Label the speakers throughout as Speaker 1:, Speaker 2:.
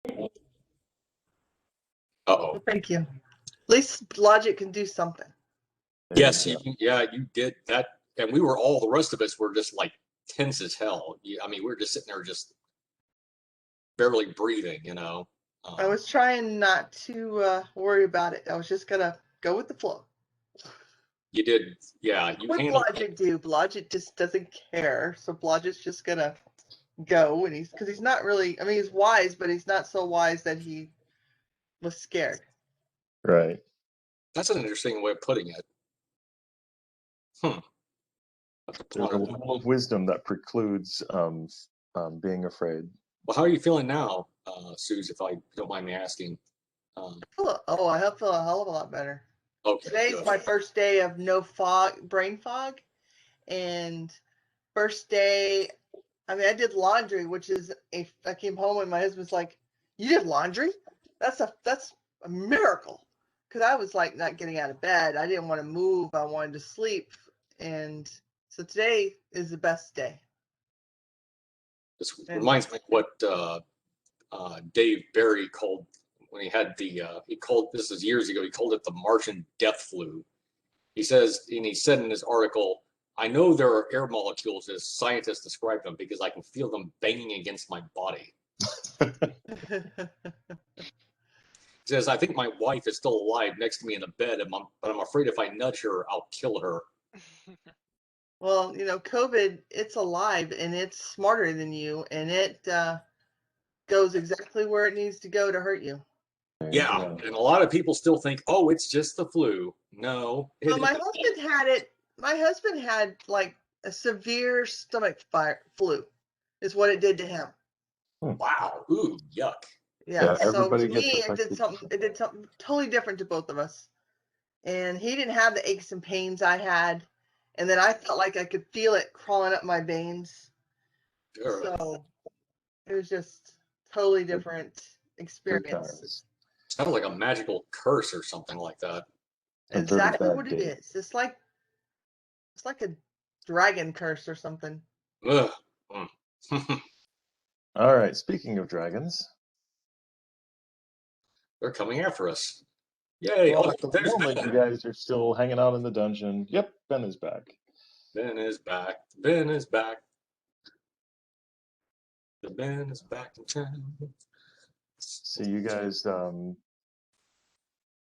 Speaker 1: Uh-oh.
Speaker 2: Well, thank you. At least logic can do something.
Speaker 1: Yes, you did that. And we were the rest of us were just like tense as hell. I mean, we were just sitting there just barely breathing,
Speaker 2: I was trying not to worry about it. I was just going to go with the flow.
Speaker 1: You did, yeah.
Speaker 2: What Logic do? Logic just doesn't care. So Logic's just going to go. And because he's not really, I mean, he's wise, but he's not so wise that he was scared.
Speaker 3: Right.
Speaker 1: That's an interesting way of putting it.
Speaker 3: There's a level of wisdom that precludes being afraid.
Speaker 1: Well, how are you feeling now, Suze, if I don't mind me asking?
Speaker 2: I feel a hell of a lot better.
Speaker 1: Okay.
Speaker 2: Today's my first day of no brain fog. And first day, I mean, I did laundry, which is I came home and my husband's like, "You did laundry? That's a miracle." Because I was like not getting out of bed. I didn't want to move. I wanted to sleep. And so today is the best day.
Speaker 1: This reminds me of what Dave Barry called when he had this is years ago, he called it the Martian death flu. He says, and he said in his article, "I know there are air molecules as scientists describe them because I can feel them banging against my body." He says, "I think my wife is still alive next to me in the bed, but I'm afraid if I nudge her, I'll kill her."
Speaker 2: Well, COVID, it's alive and it's smarter than you, and it goes exactly where it needs to go to hurt you.
Speaker 1: Yeah, and a lot of people still think, "Oh, it's just the flu." No.
Speaker 2: Well, my husband had it. My husband had like a severe stomach flu, is what it did to him.
Speaker 1: Wow. Ooh, yuck.
Speaker 2: Yeah. So to me, it did something totally different to both of us. And he didn't have the aches and pains I had, and then I felt like I could feel it crawling up my veins. Sure. So it was just totally different experience.
Speaker 1: It's kind of like a magical curse or something like that.
Speaker 2: Exactly what it is. It's like a dragon curse or something.
Speaker 3: Ugh. All right. Speaking of dragons,
Speaker 1: they're coming after us. Yay!
Speaker 3: Well, at the moment, you guys are still hanging out in the dungeon. Yep, Ben is back.
Speaker 1: Ben is back. Ben is back. The Ben is back in town.
Speaker 3: So you guys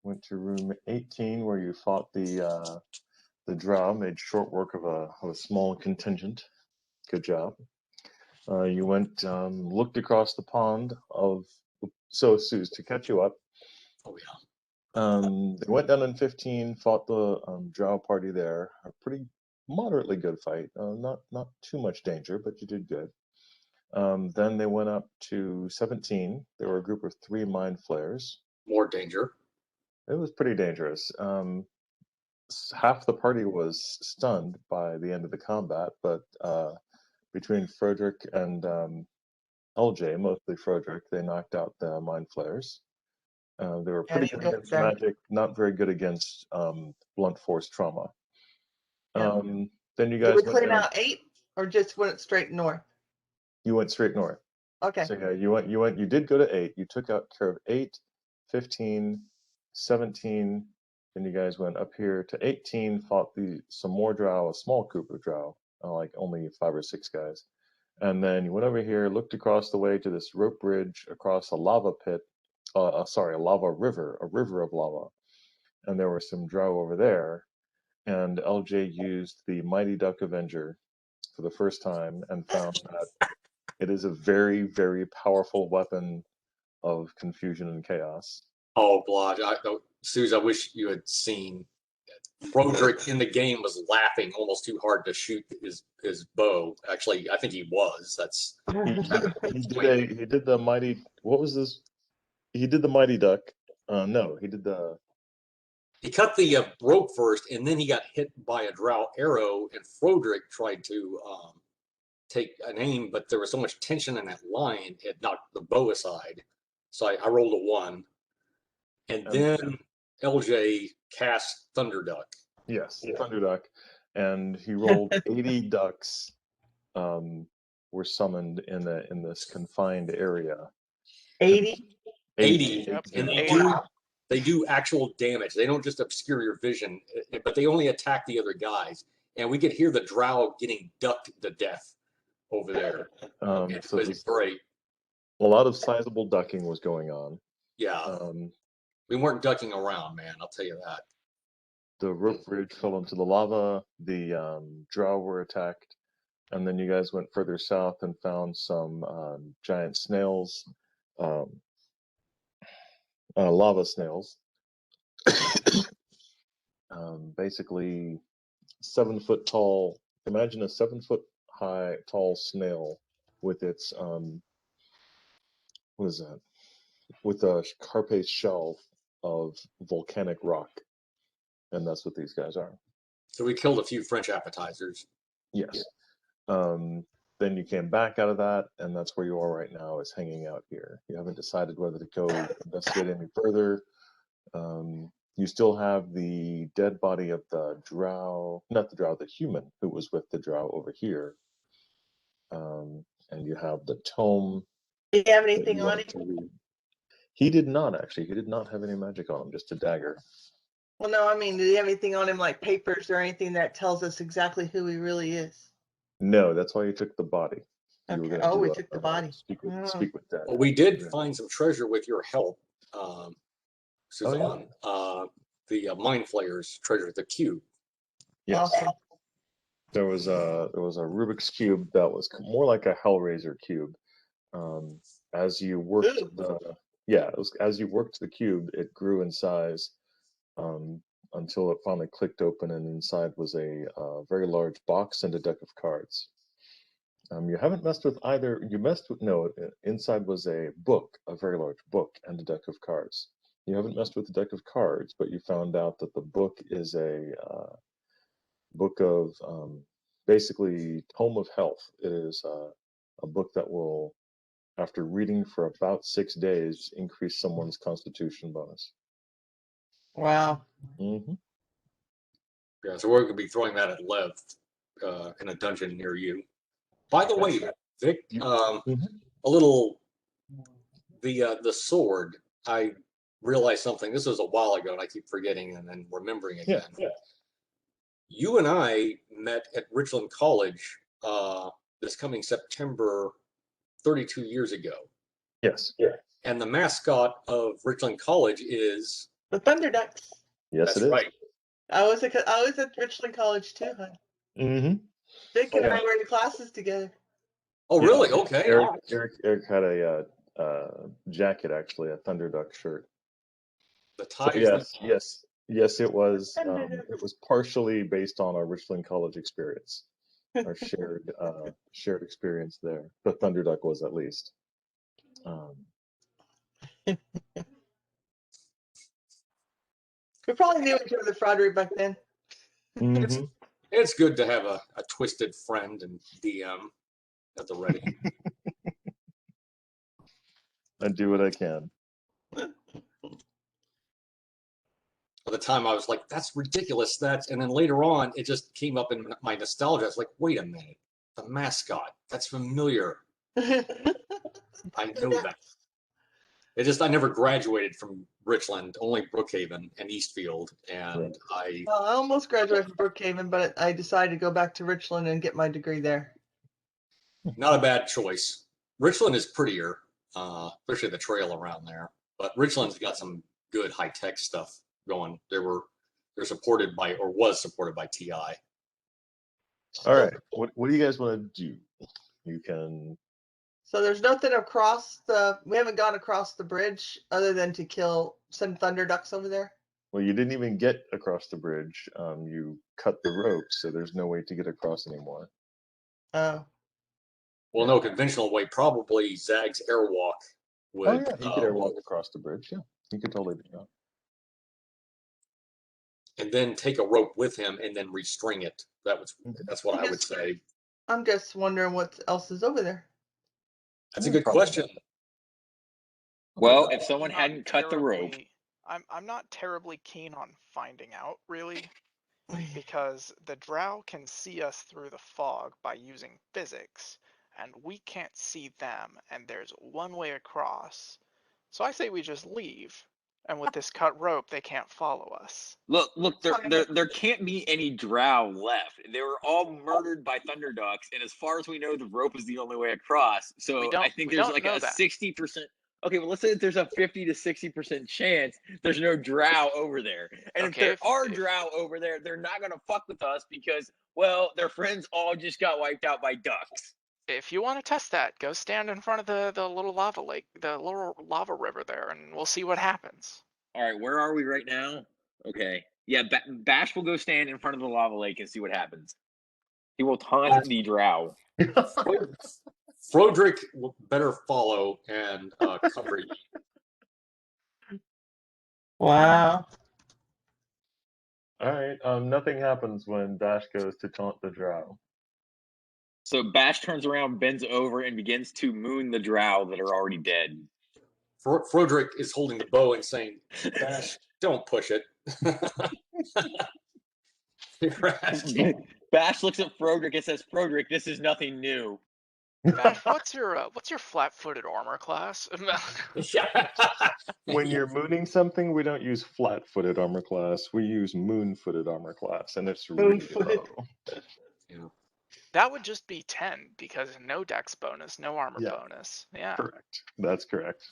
Speaker 3: went to room 18 where you fought the Drow, made short work of a small contingent. Good job. You went, looked across the pond Suze, to catch you up.
Speaker 1: Oh, yeah.
Speaker 3: They went down in 15, fought the Drow party there. A pretty moderately good fight. Not too much danger, but you did good. Then they went up to 17. There were a group of 3 mind flayers.
Speaker 1: More danger.
Speaker 3: It was pretty dangerous. Half the party was stunned by the end of the combat, but between Frederick and LJ, mostly Frederick, they knocked out the mind flayers. They were pretty good against magic, not very good against blunt force trauma.
Speaker 2: Yeah.
Speaker 3: Then you guys
Speaker 2: went clean out 8, or just went straight north?
Speaker 3: You went straight north.
Speaker 2: Okay.
Speaker 3: So yeah, you did go to 8. You took out care of 8, 15, 17. Then you guys went up here to 18, fought some more Drow, a small group of Drow, like only 5 or 6 guys. And then you went over here, looked across the way to this rope bridge across a lava pit. A lava river, a river of lava. And there were some Drow over there. And LJ used the Mighty Duck Avenger for the first time and found that it is a very, very powerful weapon of confusion and chaos.
Speaker 1: Oh, Blodge. Suze, I wish you had seen. Frederick in the game was laughing almost too hard to shoot his bow. Actually, I think he was. That's
Speaker 3: he did the mighty. What was this? He did the Mighty Duck. No, he did the.
Speaker 1: He cut the rope first, and then he got hit by a Drow arrow, and Frederick tried to take an aim, but there was so much tension in that line, it knocked the bow aside. So I rolled a 1. And then LJ cast Thunderduck.
Speaker 3: Yes, Thunderduck. And he rolled 80 ducks were summoned in this confined area.
Speaker 2: 80.
Speaker 1: 80,
Speaker 4: Yep.
Speaker 1: and they
Speaker 4: 80.
Speaker 1: do actual damage. They don't just obscure your vision, but they only attack the other guys. And we could hear the drow getting ducked to death over there. It
Speaker 3: So it
Speaker 1: was
Speaker 3: was,
Speaker 1: great.
Speaker 3: a lot of sizable ducking was going on.
Speaker 1: Yeah, we weren't ducking around, man. I'll tell you that.
Speaker 3: The rope bridge fell into the lava. The drow were attacked, and then you guys went further south and found some giant snails, lava snails. Basically, 7 foot tall. Imagine a 7 foot high tall snail with its what is that? With a carapace shell of volcanic rock, and that's what these guys are.
Speaker 1: So we killed a few French appetizers.
Speaker 3: Yes. Then you came back out of that, and that's where you are right now, is hanging out here. You haven't decided whether to go investigate any further. You still have the dead body of the drow, not the drow, the human who was with the drow over here. And you have the tome.
Speaker 2: Do you have
Speaker 3: that
Speaker 2: anything
Speaker 3: you
Speaker 2: on
Speaker 3: wanted
Speaker 2: him?
Speaker 3: to read. He did not, actually. He did not have any magic on him, just a dagger.
Speaker 2: Well, no, I mean, do you have anything on him, like papers or anything that tells us exactly who he really is?
Speaker 3: No, that's why you took the body. You were
Speaker 2: Okay.
Speaker 3: gonna
Speaker 2: Oh, we
Speaker 3: do
Speaker 2: took the body.
Speaker 3: Speak with,
Speaker 2: Oh.
Speaker 3: speak with Dad.
Speaker 1: Well, we did find some treasure with your help, Suzanne. The Mind Flayer's treasure, the cube.
Speaker 3: Yes.
Speaker 2: Awesome.
Speaker 3: There was a Rubik's cube that was more like a Hellraiser cube. As you worked as you worked the cube, it grew in size until it finally clicked open, and inside was a very large box and a deck of cards. You haven't messed with either. You messed with inside was a book, a very large book, and a deck of cards. You haven't messed with the deck of cards, but you found out that the book is a book of basically Tome of Health. It is a book that will, after reading for about 6 days, increase someone's constitution bonus.
Speaker 2: Wow.
Speaker 3: Mm-hmm.
Speaker 1: Yeah, so we're going to be throwing that at Lev in a dungeon near you. By the way, Vic, a little, the sword, I realized something. This was a while ago, and I keep forgetting and then remembering again.
Speaker 3: Yeah.
Speaker 1: You and I met at Richland College this coming September 32 years ago.
Speaker 3: Yes.
Speaker 1: And the mascot of Richland College is...
Speaker 2: The Thunder Ducks.
Speaker 3: Yes,
Speaker 1: That's
Speaker 3: it is.
Speaker 1: right.
Speaker 2: I was at Richland College too, huh?
Speaker 3: Mm-hmm.
Speaker 2: Vic and I were in classes together.
Speaker 1: Oh,
Speaker 3: Yeah.
Speaker 1: really? Okay.
Speaker 3: Eric had a jacket, actually, a Thunder Duck shirt.
Speaker 1: The
Speaker 3: So
Speaker 1: ties.
Speaker 3: yes, it was. It was partially based on our Richland College experience, our shared experience there. The Thunder Duck was, at least.
Speaker 2: We probably knew each other, Frederick, back then.
Speaker 3: Mm-hmm.
Speaker 1: It's good to have a twisted friend and DM at the ready.
Speaker 3: I do what I can.
Speaker 1: At the time, I was like, "That's ridiculous." And then later on, it just came up in my nostalgia. I was like, "Wait a minute, the mascot. That's familiar. I know that." I never graduated from Richland, only Brookhaven and Eastfield, and
Speaker 2: Well, I almost graduated from Brookhaven, but I decided to go back to Richland and get my degree there.
Speaker 1: not a bad choice. Richland is prettier, especially the trail around there. But Richland's got some good high tech stuff going. They're supported by, or was supported by TI.
Speaker 3: All right. What do you guys want to do? You can.
Speaker 2: So there's nothing across we haven't gone across the bridge other than to kill some Thunder Ducks over there.
Speaker 3: Well, you didn't even get across the bridge. You cut the rope, so there's no way to get across anymore.
Speaker 2: Oh.
Speaker 1: Well, no conventional way. Probably Zag's airwalk would.
Speaker 3: Oh yeah, you could airwalk across the bridge. Yeah, you could totally do that.
Speaker 1: And then take a rope with him and then restring it. That's what I would say.
Speaker 2: I'm just wondering what else is over there.
Speaker 1: That's a good question.
Speaker 5: Well, if someone hadn't cut the rope.
Speaker 4: I'm not terribly keen on finding out, really, because the drow can see us through the fog by using physics, and we can't see them, and there's one way across. So I say we just leave, and with this cut rope, they can't follow us.
Speaker 5: Look, there can't be any drow left. They were all murdered by thunderducks, and as far as we know, the rope is the only way across. So I think
Speaker 4: we
Speaker 5: there's
Speaker 4: don't
Speaker 5: like
Speaker 4: know
Speaker 5: a
Speaker 4: that.
Speaker 5: 60%. Okay, well, let's say that there's a 50 to 60% chance there's no drow over there. And
Speaker 4: Okay,
Speaker 5: if there are drow over there, they're not gonna fuck with us because, well, their friends all just got wiped out by ducks.
Speaker 4: If you want to test that, go stand in front of the little lava lake, the little lava river there, and we'll see what happens.
Speaker 5: All right, where are we right now? Okay, yeah, Bash will go stand in front of the lava lake and see what happens. He will taunt the drow.
Speaker 1: Frodrick better follow and cover you.
Speaker 2: Wow.
Speaker 3: All right. Nothing happens when Dash goes to taunt the drow.
Speaker 5: So Bash turns around, bends over, and begins to moon the drow that are already dead.
Speaker 1: Frodrick is holding the bow and saying, Bash, don't push it. You're asking.
Speaker 5: Bash looks at Frodrick and says, Frodrick, this is nothing new.
Speaker 4: Bash, what's your flat-footed armor class?
Speaker 3: When you're mooning something, we don't use flat-footed armor class. We use moon-footed armor class, and it's really
Speaker 2: Moon-footed.
Speaker 3: low.
Speaker 1: Yeah.
Speaker 4: That would just be 10 because no dex bonus, no armor
Speaker 3: Yeah.
Speaker 4: bonus. Yeah.
Speaker 3: Correct. That's correct.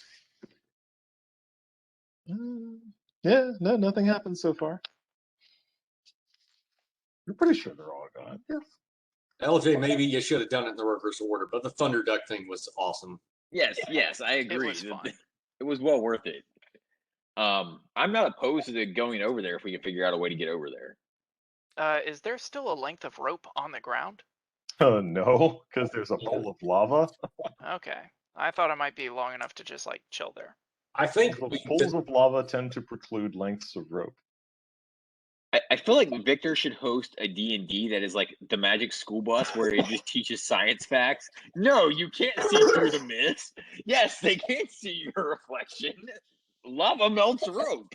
Speaker 3: Yeah, no, nothing happened so far. You're pretty sure they're all gone. Yeah.
Speaker 1: LJ, maybe you should have done it in the reverse order, but the Thunderduck thing was awesome.
Speaker 5: Yes, I agree.
Speaker 4: was fun.
Speaker 5: It was well worth it. I'm not opposed to going over there if we can figure out a way to get over there.
Speaker 4: Is there still a length of rope on the ground?
Speaker 3: No, because there's a pool of lava.
Speaker 4: Okay. I thought it might be long enough to just like chill there.
Speaker 1: I think
Speaker 3: Pools of lava tend to preclude lengths of rope.
Speaker 5: I feel like Victor should host a D&D that is like the Magic School Bus where it just teaches science facts. No, you can't see through the mist. Yes, they can't see your reflection. Lava melts rope.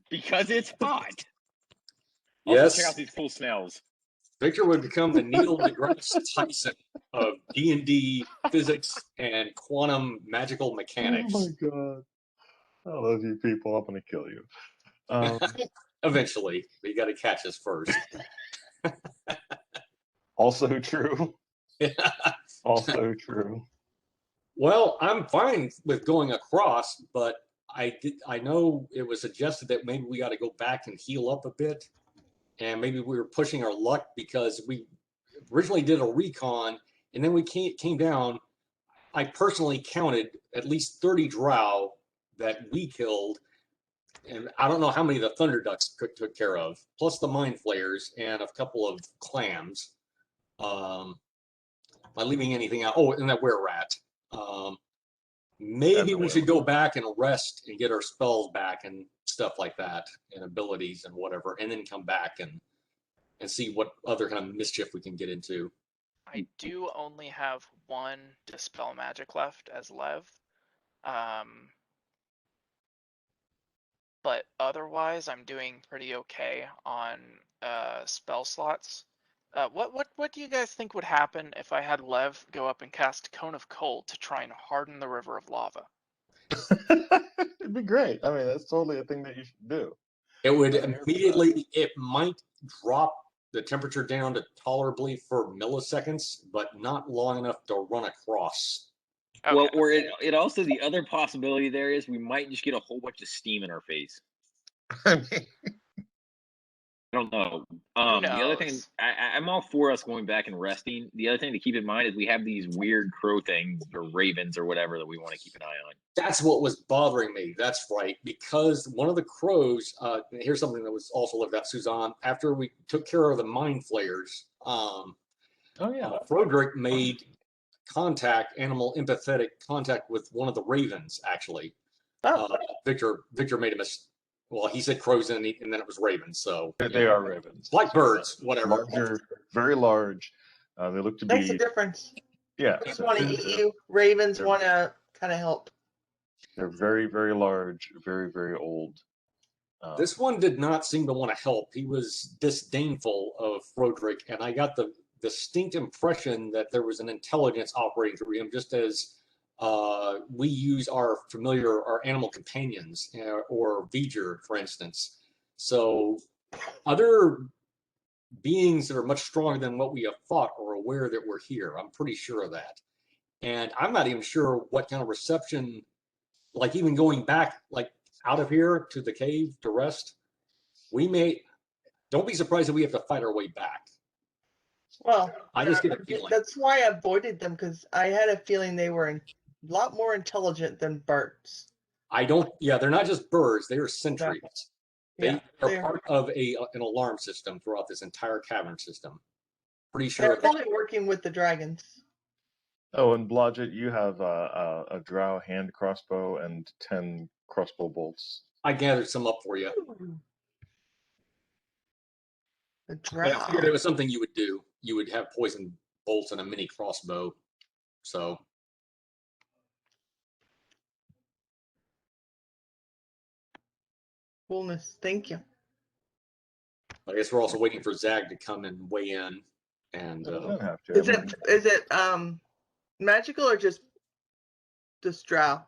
Speaker 5: Because it's hot. Also,
Speaker 1: yes,
Speaker 5: check out these cool snails.
Speaker 1: Victor would become the Neil deGrasse Tyson of D&D physics and quantum magical mechanics.
Speaker 3: Oh my god. I love you people. I'm going to kill you.
Speaker 1: Eventually, but you got to catch us first.
Speaker 3: Also true. Also true.
Speaker 1: Well, I'm fine with going across, but I know it was suggested that maybe we got to go back and heal up a bit, and maybe we were pushing our luck because we originally did a recon, and then we came down. I personally counted at least 30 drow that we killed, and I don't know how many the Thunderducks took care of, plus the Mind Flayers and a couple of clams. Am I leaving anything out? Oh, and that were-rat. Maybe we should go back and rest and get our spells back and stuff like that, and abilities and whatever, and then come back and see what other kind of mischief we can get into.
Speaker 4: I do only have one Dispel Magic left as Lev. But otherwise, I'm doing pretty okay on spell slots. What do you guys think would happen if I had Lev go up and cast Cone of Cold to try and harden the river of lava?
Speaker 3: It'd be great. I mean, that's totally a thing that you should do.
Speaker 1: It would immediately, it might drop the temperature down to tolerably for milliseconds, but not long enough to run across.
Speaker 4: Okay.
Speaker 5: Well, or it also, the other possibility there is we might just get a whole bunch of steam in our face.
Speaker 3: I mean,
Speaker 5: I don't know.
Speaker 4: Who
Speaker 5: The other thing,
Speaker 4: knows?
Speaker 5: I'm all for us going back and resting. The other thing to keep in mind is we have these weird crow things or ravens or whatever that we want to keep an eye on.
Speaker 1: That's what was bothering me. That's right. Because one of the crows, here's something that was also looked at, Suzanne, after we took care of the Mind Flayers, Frodrick made animal empathetic contact with one of the ravens, actually. Victor made a mistake. Well, he said crows and then it was ravens. So
Speaker 3: they are ravens.
Speaker 1: Like birds, whatever.
Speaker 3: Larger, very large. They look to be.
Speaker 2: That's the difference.
Speaker 3: Yeah.
Speaker 2: They want to eat you. Ravens want to kind of help.
Speaker 3: They're very, very large, very, very old.
Speaker 1: This one did not seem to want to help. He was disdainful of Frodrick, and I got the distinct impression that there was an intelligence operating through him, just as we use our animal companions, or V'ger, for instance. So other beings that are much stronger than what we have thought are aware that we're here. I'm pretty sure of that. And I'm not even sure what kind of reception, like even going back, like out of here to the cave to rest, don't be surprised if we have to fight our way back.
Speaker 2: Well,
Speaker 1: I just get a feeling.
Speaker 2: that's why I avoided them, because I had a feeling they were a lot more intelligent than birds.
Speaker 1: They're not just birds, they are sentries. They
Speaker 2: Yeah,
Speaker 1: are
Speaker 2: they're-
Speaker 1: part of an alarm system throughout this entire cavern system. Pretty
Speaker 2: They're
Speaker 1: sure.
Speaker 2: probably working with the dragons.
Speaker 3: Oh, and Blodgett, you have a drow hand crossbow and 10 crossbow bolts.
Speaker 1: I gathered some up for you.
Speaker 2: The
Speaker 1: But I figured it
Speaker 2: drow.
Speaker 1: was something you would do. You would have poison bolts and a mini crossbow. So
Speaker 2: Coolness. Thank you.
Speaker 1: I guess we're also waiting for Zag to come and weigh in. And
Speaker 3: You don't have to.
Speaker 2: Is it magical or just drow?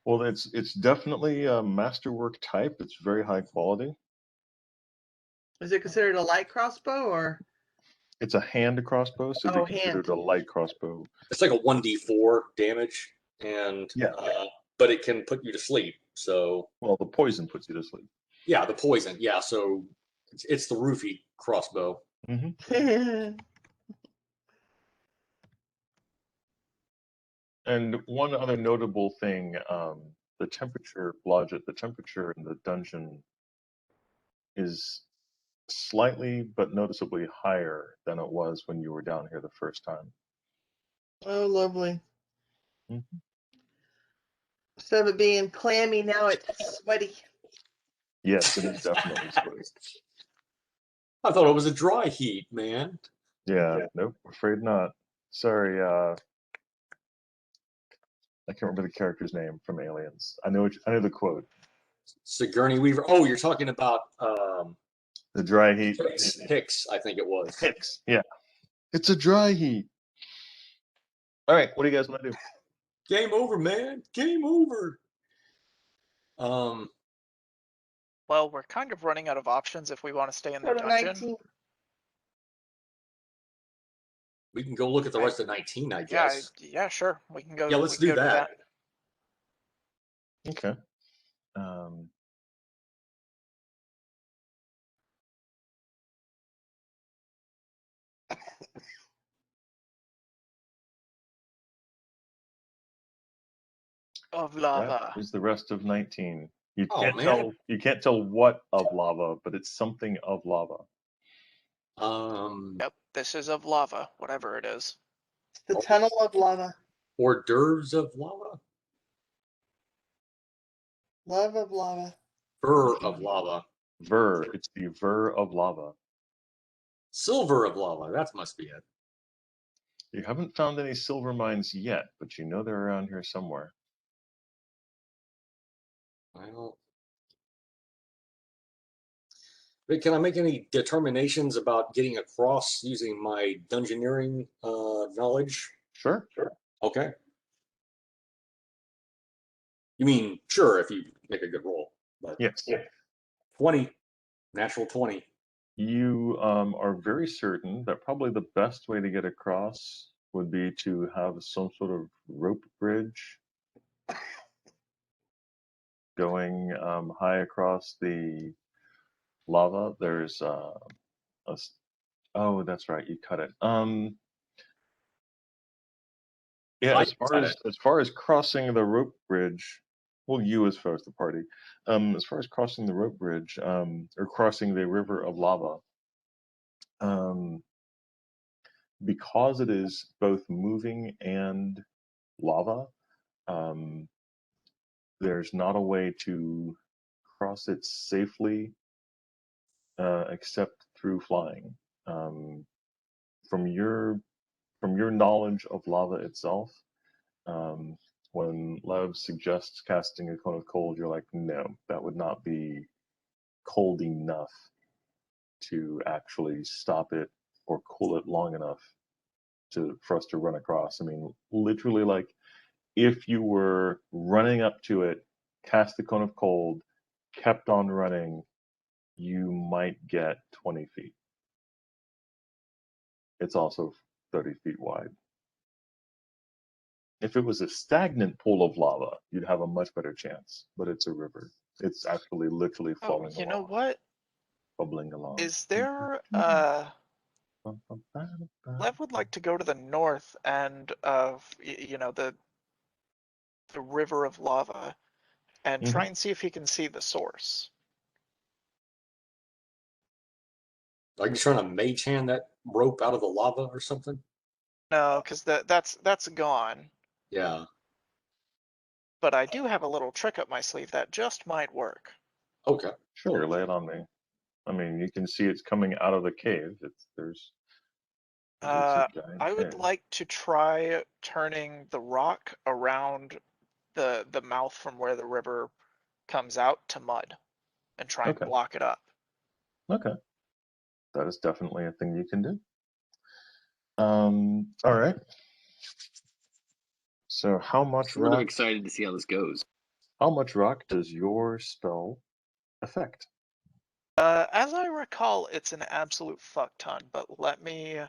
Speaker 3: Well, it's definitely a masterwork type. It's very high quality.
Speaker 2: Is it considered a light crossbow or?
Speaker 3: It's a hand crossbow, so it'd be considered a light crossbow.
Speaker 1: it's like a 1d4 damage, and
Speaker 3: Yeah.
Speaker 1: But it can put you to sleep. So
Speaker 3: Well, the poison puts you to sleep.
Speaker 1: yeah, the poison. Yeah, so it's the roofie crossbow.
Speaker 3: And one other notable thing, the temperature, Blodgett, the temperature in the dungeon is slightly but noticeably higher than it was when you were down here the first time.
Speaker 2: Oh, lovely.
Speaker 3: Mhm.
Speaker 2: Instead of it being clammy, now it's sweaty.
Speaker 3: Yes, it is definitely sweaty.
Speaker 1: I thought it was a dry heat, man.
Speaker 3: Yeah, nope, afraid not. Sorry, I can't remember the character's name from Aliens. I know the quote.
Speaker 1: Sigourney Weaver. Oh, you're talking about
Speaker 3: The dry heat.
Speaker 1: Hicks, I think it was.
Speaker 3: Hicks, yeah. It's a dry heat. All right, what do you guys want to do?
Speaker 1: Game over, man. Game over.
Speaker 4: Well, we're kind of running out of options if we want to stay in the
Speaker 2: Go to
Speaker 4: dungeon.
Speaker 2: 19.
Speaker 1: We can go look at the rest of 19, I guess.
Speaker 4: Yeah, sure. We can go.
Speaker 1: Yeah, let's
Speaker 4: we
Speaker 1: do
Speaker 4: can go
Speaker 1: that.
Speaker 3: Okay.
Speaker 4: Of lava.
Speaker 3: That is the rest of 19. You
Speaker 1: Oh,
Speaker 3: can't
Speaker 1: man.
Speaker 3: tell. You can't tell what of lava, but it's something of lava.
Speaker 4: Yep, this is of lava, whatever it is.
Speaker 2: The tunnel of lava.
Speaker 1: Hors d'oeuvres of lava?
Speaker 2: Love of lava.
Speaker 1: Fur of lava.
Speaker 3: Ver. It's the ver of lava.
Speaker 1: Silver of lava. That must be it.
Speaker 3: You haven't found any silver mines yet, but you know they're around here somewhere.
Speaker 1: Well, but can I make any determinations about getting across using my dungeoneering knowledge?
Speaker 3: Sure.
Speaker 1: Okay. You mean sure if you make a good roll? But
Speaker 3: Yes.
Speaker 1: 20, natural 20.
Speaker 3: You are very certain that probably the best way to get across would be to have some sort of rope bridge going high across the lava. There's oh, that's right, you cut it. Yeah, as far as crossing the rope bridge, well, you as far as the party, as far as crossing the rope bridge, or crossing the river of lava, because it is both moving and lava, there's not a way to cross it safely except through flying. From your knowledge of lava itself, when Lev suggests casting a cone of cold, you're like, no, that would not be cold enough to actually stop it or cool it long enough for us to run across. I mean, literally, like, if you were running up to it, cast the cone of cold, kept on running, you might get 20 feet. It's also 30 feet wide. If it was a stagnant pool of lava, you'd have a much better chance. But it's a river. It's actually literally
Speaker 4: Oh,
Speaker 3: flowing
Speaker 4: you
Speaker 3: along,
Speaker 4: know what?
Speaker 3: bubbling along.
Speaker 4: Is there Lev would like to go to the north end of you know the river of lava and try and see if he can see the source.
Speaker 1: Are you trying to mage hand that rope out of the lava or something?
Speaker 4: No, because that's gone.
Speaker 1: Yeah.
Speaker 4: But I do have a little trick up my sleeve that just might work.
Speaker 1: Okay.
Speaker 3: Sure, lay it on me. I mean, you can see it's coming out of the cave. It's a giant
Speaker 4: I would
Speaker 3: cave.
Speaker 4: like to try turning the rock around the mouth from where the river comes out to mud and try and
Speaker 3: Okay.
Speaker 4: block it up.
Speaker 3: Okay. That is definitely a thing you can do. All right. So how much
Speaker 5: Sort of
Speaker 3: rock?
Speaker 5: excited to see how this goes.
Speaker 3: How much rock does your spell affect?
Speaker 4: As I recall, it's an absolute fuck ton, but let me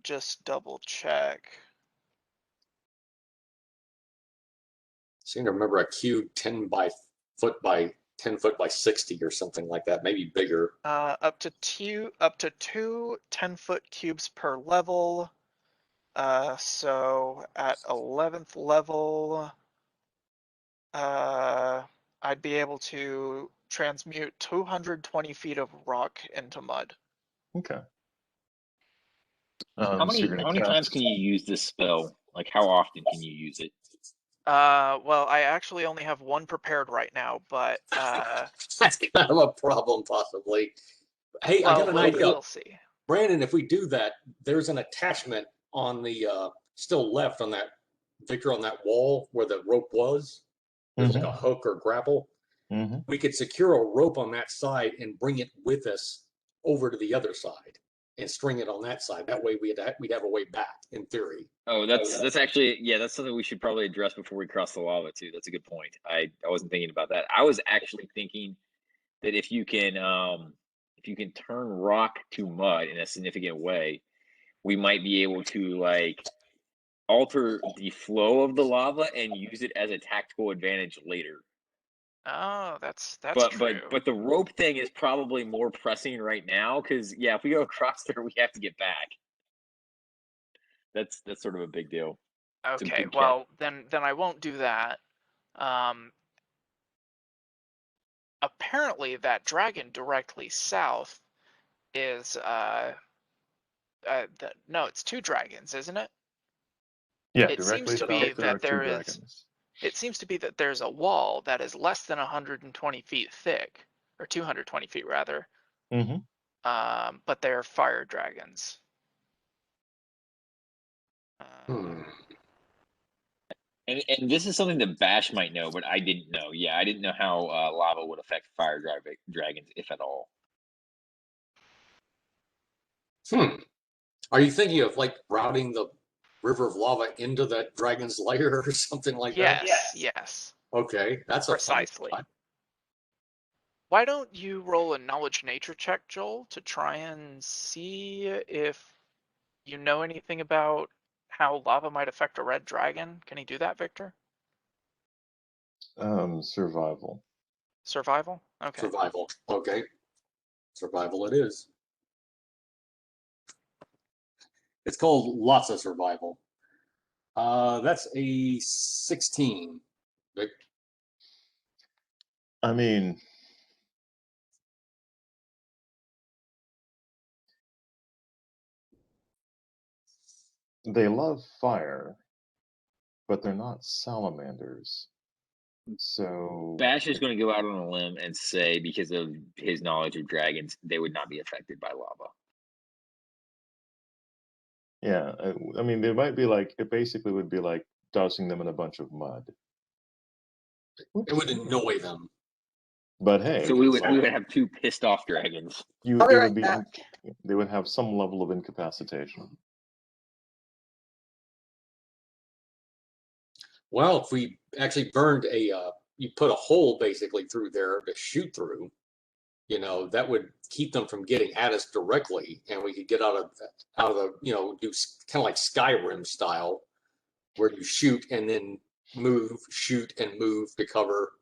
Speaker 4: just double check.
Speaker 1: Seem to remember a cube 10 foot by 10 foot by 60 or something like that, maybe bigger.
Speaker 4: Up to two 10-foot cubes per level. So at 11th level, I'd be able to transmute 220 feet of rock into mud.
Speaker 3: Okay.
Speaker 5: How
Speaker 3: So
Speaker 5: many
Speaker 3: you're gonna
Speaker 5: times
Speaker 3: cast.
Speaker 5: can you use this spell? Like, how often can you use it?
Speaker 4: Well, I actually only have one prepared right now, but
Speaker 1: That's kind of a problem, possibly. Hey, I got an idea.
Speaker 4: We'll see.
Speaker 1: Brandon, if we do that, there's an attachment on the still left on that Victor on that wall where the rope was. There's like a hook or grapple.
Speaker 3: Mm-hmm.
Speaker 1: We could secure a rope on that side and bring it with us over to the other side and string it on that side. That way we'd have a way back in theory.
Speaker 5: Oh, that's actually, yeah, that's something we should probably address before we cross the lava too. That's a good point. I wasn't thinking about that. I was actually thinking that if you can turn rock to mud in a significant way, we might be able to like alter the flow of the lava and use it as a tactical advantage later.
Speaker 4: Oh, that's
Speaker 5: But
Speaker 4: true.
Speaker 5: but the rope thing is probably more pressing right now because yeah, if we go across there, we have to get back. That's sort of a big deal.
Speaker 4: Okay, well then I won't do that. Apparently that dragon directly south is no, it's two dragons, isn't it?
Speaker 3: Yeah,
Speaker 4: It
Speaker 3: directly
Speaker 4: seems to
Speaker 3: south
Speaker 4: be
Speaker 3: there are
Speaker 4: that
Speaker 3: two dragons.
Speaker 4: it seems to be that there's a wall that is less than 120 feet thick, or 220 feet rather.
Speaker 3: Mm-hmm.
Speaker 4: But they're fire dragons.
Speaker 5: And this is something that Bash might know, but I didn't know. Yeah, I didn't know how lava would affect fire dragons, if at all.
Speaker 1: Are you thinking of like routing the river of lava into that dragon's lair or something like that?
Speaker 4: Yes.
Speaker 1: Okay, that's
Speaker 4: precisely. Why don't you roll a knowledge nature check, Joel, to try and see if you know anything about how lava might affect a red dragon? Can he do that, Victor?
Speaker 3: Survival.
Speaker 4: Survival? Okay.
Speaker 1: Survival. Okay. Survival it is. It's called lots of survival. That's a 16. Vic.
Speaker 3: I mean, they love fire, but they're not salamanders. So
Speaker 5: Bash is going to go out on a limb and say, because of his knowledge of dragons, they would not be affected by lava.
Speaker 3: yeah, I mean, they might be like, it basically would be like dousing them in a bunch of mud.
Speaker 1: It would annoy them.
Speaker 3: But hey,
Speaker 5: So we would have two pissed off dragons.
Speaker 2: I'll be right back.
Speaker 3: They would have some level of incapacitation.
Speaker 1: Well, if we actually burned you put a hole basically through there to shoot through, that would keep them from getting at us directly, and we could get out of the, do kind of like Skyrim style, where you shoot and then move, shoot and move to cover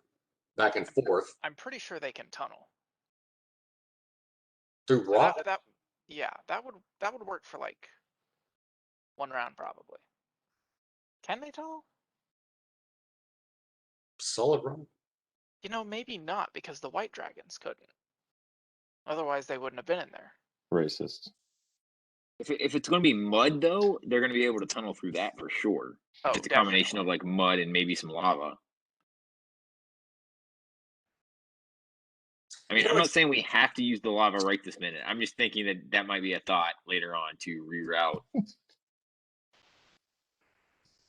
Speaker 1: back and forth
Speaker 4: I'm pretty sure they can tunnel.
Speaker 1: through
Speaker 4: But
Speaker 1: rock.
Speaker 4: yeah, that would work for like one round probably. Can they tunnel?
Speaker 1: Solid rock.
Speaker 4: Maybe not, because the white dragons couldn't. Otherwise, they wouldn't have been in there.
Speaker 3: Racist.
Speaker 5: If it's going to be mud, though, they're going to be able to tunnel through that for sure.
Speaker 4: Oh,
Speaker 5: It's a combination
Speaker 4: definitely.
Speaker 5: of like mud and maybe some lava. I mean, I'm not saying we have to use the lava right this minute. I'm just thinking that might be a thought later on to reroute.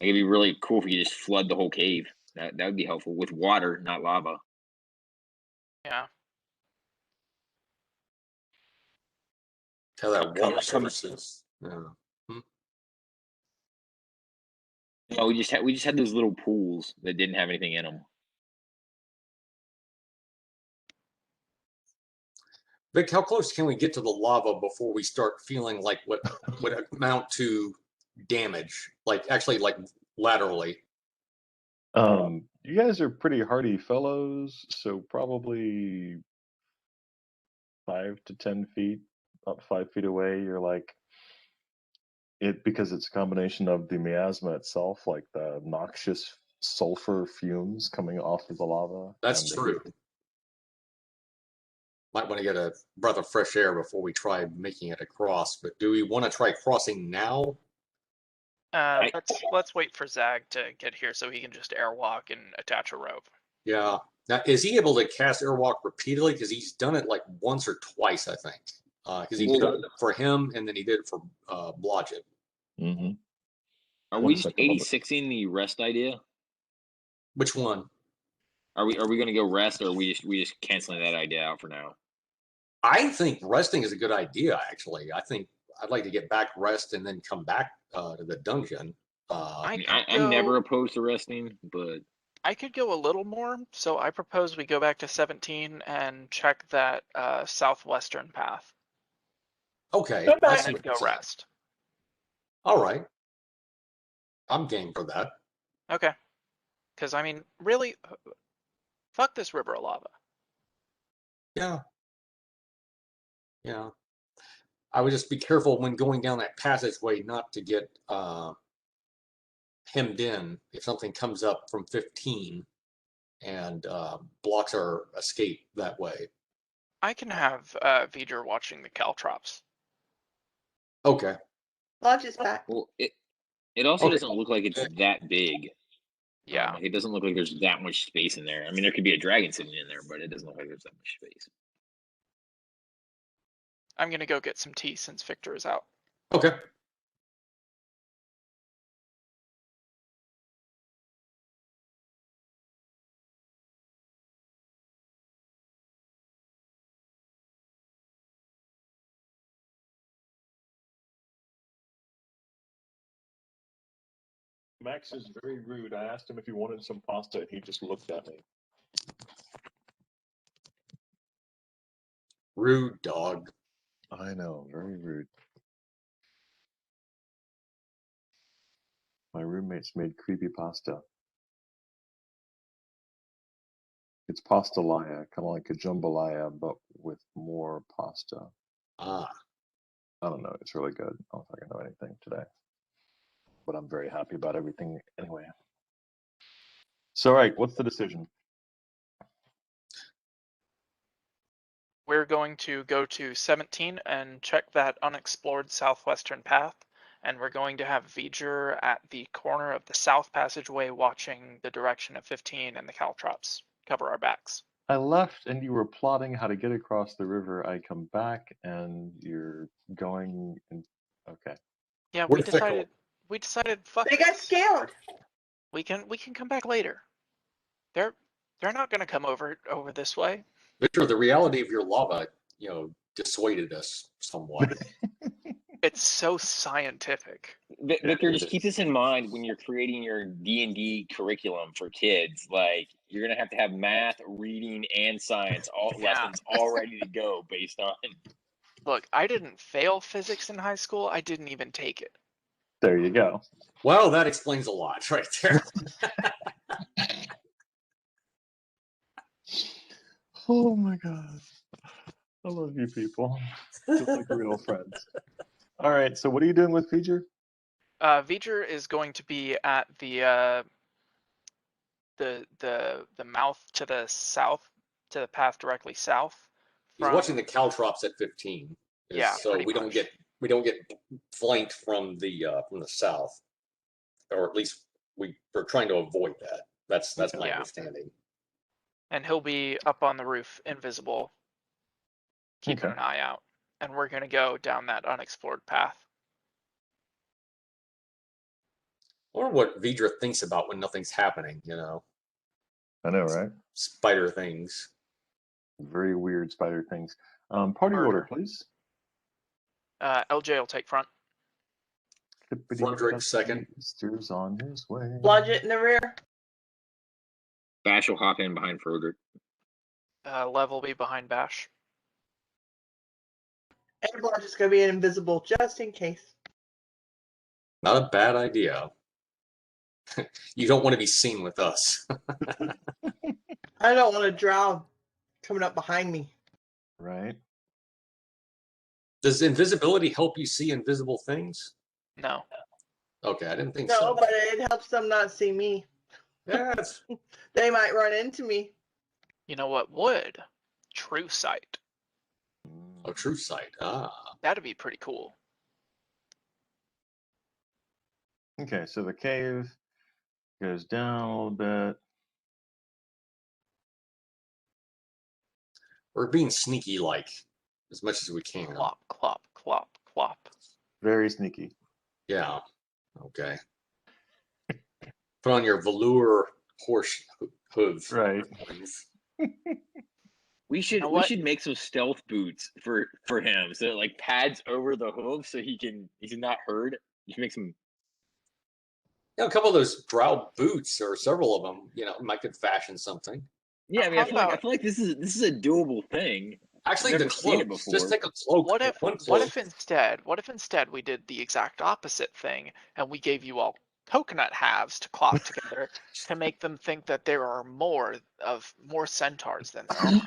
Speaker 5: It'd be really cool if you just flood the whole cave. That would be helpful with water, not lava.
Speaker 4: Yeah.
Speaker 1: How that
Speaker 5: Come-
Speaker 1: water
Speaker 5: come-
Speaker 1: surfaces. Yeah.
Speaker 5: No, we just had those little pools that didn't have anything in them.
Speaker 1: Vic, how close can we get to the lava before we start feeling like what would amount to damage? Like actually, like laterally.
Speaker 3: You guys are pretty hardy fellows, so probably 5 to 10 feet, about 5 feet away. You're like because it's a combination of the miasma itself, like the noxious sulfur fumes coming off of the lava.
Speaker 1: That's
Speaker 3: and the
Speaker 1: true.
Speaker 3: heat.
Speaker 1: Might want to get a breath of fresh air before we try making it across. But do we want to try crossing now?
Speaker 4: Let's wait for Zag to get here so he can just airwalk and attach a rope.
Speaker 1: Yeah. Now, is he able to cast Airwalk repeatedly? Because he's done it like once or twice, I think. Because he's done it for him, and then he did it for Blodgett.
Speaker 3: Mm-hmm.
Speaker 5: Are
Speaker 3: One
Speaker 5: we just
Speaker 3: second, hold it.
Speaker 5: 86ing the rest idea?
Speaker 1: Which one?
Speaker 5: Are we going to go rest, or are we just canceling that idea out for now?
Speaker 1: I think resting is a good idea, actually. I think I'd like to get back, rest, and then come back to the dungeon.
Speaker 5: I mean, I'm never opposed to resting, but
Speaker 4: I could go a little more, so I propose we go back to 17 and check that southwestern path.
Speaker 1: Okay.
Speaker 2: Go back.
Speaker 1: I see
Speaker 4: And
Speaker 1: what
Speaker 4: go
Speaker 1: you're saying.
Speaker 4: rest.
Speaker 1: All right. I'm game for that.
Speaker 4: Okay. Because, I mean, really, fuck this river of lava.
Speaker 1: Yeah. Yeah. I would just be careful when going down that passageway not to get hemmed in if something comes up from 15 and blocks our escape that way.
Speaker 4: I can have V'ger watching the caltrops.
Speaker 1: Okay.
Speaker 2: Launch is back.
Speaker 5: well, it also
Speaker 1: Okay.
Speaker 5: doesn't look like it's that big.
Speaker 4: Yeah.
Speaker 5: It doesn't look like there's that much space in there. I mean, there could be a dragon sitting in there, but it doesn't look like there's that much space.
Speaker 4: I'm going to go get some tea since Victor is out.
Speaker 1: Okay.
Speaker 3: Max is very rude. I asked him if he wanted some pasta, and he just looked at me.
Speaker 1: Rude dog.
Speaker 3: I know, very rude. My roommates made creepy pasta. It's pastalaya, kind of like a jambalaya, but with more pasta.
Speaker 1: Ah.
Speaker 3: I don't know. It's really good. I don't think I know anything today. But I'm very happy about everything anyway. So, all right, what's the decision?
Speaker 4: We're going to go to 17 and check that unexplored southwestern path. And we're going to have V'ger at the corner of the south passageway watching the direction of 15 and the caltrops cover our backs.
Speaker 3: I left and you were plotting how to get across the river. I come back and you're going and okay.
Speaker 4: Yeah,
Speaker 1: We're
Speaker 4: we decided fuck
Speaker 2: They got
Speaker 4: this.
Speaker 2: scared.
Speaker 4: We can come back later. They're not gonna come over this way.
Speaker 1: Victor, the reality of your lava, dissuaded us somewhat.
Speaker 4: It's so scientific.
Speaker 5: Victor, just
Speaker 3: it
Speaker 5: keep
Speaker 3: is.
Speaker 5: this in mind when you're creating your D&D curriculum for kids. Like, you're gonna have to have math, reading, and science all
Speaker 4: Yeah.
Speaker 5: lessons all ready to go based on.
Speaker 4: Look, I didn't fail physics in high school. I didn't even take it.
Speaker 3: There you go.
Speaker 1: Well, that explains a lot right there.
Speaker 3: Oh my god. I love you people. Just like real friends. All right, so what are you doing with Feature?
Speaker 4: V'ger is going to be at the mouth to the south, to the path directly south.
Speaker 1: He's watching the caltrops at 15.
Speaker 4: Yeah,
Speaker 1: so
Speaker 4: pretty
Speaker 1: we don't get flanked from the south, or at least we're trying to avoid that. That's my
Speaker 4: Yeah.
Speaker 1: understanding.
Speaker 4: And he'll be up on the roof, invisible, keeping
Speaker 3: Okay.
Speaker 4: an eye out. And we're gonna go down that unexplored path.
Speaker 1: Or what Vidra thinks about when nothing's happening, you know.
Speaker 3: I know, right?
Speaker 1: Spider things.
Speaker 3: Very weird spider things. Party
Speaker 4: Murder.
Speaker 3: order, please.
Speaker 4: LJ will take front.
Speaker 1: Frederick second.
Speaker 3: Steers on his way.
Speaker 2: Blodgett in the rear.
Speaker 5: Bash will hop in behind Frederick.
Speaker 4: Lev will be behind Bash.
Speaker 2: And Blodgett's going to be invisible just in case.
Speaker 1: Not a bad idea. You don't want to be seen with us.
Speaker 2: I don't want a drow coming up behind me.
Speaker 3: Right.
Speaker 1: Does invisibility help you see invisible things?
Speaker 4: No.
Speaker 1: Okay, I didn't think
Speaker 2: No,
Speaker 1: so.
Speaker 2: but it helps them not see me.
Speaker 1: Yeah, it's
Speaker 2: They might run into me.
Speaker 4: You know what would? True sight.
Speaker 1: a true sight. Ah.
Speaker 4: That'd be pretty cool.
Speaker 3: Okay, so the cave goes down a little bit.
Speaker 1: We're being sneaky like as much as we can.
Speaker 4: Clop, clop, clop, clop.
Speaker 3: Very sneaky.
Speaker 1: Yeah. Okay. Put on your velour horse hooves.
Speaker 3: Right.
Speaker 5: We should
Speaker 4: know
Speaker 5: we
Speaker 4: what?
Speaker 5: should make some stealth boots for him, so it like pads over the hooves so he's not heard. You can make some.
Speaker 1: You know, a couple of those Drow boots, or several of them, you know, might could fashion something.
Speaker 5: Yeah, I mean,
Speaker 4: How
Speaker 5: I feel like this is a doable thing.
Speaker 1: Actually,
Speaker 5: I've
Speaker 1: the
Speaker 5: never seen it
Speaker 1: cloaks.
Speaker 5: before.
Speaker 1: Just take a cloak.
Speaker 4: What if
Speaker 1: one cloak.
Speaker 4: what if instead we did the exact opposite thing and we gave you all coconut halves to clop together to make them think that there are more centaurs than there are.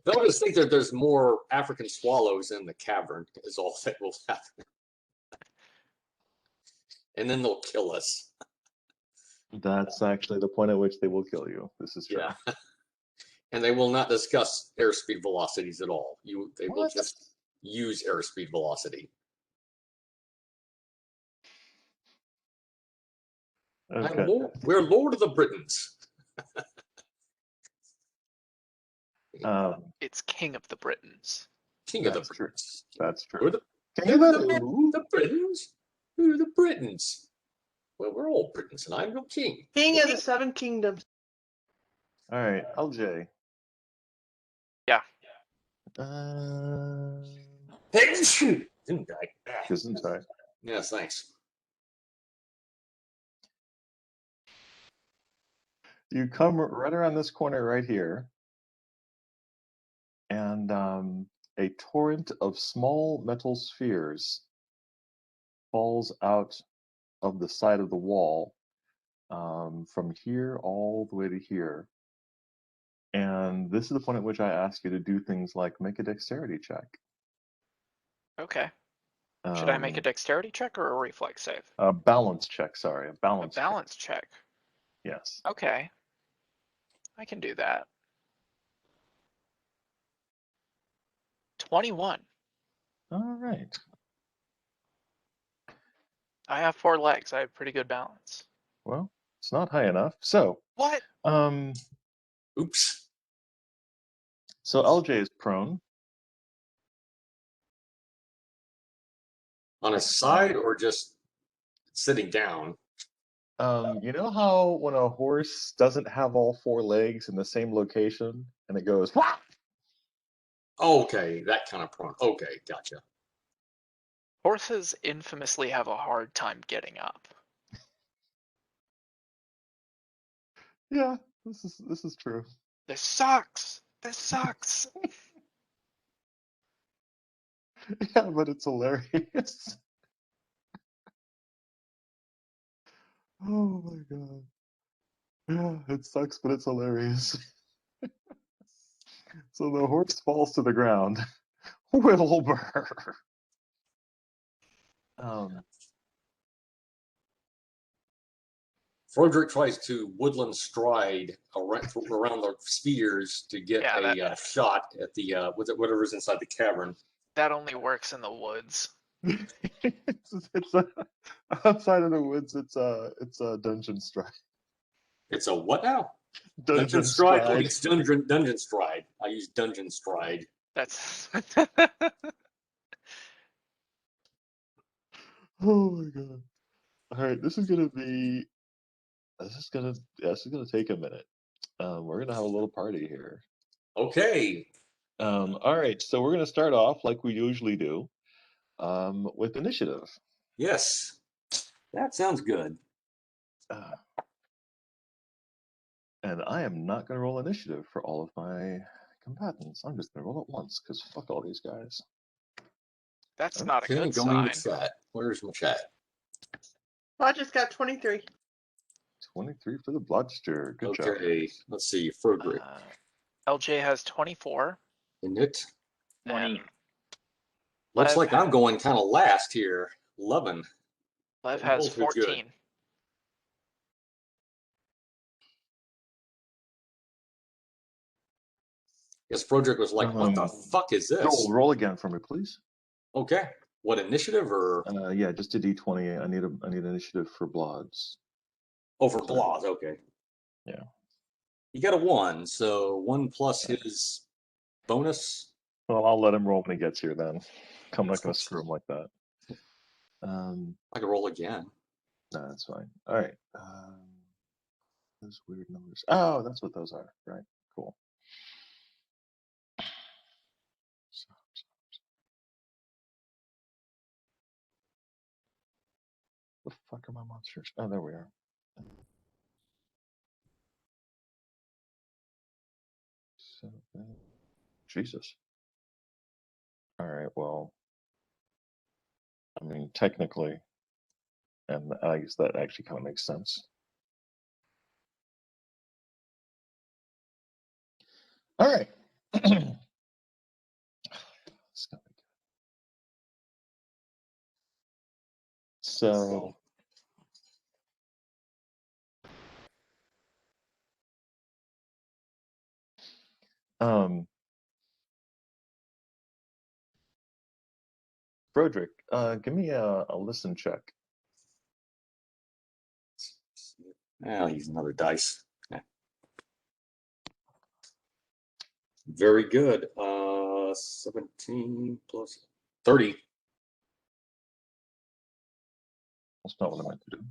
Speaker 1: They'll just think that there's more African swallows in the cavern, is all that will happen. And then they'll kill us.
Speaker 3: That's actually the point at which they will kill you. This is true.
Speaker 1: Yeah. And they will not discuss airspeed velocities at all. They will
Speaker 3: What?
Speaker 1: just use airspeed velocity.
Speaker 3: Okay.
Speaker 1: We're Lord of the Britons.
Speaker 4: It's King of the Britons.
Speaker 1: King of the
Speaker 3: That's true.
Speaker 1: Britons.
Speaker 3: That's true.
Speaker 1: We're the Britons. We're the Britons. Well, we're all Britons, and I'm no king.
Speaker 2: King of the Seven Kingdoms.
Speaker 3: All right, LJ.
Speaker 4: Yeah.
Speaker 1: Didn't die.
Speaker 3: Gesundheit.
Speaker 1: Yes, thanks.
Speaker 3: You come right around this corner right here, and a torrent of small metal spheres falls out of the side of the wall from here all the way to here. And this is the point at which I ask you to do things like make a dexterity check.
Speaker 4: Okay. Should I make a
Speaker 3: Um,
Speaker 4: dexterity check or a reflex save?
Speaker 3: a balance check, sorry. A
Speaker 4: A
Speaker 3: balance check.
Speaker 4: balance check.
Speaker 3: Yes.
Speaker 4: Okay. I can do that. 21.
Speaker 3: All right.
Speaker 4: I have 4 legs. I have pretty good balance.
Speaker 3: Well, it's not high enough. So,
Speaker 4: What?
Speaker 1: Oops.
Speaker 3: so LJ is prone.
Speaker 1: On his side or just sitting down?
Speaker 3: You know how when a horse doesn't have all 4 legs in the same location and it goes, "Wah!"
Speaker 1: Okay, that kind of prone. Okay, gotcha.
Speaker 4: Horses infamously have a hard time getting up.
Speaker 3: Yeah, this is true.
Speaker 4: This sucks. This sucks.
Speaker 3: Yeah, but it's hilarious. Oh my god. Yeah, it sucks, but it's hilarious. So the horse falls to the ground. Wilbur. Um,
Speaker 1: Froderick tries to woodland stride around the spheres to get
Speaker 4: Yeah,
Speaker 1: a shot at the whatever's inside the cavern.
Speaker 4: that only works in the woods.
Speaker 3: it's outside of the woods. It's a dungeon stride.
Speaker 1: It's a what now?
Speaker 3: Dungeon
Speaker 1: stride. Oh,
Speaker 3: stride.
Speaker 1: it's dungeon stride. I use dungeon stride.
Speaker 4: That's
Speaker 3: Oh my god. All right, this is gonna take a minute. We're gonna have a little party here.
Speaker 1: Okay.
Speaker 3: All right, so we're gonna start off like we usually do, with initiative.
Speaker 1: Yes. That sounds good.
Speaker 3: And I am not gonna roll initiative for all of my combatants. I'm just gonna roll it once because fuck all these guys.
Speaker 4: that's not a
Speaker 1: Okay,
Speaker 4: good
Speaker 1: going
Speaker 4: sign.
Speaker 1: to chat. Where's my chat?
Speaker 2: I just got 23.
Speaker 3: 23 for the Bloodster. Good job.
Speaker 1: Okay, let's see. Froderick.
Speaker 4: LJ has 24.
Speaker 1: Isn't it?
Speaker 5: 20.
Speaker 4: And
Speaker 1: Looks
Speaker 4: Lev
Speaker 1: like I'm going kind of last here. 11.
Speaker 4: Lev
Speaker 1: They
Speaker 4: has
Speaker 1: both are good.
Speaker 4: 14.
Speaker 1: Yes, Froderick was like, what the fuck is this?
Speaker 3: Joel, roll again for me, please.
Speaker 1: Okay. What, initiative or?
Speaker 3: Yeah, just a D20. I need initiative for Bloods.
Speaker 1: Oh, for Blaz, okay.
Speaker 3: Yeah.
Speaker 1: You got a 1, so 1 plus his bonus.
Speaker 3: Well, I'll let him roll when he gets here then. I'm not going to screw him like that.
Speaker 1: I can roll again.
Speaker 3: No, that's fine. All right. Those weird numbers. Oh, that's what those are. Right. Cool. The fuck are my monsters? Oh, there we are. Jesus. All right. Well, I mean, technically, and I guess that actually kind of makes sense. All right. It's gonna be good. So, Froderick, give me a listen check.
Speaker 1: Oh, he's another dice. Yeah. Very good. 17 plus 30.
Speaker 3: That's not what I meant to do.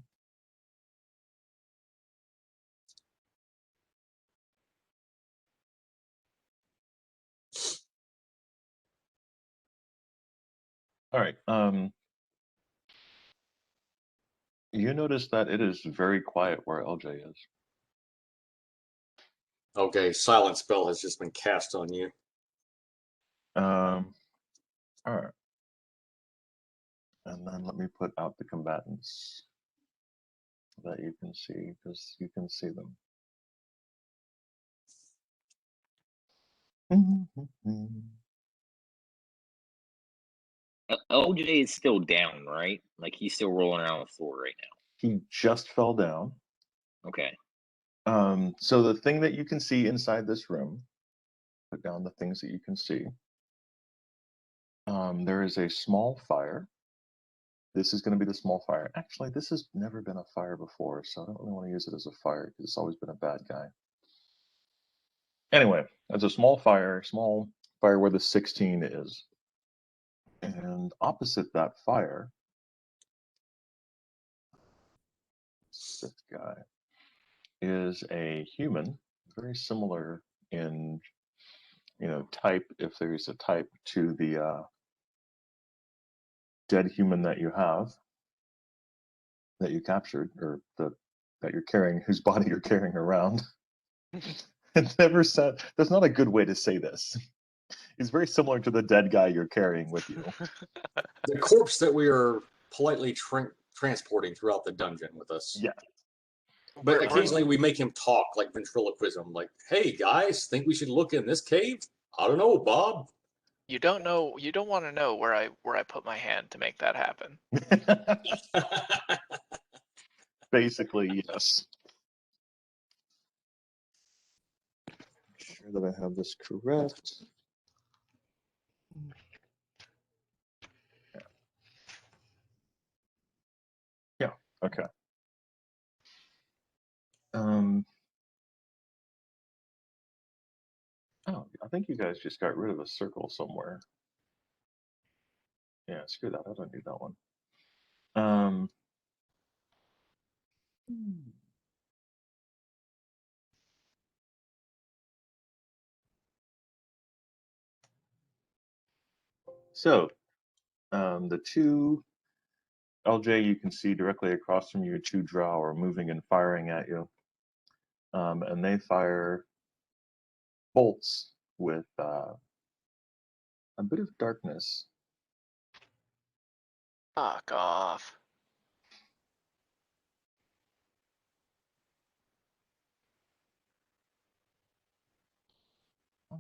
Speaker 3: All right. You notice that it is very quiet where LJ is.
Speaker 1: Okay, silent spell has just been cast on you.
Speaker 3: All right. And then let me put out the combatants so that you can see, because you can see them.
Speaker 5: LJ is still down, right? Like he's still rolling around on the floor right now.
Speaker 3: He just fell down.
Speaker 5: Okay.
Speaker 3: So the thing that you can see inside this room, put down the things that you can see. There is a small fire. This is going to be the small fire. Actually, this has never been a fire before, so I don't really want to use it as a fire because it's always been a bad guy. Anyway, there's a small fire where the 16 is. And opposite that fire, this guy, is a human, very similar in, type, if there's a type to the dead human that you have, that you captured, or that you're carrying, whose body you're carrying around. It never said. That's not a good way to say this. He's very similar to the dead guy you're carrying with you.
Speaker 1: The corpse that we are politely transporting throughout the dungeon with us.
Speaker 3: Yeah.
Speaker 1: But
Speaker 4: We're-
Speaker 1: occasionally we make him talk, like ventriloquism, like, "Hey guys, think we should look in this cave? I don't know, Bob."
Speaker 4: You don't know. You don't want to know where I put my hand to make that happen.
Speaker 3: Basically, yes. Make sure that I have this correct. Yeah. Okay. Oh, I think you guys just got rid of a circle somewhere. Yeah, screw that. I don't need that one. So, the two LJ you can see directly across from you, two Drow are moving and firing at you. And they fire bolts with a bit of darkness.
Speaker 4: Fuck off.
Speaker 3: I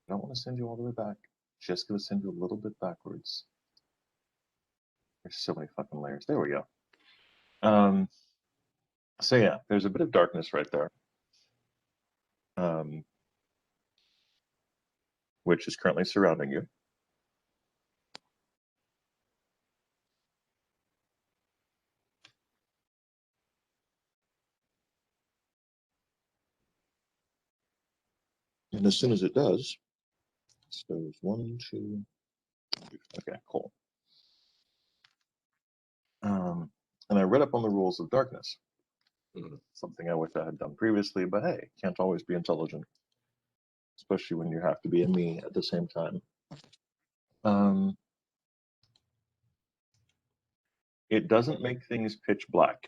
Speaker 3: don't want to send you all the way back. Just going to send you a little bit backwards. There's so many fucking layers. There we go. So yeah, there's a bit of darkness right there. Which is currently surrounding you. And as soon as it does, so it's 1, 2, 3. Okay, cool. And I read up on the rules of darkness. Something I wish I had done previously, but hey, can't always be intelligent. Especially when you have to be a me at the same time. It doesn't make things pitch black.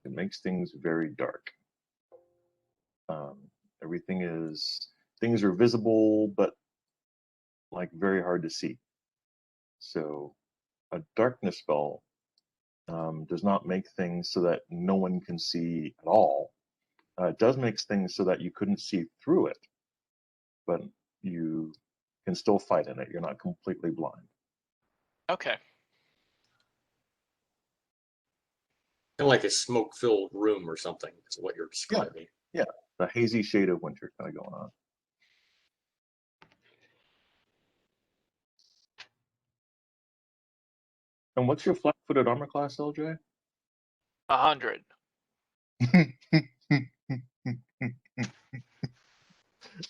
Speaker 3: It makes things very dark. Things are visible, but like very hard to see. So a darkness spell does not make things so that no one can see at all. It does make things so that you couldn't see through it, but you can still fight in it. You're not completely blind.
Speaker 4: Okay.
Speaker 1: Kind of like a smoke-filled room or something, is what you're describing.
Speaker 3: Yeah, the hazy shade of winter kind of going on. And what's your flat-footed armor class, LJ?
Speaker 4: 100.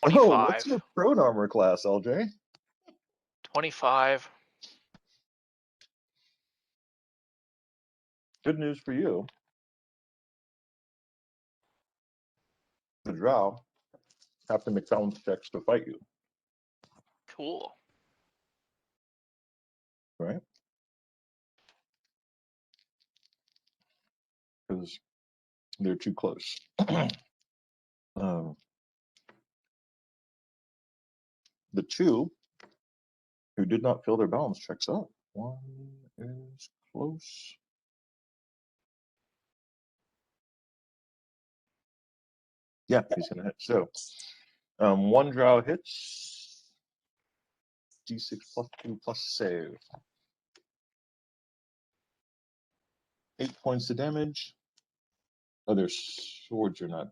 Speaker 3: Oh, what's
Speaker 4: 25.
Speaker 3: your prone armor class, LJ?
Speaker 4: 25.
Speaker 3: Good news for you. The Drow have to make balance checks to fight you,
Speaker 4: Cool.
Speaker 3: right? Because they're too close. The two who did not fill their balance checks up. One is close. Yeah, he's gonna hit. So, one Drow hits. D6 plus 2 plus save. 8 points of damage. Oh, their swords are not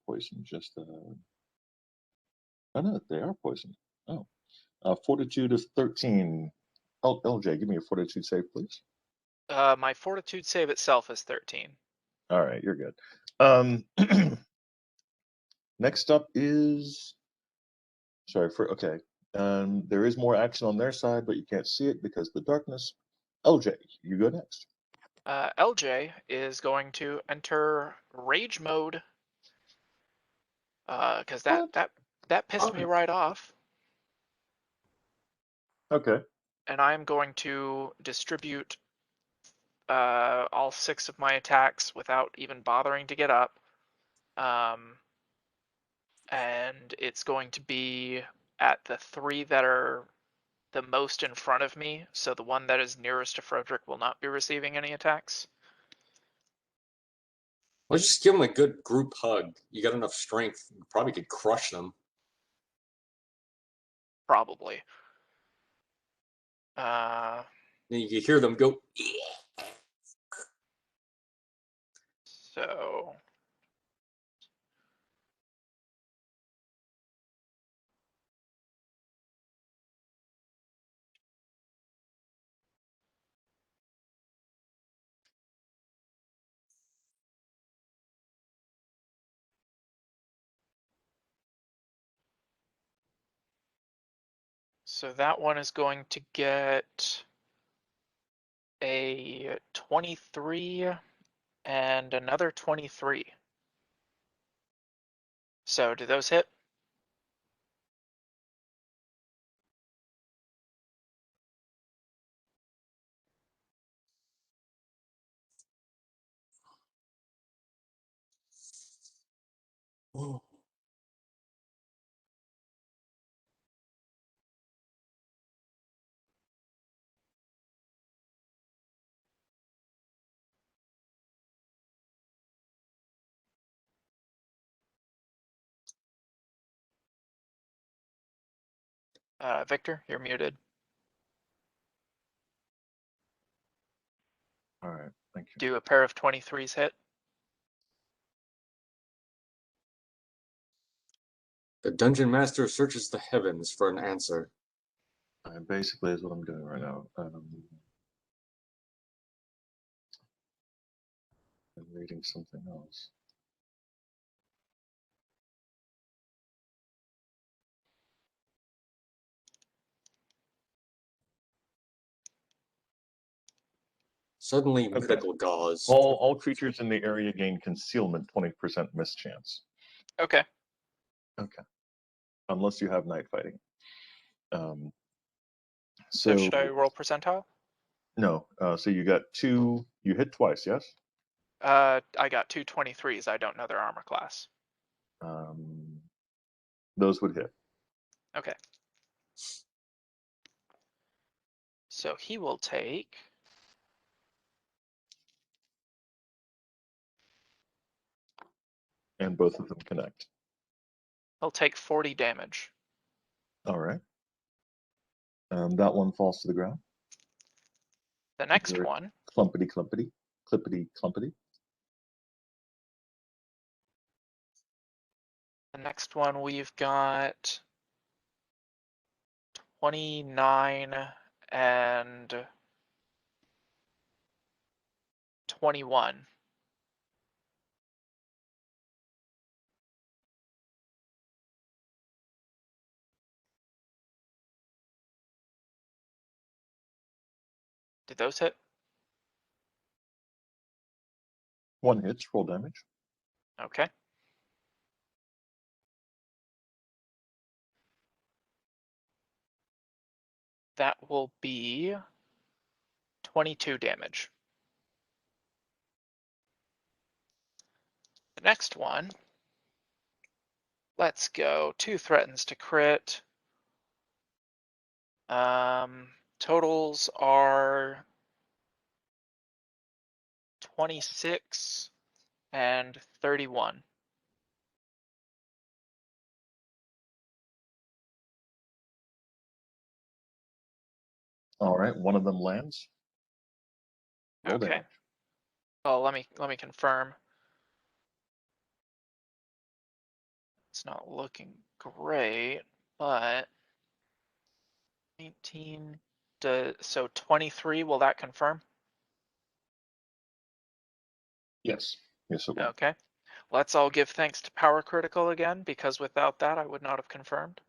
Speaker 3: poisoned, just oh no, they are poisoned. Oh. Fortitude is 13. LJ, give me a fortitude save, please.
Speaker 4: My fortitude save itself is 13.
Speaker 3: All right, you're good. Next up is okay. There is more action on their side, but you can't see it because of the darkness. LJ, you go next.
Speaker 4: LJ is going to enter rage mode. Because that pissed me right off.
Speaker 3: Okay.
Speaker 4: and I'm going to distribute all 6 of my attacks without even bothering to get up. And it's going to be at the 3 that are the most in front of me, so the one that is nearest to Frederick will not be receiving any attacks.
Speaker 1: Let's just give them a good group hug. You got enough strength, you probably could crush them.
Speaker 4: Probably.
Speaker 1: Then you can hear them go.
Speaker 4: So that one is going to get a 23 and another 23. So do those hit? Victor, you're muted.
Speaker 3: All right, thank you.
Speaker 4: Do a pair of 23s hit?
Speaker 1: The dungeon master searches the heavens for an answer.
Speaker 3: Basically, is what I'm doing right now. I'm reading something else.
Speaker 1: Suddenly,
Speaker 3: Okay.
Speaker 1: medical gauze.
Speaker 3: All creatures in the area gain concealment, 20% miss chance.
Speaker 4: Okay.
Speaker 3: Okay. Unless you have night fighting.
Speaker 4: So should I roll percentile?
Speaker 3: No. So you got 2. You hit twice, yes?
Speaker 4: I got 2 23s. I don't know their armor class.
Speaker 3: Those would hit.
Speaker 4: Okay. So he will take
Speaker 3: And both of them connect.
Speaker 4: he'll take 40 damage.
Speaker 3: All right. That one falls to the ground.
Speaker 4: The next
Speaker 3: Very
Speaker 4: one,
Speaker 3: clumpity, clumpity, clippity, clumpity.
Speaker 4: we've got 29 and 21. Did those hit?
Speaker 3: One hits, roll damage.
Speaker 4: Okay. That will be 22 damage. The next one, let's go. 2 threatens to crit. Totals are 26 and 31.
Speaker 3: All right, one of them lands. Roll
Speaker 4: Okay.
Speaker 3: damage.
Speaker 4: Oh, let me confirm. It's not looking great, but 19 so 23, will that confirm?
Speaker 3: Yes. Yes, it will.
Speaker 4: Okay. Let's all give thanks to Power Critical again, because without that I would not have confirmed.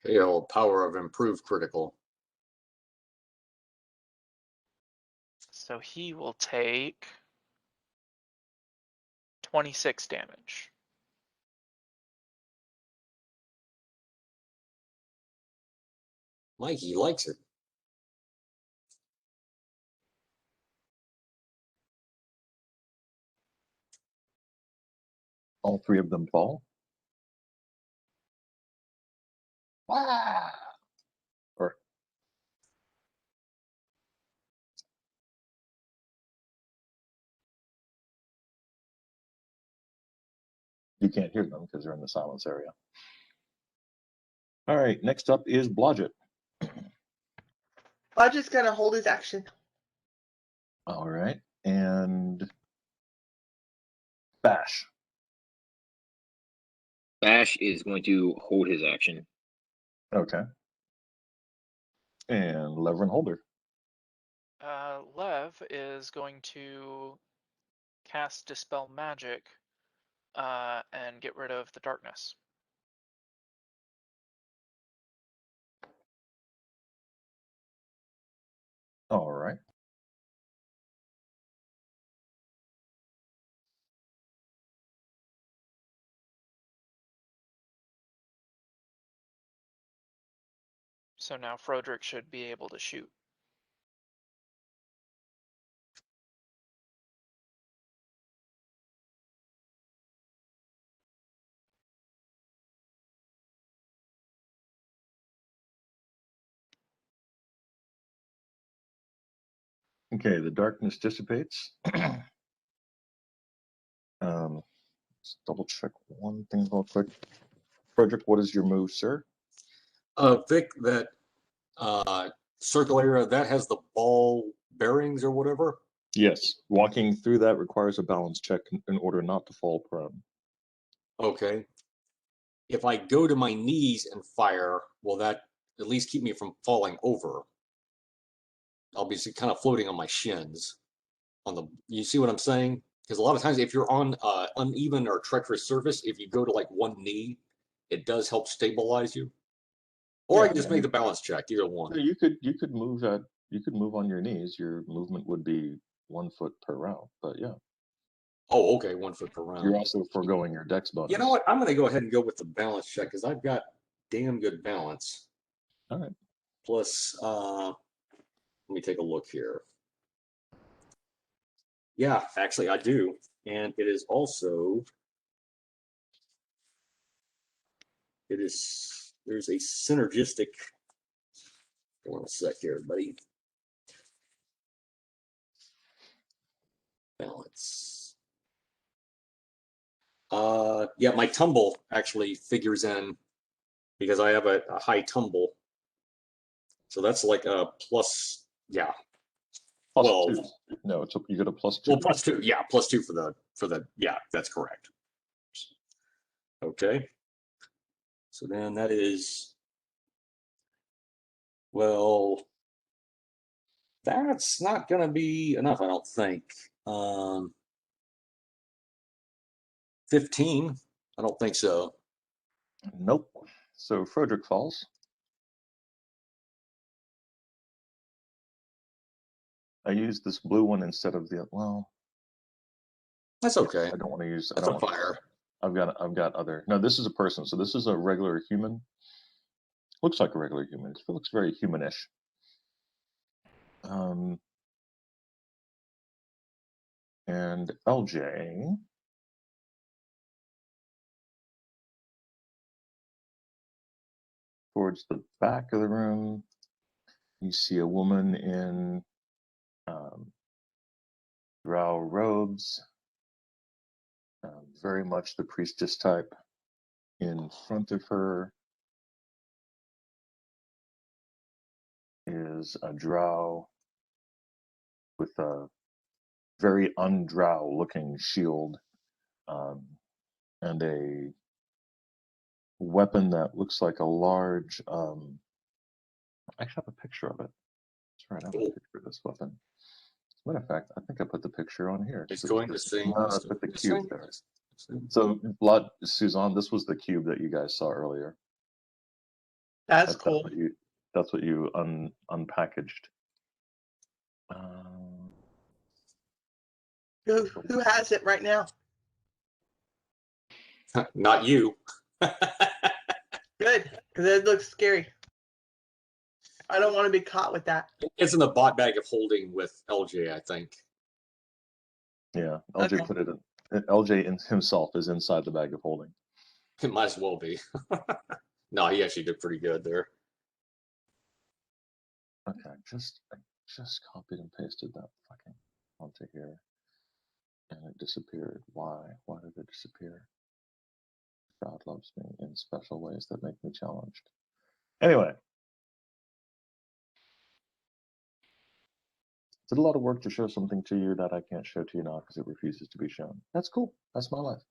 Speaker 1: Hail, power of improved critical.
Speaker 4: So he will take 26 damage.
Speaker 1: Mikey likes it.
Speaker 3: All three of them fall. Wow. Or you can't hear them because they're in the silence area. All right, next up is Blodgett.
Speaker 2: Blodgett's gonna hold his action.
Speaker 3: All right, and Bash.
Speaker 5: Bash is going to hold his action.
Speaker 3: Okay. And Levrin Holder.
Speaker 4: Lev is going to cast Dispel Magic and get rid of the darkness.
Speaker 3: All right.
Speaker 4: So now Froderick should be able to shoot.
Speaker 3: Okay, the darkness dissipates. Let's double check one thing real quick. Frederick, what is your move, sir?
Speaker 1: Vic, that circle area, that has the ball bearings or whatever?
Speaker 3: Yes, walking through that requires a balance check in order not to fall prone.
Speaker 1: Okay. If I go to my knees and fire, will that at least keep me from falling over? I'll be kind of floating on my shins. You see what I'm saying? Because a lot of times if you're on uneven or treacherous surface, if you go to like one knee, it does help stabilize you. Or
Speaker 3: Yeah,
Speaker 1: I can just make the balance check, either one.
Speaker 3: So you could move on your knees. Your movement would be 1 foot per round, but yeah.
Speaker 1: Oh, okay, 1 foot per round.
Speaker 3: You're also foregoing your dex bonus.
Speaker 1: You know what? I'm going to go ahead and go with the balance check because I've got damn good balance.
Speaker 3: All right.
Speaker 1: Plus, let me take a look here. Yeah, actually, I do. And it is also, there's a synergistic, hold on a sec here, buddy. Balance. Yeah, my tumble actually figures in because I have a high tumble. So that's like a plus, yeah.
Speaker 3: Plus
Speaker 1: 12.
Speaker 3: 2. No, you get a +2.
Speaker 1: Well, +2, yeah, +2 for the, yeah, that's correct. Okay. So then that is, well, that's not going to be enough, I don't think. 15, I don't think so.
Speaker 3: Nope. So Frederick falls. I used this blue one instead of the, well,
Speaker 1: That's okay.
Speaker 3: I don't want to use.
Speaker 1: That's a fire.
Speaker 3: I've got other. No, this is a person. So this is a regular human. Looks like a regular human. It looks very humanish. And LJ. Towards the back of the room, you see a woman in drow robes, very much the priestess type. In front of her is a drow with a very undrow looking shield and a weapon that looks like a large. I actually have a picture of it. That's right, I have a picture of this weapon. As a matter of fact, I think I put the picture on here.
Speaker 1: It's going to sing.
Speaker 3: No, I put the cube there. So, Suzanne, this was the cube that you guys saw earlier.
Speaker 2: That's cool.
Speaker 3: That's what you unpackaged.
Speaker 2: Who has it right now?
Speaker 1: Not you.
Speaker 2: Good, because it looks scary. I don't want to be caught with that.
Speaker 1: It's in the bot bag of holding with LJ, I think.
Speaker 3: Yeah, LJ
Speaker 2: Okay.
Speaker 3: put it in. LJ himself is inside the bag of holding.
Speaker 1: It might as well be. No, he actually did pretty good there.
Speaker 3: Okay, I just copied and pasted that fucking onto here, and it disappeared. Why? Why did it disappear? God loves me in special ways that make me challenged. Anyway, did a lot of work to show something to you that I can't show to you now because it refuses to be shown. That's cool. That's my life.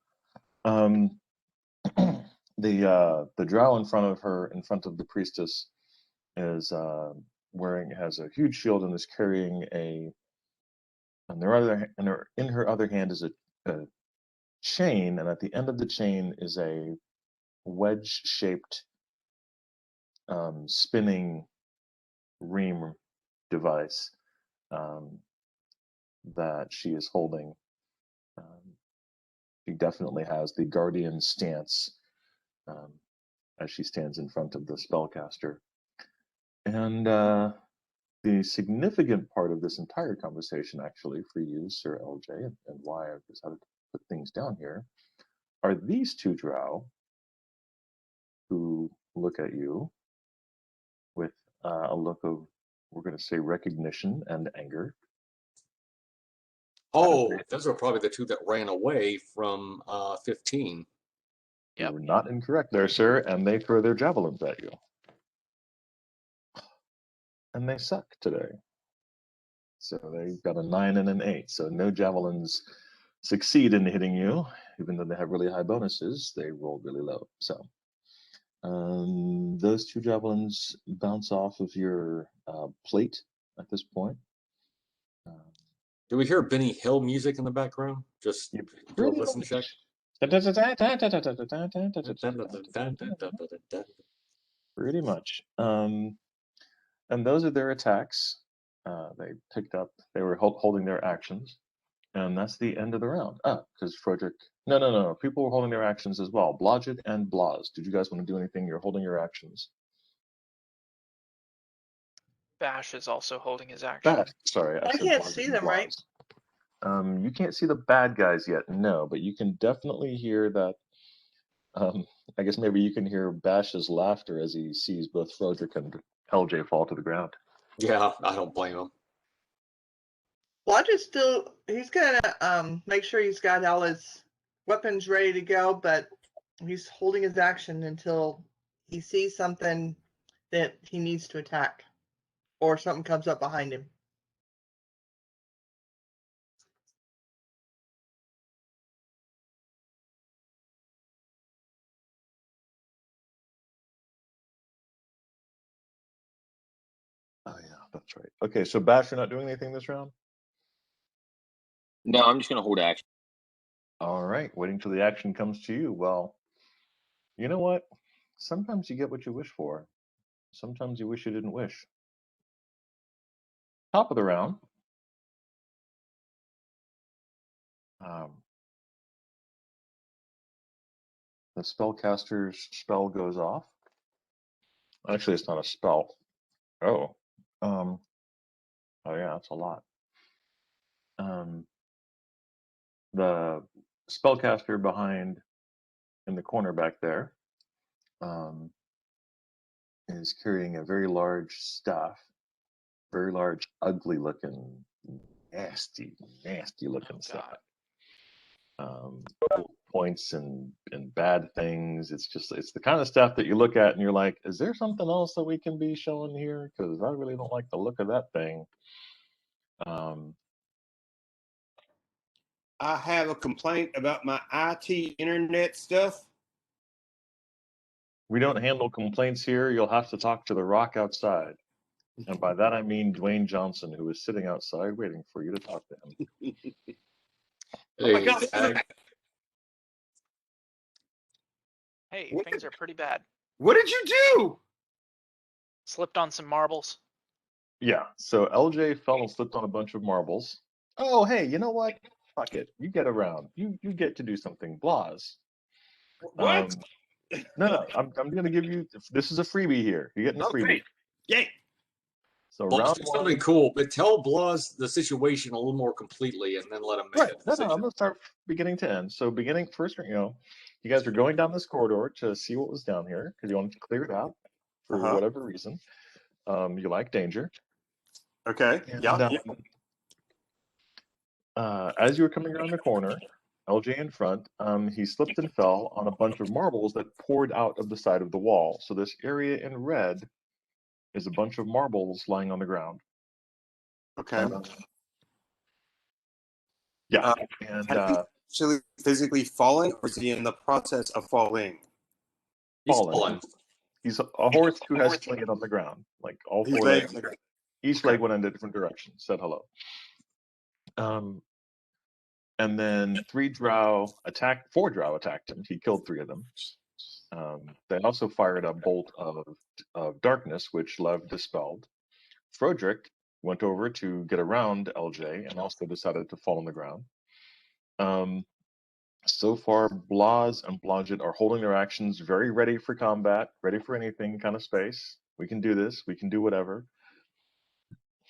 Speaker 3: The drow in front of the priestess, is has a huge shield and is carrying in her other hand is a chain, and at the end of the chain is a wedge-shaped spinning ream device that she is holding. She definitely has the guardian stance as she stands in front of the spellcaster. And the significant part of this entire conversation, actually, for you, Sir LJ, and why I've decided to put things down here, are these two drow who look at you with a look of, we're going to say, recognition and anger.
Speaker 1: Oh, those are probably the two that ran away from 15.
Speaker 3: You
Speaker 4: Yep.
Speaker 3: were not incorrect there, sir, and they throw their javelins at you. And they suck today. So they got a 9 and an 8. So no javelins succeed in hitting you, even though they have really high bonuses. They roll really low. So those two javelins bounce off of your plate at this point.
Speaker 1: Do we hear Benny Hill music in the background? Just
Speaker 3: You
Speaker 1: do a
Speaker 3: pretty
Speaker 1: listen
Speaker 3: much-
Speaker 1: check.
Speaker 3: Pretty much. And those are their attacks. They were holding their actions. And that's the end of the round. Because Frederick. No. People were holding their actions as well. Blodgett and Blas. Did you guys want to do anything? You're holding your actions.
Speaker 4: Bash is also holding his action.
Speaker 3: Sorry,
Speaker 2: I
Speaker 3: said
Speaker 2: can't
Speaker 3: Blodgett
Speaker 2: see
Speaker 3: and
Speaker 2: them, right?
Speaker 3: Blas. You can't see the bad guys yet, no, but you can definitely hear that. I guess maybe you can hear Bash's laughter as he sees both Frederick and LJ fall to the ground.
Speaker 1: Yeah, I don't blame him.
Speaker 2: Blodgett's still, he's gonna make sure he's got all his weapons ready to go, but he's holding his action until he sees something that he needs to attack, or something comes up behind him.
Speaker 3: Oh yeah, that's right. Okay, so Bash, you're not doing anything this round?
Speaker 5: No, I'm just gonna hold action.
Speaker 3: All right, waiting till the action comes to you. Well, you know what? Sometimes you get what you wish for. Sometimes you wish you didn't wish. Top of the round. The spellcaster's spell goes off. Actually, it's not a spell. Oh. Oh yeah, that's a lot. The spellcaster behind in the corner back there is carrying a very large staff, very large, ugly looking, nasty looking staff. Points and bad things. It's the kind of stuff that you look at and you're like, is there something else that we can be showing here? Because I really don't like the look of that thing.
Speaker 6: I have a complaint about my IT internet stuff.
Speaker 3: We don't handle complaints here. You'll have to talk to the rock outside. And by that, I mean Dwayne Johnson, who is sitting outside waiting for you to talk to him.
Speaker 6: Oh my God.
Speaker 4: Hey,
Speaker 6: What
Speaker 4: things
Speaker 6: the-
Speaker 4: are pretty bad.
Speaker 6: What did you do?
Speaker 4: Slipped on some marbles.
Speaker 3: Yeah, so LJ fell and slipped on a bunch of marbles. Oh, hey, you know what? Fuck it. You get around. You get to do something. Blas.
Speaker 6: What?
Speaker 3: No, I'm going to give you, this is a freebie here. You're getting a freebie.
Speaker 6: Okay. Yay.
Speaker 3: So
Speaker 1: Blas,
Speaker 3: round
Speaker 1: do
Speaker 3: one.
Speaker 1: something cool, but tell Blas the situation a little more completely, and then let him make
Speaker 3: Right.
Speaker 1: a
Speaker 3: No,
Speaker 1: decision.
Speaker 3: I'm gonna start beginning to end. So beginning first, you guys are going down this corridor to see what was down here because you wanted to clear it out for whatever reason. You like danger.
Speaker 6: Okay.
Speaker 3: And,
Speaker 6: Yeah.
Speaker 3: as you were coming around the corner, LJ in front, he slipped and fell on a bunch of marbles that poured out of the side of the wall. So this area in red is a bunch of marbles lying on the ground.
Speaker 6: Okay.
Speaker 3: Yeah.
Speaker 6: Has
Speaker 3: And
Speaker 6: he actually physically fallen, or is he in the process of falling?
Speaker 1: He's
Speaker 3: fallen.
Speaker 1: fallen.
Speaker 3: He's a horse who has laid on the ground, like all
Speaker 6: He's
Speaker 3: four
Speaker 6: laying
Speaker 3: legs.
Speaker 6: on the ground.
Speaker 3: Each
Speaker 6: Okay.
Speaker 3: leg went in a different direction. Said hello. And then four drow attacked him. He killed 3 of them. They also fired a bolt of darkness, which Lev dispelled. Frodrick went over to get around LJ and also decided to fall on the ground. So far, Blas and Blodgett are holding their actions, very ready for combat, ready for anything kind of space. We can do this. We can do whatever.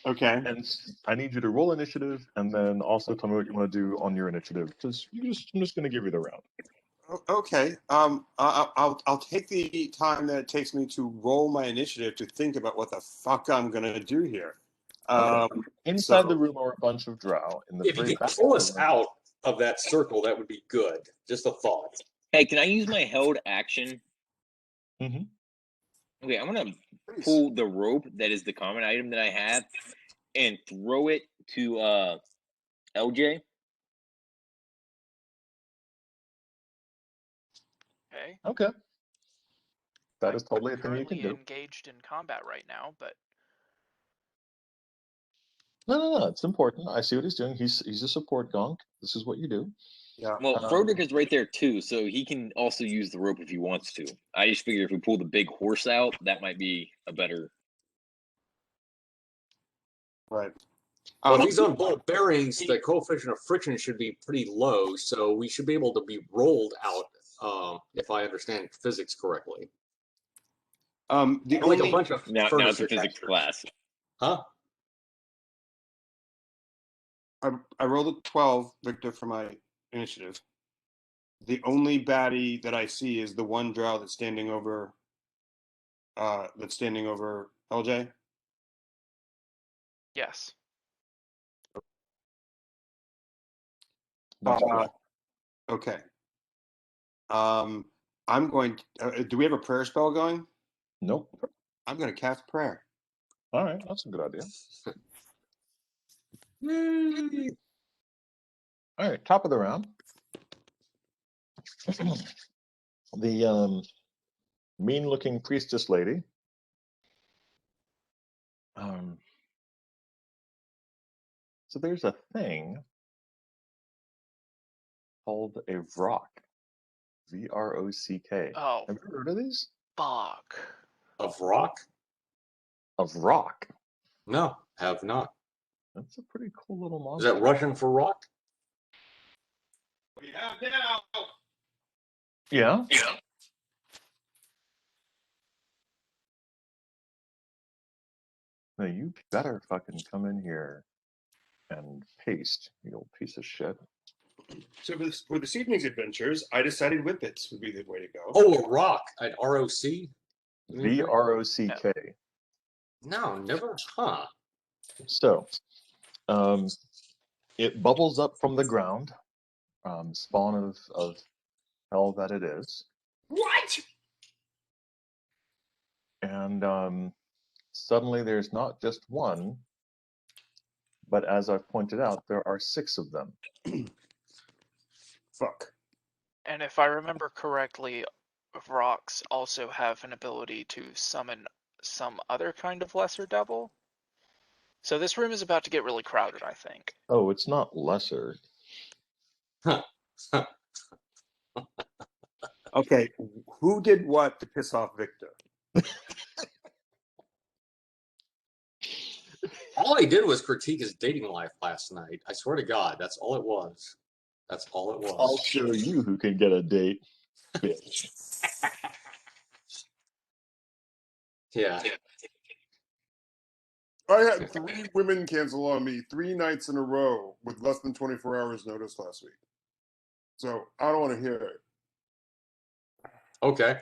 Speaker 6: Okay.
Speaker 3: And I need you to roll initiative, and then also tell me what you want to do on your initiative, because I'm just going to give you the round.
Speaker 6: Okay. I'll take the time that it takes me to roll my initiative to think about what the fuck I'm gonna do here.
Speaker 3: Inside the room are a bunch of drow. In the
Speaker 1: If you
Speaker 3: very
Speaker 1: could
Speaker 3: back
Speaker 1: pull
Speaker 3: of the
Speaker 1: us
Speaker 3: room-
Speaker 1: out of that circle, that would be good. Just a thought.
Speaker 5: Hey, can I use my held action?
Speaker 3: Mhm.
Speaker 5: Okay, I'm gonna
Speaker 6: Please.
Speaker 5: pull the rope that is the common item that I have and throw it to LJ.
Speaker 4: Okay.
Speaker 3: Okay. That
Speaker 4: I'm
Speaker 3: is totally a thing you
Speaker 4: currently
Speaker 3: can do.
Speaker 4: engaged in combat right now, but
Speaker 3: No. It's important. I see what he's doing. He's a support gonk. This is what you do.
Speaker 6: Yeah.
Speaker 5: Well,
Speaker 3: Um,
Speaker 5: Frodrick is right there too, so he can also use the rope if he wants to. I just figure if we pull the big horse out, that might be a better.
Speaker 6: Right.
Speaker 1: Well, if he's on ball bearings, the coefficient of friction should be pretty low, so we should be able to be rolled out, if I understand physics correctly.
Speaker 6: The
Speaker 1: Like a
Speaker 6: only
Speaker 1: bunch of
Speaker 5: Now it's
Speaker 1: furniture
Speaker 5: a physics
Speaker 1: textures.
Speaker 5: class.
Speaker 1: Huh?
Speaker 6: I rolled a 12, Victor, for my initiative. The only baddie that I see is the one drow that's standing over LJ.
Speaker 4: yes.
Speaker 3: That's correct.
Speaker 6: Okay. I'm going do we have a prayer spell going?
Speaker 3: Nope.
Speaker 6: I'm going to cast prayer.
Speaker 3: All right, that's a good idea. All right, top of the round. The mean-looking priestess lady. So there's a thing called a vrock. VROCK.
Speaker 4: Oh,
Speaker 3: Have you ever heard of these?
Speaker 4: fuck.
Speaker 1: Of rock?
Speaker 3: Of rock.
Speaker 1: No, have not.
Speaker 3: That's a pretty cool little
Speaker 1: Is
Speaker 3: monster.
Speaker 1: that Russian for rock?
Speaker 6: We have now.
Speaker 3: Yeah. Now you better fucking come in here and paste, you old piece of shit.
Speaker 6: So for this evening's adventures, I decided whippets would be the way to go.
Speaker 1: Oh, a rock. An ROC?
Speaker 3: VROCK.
Speaker 1: No, never. Huh.
Speaker 3: So, it bubbles up from the ground, spawn of hell that it is.
Speaker 6: What?
Speaker 3: And suddenly there's not just one, but as I've pointed out, there are 6 of them.
Speaker 6: Fuck.
Speaker 4: And if I remember correctly, rocks also have an ability to summon some other kind of lesser devil. So this room is about to get really crowded, I think.
Speaker 3: Oh, it's not lesser.
Speaker 6: Okay, who did what to piss off Victor?
Speaker 1: All I did was critique his dating life last night. I swear to God, that's all it was. That's all it was.
Speaker 3: I'll show you who can get a date, bitch.
Speaker 1: Yeah.
Speaker 6: I had 3 women cancel on me 3 nights in a row with less than 24 hours notice last week. So I don't want to hear it.
Speaker 1: Okay.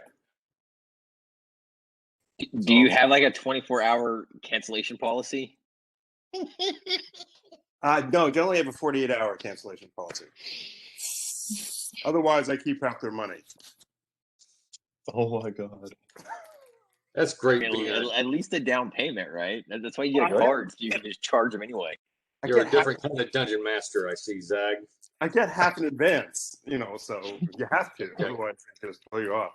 Speaker 5: Do you have like a 24-hour cancellation policy?
Speaker 6: No, generally have a 48-hour cancellation policy. Otherwise, I keep half their money.
Speaker 3: Oh my god.
Speaker 1: That's
Speaker 5: I
Speaker 1: great
Speaker 5: mean,
Speaker 1: being
Speaker 5: at least a down payment, right? That's why you get
Speaker 3: Right.
Speaker 5: cards. You can just charge them anyway.
Speaker 1: you're a different kind of dungeon master, I see, Zag.
Speaker 6: I get half in advance, so you have to.
Speaker 1: Yeah.
Speaker 6: Otherwise, they just blow you off.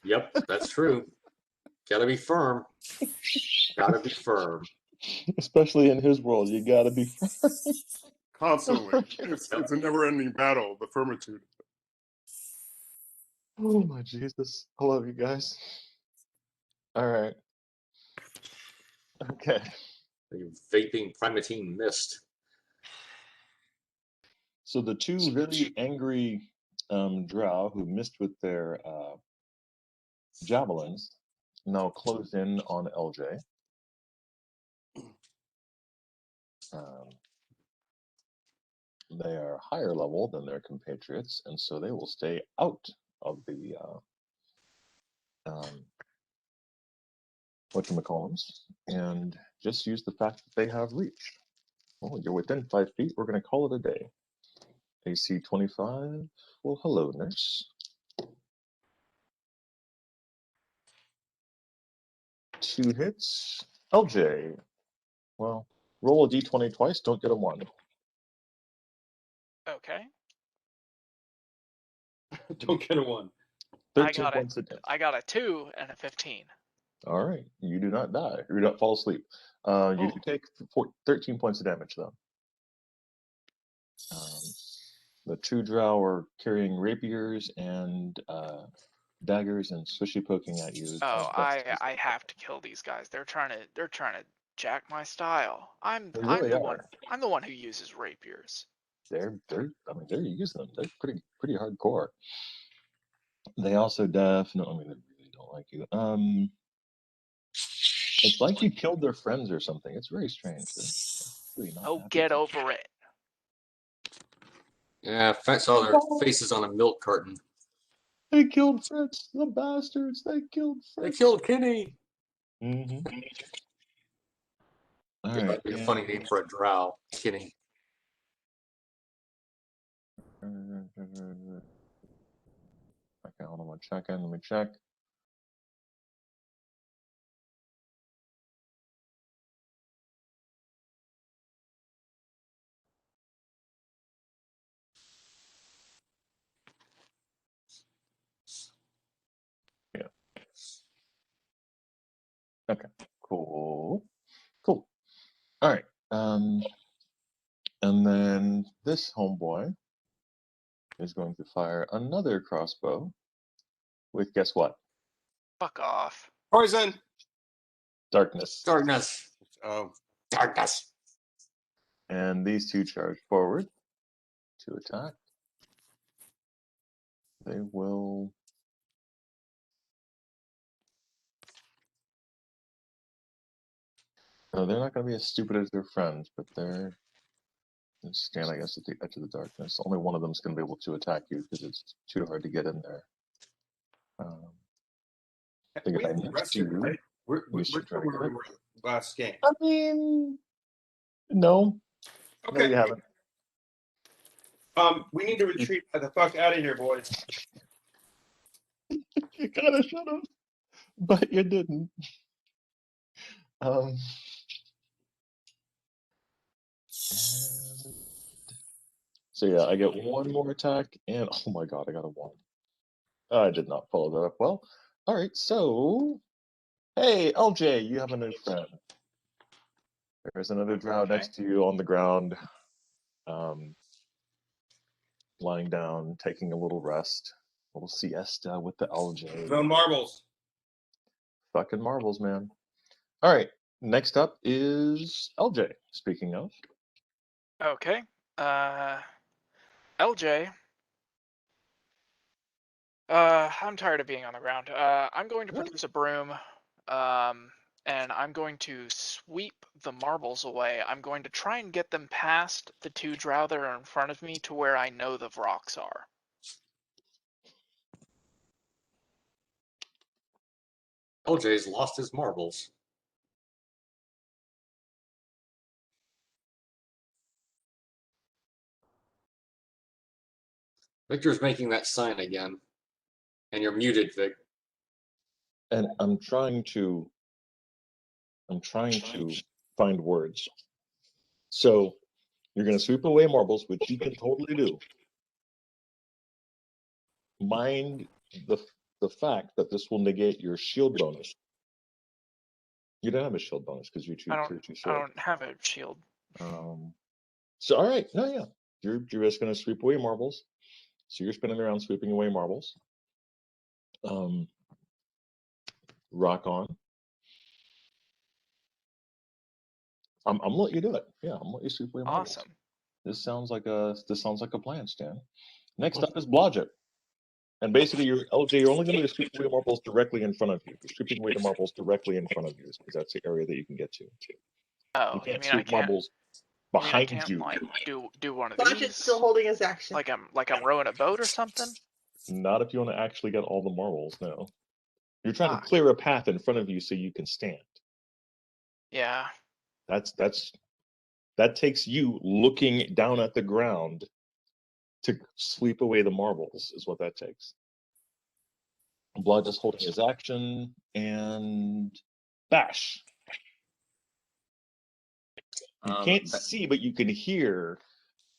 Speaker 1: Yep, that's true. Gotta be firm. Gotta be firm.
Speaker 3: Especially in his world, you gotta be.
Speaker 6: Constantly. It's a never-ending battle, the firmitude.
Speaker 3: Oh my Jesus. I love you guys. All right. Okay.
Speaker 1: You vaping primatine mist.
Speaker 3: So the two very angry drow who missed with their javelins now closed in on LJ. They are higher level than their compatriots, and so they will stay out of the whatchamacallums and just use the fact that they have reach. Well, you're within 5 feet. We're going to call it a day. AC 25. Well, hello, nurse. 2 hits. LJ. Well, roll a d20 twice. Don't get a 1.
Speaker 4: Okay.
Speaker 6: Don't get a 1.
Speaker 3: 13 points of damage.
Speaker 4: I got a 2 and a 15.
Speaker 3: All right. You do not die. You do not fall asleep. You do take 13 points of damage, though. The 2 drow are carrying rapiers and daggers and swishy poking at you.
Speaker 4: Oh, I have to kill these guys. They're trying to jack my style. I'm the one who uses rapiers.
Speaker 3: They're using them. They're pretty hardcore. They also definitely they really don't like you. It's like you killed their friends or something. It's very strange. They're really not
Speaker 4: Oh,
Speaker 3: happy.
Speaker 4: get over it.
Speaker 1: Yeah, I saw their faces on a milk carton.
Speaker 3: They killed Fritz, the bastards. They killed Fritz.
Speaker 1: They killed Kenny.
Speaker 3: Mm-hmm. All
Speaker 1: Yeah,
Speaker 3: right.
Speaker 1: that'd be a funny name for a drow, Kenny.
Speaker 3: Okay, hold on. Let me check. Yeah. Okay. Cool. All right. And then this homeboy is going to fire another crossbow with, guess what?
Speaker 4: Fuck off.
Speaker 6: Poison!
Speaker 3: Darkness.
Speaker 1: Darkness.
Speaker 6: Oh.
Speaker 1: Darkness.
Speaker 3: And these two charge forward to attack. They will. No, they're not going to be as stupid as their friends, but they're stand, I guess, at the edge of the darkness. Only one of them is going to be able to attack you because it's too hard to get in there. I think if I next to you,
Speaker 6: right? We're
Speaker 3: should try to
Speaker 6: where
Speaker 3: get
Speaker 6: we
Speaker 3: it.
Speaker 6: were last game.
Speaker 3: I mean, no.
Speaker 6: Okay.
Speaker 3: No, you haven't.
Speaker 6: We need to retreat the fuck out of here, boys.
Speaker 3: You kind of should have, but you didn't. So yeah, I get one more attack, and oh my god, I got a 1. I did not follow that up well. All right, so hey, LJ, you have a new friend. There's another drow next to you on the ground, lying down, taking a little rest, a little siesta with the LJ.
Speaker 6: The marbles.
Speaker 3: Fucking marbles, man. All right, next up is LJ. Speaking of.
Speaker 4: Okay. LJ. I'm tired of being on the ground. I'm going to produce a broom. and I'm going to sweep the marbles away. I'm going to try and get them past the 2 drow that are in front of me to where I know the Vrox are.
Speaker 1: LJ's lost his marbles. Victor's making that sign again. And you're muted, Vic.
Speaker 3: And I'm trying to find words. So you're going to sweep away marbles, which you can totally do. Mind the fact that this will negate your shield bonus. You don't have a shield bonus because you're too
Speaker 4: I
Speaker 3: short.
Speaker 4: don't have a shield.
Speaker 3: So all right, no, yeah, you're just going to sweep away marbles. So you're spinning around sweeping away marbles. Rock on. I'm gonna let you do it. Yeah, I'm gonna let you sweep away marbles.
Speaker 4: Awesome.
Speaker 3: This sounds like a plan, Stan. Next up is Blodgett. And basically, you're only going to be sweeping away marbles directly in front of you. You're sweeping away the marbles directly in front of you because that's the area that you can get to.
Speaker 4: Oh,
Speaker 3: You can't
Speaker 4: I
Speaker 3: sweep marbles behind
Speaker 4: can't
Speaker 3: you.
Speaker 4: like do one of
Speaker 2: Blodgett's
Speaker 4: these?
Speaker 2: still holding his action.
Speaker 4: Like I'm rowing a boat or something?
Speaker 3: Not if you want to actually get all the marbles. No, you're trying to clear a path in front of you so you can stand.
Speaker 4: Yeah.
Speaker 3: That takes you looking down at the ground to sweep away the marbles. Is what that takes. Blood is holding his action and bash. You can't see, but you can hear.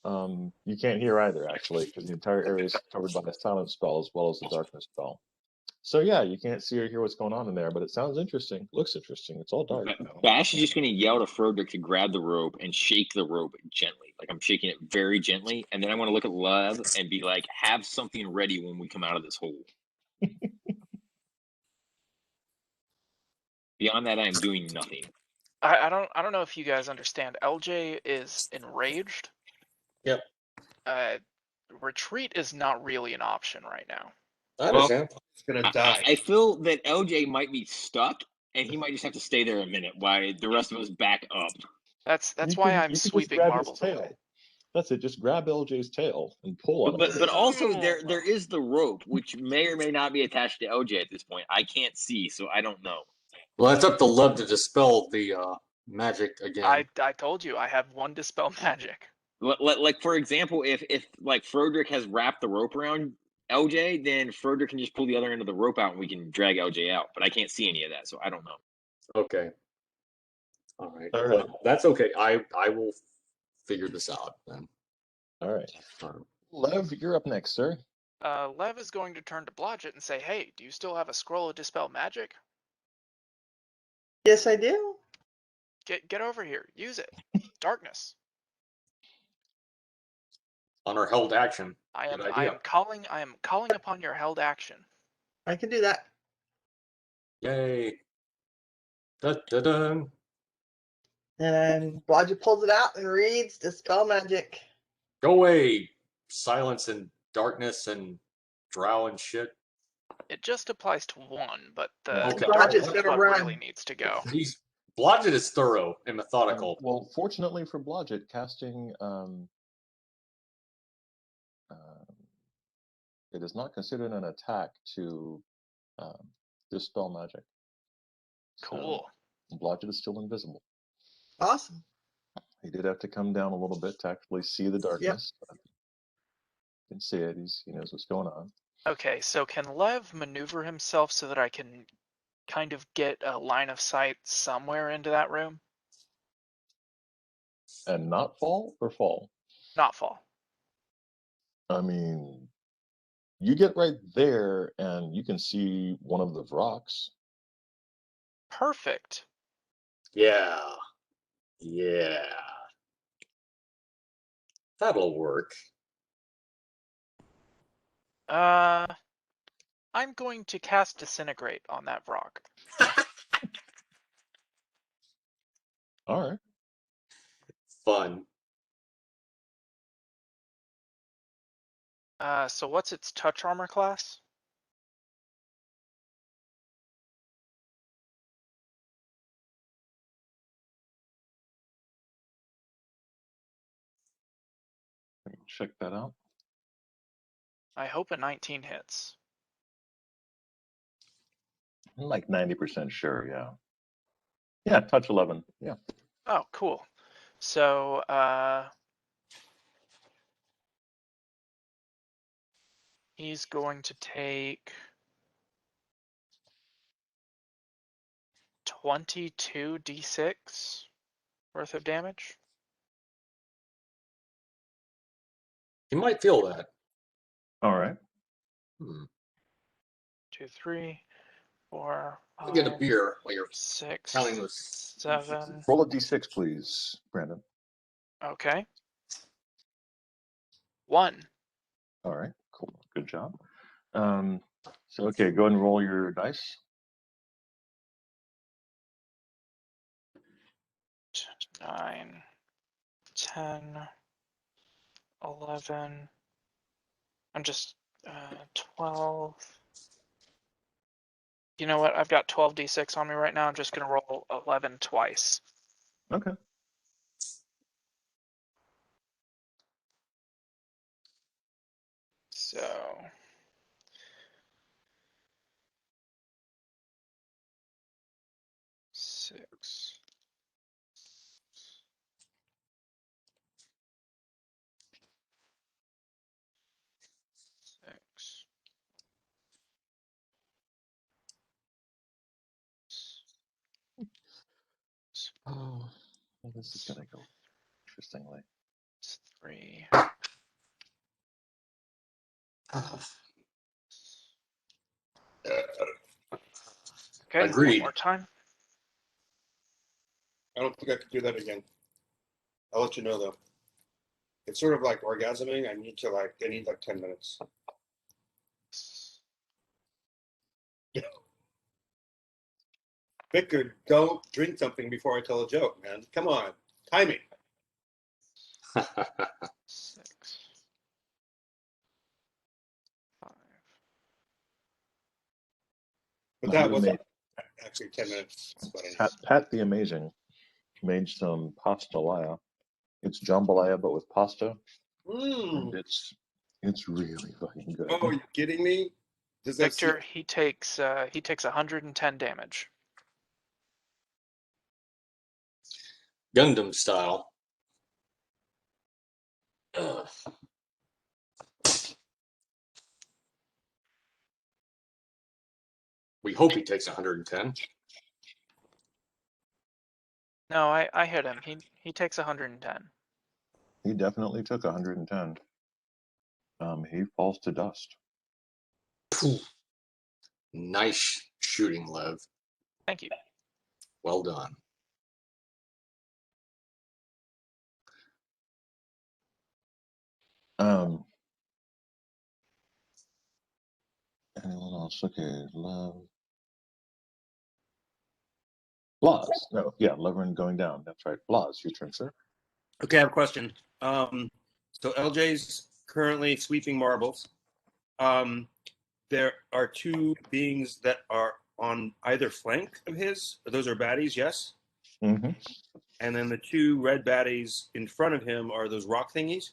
Speaker 3: You can't hear either, actually, because the entire area is covered by the silent spell as well as the darkness spell. So yeah, you can't see or hear what's going on in there, but it sounds interesting. Looks interesting. It's all dark.
Speaker 5: Bash is just going to yell to Frodrick to grab the rope and shake the rope gently. Like I'm shaking it very gently. And then I want to look at Lev and be like, have something ready when we come out of this hole. Beyond that, I am doing nothing.
Speaker 4: I don't know if you guys understand. LJ is enraged.
Speaker 1: Yep.
Speaker 4: Retreat is not really an option right now.
Speaker 1: I understand.
Speaker 6: It's gonna die.
Speaker 5: I feel that LJ might be stuck, and he might just have to stay there a minute while the rest of us back up.
Speaker 4: That's why I'm sweeping marbles away.
Speaker 3: That's it. Just grab LJ's tail and pull on it.
Speaker 5: But also there is the rope, which may or may not be attached to LJ at this point. I can't see, so I don't know.
Speaker 1: Well, that's up to Lev to dispel the magic again.
Speaker 4: I told you I have 1 dispel magic.
Speaker 5: Like for example, if like Frodrick has wrapped the rope around LJ, then Frodrick can just pull the other end of the rope out and we can drag LJ out. But I can't see any of that, so I don't know.
Speaker 1: Okay. All right. That's okay. I will figure this out then.
Speaker 3: All right. Lev, you're up next, sir.
Speaker 4: Lev is going to turn to Blodgett and say, "Hey, do you still have a scroll of dispel magic?"
Speaker 2: Yes, I do.
Speaker 4: Get over here. Use it. Darkness.
Speaker 1: On our held action.
Speaker 4: I am calling upon your held action.
Speaker 2: I can do that.
Speaker 1: Yay. Da, da, da.
Speaker 2: And Blodgett pulls it out and reads Dispel Magic.
Speaker 1: Go away, silence and darkness and drow and shit.
Speaker 4: It just applies to 1, but the
Speaker 1: Okay.
Speaker 2: Blodgett's
Speaker 4: darkness is
Speaker 2: gonna
Speaker 4: what
Speaker 2: run.
Speaker 4: really needs to go.
Speaker 1: Blodgett is thorough and methodical.
Speaker 3: Well, fortunately for Blodgett, casting it is not considered an attack to dispel magic.
Speaker 4: Cool.
Speaker 3: So, Blodgett is still invisible.
Speaker 2: Awesome.
Speaker 3: He did have to come down a little bit to actually see the darkness. But he can see it. He knows what's going on.
Speaker 4: Okay, so can Lev maneuver himself so that I can kind of get a line of sight somewhere into that room?
Speaker 3: And not fall or fall?
Speaker 4: Not fall.
Speaker 3: I mean, you get right there and you can see one of the Vrox.
Speaker 4: Perfect.
Speaker 1: Yeah. Yeah. That'll work.
Speaker 4: I'm going to cast Disintegrate on that Vrock.
Speaker 3: All right.
Speaker 1: Fun.
Speaker 4: So what's its touch armor class?
Speaker 3: check that out.
Speaker 4: I hope a 19 hits.
Speaker 3: I'm like 90% sure, yeah. Yeah, touch 11. Yeah.
Speaker 4: Oh, cool. So, he's going to take 22 d6 worth of damage.
Speaker 1: You might feel that.
Speaker 3: All right.
Speaker 4: 2, 3, 4,
Speaker 1: I'll get a
Speaker 4: 5,
Speaker 1: beer while you're
Speaker 4: 6,
Speaker 1: counting those.
Speaker 4: 7.
Speaker 3: Roll a d6, please, Brandon.
Speaker 4: Okay. 1.
Speaker 3: All right, cool. Good job. So, okay, go ahead and roll your dice.
Speaker 4: 9, 10, 11. I'm just 12. You know what? I've got 12 d6 on me right now. I'm just going to roll 11 twice.
Speaker 3: Okay.
Speaker 4: So 6. 6.
Speaker 3: Oh, well, this is gonna go interestingly.
Speaker 4: 3. Okay,
Speaker 1: Agreed.
Speaker 4: one more time.
Speaker 6: I don't think I could do that again. I'll let you know though. It's sort of like orgasming. I need like 10 minutes. Victor, don't drink something before I tell a joke, man. Come on. Timing.
Speaker 4: 6. 5.
Speaker 6: But that
Speaker 3: Who
Speaker 6: was
Speaker 3: made-
Speaker 6: actually 10 minutes. That's what I need.
Speaker 3: Pat the Amazing made some pastalaya. It's jambalaya, but with pasta, and it's really fucking good.
Speaker 6: Oh, are you kidding me? Does that
Speaker 4: Victor, he takes 110 damage.
Speaker 1: Gundam style. Ugh. We hope he takes 110.
Speaker 4: No, I hit him. He takes 110.
Speaker 3: He definitely took 110. He falls to dust.
Speaker 1: Nice shooting, Lev.
Speaker 4: Thank you.
Speaker 1: Well done.
Speaker 3: Anyone else? Okay, love. Blas. No, yeah, Levern going down. That's right. Blas, your turn, sir.
Speaker 6: Okay, I have a question. So LJ's currently sweeping marbles. There are two beings that are on either flank of his. Those are baddies, yes?
Speaker 3: Mm-hmm.
Speaker 6: And then the two red baddies in front of him are those rock thingies?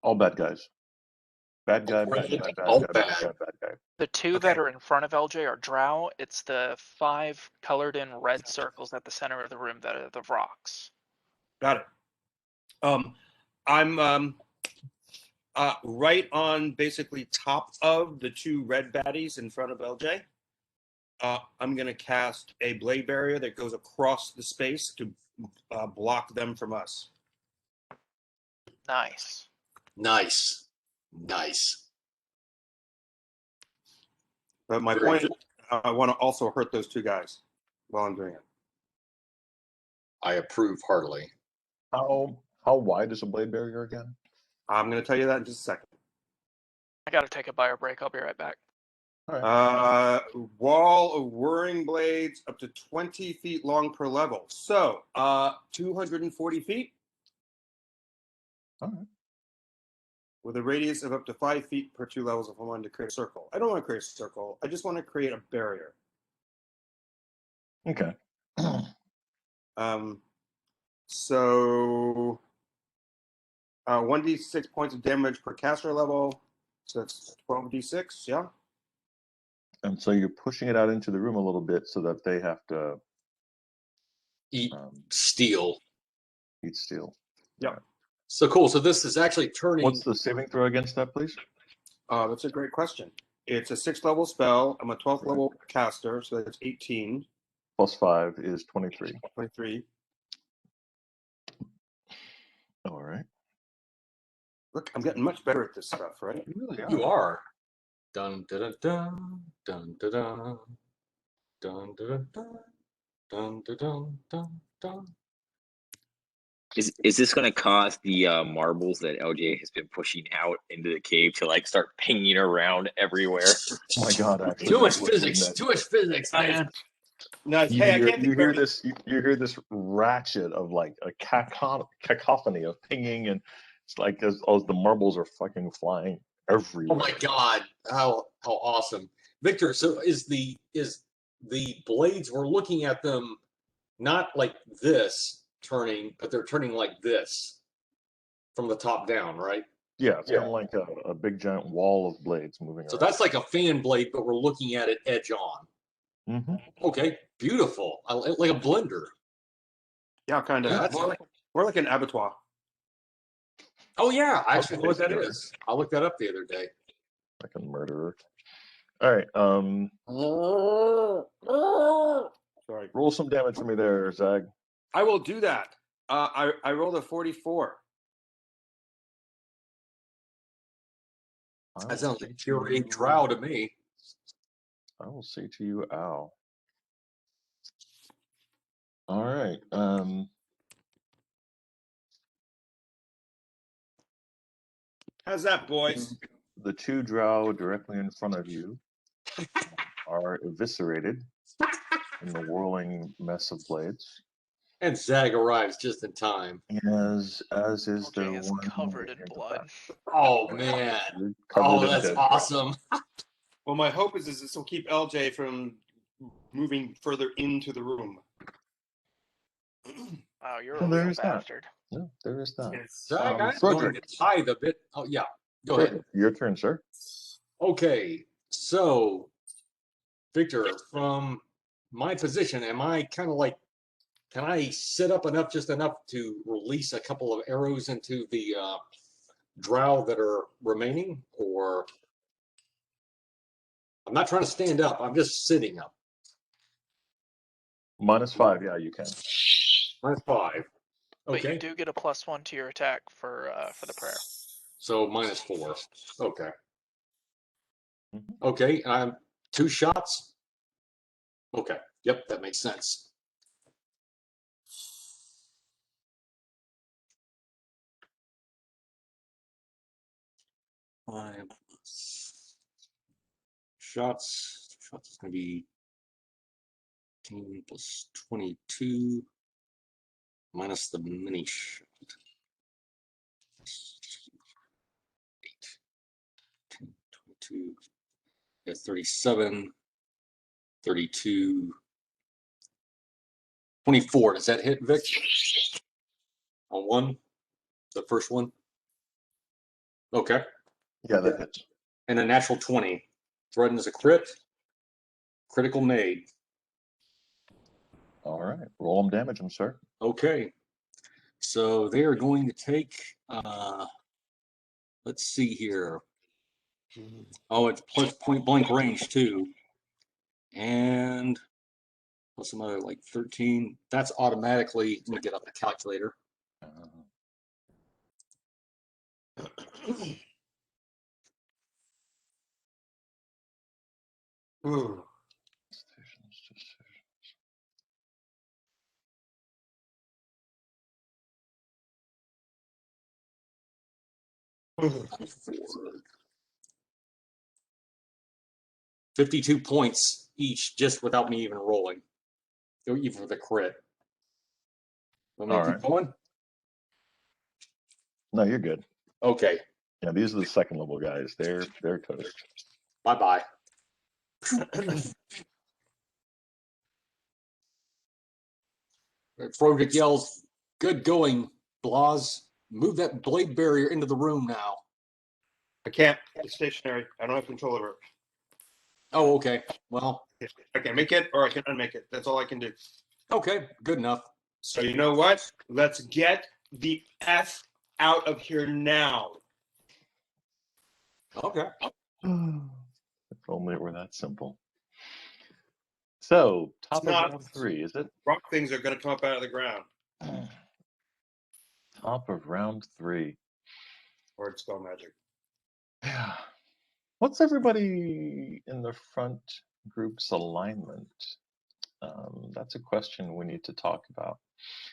Speaker 3: All bad guys. Bad guy, bad guy, bad
Speaker 1: All
Speaker 3: guy, bad
Speaker 1: bad.
Speaker 3: guy, bad guy.
Speaker 4: The two
Speaker 6: Okay.
Speaker 4: that are in front of LJ are Drow. It's the 5 colored in red circles at the center of the room that are the rocks.
Speaker 6: Got it. I'm right on basically top of the two red baddies in front of LJ. I'm going to cast a blade barrier that goes across the space to block them from us.
Speaker 4: Nice.
Speaker 1: Nice. Nice.
Speaker 6: But my
Speaker 1: Very
Speaker 6: point is,
Speaker 1: good.
Speaker 6: I want to also hurt those two guys while I'm doing it.
Speaker 1: I approve heartily.
Speaker 3: How wide is a blade barrier again?
Speaker 6: I'm going to tell you that in just a second.
Speaker 4: I gotta take a bio break. I'll be right back.
Speaker 3: All right.
Speaker 6: Wall of whirring blades up to 20 feet long per level. So 240 feet.
Speaker 3: All right.
Speaker 6: With a radius of up to 5 feet per 2 levels if I wanted to create a circle. I don't want to create a circle. I just want to create a barrier.
Speaker 3: Okay.
Speaker 6: So 1d6 points of damage per caster level. So that's 12d6, yeah?
Speaker 3: And so you're pushing it out into the room a little bit so that they have to
Speaker 1: Eat steel.
Speaker 3: eat steel.
Speaker 6: Yeah.
Speaker 1: So cool. So this is actually turning.
Speaker 3: What's the saving throw against that, please?
Speaker 6: That's a great question. It's a 6th level spell. I'm a 12th level caster, so that's 18.
Speaker 3: Plus 5 is 23.
Speaker 6: 23.
Speaker 3: All right.
Speaker 6: Look, I'm getting much better at this stuff, right?
Speaker 3: You really are.
Speaker 1: You are. Dun dun dun dun dun dun dun dun dun dun dun dun dun dun.
Speaker 5: Is this going to cause the marbles that LJ has been pushing out into the cave to like start pinging around everywhere?
Speaker 3: Oh my God! Actually,
Speaker 1: Too much
Speaker 3: that's what's in
Speaker 1: physics.
Speaker 3: that.
Speaker 1: Too much physics, man.
Speaker 6: Nice.
Speaker 3: You,
Speaker 6: Hey, I
Speaker 3: hear-
Speaker 6: can't
Speaker 3: you
Speaker 6: think
Speaker 3: hear
Speaker 6: of
Speaker 3: this? You hear this ratchet of like a cacophony of pinging, and it's like as the marbles are fucking flying everywhere.
Speaker 1: Oh my God! How awesome, Victor. So is the blades? We're looking at them not like this turning, but they're turning like this from the top down, right?
Speaker 3: Yeah, it's kind of like a big giant wall of blades moving
Speaker 1: So
Speaker 3: around.
Speaker 1: that's like a fan blade, but we're looking at it edge on.
Speaker 3: Mm-hmm.
Speaker 1: Okay, beautiful. Like a blender.
Speaker 6: Yeah, kind of.
Speaker 1: Yeah, that's
Speaker 6: more like an abattoir.
Speaker 1: Oh yeah, I actually know what that
Speaker 3: Basically.
Speaker 1: is. I looked that up the other day.
Speaker 3: Like a murderer. All right.
Speaker 6: Sorry.
Speaker 3: Roll some damage for me there, Zag.
Speaker 6: I will do that. I rolled a 44.
Speaker 1: That sounds like pure a drow to me.
Speaker 3: I will say to you, ow. All right.
Speaker 6: How's that, boys?
Speaker 3: The two drow directly in front of you are eviscerated in the whirling mess of blades.
Speaker 1: And Zag arrives just in time.
Speaker 3: As is the
Speaker 4: LJ is
Speaker 3: one
Speaker 4: covered in
Speaker 3: the
Speaker 4: blood.
Speaker 3: back.
Speaker 1: Oh man.
Speaker 3: You're covered
Speaker 1: Oh,
Speaker 3: in
Speaker 1: that's
Speaker 3: dead
Speaker 1: awesome.
Speaker 6: Well, my hope is this will keep LJ from moving further into the room.
Speaker 4: Wow, you're
Speaker 3: Well,
Speaker 4: a
Speaker 3: there
Speaker 4: real
Speaker 3: is that.
Speaker 4: bastard.
Speaker 3: No, there is that.
Speaker 1: Zag, I'm
Speaker 3: Frederick.
Speaker 1: going to tithe a bit. Oh yeah. Go ahead.
Speaker 3: Your turn, sir.
Speaker 1: Okay. So Victor, from my position, am I kind of like, can I sit up just enough to release a couple of arrows into the drow that are remaining? Or I'm not trying to stand up, I'm just sitting up.
Speaker 3: -5, yeah, you can.
Speaker 1: -5.
Speaker 4: But you
Speaker 1: Okay.
Speaker 4: do get a +1 to your attack for the prayer.
Speaker 1: So -4. Okay.
Speaker 3: Mhm.
Speaker 1: Okay. 2 shots. Okay. Yep, that makes sense. Five shots. Shots is going to be 10 plus 22 minus the mini shot. 8, 10, 22. That's 37, 32, 24. Does that hit, Vic? On one? The first one? Okay.
Speaker 3: Yeah, that hits.
Speaker 1: And a natural 20. Threatens a crit. Critical made.
Speaker 3: All right. Roll them, damage them, sir.
Speaker 1: Okay. So they are going to take, let's see here. Oh, it's plus point blank range too. And plus some other like 13. That's automatically, let me get up the calculator.
Speaker 6: Ooh.
Speaker 3: Decisions.
Speaker 1: 52 points each just without me even rolling. Even for the crit. Want me to
Speaker 3: All
Speaker 1: keep
Speaker 3: right.
Speaker 1: going?
Speaker 3: No, you're good.
Speaker 1: Okay.
Speaker 3: Yeah, these are the second level guys. They're toast.
Speaker 1: Bye-bye. Frodrick yells, "Good going, Blas. Move that blade barrier into the room now.
Speaker 6: I can't. It's stationary. I don't have control over it.
Speaker 1: Oh, okay. Well,
Speaker 6: I can make it or I can unmake it. That's all I can do.
Speaker 1: okay. Good enough.
Speaker 6: So you know what? Let's get the F out of here now.
Speaker 1: Okay.
Speaker 3: If only it were that simple. So, top
Speaker 6: It's
Speaker 3: of
Speaker 6: not.
Speaker 3: round 3, is it?
Speaker 6: Rock things are going to come up out of the ground.
Speaker 3: Top of round 3.
Speaker 6: Or spell magic.
Speaker 3: Yeah. What's everybody in the front group's alignment? That's a question we need to talk about.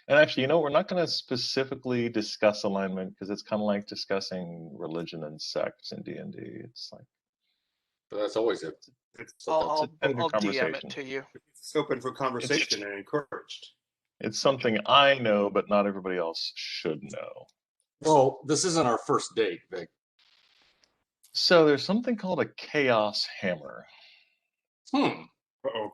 Speaker 3: And actually, we're not going to specifically discuss alignment because it's kind of like discussing religion and sects in D&D. It's like,
Speaker 1: But that's always it.
Speaker 4: I'll
Speaker 3: kind of a
Speaker 4: DM
Speaker 3: conversation.
Speaker 4: it to you.
Speaker 6: It's open for conversation and encouraged.
Speaker 3: It's something I know, but not everybody else should know.
Speaker 1: Well, this isn't our first date, Vic.
Speaker 3: So there's something called a chaos hammer.
Speaker 6: Uh-oh.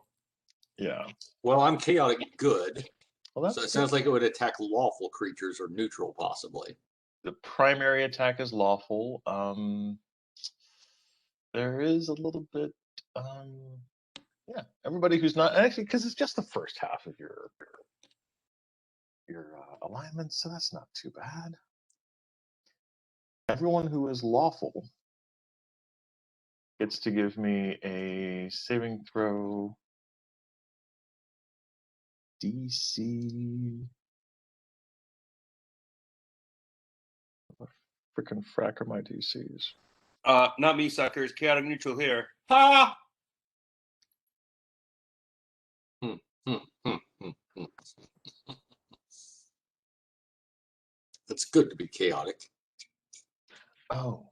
Speaker 3: Yeah.
Speaker 1: Well, I'm chaotic good.
Speaker 3: Well,
Speaker 1: So
Speaker 3: that's
Speaker 1: it sounds like it would attack lawful creatures or neutral, possibly.
Speaker 3: the primary attack is lawful. There is a little bit, everybody who's not actually, because it's just the first half of your alignment, so that's not too bad. Everyone who is lawful gets to give me a saving throw DC. What the frickin' frack are my DCs?
Speaker 6: Not me, suckers. Chaotic neutral here. Ha!
Speaker 1: It's good to be chaotic.
Speaker 3: Oh.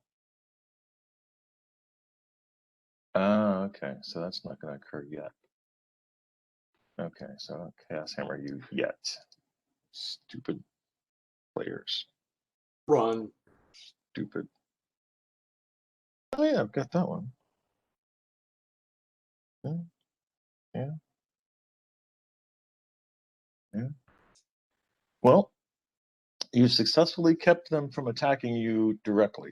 Speaker 3: Okay, so that's not going to occur yet. Okay, so I don't Chaos Hammer you yet. Stupid players.
Speaker 1: Run.
Speaker 3: Stupid. Oh yeah, I've got that one. Yeah. Well, you successfully kept them from attacking you directly.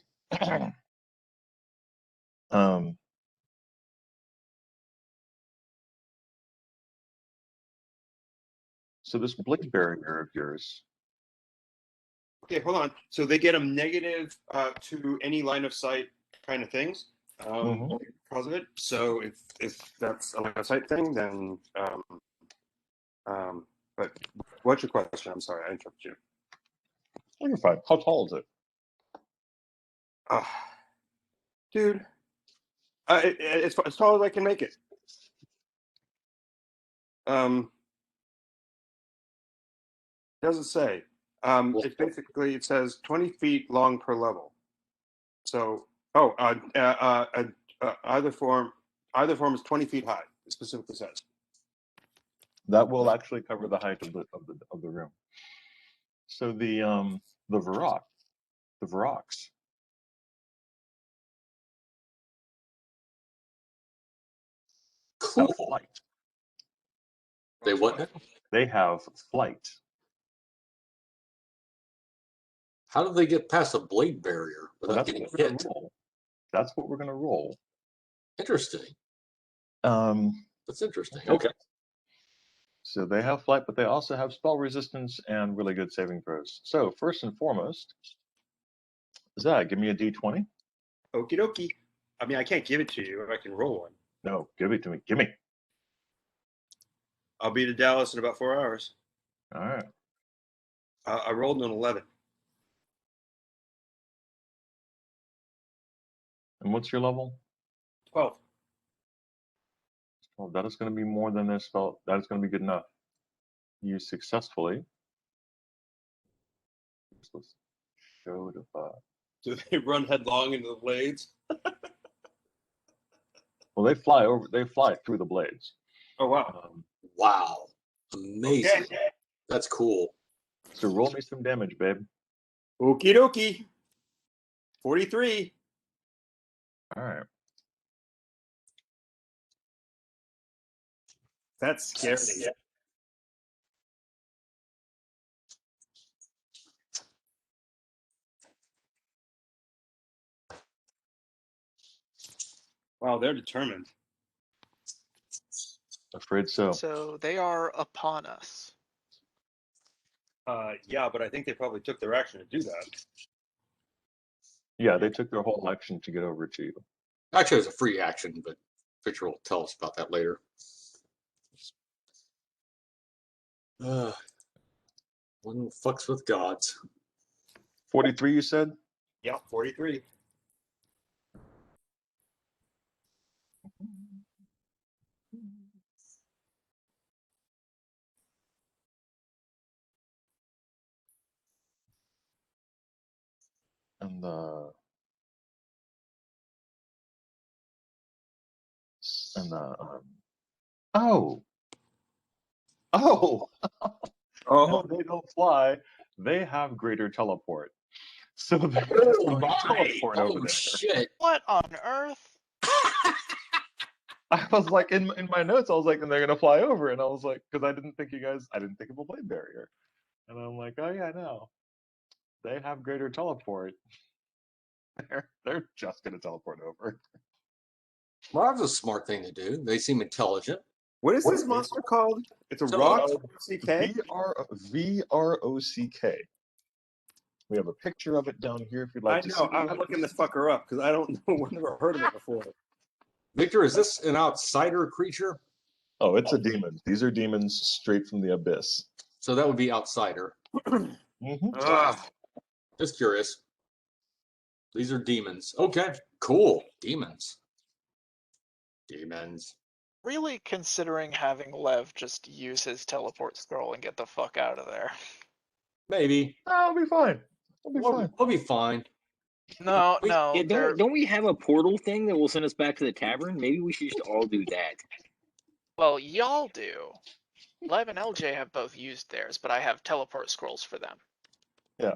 Speaker 3: So this blade barrier of yours.
Speaker 6: Okay, hold on. So they get them negative to any line of sight kind of things because of it. So if that's a line of sight thing, then but what's your question? I'm sorry, I interrupted you.
Speaker 3: Oh, you're fine. How tall is it?
Speaker 6: Dude, it's as tall as I can make it. Doesn't say. It's basically, it says 20 feet long per level. So, either form is 20 feet high. It specifically says.
Speaker 3: That will actually cover the height of the room. So the Varrock, the Varrocks.
Speaker 1: Cool.
Speaker 3: Have flight.
Speaker 1: They what?
Speaker 3: They have flight.
Speaker 1: How do they get past a blade barrier
Speaker 3: Well,
Speaker 1: without
Speaker 3: that's
Speaker 1: getting
Speaker 3: what we're gonna
Speaker 1: hit?
Speaker 3: roll. That's what we're gonna roll.
Speaker 1: Interesting. That's interesting. Okay.
Speaker 3: So they have flight, but they also have spell resistance and really good saving throws. So first and foremost, Zach, give me a D20.
Speaker 6: Okie dokie. I mean, I can't give it to you if I can roll one.
Speaker 3: No, give it to me. Give me.
Speaker 6: I'll be to Dallas in about 4 hours.
Speaker 3: All right.
Speaker 6: I rolled an 11.
Speaker 3: And what's your level?
Speaker 6: 12.
Speaker 3: Well, that is going to be more than their spell. That is going to be good enough. You successfully. Let's show the
Speaker 6: Do they run headlong into the blades?
Speaker 3: Well, they fly over. They fly through the blades.
Speaker 6: Oh wow!
Speaker 1: Wow. Amazing.
Speaker 6: Okay.
Speaker 1: That's cool.
Speaker 3: So roll me some damage, babe.
Speaker 6: Okie dokie. 43.
Speaker 3: All right.
Speaker 6: That's scary. Wow, they're determined.
Speaker 3: Afraid so.
Speaker 4: So they are upon us.
Speaker 6: Yeah, but I think they probably took their action to do that.
Speaker 3: Yeah, they took their whole action to get over to you.
Speaker 1: Actually, it was a free action, but Victor will tell us about that later. One fucks with gods.
Speaker 3: 43, you said?
Speaker 6: Yeah, 43.
Speaker 3: And oh,
Speaker 6: Oh,
Speaker 3: no, they don't fly. They have greater teleport. So they're just
Speaker 1: Oh
Speaker 3: going to
Speaker 1: my!
Speaker 3: teleport over
Speaker 1: Oh
Speaker 3: there.
Speaker 1: shit!
Speaker 4: What on earth?
Speaker 3: I was like, in my notes, I was like, and they're gonna fly over, and I was like, because I didn't think of a blade barrier, and I'm like, oh yeah, no, they have greater teleport. They're just gonna teleport over.
Speaker 1: Well, that was a smart thing to do. They seem intelligent.
Speaker 6: what is
Speaker 3: What
Speaker 6: this
Speaker 3: is
Speaker 6: monster called? It's a
Speaker 1: So,
Speaker 6: rock. CK.
Speaker 3: VROCK. We have a picture of it down here if you'd like
Speaker 6: I
Speaker 3: to
Speaker 6: know.
Speaker 3: see.
Speaker 6: I'm looking this fucker up because I don't know. I've never heard of it before.
Speaker 1: Victor, is this an outsider creature?
Speaker 3: Oh, it's a demon. These are demons straight from the abyss.
Speaker 1: So that would be outsider.
Speaker 6: Ugh.
Speaker 1: Just curious. These are demons. Okay, cool. Demons. Demons.
Speaker 4: Really considering having Lev just use his teleport scroll and get the fuck out of there.
Speaker 1: Maybe.
Speaker 3: I'll be fine. I'll be fine.
Speaker 1: We'll be fine.
Speaker 4: No,
Speaker 1: Wait,
Speaker 4: no,
Speaker 5: Yeah,
Speaker 4: they're
Speaker 5: don't we have a portal thing that will send us back to the tavern? Maybe we should just all do that.
Speaker 4: well, y'all do. Lev and LJ have both used theirs, but I have teleport scrolls for them.
Speaker 3: Yeah.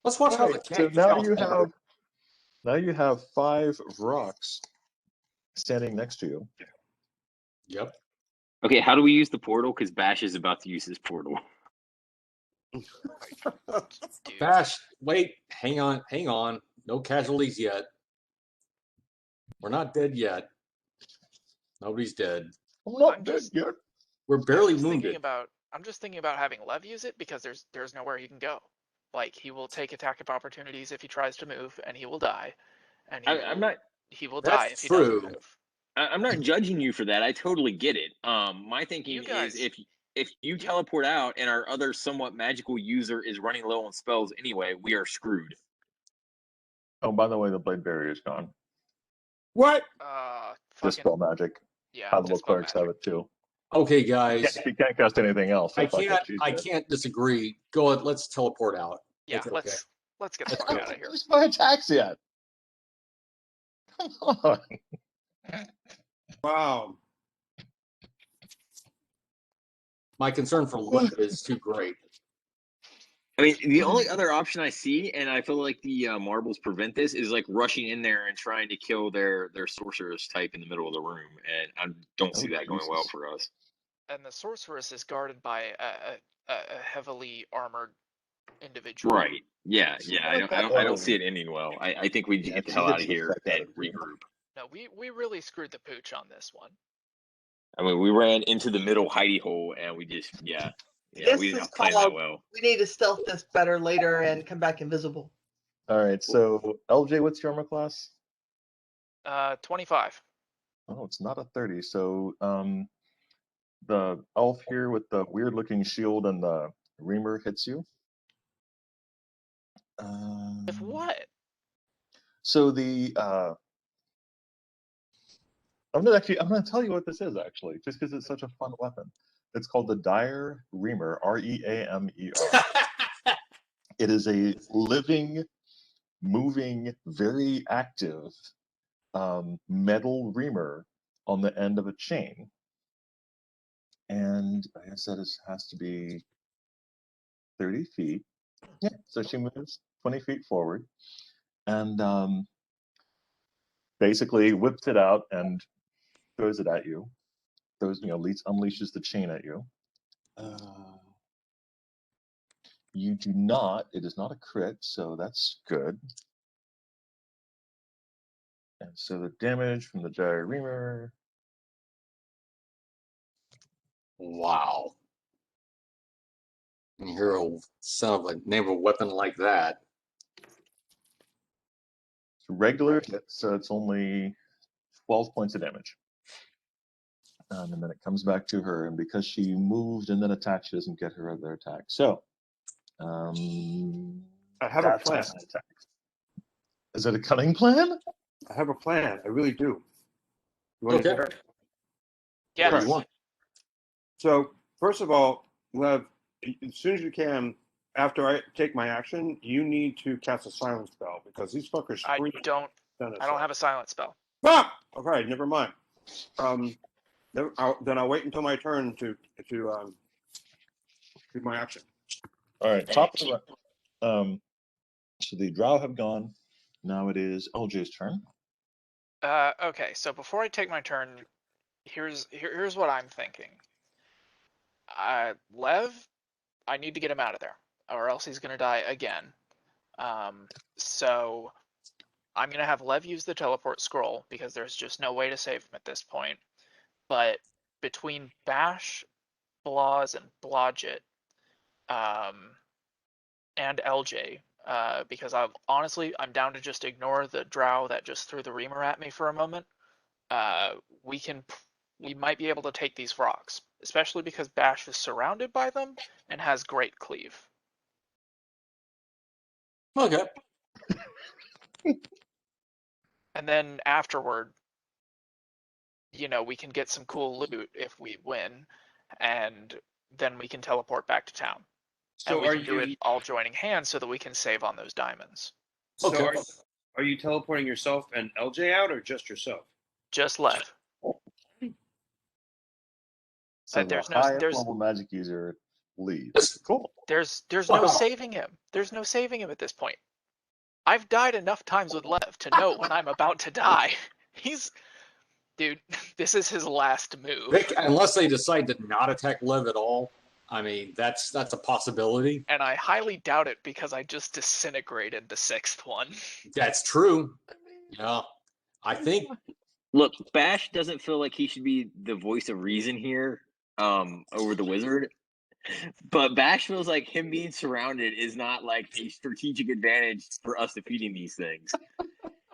Speaker 1: Let's watch how the
Speaker 3: Right,
Speaker 1: cat.
Speaker 3: so now you have 5 rocks standing next to you.
Speaker 1: Yep.
Speaker 5: Okay, how do we use the portal? Because Bash is about to use his portal.
Speaker 4: Dude.
Speaker 1: Bash, wait, hang on. No casualties yet. We're not dead yet. Nobody's dead.
Speaker 3: I'm not
Speaker 4: I'm
Speaker 3: dead
Speaker 4: just-
Speaker 3: yet.
Speaker 1: We're barely
Speaker 4: I'm just thinking about having Lev use it because there's nowhere he can go. Like he will take attack of opportunities if he tries to move, and he will die. And he will die if he doesn't
Speaker 1: true.
Speaker 4: move.
Speaker 5: I'm not judging you for that. I totally get it. My thinking
Speaker 4: You guys-
Speaker 5: is if you teleport out and our other somewhat magical user is running low on spells anyway, we are screwed.
Speaker 3: Oh, by the way, the blade barrier is gone.
Speaker 6: What?
Speaker 4: Fucking
Speaker 3: Dispel magic.
Speaker 4: yeah.
Speaker 3: Palatable
Speaker 4: Dispel
Speaker 3: clerics
Speaker 4: magic.
Speaker 3: have it too.
Speaker 1: Okay, guys.
Speaker 3: You can't cast anything else. so
Speaker 1: I
Speaker 3: fuck it, she's
Speaker 1: I
Speaker 3: dead.
Speaker 1: can't disagree. Go ahead. Let's teleport out.
Speaker 4: Yeah,
Speaker 1: It's okay.
Speaker 4: let's get the
Speaker 1: Let's
Speaker 4: fuck
Speaker 1: go.
Speaker 4: out of
Speaker 3: I haven't
Speaker 4: here.
Speaker 3: used my attacks yet. Come on.
Speaker 6: Wow.
Speaker 1: My concern for Lev is too great.
Speaker 5: I mean, the only other option I see, and I feel like the marbles prevent this, is like rushing in there and trying to kill their sorceress type in the middle of the room, and I don't see that going well
Speaker 3: Jesus.
Speaker 5: for us.
Speaker 4: And the sorceress is guarded by a heavily armored individual.
Speaker 5: Right? Yeah. I don't see it ending well. I think we need to get the hell out of here and regroup.
Speaker 4: No, we really screwed the pooch on this one.
Speaker 5: I mean, we ran into the middle hidey hole, and we just we
Speaker 2: This
Speaker 5: did
Speaker 2: is
Speaker 5: not plan that
Speaker 2: called-
Speaker 5: well.
Speaker 2: We need to stealth this better later and come back invisible.
Speaker 3: All right, so LJ, what's your armor class?
Speaker 4: 25.
Speaker 3: Oh, it's not a 30. So the elf here with the weird looking shield and the reamer hits you.
Speaker 4: If what?
Speaker 3: So the I'm gonna tell you what this is actually, just because it's such a fun weapon. It's called the Dire Reamer, Reamer. It is a living, moving, very active metal reamer on the end of a chain. And I guess that has to be 30 feet. Yeah, so she moves 20 feet forward and basically whips it out and throws it at you. Unleashes the chain at you. You do not. It is not a crit, so that's good. And so the damage from the dire reamer.
Speaker 1: Wow. You hear a son of a name of a weapon like that.
Speaker 3: It's regular hit, so it's only 12 points of damage. And then it comes back to her, and because she moved and then attacked, she doesn't get her other attack. So,
Speaker 6: I have a
Speaker 3: that's
Speaker 6: plan.
Speaker 3: an attack. Is it a cunning plan?
Speaker 6: I have a plan. I really do. You want
Speaker 1: Okay.
Speaker 6: to hear it?
Speaker 4: Yes.
Speaker 1: What do you want?
Speaker 6: So, first of all, Lev, as soon as you can, after I take my action, you need to cast a silence spell because these fuckers
Speaker 4: I
Speaker 6: scream.
Speaker 4: don't have a silent spell.
Speaker 6: Ah! Okay, never mind. Then I'll wait until my turn to do my action.
Speaker 3: All right, top of the so the drow have gone. Now it is LJ's turn.
Speaker 4: Okay, so before I take my turn, here's what I'm thinking. Lev, I need to get him out of there, or else he's gonna die again. So I'm gonna have Lev use the teleport scroll because there's just no way to save him at this point. But between Bash, Blaz, and Blodgett, and LJ, because I'm down to just ignore the drow that just threw the reamer at me for a moment. We might be able to take these rocks, especially because Bash is surrounded by them and has great cleave.
Speaker 1: Okay.
Speaker 4: And then afterward, we can get some cool loot if we win, and then we can teleport back to town.
Speaker 6: So
Speaker 4: And we
Speaker 6: are
Speaker 4: can do it all joining hands so that we can save on those diamonds.
Speaker 6: So
Speaker 1: Okay.
Speaker 6: are you teleporting yourself and LJ out, or just yourself?
Speaker 4: Just Lev.
Speaker 3: So
Speaker 4: There's
Speaker 3: the
Speaker 4: no-
Speaker 3: highest
Speaker 4: there's-
Speaker 3: level magic user leaves. Cool.
Speaker 4: There's no
Speaker 1: Wow.
Speaker 4: saving him. There's no saving him at this point. I've died enough times with Lev to know when I'm about to die. Dude, this is his last move.
Speaker 1: Vic, unless they decide to not attack Lev at all, I mean, that's a possibility.
Speaker 4: And I highly doubt it because I just disintegrated the 6th one.
Speaker 1: That's true. Yeah. I think
Speaker 5: Look, Bash doesn't feel like he should be the voice of reason here over the wizard. But Bash feels like him being surrounded is not like a strategic advantage for us defeating these things.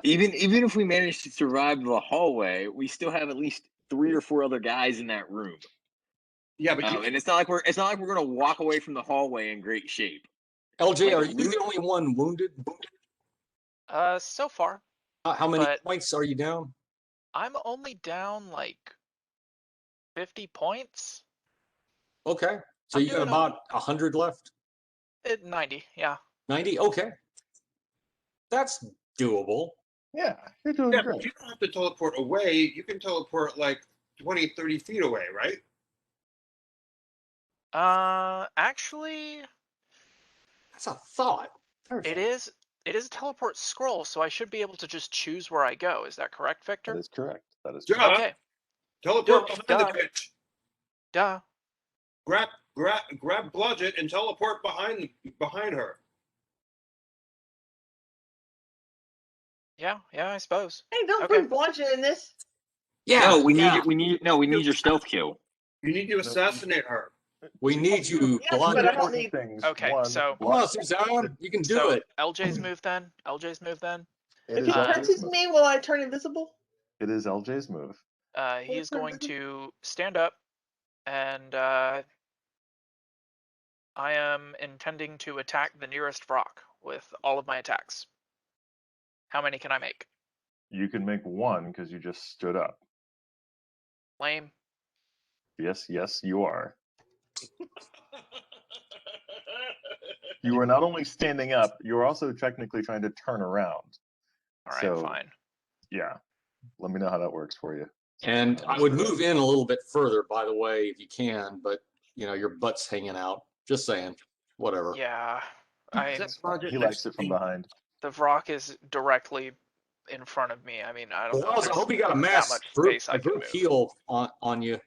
Speaker 5: Even if we manage to survive the hallway, we still have at least 3 or 4 other guys in that room.
Speaker 6: Yeah, but
Speaker 5: And it's not like we're gonna walk away from the hallway in great shape.
Speaker 1: LJ,
Speaker 5: Like,
Speaker 1: are you the only one wounded?
Speaker 4: So far,
Speaker 1: How many
Speaker 4: But-
Speaker 1: points are you down?
Speaker 4: I'm only down like 50 points.
Speaker 1: Okay. So
Speaker 4: I'm
Speaker 1: you got
Speaker 4: doing
Speaker 1: about 100 left?
Speaker 4: 90, yeah.
Speaker 1: 90? Okay. That's doable.
Speaker 3: Yeah, you're doing
Speaker 6: yeah,
Speaker 3: great.
Speaker 6: but you don't have to teleport away. You can teleport like 20, 30 feet away, right?
Speaker 4: Actually,
Speaker 1: That's a thought.
Speaker 4: it is a teleport scroll, so I should be able to just choose where I go. Is that correct,
Speaker 3: That
Speaker 4: Victor?
Speaker 3: is correct. That is
Speaker 6: Duh.
Speaker 3: correct.
Speaker 4: Okay.
Speaker 6: Teleport
Speaker 4: Duh.
Speaker 6: behind the bitch.
Speaker 4: Duh.
Speaker 6: Grab Blodgett and teleport behind her.
Speaker 4: Yeah, I suppose.
Speaker 2: Hey, don't
Speaker 4: Okay.
Speaker 2: bring Blodgett in this.
Speaker 1: Yeah.
Speaker 5: No, we
Speaker 1: yeah.
Speaker 5: need your stealth kill.
Speaker 6: You need to assassinate her.
Speaker 1: We need you.
Speaker 2: Yes, but I don't
Speaker 3: Important
Speaker 2: need-
Speaker 3: things.
Speaker 4: Okay,
Speaker 3: One,
Speaker 4: so-
Speaker 1: Come on, Suzanne. You can do
Speaker 4: So
Speaker 1: it.
Speaker 4: LJ's move then.
Speaker 3: it
Speaker 2: If
Speaker 3: is
Speaker 2: he
Speaker 3: LJ's
Speaker 2: touches
Speaker 3: move.
Speaker 2: me, will I turn invisible?
Speaker 3: It is LJ's move.
Speaker 4: He is going to stand up, and I am intending to attack the nearest rock with all of my attacks. How many can I make?
Speaker 3: You can make one because you just stood up.
Speaker 4: Lame.
Speaker 3: Yes, you are. You are not only standing up, you are also technically trying to turn around.
Speaker 4: All right,
Speaker 3: So-
Speaker 4: fine.
Speaker 3: Yeah. Let me know how that works for you.
Speaker 1: And I would move in a little bit further, by the way, if you can, but your butt's hanging out. Just saying. Whatever.
Speaker 4: Yeah,
Speaker 3: He likes it from behind.
Speaker 4: the rock is directly in front of me. I mean, I don't know.
Speaker 1: Well,
Speaker 4: if
Speaker 1: I hope you got a
Speaker 4: there's
Speaker 1: mass
Speaker 4: that much
Speaker 1: group,
Speaker 4: space I
Speaker 1: a
Speaker 4: can
Speaker 1: group
Speaker 4: move.
Speaker 1: heal on you.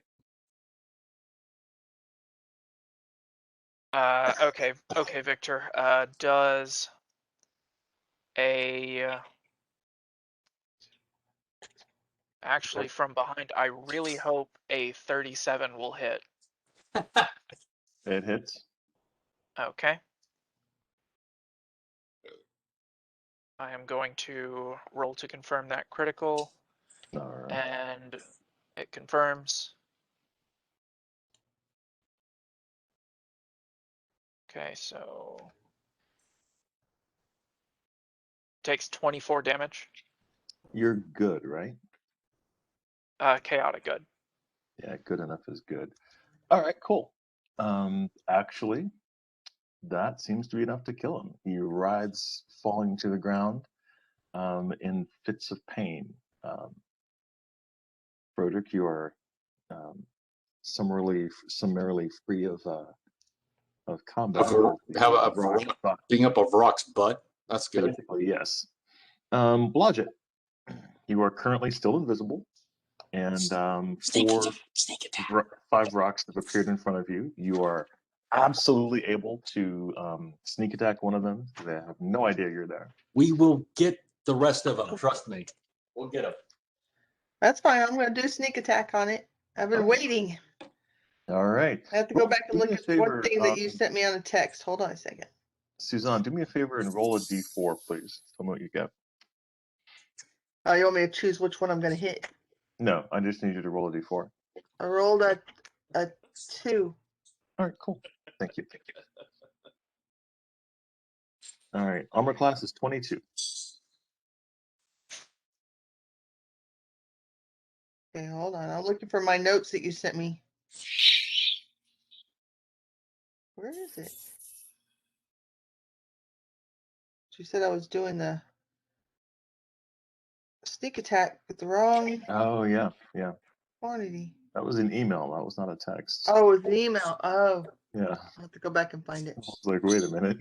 Speaker 4: Okay, Victor. Does a Actually, from behind, I really hope a 37 will hit.
Speaker 3: It hits.
Speaker 4: Okay. I am going to roll to confirm that critical,
Speaker 3: All right.
Speaker 4: and it confirms. Okay, so takes 24 damage.
Speaker 3: You're good, right?
Speaker 4: Chaotic good.
Speaker 3: Yeah, good enough is good. All right, cool. Actually, that seems to be enough to kill him. He rides falling to the ground in fits of pain. Broderick, you are summarily free of combat.
Speaker 1: How about being up a Vrock's butt? That's good.
Speaker 3: Basically, yes. Blodgett, you are currently still invisible, and five rocks have appeared in front of you. You are absolutely able to sneak attack one of them. They have no idea you're there.
Speaker 1: We will get the rest of them. Trust me. We'll get them.
Speaker 2: That's fine. I'm going to do sneak attack on it. I've been waiting.
Speaker 3: All right.
Speaker 2: I have to go back and
Speaker 3: Do
Speaker 2: look
Speaker 3: me a
Speaker 2: at
Speaker 3: favor,
Speaker 2: one thing that you sent me on a text. Hold on a second.
Speaker 3: Suzanne, do me a favor and roll a d4, please. Tell me what you get.
Speaker 2: Oh, you want me to choose which one I'm going to hit?
Speaker 3: No, I just need you to roll a d4.
Speaker 2: I rolled a 2.
Speaker 3: All right, cool. Thank you. All right, armor class is 22.
Speaker 2: Okay, hold on. I'm looking for my notes that you sent me. Where is it? She said I was doing the sneak attack with the wrong
Speaker 3: Oh, yeah.
Speaker 2: quantity.
Speaker 3: That was an email. That was not a text.
Speaker 2: Oh, it was an email. Oh,
Speaker 3: Yeah.
Speaker 2: I'll have to go back and find it.
Speaker 3: I was like, wait a minute.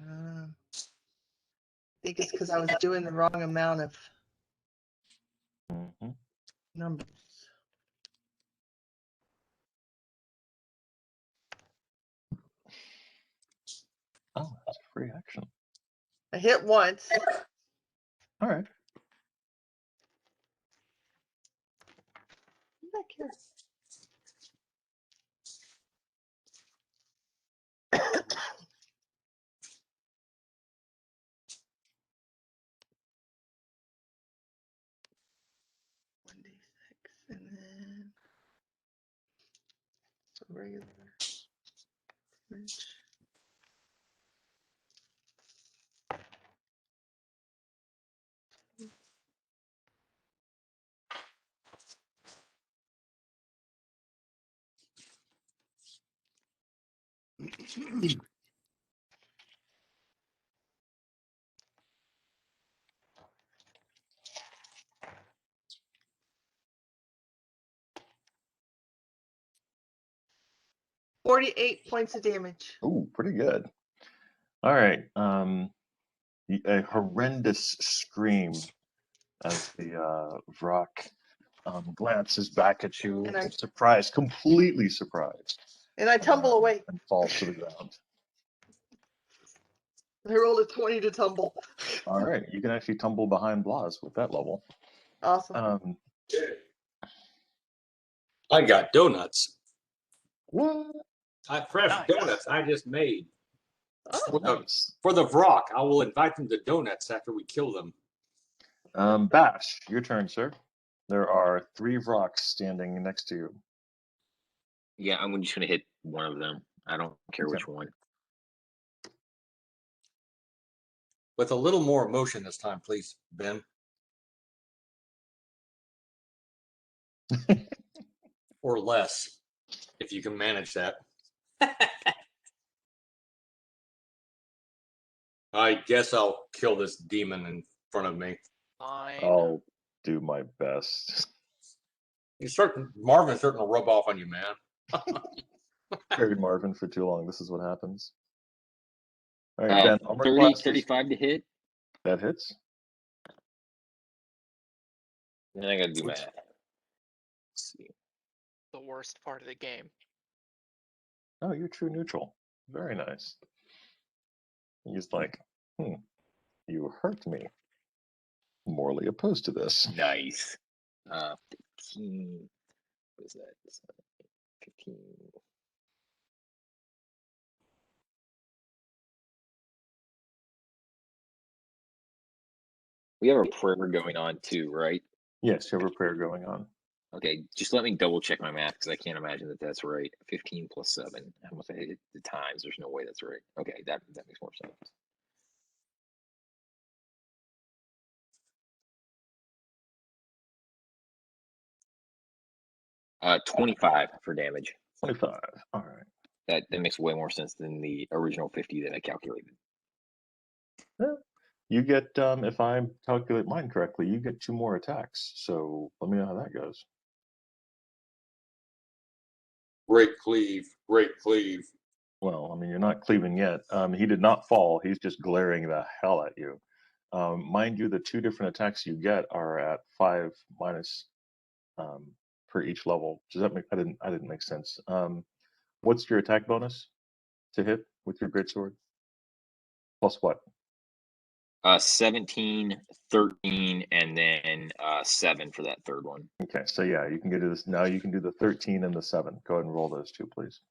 Speaker 2: I think it's because I was doing the wrong amount of
Speaker 3: Mhm.
Speaker 2: numbers.
Speaker 3: Oh, that's a free action.
Speaker 2: I hit once.
Speaker 3: All right.
Speaker 2: Come back here. One d6 and then it's a regular damage. $48 points of damage.
Speaker 3: Ooh, pretty good. All right. A horrendous scream as the Vrock glances back at you,
Speaker 2: And I-
Speaker 3: surprised, completely surprised,
Speaker 2: And I tumble away.
Speaker 3: and falls to the ground.
Speaker 2: I rolled a 20 to tumble.
Speaker 3: All right, you can actually tumble behind Blas with that level.
Speaker 2: Awesome.
Speaker 1: I got donuts.
Speaker 3: What?
Speaker 1: Fresh
Speaker 4: Nice.
Speaker 1: donuts I just made.
Speaker 2: Oh,
Speaker 3: Nice.
Speaker 1: For the Vrock, I will invite them to donuts after we kill them.
Speaker 3: Bash, your turn, sir. There are 3 Vrocks standing next to you.
Speaker 5: Yeah, I'm just gonna hit one of them. I don't care
Speaker 3: Okay.
Speaker 5: which one.
Speaker 1: With a little more emotion this time, please, Ben. Or less, if you can manage that. I guess I'll kill this demon in front of me.
Speaker 4: Fine.
Speaker 3: I'll do my best.
Speaker 1: Marvin's starting to rub off on you, man.
Speaker 3: Carried Marvin for too long. This is what happens. All right, Ben. Armor
Speaker 5: 30,
Speaker 3: class is-
Speaker 5: 35 to hit.
Speaker 3: That hits.
Speaker 5: And then I gotta do math. Let's see.
Speaker 4: The worst part of the game.
Speaker 3: Oh, you're true neutral. Very nice. He's like, you hurt me. morally opposed to this.
Speaker 5: Nice. 15. What is that? 15. We have a prayer going on too, right?
Speaker 3: Yes, you have a prayer going on.
Speaker 5: Okay, just let me double check my math because I can't imagine that that's right. 15 plus 7. How much I hit the times? There's no way that's right. Okay, that makes more sense. 25 for damage.
Speaker 3: 25. All right.
Speaker 5: That makes way more sense than the original 50 that I calculated.
Speaker 3: Yeah. You get, if I calculate mine correctly, you get 2 more attacks. So let me know how that goes.
Speaker 1: Great cleave. Great cleave.
Speaker 3: Well, I mean, you're not cleaving yet. He did not fall. He's just glaring the hell at you. Mind you, the 2 different attacks you get are at 5 minus per each level. Does that make? I didn't make sense. What's your attack bonus to hit with your greatsword? Plus what?
Speaker 5: 17, 13, and then 7 for that third one.
Speaker 3: Okay, so yeah, you can get to this now. You can do the 13 and the 7. Go ahead and roll those 2, please.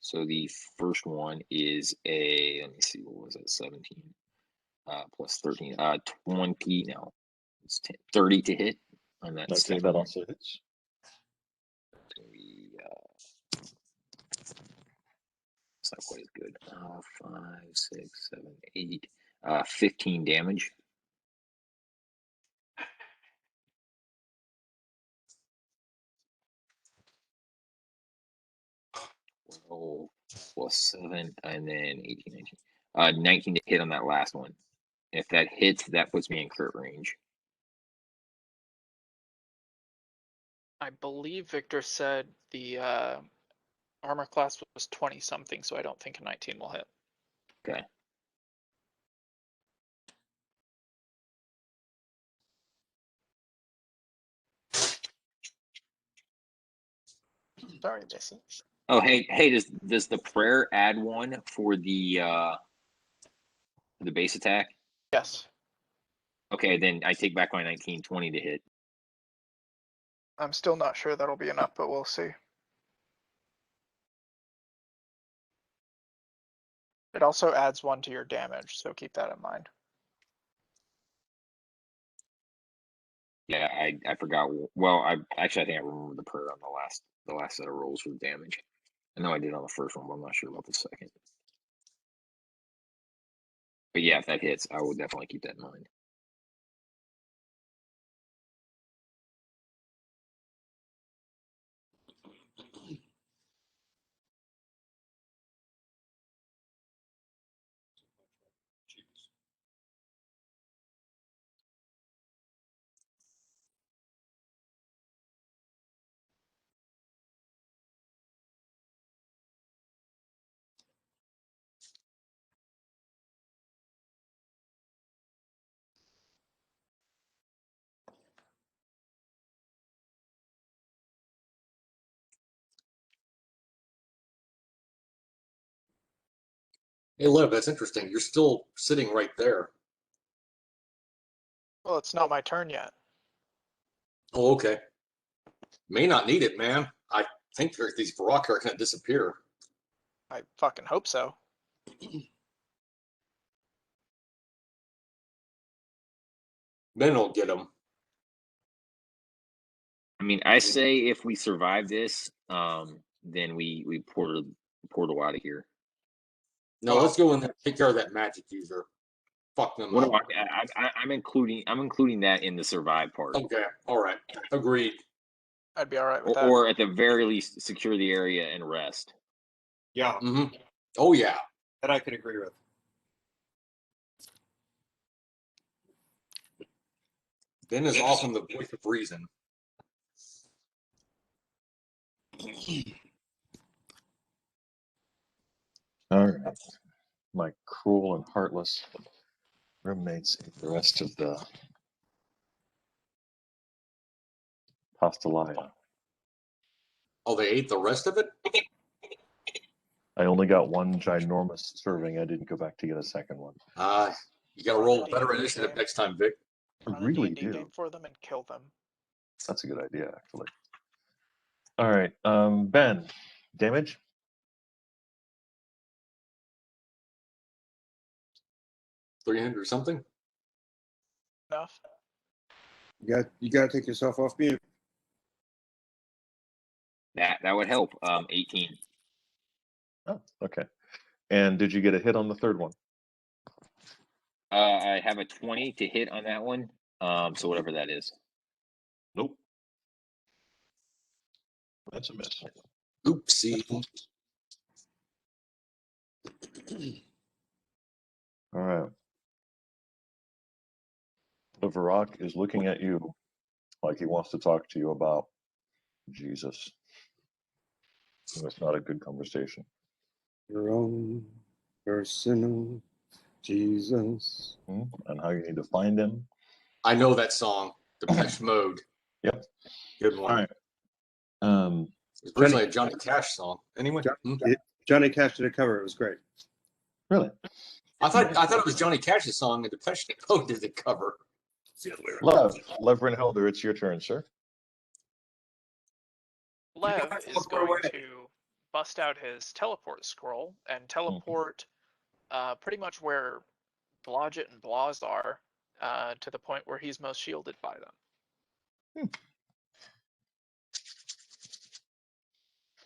Speaker 5: So the first one is a, let me see, what was that? 17 plus 13, 20. No, it's 10, 30 to hit on that.
Speaker 3: Okay, that also hits.
Speaker 5: It's not quite as good. 5, 6, 7, 8, 15 damage. Roll plus 7, and then 18, 19. 19 to hit on that last one. If that hits, that puts me in crit range.
Speaker 4: I believe Victor said the armor class was 20 something, so I don't think a 19 will hit.
Speaker 5: Okay.
Speaker 4: Sorry, Missy.
Speaker 5: Oh, hey, does the prayer add 1 for the base attack?
Speaker 4: Yes.
Speaker 5: Okay, then I take back my 19, 20 to hit.
Speaker 4: I'm still not sure that'll be enough, but we'll see. It also adds 1 to your damage, so keep that in mind.
Speaker 5: Yeah, I forgot. Well, I think I remember the prayer on the last set of rolls for the damage. I know I did on the first one, but I'm not sure about the second. But yeah, if that hits, I will definitely keep that in mind.
Speaker 1: Hey, Lev, that's interesting. You're still sitting right there.
Speaker 4: Well, it's not my turn yet.
Speaker 1: Oh, okay. May not need it, man. I think these rock are going to disappear.
Speaker 4: I fucking hope so.
Speaker 1: Then I'll get them.
Speaker 5: I mean, I say if we survive this, then we portal out of here.
Speaker 1: No, let's go in there and take care of that magic user. Fuck them
Speaker 5: What
Speaker 1: up.
Speaker 5: do I'm including that in the survive part.
Speaker 1: Okay, all right. Agreed.
Speaker 4: I'd be all right with that.
Speaker 5: Or at the very least, secure the area and rest.
Speaker 6: Yeah,
Speaker 1: Mm-hmm. Oh, yeah.
Speaker 6: that I could agree with.
Speaker 1: Ben is often the voice of reason.
Speaker 3: All right. My cruel and heartless roommates ate the rest of the pastelaya.
Speaker 1: Oh, they ate the rest of it?
Speaker 3: I only got one ginormous serving. I didn't go back to get a second one.
Speaker 1: You got to
Speaker 4: Run
Speaker 1: roll
Speaker 4: a
Speaker 1: better
Speaker 4: D&D
Speaker 1: initiative
Speaker 4: game.
Speaker 1: next time, Vic.
Speaker 3: I
Speaker 4: Run a
Speaker 3: really
Speaker 4: D&D
Speaker 3: do.
Speaker 4: game for them and kill them.
Speaker 3: That's a good idea, actually. All right, Ben, damage?
Speaker 1: $300 something.
Speaker 4: Enough.
Speaker 6: You got to take yourself off mute.
Speaker 5: That would help. 18.
Speaker 3: Oh, okay. And did you get a hit on the third one?
Speaker 5: I have a 20 to hit on that one. So whatever that is.
Speaker 3: Nope. That's a miss.
Speaker 1: Oopsie.
Speaker 3: All right. The Varrock is looking at you like he wants to talk to you about Jesus. And it's not a good conversation.
Speaker 6: Your own personal Jesus.
Speaker 3: And how you need to find him.
Speaker 1: I know that song, Depeche Mode.
Speaker 3: Yep.
Speaker 1: Good one.
Speaker 3: All right.
Speaker 1: It's originally a Johnny Cash song. Anyway,
Speaker 6: Johnny Cash did a cover. It was great.
Speaker 3: Really?
Speaker 1: I thought it was Johnny Cash's song, and Depeche Mode did the cover.
Speaker 3: Lev Brynhilder, it's your turn, sir.
Speaker 4: Lev is going to bust out his teleport scroll and teleport pretty much where Blodgett and Blaz are to the point where he's most shielded by them.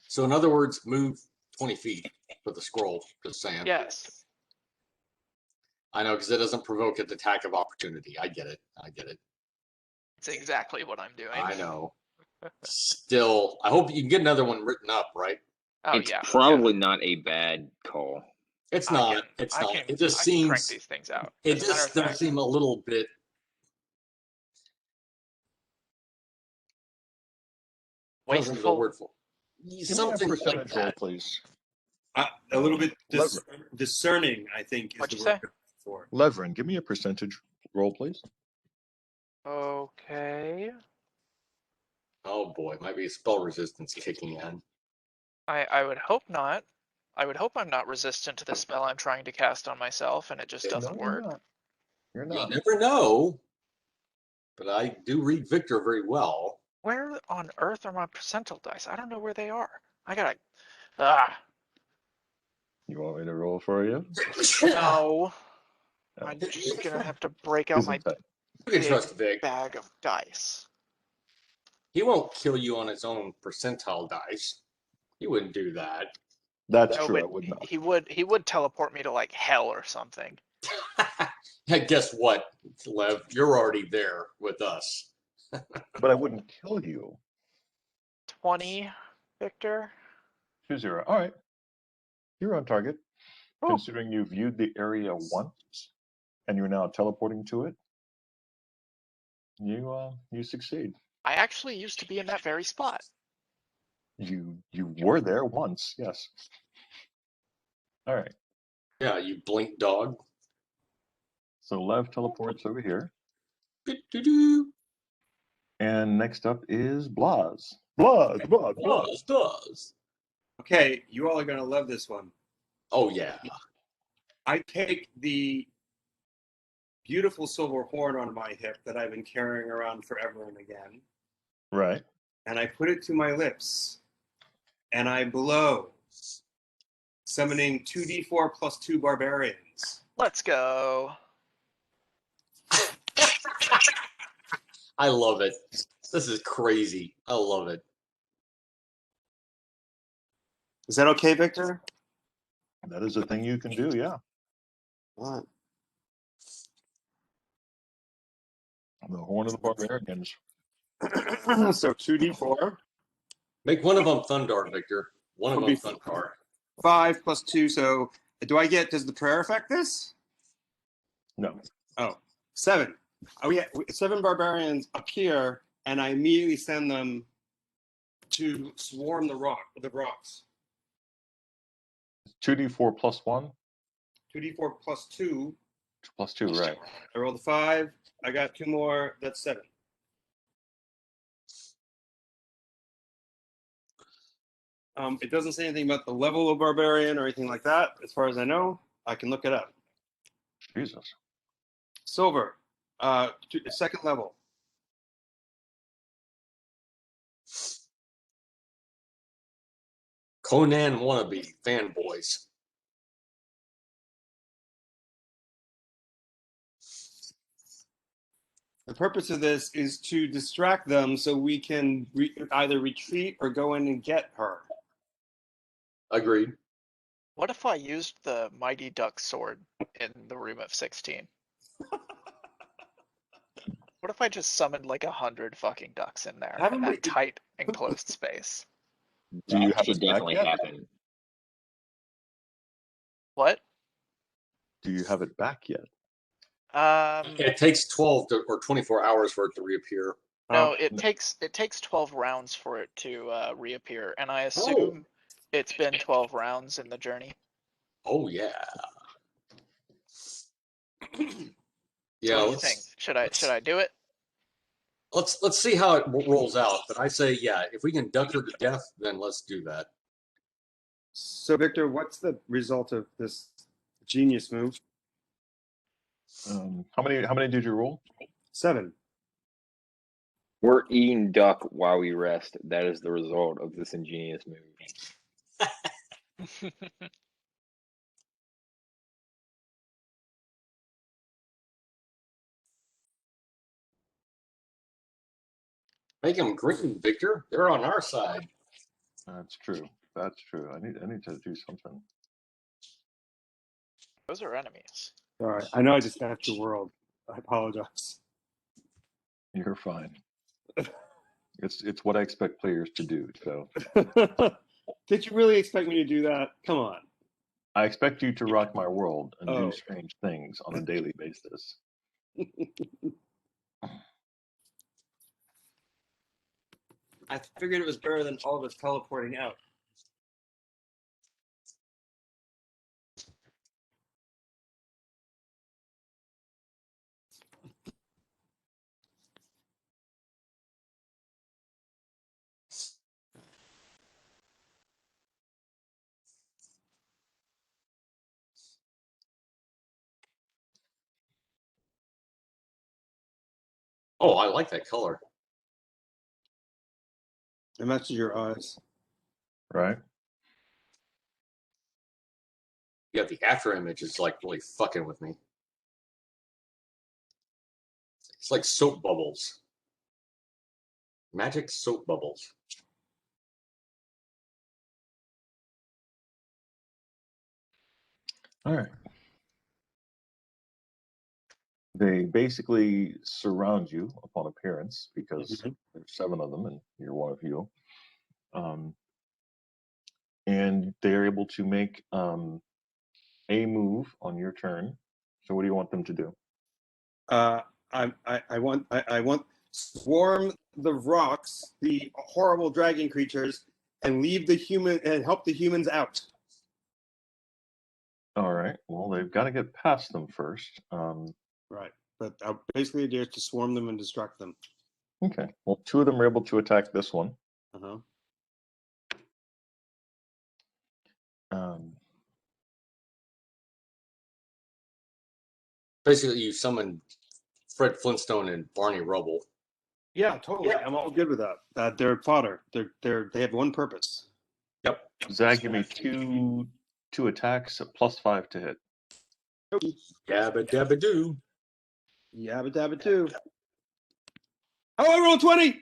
Speaker 1: So in other words, move 20 feet for the scroll, just saying.
Speaker 4: Yes.
Speaker 1: I know, because it doesn't provoke an attack of opportunity. I get it.
Speaker 4: It's exactly what I'm doing.
Speaker 1: I know. Still, I hope you can get another one written up, right?
Speaker 4: Oh,
Speaker 5: It's
Speaker 4: yeah.
Speaker 5: probably not a bad call.
Speaker 1: It's
Speaker 4: I
Speaker 1: not.
Speaker 4: can-
Speaker 1: It's
Speaker 4: I
Speaker 1: not.
Speaker 4: can-
Speaker 1: It just
Speaker 4: I can crank
Speaker 1: seems.
Speaker 4: these things out.
Speaker 1: It
Speaker 4: As a matter
Speaker 1: just
Speaker 4: of
Speaker 1: does
Speaker 4: fact,
Speaker 1: seem a little bit. Wasn't the
Speaker 4: wasteful.
Speaker 1: word for.
Speaker 3: Give me a
Speaker 1: Something like
Speaker 3: percentage roll,
Speaker 1: that.
Speaker 3: please.
Speaker 6: A little bit discerning, I think, is
Speaker 4: What'd
Speaker 6: the
Speaker 4: you
Speaker 6: word
Speaker 4: say?
Speaker 6: I'm looking for.
Speaker 3: Levrin, give me a percentage roll, please.
Speaker 4: Okay.
Speaker 1: Oh boy, might be spell resistance kicking in.
Speaker 4: I would hope not. I would hope I'm not resistant to the spell I'm trying to cast on myself and it just doesn't work.
Speaker 3: You're
Speaker 1: You
Speaker 3: not.
Speaker 1: never know. But I do read Victor very well.
Speaker 4: Where on earth are my percentile dice? I don't know where they are. I gotta.
Speaker 3: You want me to roll for you?
Speaker 4: No.
Speaker 3: No.
Speaker 4: I'm just gonna have to break out my
Speaker 3: Isn't that?
Speaker 1: You can
Speaker 4: big
Speaker 1: trust Vic.
Speaker 4: bag of dice.
Speaker 1: He won't kill you on his own percentile dice. He wouldn't do that.
Speaker 3: That's
Speaker 4: No,
Speaker 3: true. I
Speaker 4: but
Speaker 3: would not.
Speaker 4: he would teleport me to like hell or something.
Speaker 1: Yeah, guess what, Lev? You're already there with us.
Speaker 3: But I wouldn't kill you.
Speaker 4: 20, Victor.
Speaker 3: 2-0. All right. You're on target.
Speaker 4: Oh.
Speaker 3: Considering you viewed the area once and you're now teleporting to it, you succeed.
Speaker 4: I actually used to be in that very spot.
Speaker 3: You were there once, yes. All right.
Speaker 1: Yeah, you blink dog.
Speaker 3: So Lev teleports over here.
Speaker 1: Do-do-do.
Speaker 3: And next up is Blaz. Blaz.
Speaker 1: Does.
Speaker 6: Okay, you all are going to love this one.
Speaker 1: Oh yeah.
Speaker 6: I take the beautiful silver horn on my hip that I've been carrying around forever and again,
Speaker 3: Right.
Speaker 6: and I put it to my lips, and I blow, summoning 2d4 plus 2 barbarians.
Speaker 4: Let's go.
Speaker 1: I love it. This is crazy. I love it.
Speaker 6: Is that okay, Victor?
Speaker 3: That is a thing you can do, yeah.
Speaker 6: What?
Speaker 3: The Horn of the Barbarians.
Speaker 6: So 2d4.
Speaker 1: Make one of them Thundar, Victor. One of
Speaker 6: Would
Speaker 1: them
Speaker 6: be
Speaker 1: Thundar.
Speaker 6: 5 plus 2, so does the prayer affect this?
Speaker 3: No.
Speaker 6: Oh, 7. Oh yeah, 7 barbarians appear, and I immediately send them to swarm the rocks.
Speaker 3: 2d4 plus 1?
Speaker 6: 2d4 plus 2.
Speaker 3: Plus 2, right.
Speaker 6: I rolled a 5. I got 2 more. That's 7. It doesn't say anything about the level of barbarian or anything like that. As far as I know, I can look it up.
Speaker 3: Jesus.
Speaker 6: Silver. Second level.
Speaker 1: Conan wannabe fanboys.
Speaker 6: The purpose of this is to distract them so we can either retreat or go in and get her.
Speaker 1: Agreed.
Speaker 4: What if I used the Mighty Duck sword in the room of 16? What if I just summoned like 100 fucking ducks in there
Speaker 6: Haven't
Speaker 4: in that
Speaker 6: we-
Speaker 4: tight enclosed space?
Speaker 3: Do you
Speaker 5: That
Speaker 3: have
Speaker 5: should
Speaker 3: it back
Speaker 5: definitely
Speaker 3: yet?
Speaker 5: happen.
Speaker 4: What?
Speaker 3: Do you have it back yet?
Speaker 1: It takes 12 or 24 hours for it to reappear.
Speaker 4: No,
Speaker 6: Oh,
Speaker 4: it takes 12 rounds for it to reappear, and I
Speaker 1: Oh.
Speaker 4: assume it's been 12 rounds in the journey.
Speaker 1: Oh yeah. Yeah.
Speaker 4: What do you think? Should I do it?
Speaker 1: Let's see how it rolls out. But I say, yeah, if we can duck her to death, then let's do that.
Speaker 6: so Victor, what's the result of this genius move?
Speaker 3: How many did you roll?
Speaker 6: 7.
Speaker 5: We're eating duck while we rest. That is the result of this ingenious move.
Speaker 1: Make them green, Victor. They're on our side.
Speaker 3: That's true. That's true. I need to do something.
Speaker 4: Those are enemies.
Speaker 6: Sorry, I know I just snapped your world. I apologize.
Speaker 3: You're fine. It's what I expect players to do. So
Speaker 6: Did you really expect me to do that? Come on.
Speaker 3: I expect you to rock my world and
Speaker 6: Oh.
Speaker 3: do strange things on a daily basis.
Speaker 6: I figured it was better than all of us teleporting out.
Speaker 1: Oh, I like that color.
Speaker 6: It matches your eyes.
Speaker 3: Right?
Speaker 1: Yeah, the after image is like really fucking with me. It's like soap bubbles. Magic soap bubbles.
Speaker 3: All right. They basically surround you upon appearance because there's 7 of them and you're one of you. And they're able to make a move on your turn. So what do you want them to do?
Speaker 6: I want swarm the rocks, the horrible dragon creatures, and leave the human and help the humans out.
Speaker 3: All right. Well, they've got to get past them first.
Speaker 6: Right, but basically, the idea is to swarm them and distract them.
Speaker 3: Okay. Well, 2 of them are able to attack this one.
Speaker 6: Uh-huh.
Speaker 1: Basically, you summon Fred Flintstone and Barney Rubble.
Speaker 6: Yeah, totally. I'm all good with that. They're fodder. They have one purpose.
Speaker 1: Yep.
Speaker 3: Zag, give me two attacks at +5 to hit.
Speaker 1: Dabba dabba doo.
Speaker 6: Yabba dabba doo. Oh, I rolled 20.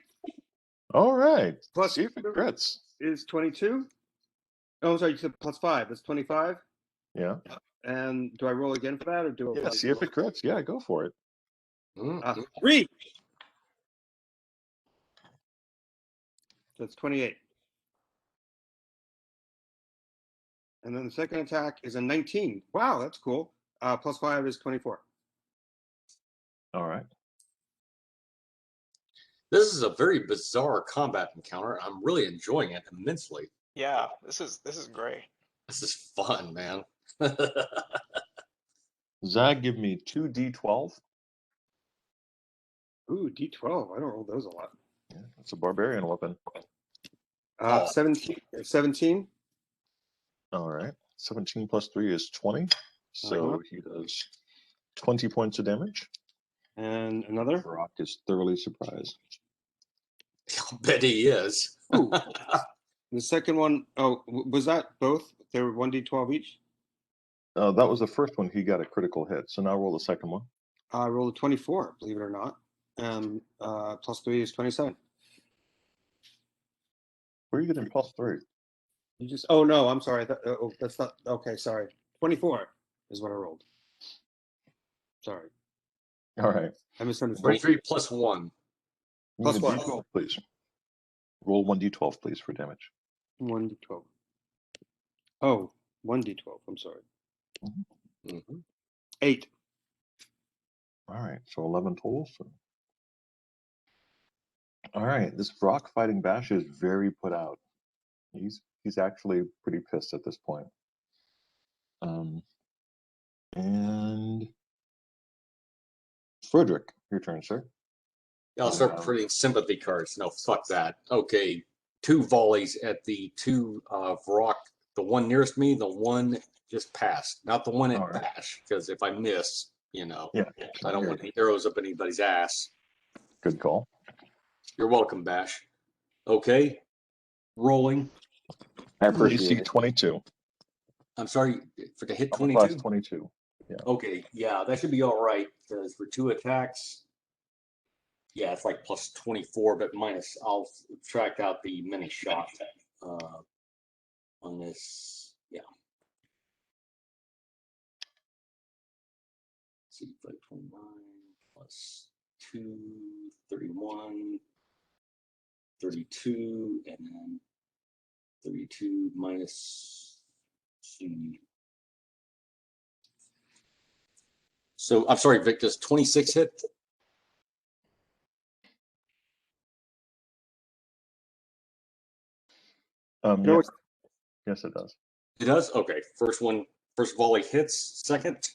Speaker 3: All right.
Speaker 6: Plus
Speaker 3: See if it crits.
Speaker 6: is 22. Oh, sorry, you said +5. That's 25.
Speaker 3: Yeah.
Speaker 6: And do I roll again for that, or do I?
Speaker 3: Yeah. See if it crits. Yeah, go for it.
Speaker 6: 3. That's 28. And then the second attack is a 19. Wow, that's cool. +5 is 24.
Speaker 3: All right.
Speaker 1: This is a very bizarre combat encounter. I'm really enjoying it immensely.
Speaker 4: Yeah, this is great.
Speaker 1: This is fun, man.
Speaker 3: Zag, give me 2d12.
Speaker 6: Ooh, D12. I don't roll those a lot.
Speaker 3: Yeah, it's a barbarian weapon.
Speaker 6: 17.
Speaker 3: All right. 17 plus 3 is 20. So he does 20 points of damage.
Speaker 6: And another.
Speaker 3: Brock is thoroughly surprised.
Speaker 1: I bet he is.
Speaker 6: Ooh. The second one, was that both? They were 1d12 each?
Speaker 3: That was the first one. He got a critical hit. So now roll the second one.
Speaker 6: I rolled a 24, believe it or not. Plus 3 is 27.
Speaker 3: Where are you getting +3?
Speaker 6: You just, oh no, I'm sorry. That's not, okay, sorry. 24 is what I rolled. Sorry.
Speaker 3: All right.
Speaker 6: I misunderstood.
Speaker 1: 23 plus 1.
Speaker 3: You
Speaker 6: Plus
Speaker 3: need a
Speaker 6: what?
Speaker 3: D12, please. Roll 1d12, please, for damage.
Speaker 6: 1d12. Oh, 1d12, I'm sorry.
Speaker 1: Mm-hmm.
Speaker 6: 8.
Speaker 3: All right, so 11 total. So. All right, this Brock fighting Bash is very put out. He's actually pretty pissed at this point. And Frederick, your turn, sir.
Speaker 1: I'll start printing sympathy cards. No, fuck that. Okay, 2 volleys at the 2 Vrock. The one nearest me, the one just passed. Not the one at Bash, because if I miss, you know,
Speaker 3: Yeah,
Speaker 1: I don't want any arrows up anybody's ass.
Speaker 3: Good call.
Speaker 1: You're welcome, Bash. Okay, rolling.
Speaker 5: I appreciate
Speaker 3: AC
Speaker 5: it.
Speaker 3: 22.
Speaker 1: I'm sorry, for the hit
Speaker 3: Armor class
Speaker 1: 22?
Speaker 3: 22. Yeah.
Speaker 1: Okay, yeah, that should be all right, because for 2 attacks, yeah, it's like plus 24, but minus, I'll subtract out the mini shot on this, yeah. Let's see, 529 plus 2, 31, 32, and then 32 minus 2. So, I'm sorry, Vic, does 26 hit?
Speaker 3: Yes. Yes, it does.
Speaker 1: It does? Okay, first volley hits. Second,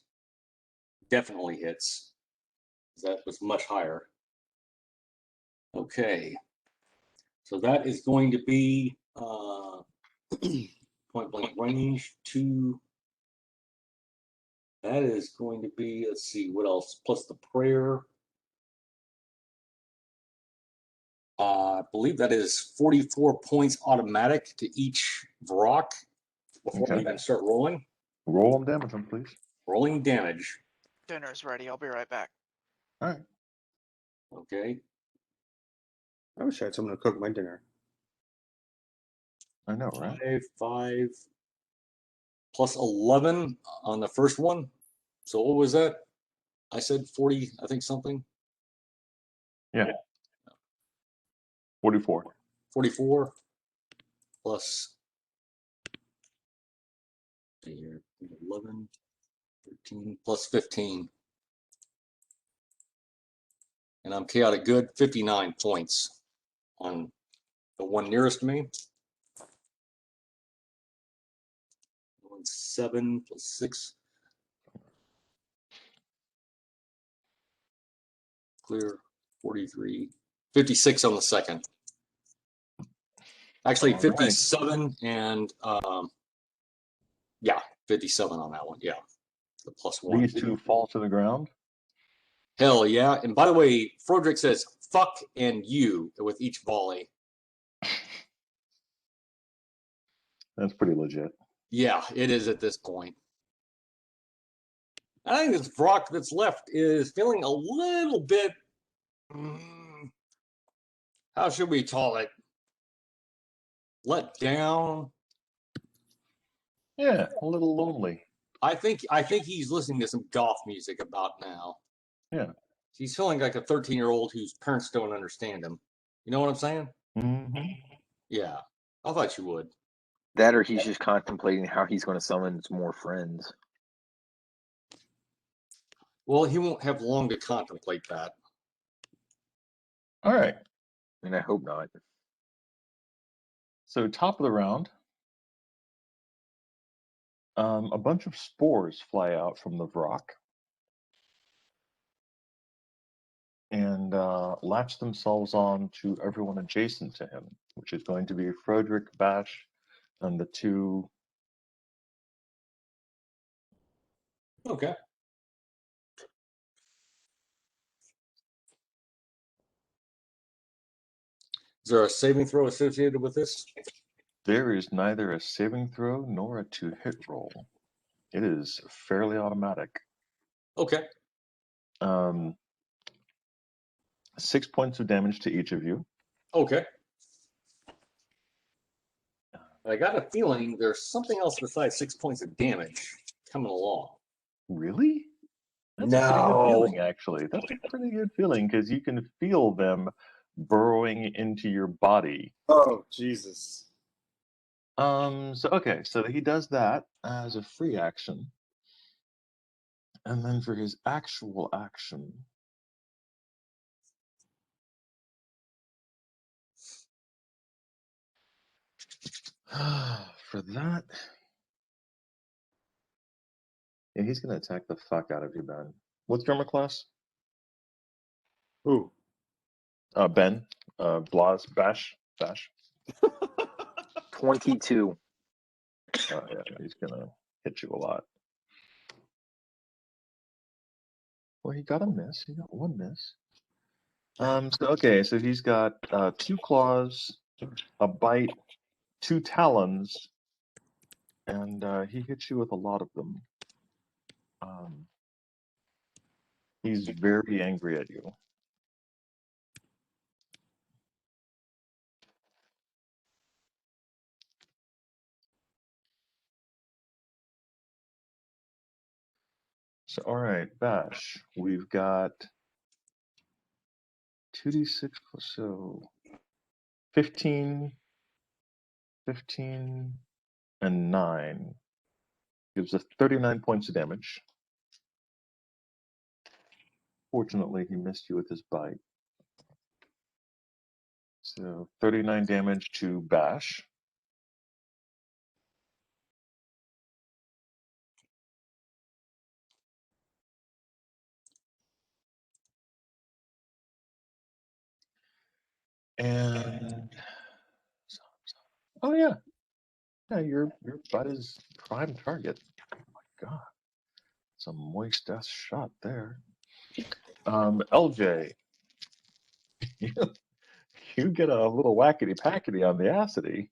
Speaker 1: definitely hits. That was much higher. Okay. So that is going to be point blank range 2. That is going to be, let's see, what else? Plus the prayer. I believe that is 44 points automatic to each Vrock before we even start rolling.
Speaker 3: Roll them damage, them, please.
Speaker 1: Rolling damage.
Speaker 4: Dinner's ready. I'll be right back.
Speaker 3: All right.
Speaker 1: Okay.
Speaker 6: I wish I had someone to cook my dinner.
Speaker 3: I know, right?
Speaker 1: 5 plus 11 on the first one. So what was that? I said 40, I think something.
Speaker 3: Yeah. 44.
Speaker 1: 44 plus 11, 13 plus 15. And I'm chaotic good, 59 points on the one nearest me. 7 plus 6. Clear, 43. 56 on the second. Actually, 57 and yeah, 57 on that one. Yeah, the plus 1.
Speaker 3: These 2 fall to the ground.
Speaker 1: Hell yeah. And by the way, Frederick says fuck and you with each volley.
Speaker 3: That's pretty legit.
Speaker 1: Yeah, it is at this point. I think this Vrock that's left is feeling a little bit, how should we call it? Let down.
Speaker 3: Yeah, a little lonely.
Speaker 1: I think he's listening to some golf music about now.
Speaker 3: Yeah.
Speaker 1: He's feeling like a 13-year-old whose parents don't understand him. You know what I'm saying?
Speaker 3: Mm-hmm.
Speaker 1: Yeah, I thought you would.
Speaker 5: That or he's just contemplating how he's going to summon some more friends.
Speaker 1: Well, he won't have long to contemplate that.
Speaker 3: All right.
Speaker 5: And I hope not.
Speaker 3: So top of the round, a bunch of spores fly out from the Vrock and latch themselves on to everyone adjacent to him, which is going to be Frederick, Bash, and the 2.
Speaker 1: Okay. Is there a saving throw associated with this?
Speaker 3: There is neither a saving throw nor a to-hit roll. It is fairly automatic.
Speaker 1: Okay.
Speaker 3: 6 points of damage to each of you.
Speaker 1: Okay. I got a feeling there's something else besides 6 points of damage coming along.
Speaker 3: Really? That's a pretty good
Speaker 1: No.
Speaker 3: feeling, actually. That's a pretty good feeling because you can feel them burrowing into your body.
Speaker 6: Oh, Jesus.
Speaker 3: So he does that as a free action. And then for his actual action, for that, yeah, he's gonna attack the fuck out of you, Ben. What's your armor class?
Speaker 6: Who?
Speaker 3: Ben. Blas. Bash.
Speaker 5: 22.
Speaker 3: Yeah, he's gonna hit you a lot. Well, he got a miss. He got one miss. So he's got 2 claws, a bite, 2 talons, and he hits you with a lot of them. He's very angry at you. So, all right, Bash, we've got 2d6 plus, so 15, and 9. Gives us 39 points of damage. Fortunately, he missed you with his bite. So 39 damage to Bash. And oh yeah, your butt is prime target. Oh my god, it's a moist ass shot there. LJ, you get a little whackety packety on the acity.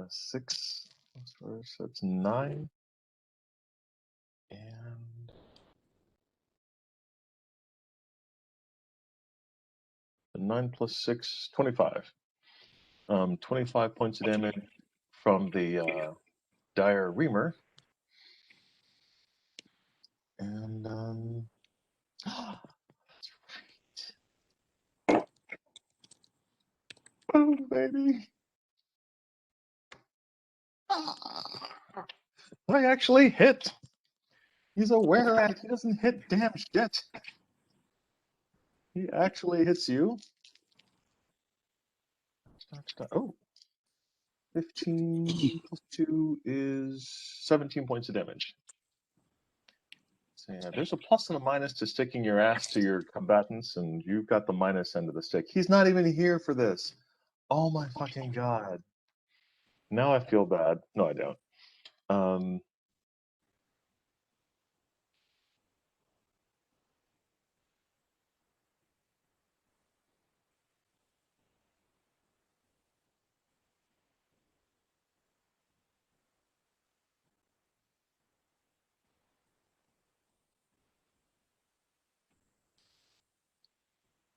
Speaker 3: 6 plus 4, so it's 9, and the 9 plus 6, 25. 25 points of damage from the dire reamer. And that's right. Oh baby. I actually hit. He's a were-rat. He doesn't hit damn shit. He actually hits you. Oh. 15 plus 2 is 17 points of damage. So yeah, there's a plus and a minus to sticking your ass to your combatants, and you've got the minus end of the stick. He's not even here for this. Oh my fucking god. Now I feel bad. No, I don't.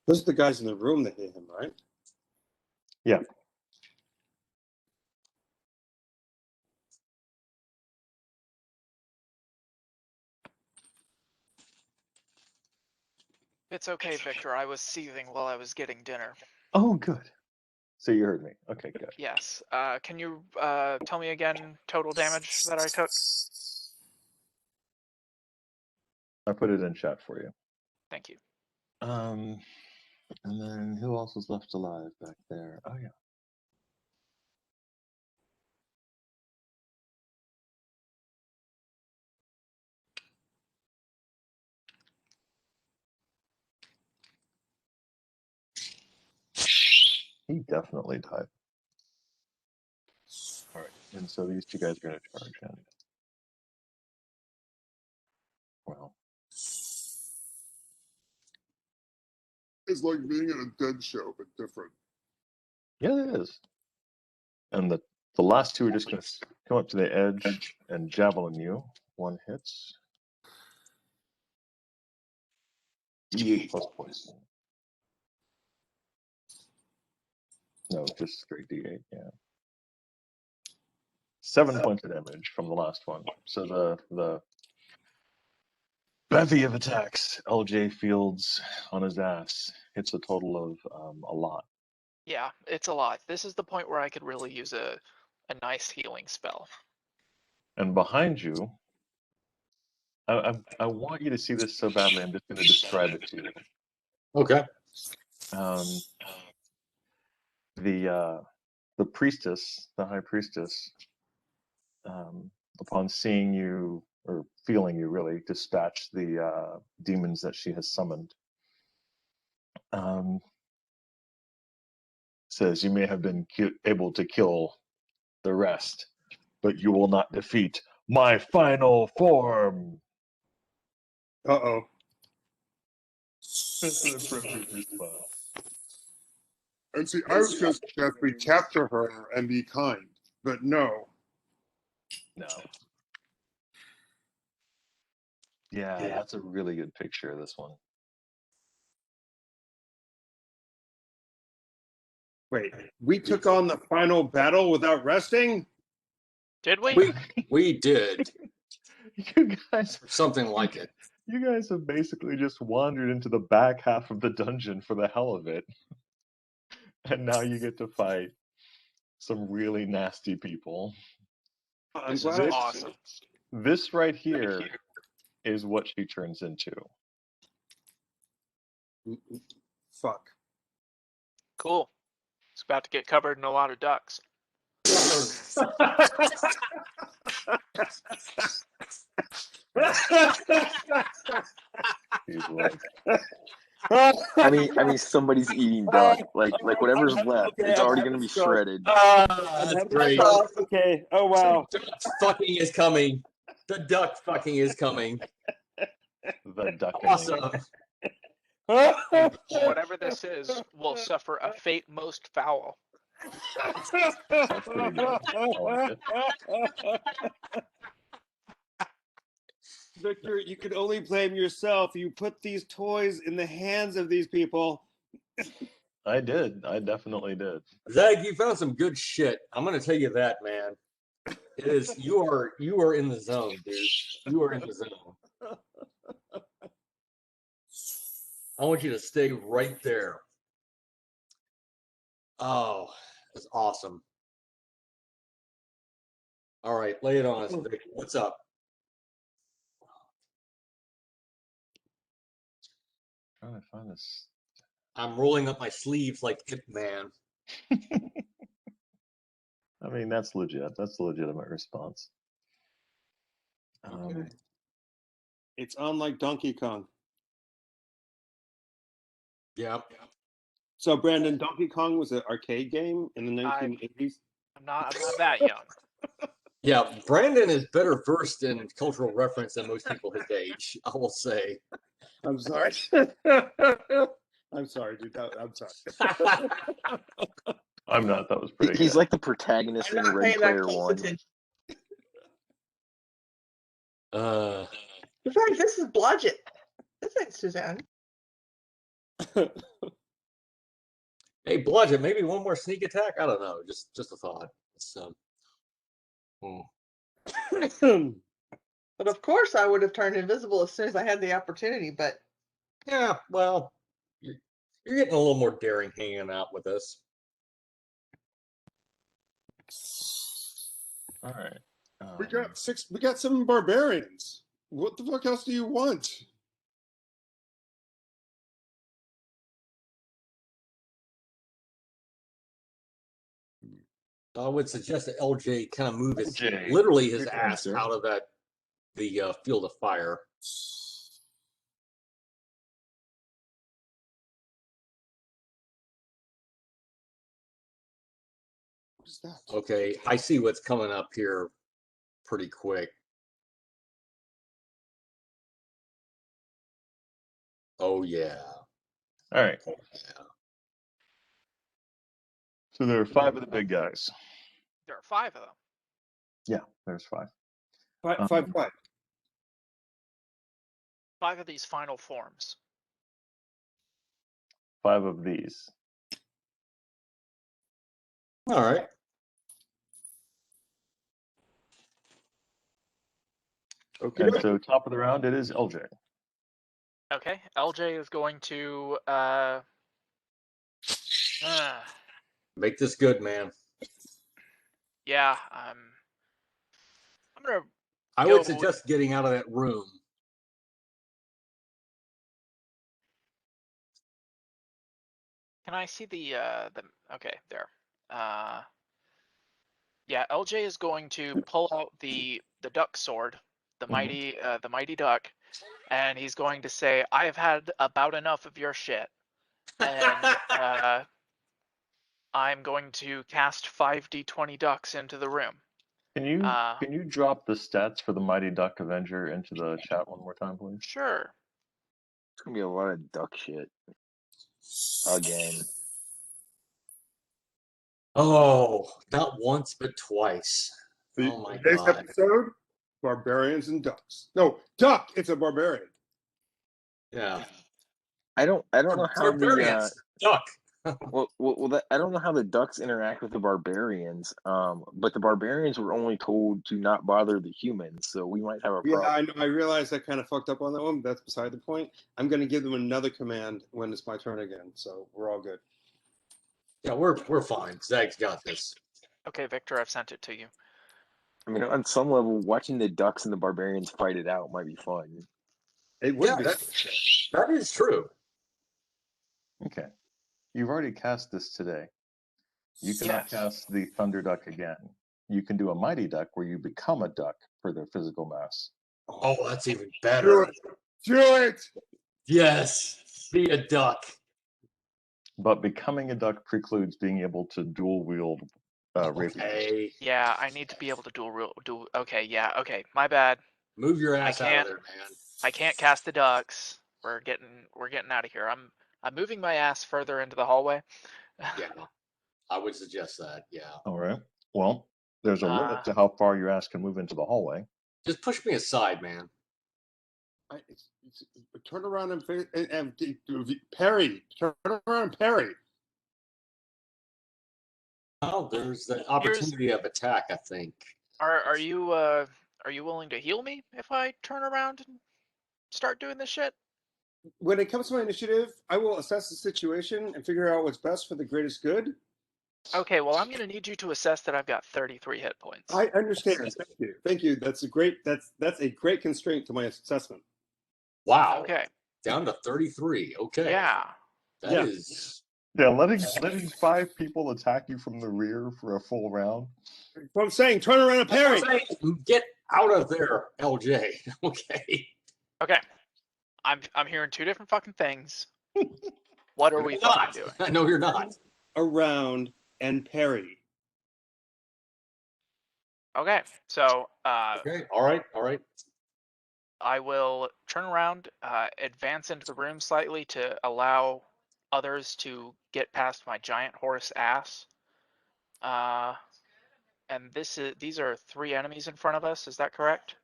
Speaker 6: Those are the guys in the room that hit him, right?
Speaker 3: Yeah.
Speaker 4: It's okay, Victor. I was seething while I was getting dinner.
Speaker 3: Oh, good. So you heard me. Okay, good.
Speaker 4: Yes. Can you tell me again total damage that I took?
Speaker 3: I put it in chat for you.
Speaker 4: Thank you.
Speaker 3: And then who else was left alive back there? Oh yeah. He definitely died. All right, and so these two guys are going to charge in. Well,
Speaker 7: It's like being at a dead show, but different.
Speaker 3: Yeah, it is. And the last two are just going to come up to the edge and javelin you. One hits. D8 plus poison. No, just straight D8, yeah. 7 points of damage from the last one. So the bevy of attacks LJ fields on his ass hits a total of a lot.
Speaker 4: Yeah, it's a lot. This is the point where I could really use a nice healing spell.
Speaker 3: And behind you, I want you to see this so badly, I'm just going to describe it to you.
Speaker 1: Okay.
Speaker 3: The priestess, the high priestess, upon seeing you, or feeling you really, dispatch the demons that she has summoned, says, "You may have been able to kill the rest, but you will not defeat my final form."
Speaker 7: Uh-oh. And see, I was going to suggest we capture her and be kind, but no.
Speaker 3: No. Yeah, that's a really good picture of this one.
Speaker 7: Wait, we took on the final battle without resting?
Speaker 4: Did we?
Speaker 1: We did
Speaker 3: You guys,
Speaker 1: something like it.
Speaker 3: you guys have basically just wandered into the back half of the dungeon for the hell of it. And now you get to fight some really nasty people.
Speaker 7: I'm
Speaker 4: This is
Speaker 7: glad.
Speaker 4: awesome.
Speaker 3: This right here is what she turns into.
Speaker 7: Fuck.
Speaker 4: Cool. It's about to get covered in a lot of ducks.
Speaker 3: He's like,
Speaker 5: I mean, somebody's eating duck. Like whatever's left,
Speaker 6: Okay,
Speaker 5: it's
Speaker 6: I'm
Speaker 5: already
Speaker 6: having
Speaker 5: gonna be
Speaker 6: a stroke.
Speaker 5: shredded.
Speaker 1: That's great.
Speaker 6: Okay. Oh wow.
Speaker 1: The duck fucking is coming. The duck fucking is coming.
Speaker 3: the duck.
Speaker 1: Awesome.
Speaker 4: Whatever this is will suffer a fate most foul.
Speaker 3: That's pretty good. I like it.
Speaker 6: Victor, you could only blame yourself. You put these toys in the hands of these people.
Speaker 3: I did. I definitely did.
Speaker 1: Zach, you found some good shit. I'm gonna tell you that, man. It is you are in the zone, dude. You are in the zone. I want you to stay right there. Oh, that's awesome. All right, lay it on us, Vic. What's up?
Speaker 3: Trying to find this.
Speaker 1: I'm rolling up my sleeves like Ip Man.
Speaker 3: I mean, that's legit. That's a legitimate response.
Speaker 7: Okay.
Speaker 6: It's on like Donkey Kong.
Speaker 1: Yep.
Speaker 6: So Brandon, Donkey Kong was an arcade game in the 1980s.
Speaker 4: I'm not that young.
Speaker 1: Yeah, Brandon is better versed in cultural reference than most people his age, I will say.
Speaker 7: I'm sorry. I'm sorry, dude. I'm sorry.
Speaker 3: I'm not. That was pretty
Speaker 5: He's
Speaker 3: good.
Speaker 5: like the protagonist
Speaker 2: I'm
Speaker 5: in
Speaker 2: not
Speaker 5: Ready
Speaker 2: paying that
Speaker 5: Player
Speaker 2: close
Speaker 5: One.
Speaker 2: attention.
Speaker 1: Uh,
Speaker 2: In fact, this is Blodgett. This ain't Suzanne.
Speaker 1: hey, Bludgeon, maybe one more sneak attack? I don't know. Just a thought. It's,
Speaker 2: But of course, I would have turned invisible as soon as I had the opportunity. But
Speaker 1: yeah, well, you're getting a little more daring hanging out with us.
Speaker 3: All right.
Speaker 7: We got 7 barbarians. What the fuck else do you want?
Speaker 1: I would suggest that LJ kind of move his
Speaker 3: LJ,
Speaker 1: literally his
Speaker 3: your
Speaker 1: ass
Speaker 3: turn, sir.
Speaker 1: out of the field of fire.
Speaker 7: What is that?
Speaker 1: Okay, I see what's coming up here pretty quick. Oh yeah.
Speaker 3: All right.
Speaker 1: Yeah.
Speaker 3: So there are 5 of the big guys.
Speaker 4: There are 5 of them.
Speaker 3: Yeah, there's 5.
Speaker 6: Five.
Speaker 4: 5 of these final forms.
Speaker 3: 5 of these.
Speaker 1: All right.
Speaker 7: Okay.
Speaker 3: And so top of the round, it is LJ.
Speaker 4: Okay, LJ is going to
Speaker 1: Make this good, man.
Speaker 4: yeah, I'm gonna
Speaker 1: I
Speaker 4: Go-
Speaker 1: would suggest getting out of that room.
Speaker 4: Can I see the okay, there. Yeah, LJ is going to pull out the duck sword, the mighty duck, and he's going to say, "I have had about enough of your shit." And I'm going to cast 5d20 ducks into the room.
Speaker 3: Can you drop the stats for the Mighty Duck Avenger into the chat one more time, please?
Speaker 4: Sure.
Speaker 5: It's gonna be a lot of duck shit. Again.
Speaker 1: Oh, not once but twice.
Speaker 7: The
Speaker 1: Oh my
Speaker 7: today's
Speaker 1: God.
Speaker 7: episode: barbarians and ducks. No, duck. It's a barbarian.
Speaker 1: Yeah.
Speaker 5: I don't know how the
Speaker 1: Barbarians. Duck.
Speaker 5: I don't know how the ducks interact with the barbarians. But the barbarians were only told to not bother the humans, so we might have a
Speaker 7: Yeah,
Speaker 5: problem.
Speaker 7: I know. I realized I kind of fucked up on that one. But that's beside the point. I'm going to give them another command when it's my turn again. So we're all good.
Speaker 1: Yeah, we're fine. Zag's got this.
Speaker 4: Okay, Victor, I've sent it to you.
Speaker 5: I mean, on some level, watching the ducks and the barbarians fight it out might be fun.
Speaker 7: It would
Speaker 1: Yeah,
Speaker 7: be.
Speaker 1: that is true.
Speaker 3: Okay. You've already cast this today. You cannot
Speaker 4: Yes.
Speaker 3: cast the Thunder Duck again. You can do a Mighty Duck where you become a duck for their physical mass.
Speaker 1: Oh, that's even
Speaker 7: Do
Speaker 1: better.
Speaker 7: it. Do it.
Speaker 1: Yes. Be a duck.
Speaker 3: But becoming a duck precludes being able to dual wield rapiers.
Speaker 1: Okay.
Speaker 4: Yeah, I need to be able to do. Okay, yeah, okay, my bad.
Speaker 1: Move your ass out of
Speaker 4: can't-
Speaker 1: there, man.
Speaker 4: I can't cast the ducks. We're getting out of here. I'm moving my ass further into the hallway.
Speaker 1: Yeah. I would suggest that. Yeah.
Speaker 3: All right. Well, there's a limit to how far your ass can move into the hallway.
Speaker 1: Just push me aside, man.
Speaker 7: Turn around and parry. Turn around and parry.
Speaker 1: Oh, there's the opportunity of attack, I think.
Speaker 4: Are you willing to heal me if I turn around and start doing this shit?
Speaker 7: When it comes to my initiative, I will assess the situation and figure out what's best for the greatest good.
Speaker 4: Okay, well, I'm gonna need you to assess that I've got 33 hit points.
Speaker 7: I understand. Thank you. Thank you. That's a great constraint to my assessment.
Speaker 1: Wow.
Speaker 4: Okay.
Speaker 1: Down to 33. Okay.
Speaker 4: Yeah.
Speaker 1: That is.
Speaker 3: Yeah, letting 5 people attack you from the rear for a full round.
Speaker 7: What I'm saying, turn around and parry.
Speaker 1: Get out of there, LJ. Okay.
Speaker 4: Okay. I'm hearing 2 different fucking things. What are we fucking doing?
Speaker 1: I know you're not.
Speaker 7: Around and parry.
Speaker 4: Okay, so
Speaker 1: Okay. All right. All right.
Speaker 4: I will turn around, advance into the room slightly to allow others to get past my giant horse ass. And these are 3 enemies in front of us. Is that correct?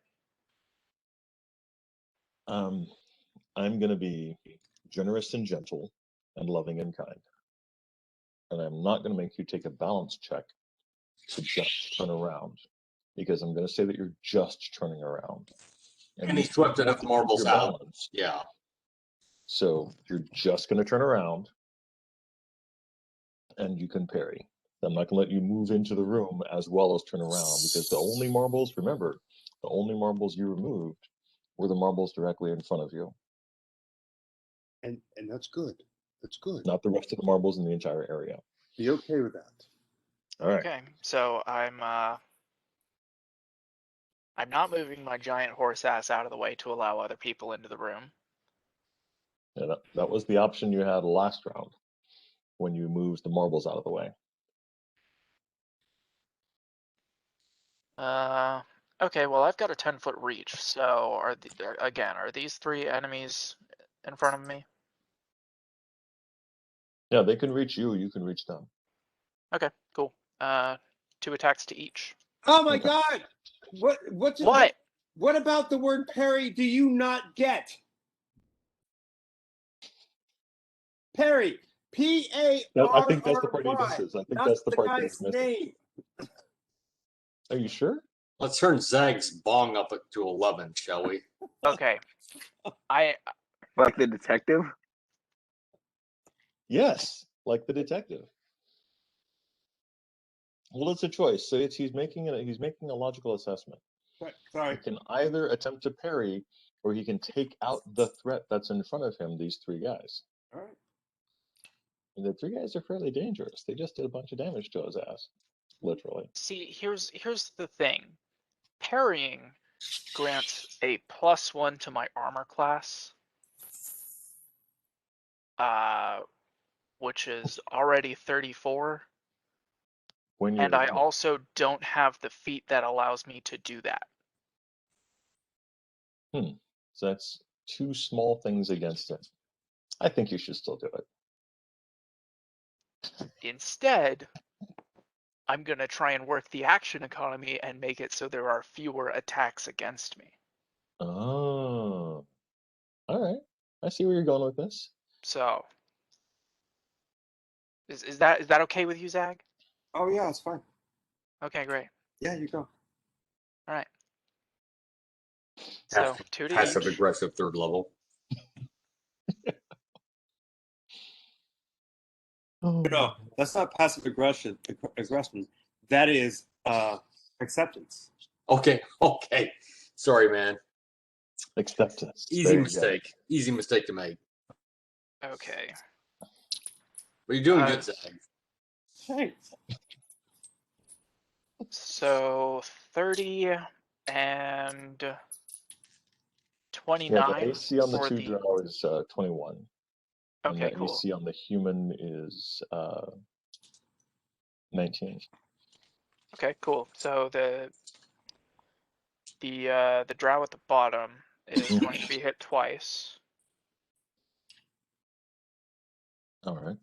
Speaker 3: I'm going to be generous and gentle and loving and kind. And I'm not going to make you take a balance check to just turn around, because I'm going to say that you're just turning around.
Speaker 1: And he swept enough marbles
Speaker 3: your
Speaker 1: out.
Speaker 3: balance.
Speaker 1: Yeah.
Speaker 3: So you're just going to turn around and you can parry. I'm not going to let you move into the room as well as turn around, because the only marbles you removed were the marbles directly in front of you.
Speaker 7: And that's good. That's good.
Speaker 3: Not the rest of the marbles in the entire area.
Speaker 7: Be okay with that.
Speaker 3: All right.
Speaker 4: Okay, so I'm not moving my giant horse ass out of the way to allow other people into the room.
Speaker 3: Yeah, that was the option you had last round when you moved the marbles out of the way.
Speaker 4: Okay, well, I've got a 10-foot reach, so are these 3 enemies in front of me?
Speaker 3: Yeah, they can reach you. You can reach them.
Speaker 4: Okay, cool. 2 attacks to each.
Speaker 7: Oh my
Speaker 3: Okay.
Speaker 7: God! What about the word parry? Do you not get? Parry. P-A-R-R-Y.
Speaker 3: I think that's the part he misses. I think
Speaker 7: Not
Speaker 3: that's the
Speaker 7: the
Speaker 3: part that
Speaker 7: guy's
Speaker 3: he's missing.
Speaker 7: name.
Speaker 3: Are you sure?
Speaker 1: Let's turn Zag's bong up to 11, shall we?
Speaker 4: Okay. I
Speaker 5: Like the detective?
Speaker 3: Yes, like the detective. Well, it's a choice. So he's making a logical assessment. He
Speaker 7: Sorry.
Speaker 3: can either attempt to parry, or he can take out the threat that's in front of him. These 3 guys.
Speaker 7: All right.
Speaker 3: And the 3 guys are fairly dangerous. They just did a bunch of damage to his ass, literally.
Speaker 4: see. Here's the thing. Parrying grants a +1 to my armor class, which is already 34,
Speaker 3: When you're
Speaker 4: and I also don't have the feat that allows me to do that.
Speaker 3: So that's 2 small things against it. I think you should still do it.
Speaker 4: Instead, I'm going to try and work the action economy and make it so there are fewer attacks against me.
Speaker 3: Oh, all right. I see where you're going with this.
Speaker 4: So, is that okay with you, Zag?
Speaker 7: Oh yeah, it's fine.
Speaker 4: Okay, great.
Speaker 7: Yeah, you go.
Speaker 4: All right. So 2 to
Speaker 1: Passive
Speaker 4: each.
Speaker 1: aggressive 3rd level.
Speaker 7: No, that's not passive aggression. That is acceptance.
Speaker 1: Okay. Sorry, man.
Speaker 3: Acceptance.
Speaker 1: Easy
Speaker 3: There you go.
Speaker 1: mistake. Easy mistake to make.
Speaker 4: Okay.
Speaker 1: But you're doing good, Zag.
Speaker 7: Thanks.
Speaker 4: So 30 and 29.
Speaker 3: Yeah, the AC on the
Speaker 4: for
Speaker 3: 2 drow is 21. And
Speaker 4: Okay,
Speaker 3: the
Speaker 4: cool.
Speaker 3: AC on the human is 19.
Speaker 4: Okay, cool. So the drow at the bottom is going to be hit twice.
Speaker 3: All right.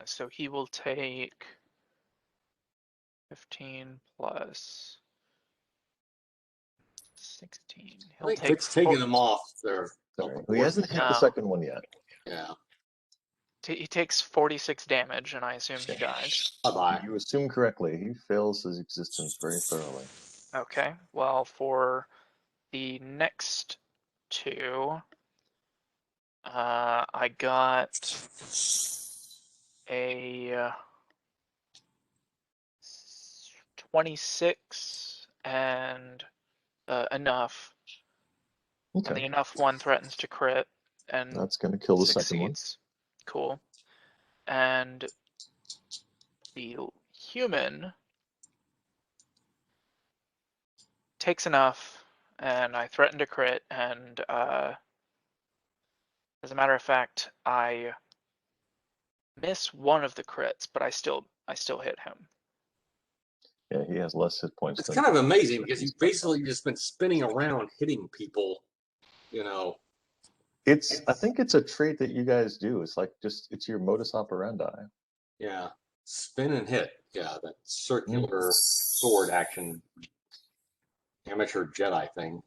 Speaker 4: So he will take 15 plus 16.
Speaker 1: I think Vic's taking them off there.
Speaker 3: Sorry. He hasn't hit the
Speaker 4: No.
Speaker 3: second one yet.
Speaker 1: Yeah.
Speaker 4: He takes 46 damage, and I assume he dies.
Speaker 1: Bye-bye.
Speaker 3: You assume correctly. He fails his existence very thoroughly.
Speaker 4: Okay. Well, for the next 2, I got a 26 and enough.
Speaker 3: Okay.
Speaker 4: And the enough one threatens to crit and
Speaker 3: That's going to kill the
Speaker 4: succeeds.
Speaker 3: second one.
Speaker 4: Cool. And the human takes enough, and I threaten to crit, and as a matter of fact, I miss one of the crits, but I still hit him.
Speaker 3: Yeah, he has less hit points.
Speaker 1: It's
Speaker 3: than
Speaker 1: kind of amazing because you've basically just been spinning around hitting people, you know.
Speaker 3: I think it's a trait that you guys do. It's like it's your modus operandi.
Speaker 1: Yeah. Spin and hit. Yeah, that circular sword action. Amateur Jedi thing.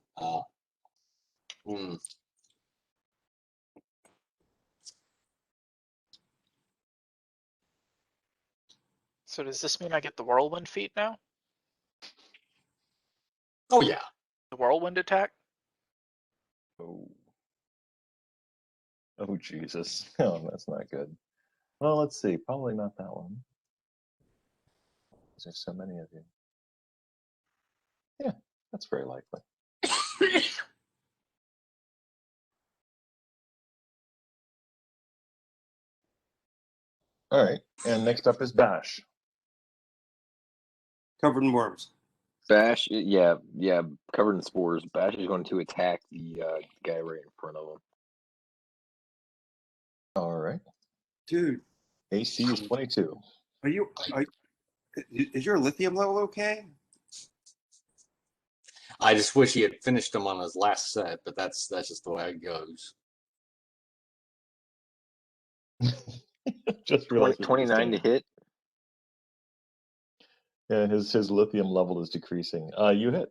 Speaker 4: So does this mean I get the whirlwind feat now?
Speaker 1: Oh, yeah.
Speaker 4: The whirlwind attack?
Speaker 3: Oh. Oh, Jesus. Oh, that's not good. Well, let's see. Probably not that one. There's so many of you. Yeah, that's very likely. All right. And next up is Bash.
Speaker 7: Covered in worms.
Speaker 5: Bash, yeah, covered in spores. Bash is going to attack the guy right in front of him.
Speaker 3: All right.
Speaker 7: Dude.
Speaker 3: AC is 22.
Speaker 7: Is your lithium level okay?
Speaker 1: I just wish he had finished him on his last set, but that's just the way it goes.
Speaker 3: Just realized what you're
Speaker 5: 29 to
Speaker 3: saying.
Speaker 5: hit.
Speaker 3: Yeah, his lithium level is decreasing. You hit.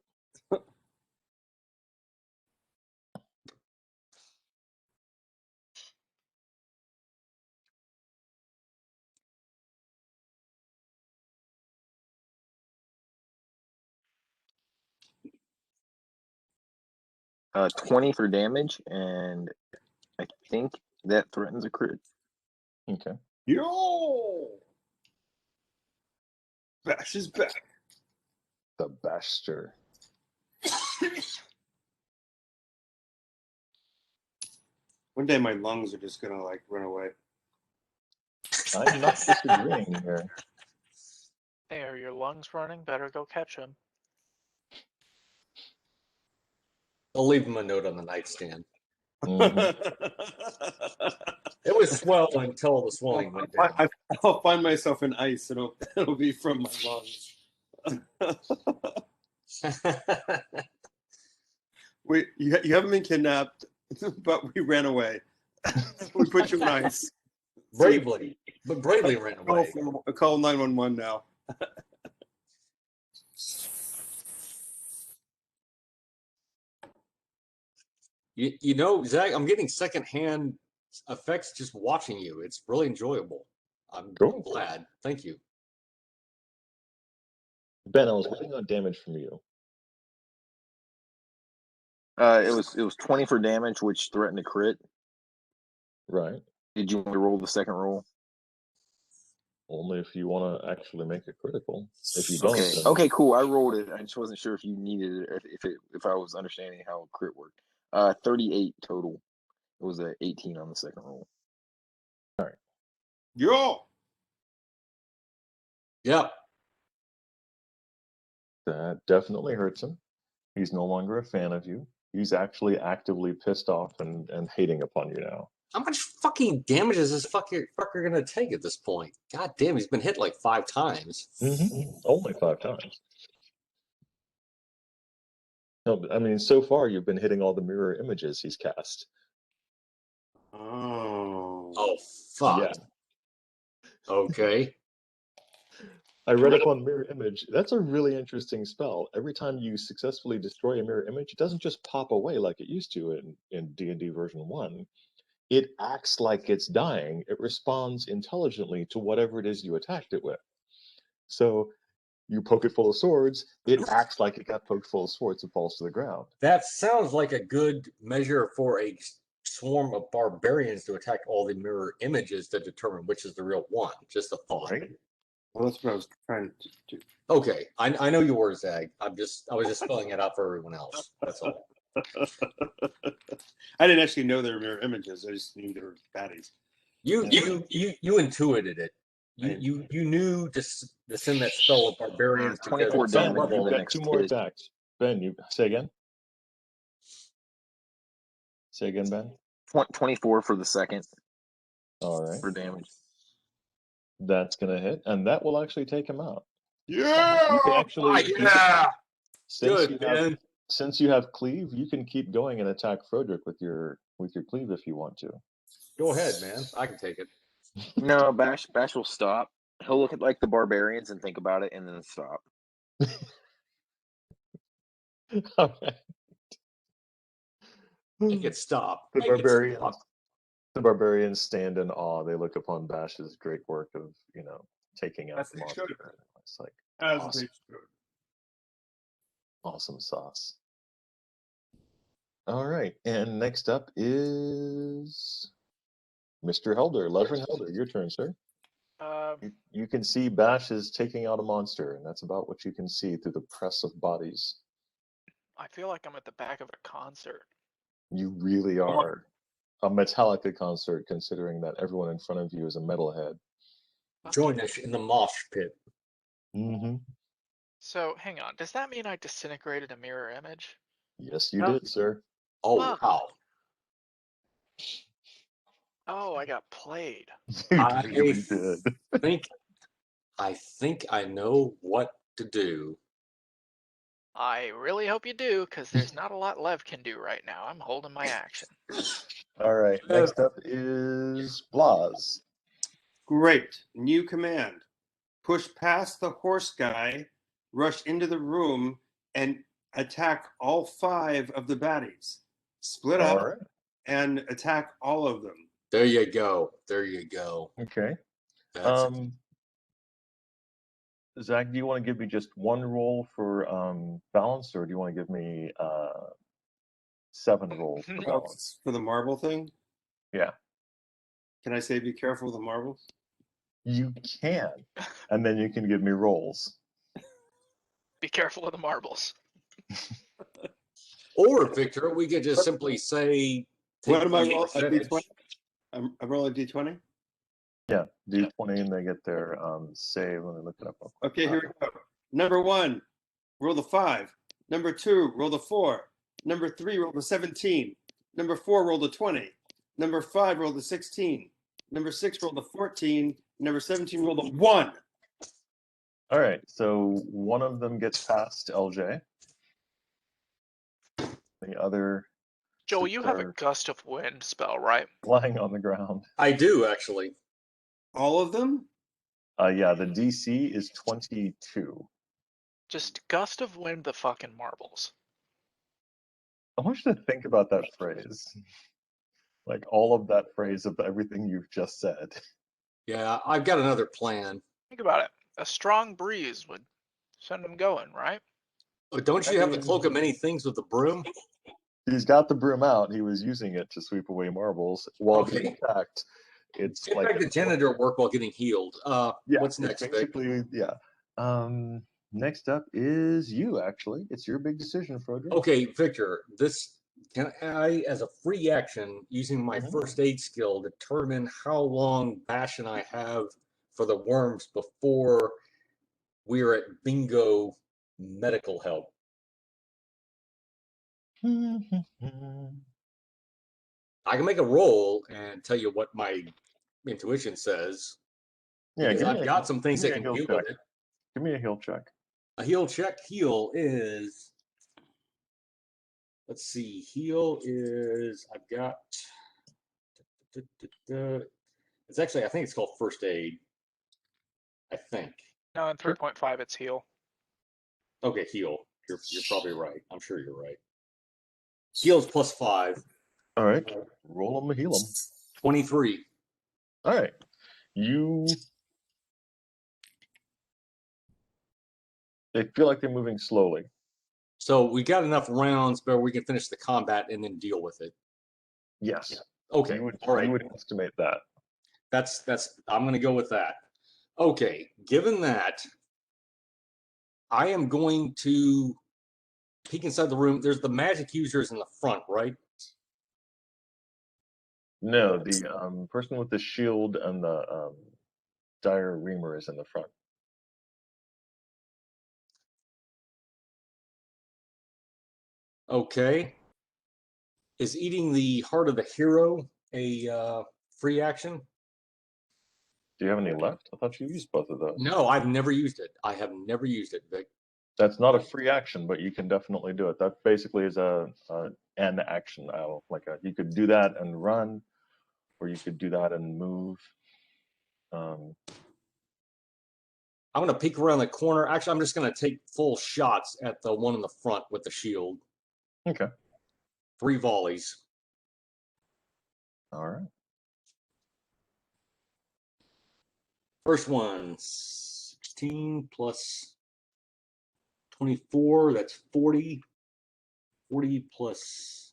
Speaker 5: Uh, 20 for damage, and I think that threatens a crit.
Speaker 3: Okay.
Speaker 7: Yo! Bash is back.
Speaker 3: The Bashster.
Speaker 7: One day my lungs are just gonna like run away.
Speaker 3: I'm not disagreeing here.
Speaker 4: Hey, are your lungs running? Better go catch them.
Speaker 1: I'll leave him a note on the nightstand.
Speaker 3: Mhm.
Speaker 1: It was swell until the swelling went down.
Speaker 7: I'll find myself in ice. It'll be from my lungs. Wait, you haven't been kidnapped, but we ran away. We put you in ice.
Speaker 1: Bravely, but bravely ran away.
Speaker 7: Call 911 now.
Speaker 1: You know, Zach, I'm getting secondhand effects just watching you. It's really enjoyable. I'm
Speaker 3: Cool.
Speaker 1: glad. Thank you.
Speaker 3: Ben, I was waiting on damage from you.
Speaker 5: It was 20 for damage, which threatened a crit.
Speaker 3: Right.
Speaker 5: Did you want to roll the second roll?
Speaker 3: Only if you want to actually make it critical. If you don't,
Speaker 5: Okay.
Speaker 3: then
Speaker 5: Okay, cool. I rolled it. I just wasn't sure if you needed it, if I was understanding how crit worked. 38 total. It was a 18 on the second roll.
Speaker 7: Yo!
Speaker 1: Yep.
Speaker 3: that definitely hurts him. He's no longer a fan of you. He's actually actively pissed off and hating upon you now.
Speaker 1: How much fucking damage is this fucker gonna take at this point? God damn, he's been hit like 5 times.
Speaker 3: Only 5 times. No, I mean, so far you've been hitting all the mirror images he's cast.
Speaker 7: Oh.
Speaker 1: Oh fuck.
Speaker 3: Yeah.
Speaker 1: Okay.
Speaker 3: I read up on mirror image. That's a really interesting spell. Every time you successfully destroy a mirror image, it doesn't just pop away like it used to in D&D version 1. It acts like it's dying. It responds intelligently to whatever it is you attacked it with. So you poke it full of swords, it acts like it got poked full of swords and falls to the ground.
Speaker 1: That sounds like a good measure for a swarm of barbarians to attack all the mirror images to determine which is the real one. Just a thought.
Speaker 3: Right?
Speaker 7: Well, that's what I was trying to do.
Speaker 1: Okay, I know you were, Zag. I was just spelling it out for everyone else. That's all.
Speaker 7: I didn't actually know they were mirror images. I just knew they were baddies.
Speaker 1: You intuited it. You knew to send that spell of barbarians to
Speaker 5: 24
Speaker 1: at some
Speaker 5: damage.
Speaker 1: level.
Speaker 3: You've got
Speaker 5: next
Speaker 3: 2 more
Speaker 5: hit.
Speaker 3: attacks. Ben, you say again? Say again, Ben?
Speaker 5: 24 for the second
Speaker 3: All right.
Speaker 5: for damage.
Speaker 3: That's going to hit, and that will actually take him out.
Speaker 7: Yeah!
Speaker 3: You can actually,
Speaker 1: Good, man.
Speaker 3: since you have cleave, you can keep going and attack Frederick with your cleave if you want to.
Speaker 1: Go ahead, man. I can take it.
Speaker 5: No, Bash will stop. He'll look at like the barbarians and think about it, and then stop.
Speaker 3: All right.
Speaker 1: Make it stop.
Speaker 3: The
Speaker 1: Make it
Speaker 3: barbarians.
Speaker 1: stop.
Speaker 3: The barbarians stand in awe. They look upon Bash's great work of, taking out
Speaker 7: As
Speaker 3: the
Speaker 7: they
Speaker 3: monster.
Speaker 7: should.
Speaker 3: It's like
Speaker 7: As
Speaker 3: awesome,
Speaker 7: they should.
Speaker 3: awesome sauce. All right, and next up is Mr. Helder, Reverend Helder. Your turn, sir. You can see Bash is taking out a monster, and that's about what you can see through the press of bodies.
Speaker 4: I feel like I'm at the back of a concert.
Speaker 3: You really are a Metallica concert, considering that everyone in front of you is a metalhead.
Speaker 1: Join us in the mosh pit.
Speaker 3: Mm-hmm.
Speaker 4: So hang on, does that mean I disintegrated a mirror image?
Speaker 3: Yes, you did, sir.
Speaker 1: Oh
Speaker 4: Fuck.
Speaker 1: wow.
Speaker 4: Oh, I got played.
Speaker 3: You
Speaker 1: I
Speaker 3: really did.
Speaker 1: I think I know what to do.
Speaker 4: I really hope you do, because there's not a lot Lev can do right now. I'm holding my action.
Speaker 3: All right. Next up is Blaz.
Speaker 7: Great. New command. Push past the horse guy, rush into the room, and attack all 5 of the baddies. Split
Speaker 3: All
Speaker 7: up
Speaker 3: right.
Speaker 7: and attack all of them.
Speaker 1: There you go. There you go.
Speaker 3: Okay.
Speaker 1: That's
Speaker 3: Zach, do you want to give me just one roll for balance, or do you want to give me 7 rolls for balance?
Speaker 7: For the marble thing?
Speaker 3: Yeah.
Speaker 7: Can I say be careful with the marbles?
Speaker 3: You can, and then you can give me rolls.
Speaker 4: Be careful of the marbles.
Speaker 1: Or Victor, we could just simply say.
Speaker 7: What am I
Speaker 1: take the
Speaker 7: rolling? A
Speaker 1: percentage.
Speaker 7: D20? I'm rolling a D20?
Speaker 3: Yeah, D20, and they get their save. Let me look it up. real quick.
Speaker 7: Okay, here we go. Number 1, roll the 5. Number 2, roll the 4. Number 3, roll the 17. Number 4, roll the 20. Number 5, roll the 16. Number 6, roll the 14. Number 17, roll the 1.
Speaker 3: All right, so one of them gets past LJ. The other
Speaker 4: Joel,
Speaker 3: sits
Speaker 4: you have a
Speaker 3: there
Speaker 4: gust of wind spell, right?
Speaker 3: lying on the ground.
Speaker 1: I do actually.
Speaker 7: All of them?
Speaker 3: Yeah, the DC is 22.
Speaker 4: Just gust of wind the fucking marbles.
Speaker 3: I want you to think about that phrase. Like all of that phrase of everything you've just said.
Speaker 1: Yeah, I've got another plan.
Speaker 4: Think about it. A strong breeze would send them going, right?
Speaker 1: But don't you have the cloak of many things with the broom?
Speaker 3: He's got the broom out. He was using it to sweep away marbles while being
Speaker 1: Okay.
Speaker 3: attacked. It's
Speaker 1: Get
Speaker 3: like
Speaker 1: back the janitor work while getting healed.
Speaker 3: yeah,
Speaker 1: What's
Speaker 3: it's
Speaker 1: next, Vic?
Speaker 3: basically, yeah. Next up is you. Actually, it's your big decision, Froderick.
Speaker 1: Okay, Victor. This can I, as a free action, using my
Speaker 3: Mhm.
Speaker 1: first aid skill, determine how long Bash and I have for the worms before we're at bingo medical help. I can make a roll and tell you what my intuition says.
Speaker 3: Yeah,
Speaker 1: Because
Speaker 3: give me
Speaker 1: I've
Speaker 3: a-
Speaker 1: got some things
Speaker 3: give
Speaker 1: that
Speaker 3: me a
Speaker 1: can
Speaker 3: heal
Speaker 1: deal with
Speaker 3: check.
Speaker 1: it.
Speaker 3: Give me a heal check.
Speaker 1: A heal check. Heal is, let's see, heal is, I've got, it's actually, I think it's called first aid. I think.
Speaker 4: No, in 3.5 it's heal.
Speaker 1: Okay, heal. You're probably right. I'm sure you're right. Heal's +5.
Speaker 3: All right, roll them, heal them.
Speaker 1: 23.
Speaker 3: All right, they feel like they're moving slowly.
Speaker 1: So we got enough rounds where we can finish the combat and then deal with it.
Speaker 3: Yes.
Speaker 1: Okay. All right.
Speaker 3: You would estimate that.
Speaker 1: That's I'm going to go with that. Okay, given that, I am going to peek inside the room. There's the magic users in the front, right?
Speaker 3: No, the person with the shield and the dire reamer is in the front.
Speaker 1: Okay. Is eating the heart of the hero a free action?
Speaker 3: Do you have any left? I thought you used both of those.
Speaker 1: No, I've never used it. I have never used it, Vic.
Speaker 3: That's not a free action, but you can definitely do it. That basically is an action. You could do that and run, or you could do that and move.
Speaker 1: I'm going to peek around the corner. Actually, I'm just going to take full shots at the one in the front with the shield.
Speaker 3: Okay.
Speaker 1: 3 volleys.
Speaker 3: All right.
Speaker 1: First one, 16 plus 24, that's 40. 40 plus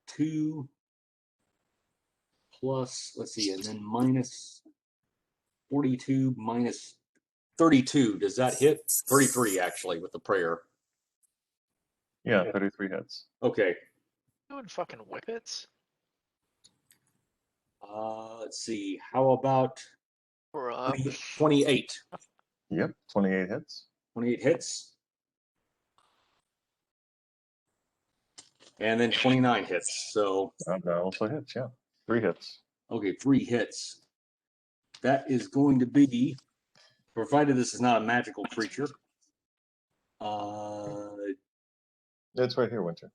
Speaker 1: 2 plus, let's see, and then minus 42 minus 32. Does that hit? 33, actually, with the prayer.
Speaker 3: Yeah, 33 hits.
Speaker 1: Okay.
Speaker 4: Doing fucking whippets?
Speaker 1: Let's see. How about
Speaker 4: Or
Speaker 1: 28?
Speaker 3: Yep, 28 hits.
Speaker 1: 28 hits. And then 29 hits. So
Speaker 3: That also hits, yeah. 3 hits.
Speaker 1: okay, 3 hits. That is going to be, provided this is not a magical creature,
Speaker 3: It's right here, Winter.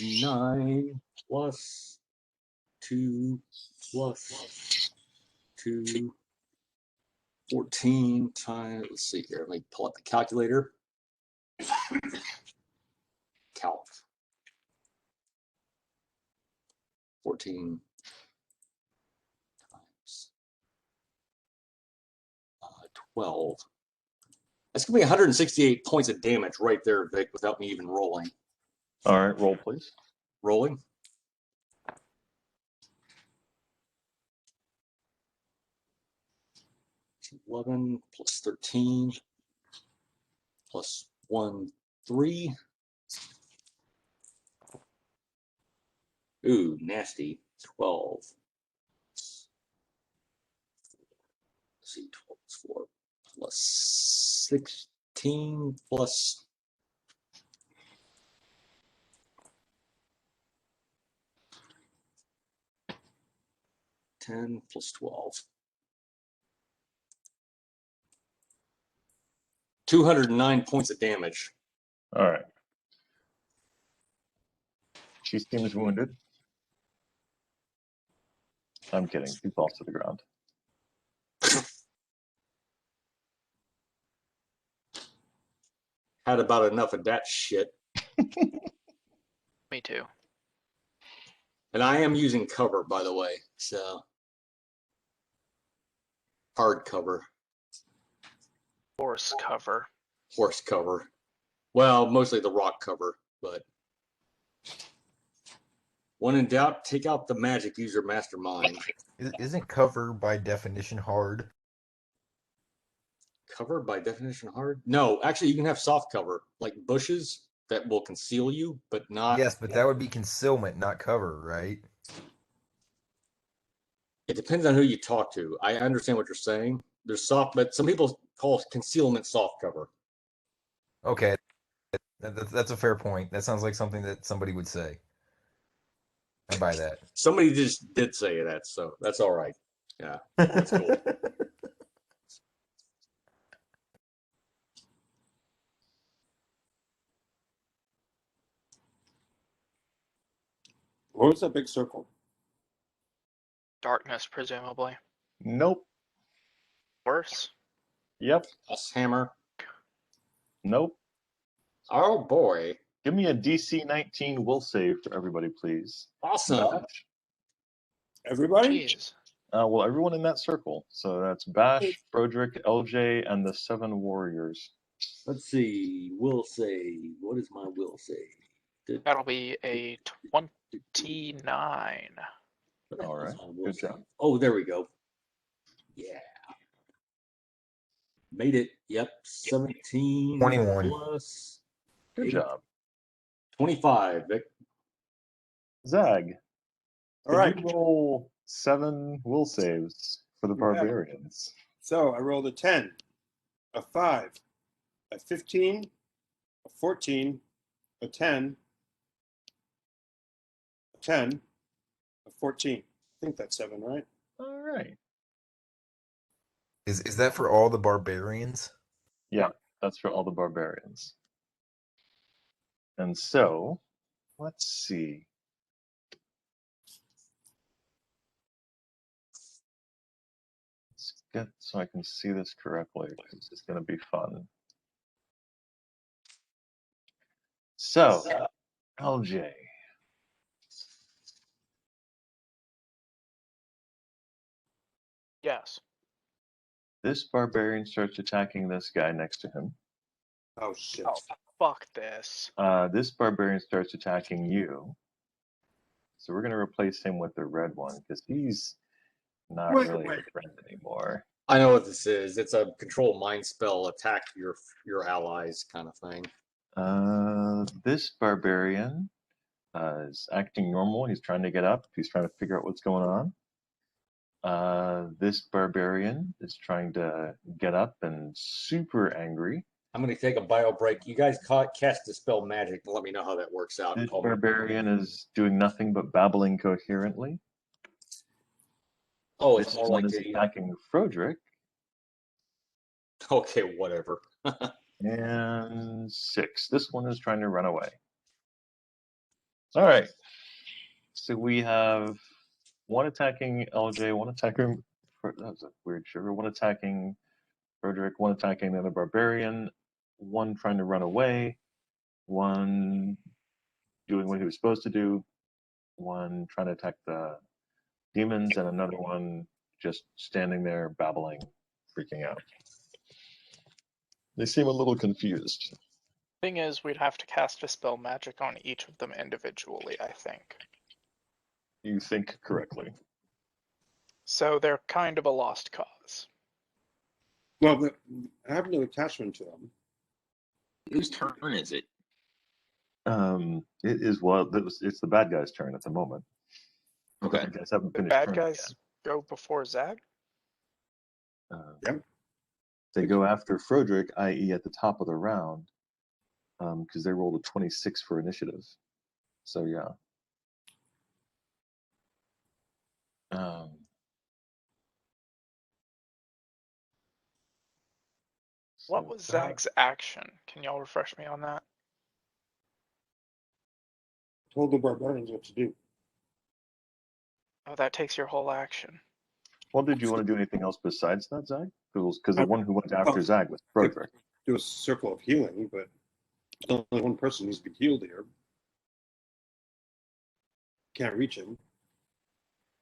Speaker 1: 9 plus 2 plus 2. 14 times, let's see here, let me pull up the calculator. Calc. 14 times 12. That's going to be 168 points of damage right there, Vic, without me even rolling.
Speaker 3: All right, roll, please.
Speaker 1: Rolling. It's 11 plus 13 plus 1, 3. Ooh, nasty. 12. Let's see, 12 is 4 plus 16 plus 10 plus 12. 209 points of damage.
Speaker 3: All right. She seems wounded. I'm kidding. She falls to the ground.
Speaker 1: Had about enough of that shit.
Speaker 4: Me too.
Speaker 1: And I am using cover, by the way. So hard cover,
Speaker 4: Horse cover.
Speaker 1: horse cover. Well, mostly the rock cover, but when in doubt, take out the magic user mastermind.
Speaker 8: Isn't cover by definition hard?
Speaker 1: Cover by definition hard? No, actually, you can have soft cover, like bushes that will conceal you, but not.
Speaker 8: Yes, but that would be concealment, not cover, right?
Speaker 1: It depends on who you talk to. I understand what you're saying. There's soft, but some people call concealment soft cover.
Speaker 8: Okay, that's a fair point. That sounds like something that somebody would say. I buy that.
Speaker 1: Somebody just did say that, so that's all right. Yeah, that's cool.
Speaker 7: What was that big circle?
Speaker 4: Darkness, presumably.
Speaker 3: Nope.
Speaker 4: Worse.
Speaker 3: Yep.
Speaker 1: Us hammer.
Speaker 3: Nope.
Speaker 1: Oh boy.
Speaker 3: Give me a DC 19 will save for everybody, please.
Speaker 1: Awesome.
Speaker 3: Bash.
Speaker 7: Everybody?
Speaker 4: Jeez.
Speaker 3: Well, everyone in that circle. So that's Bash, Broderick, LJ, and the 7 warriors.
Speaker 1: Let's see. Will save. What is my will save?
Speaker 4: That'll be a 29.
Speaker 3: All right. Good job.
Speaker 1: Oh, there we go. Yeah. Made it. Yep. 17
Speaker 8: 21.
Speaker 1: plus
Speaker 3: Good
Speaker 1: 8.
Speaker 3: job.
Speaker 1: 25, Vic.
Speaker 3: Zag.
Speaker 7: All right.
Speaker 3: You roll 7 will saves for the
Speaker 7: You have it.
Speaker 3: barbarians.
Speaker 7: So I rolled a 10, a 5, a 15, a 14, a 10, a 10, a 14. I think that's 7, right?
Speaker 3: All right.
Speaker 8: Is that for all the barbarians?
Speaker 3: Yeah, that's for all the barbarians. And so, let's see. Let's get so I can see this correctly, because it's going to be fun. So, LJ.
Speaker 4: Yes.
Speaker 3: This barbarian starts attacking this guy next to him.
Speaker 7: Oh, shit.
Speaker 4: Oh, fuck this.
Speaker 3: This barbarian starts attacking you. So we're going to replace him with the red one, because he's not
Speaker 7: Wait,
Speaker 3: really
Speaker 7: wait.
Speaker 3: a friend anymore.
Speaker 1: I know what this is. It's a control mind spell, attack your allies kind of thing.
Speaker 3: This barbarian is acting normal. He's trying to get up. He's trying to figure out what's going on. This barbarian is trying to get up and super angry.
Speaker 1: I'm going to take a bio break. You guys cast Dispel Magic and let me know how that works out.
Speaker 3: This
Speaker 1: Call me.
Speaker 3: barbarian is doing nothing but babbling coherently.
Speaker 1: Oh,
Speaker 3: This
Speaker 1: it's more
Speaker 3: one
Speaker 1: like
Speaker 3: is
Speaker 1: a.
Speaker 3: attacking Froderick.
Speaker 1: Okay, whatever.
Speaker 3: And 6. This one is trying to run away. All right. So we have one attacking LJ, one attacking. That was a weird sugar. One attacking Frederick, one attacking the other barbarian, one trying to run away, one doing what he was supposed to do, one trying to attack the demons, and another one just standing there babbling, freaking out. They seem a little confused.
Speaker 4: Thing is, we'd have to cast a spell magic on each of them individually, I think.
Speaker 3: You think correctly.
Speaker 4: So they're kind of a lost cause.
Speaker 7: Well, but I have no attachment to them.
Speaker 5: Whose turn is it?
Speaker 3: It is it's the bad guy's turn at the moment.
Speaker 5: Okay.
Speaker 3: The guys haven't
Speaker 4: The
Speaker 3: finished
Speaker 4: bad
Speaker 3: turning
Speaker 4: guys go before Zag?
Speaker 3: yet.
Speaker 7: Yep.
Speaker 3: They go after Frederick, i.e. at the top of the round, because they rolled a 26 for initiative. So yeah.
Speaker 4: What was Zag's action? Can y'all refresh me on that?
Speaker 7: Told the barbarians what to do.
Speaker 4: Oh, that takes your whole action.
Speaker 3: Well, did you want to do anything else besides that, Zag? Because the one who went after
Speaker 7: well,
Speaker 3: Zag was Frederick.
Speaker 7: Do a circle of healing, but only one person needs to be healed here. Can't reach him.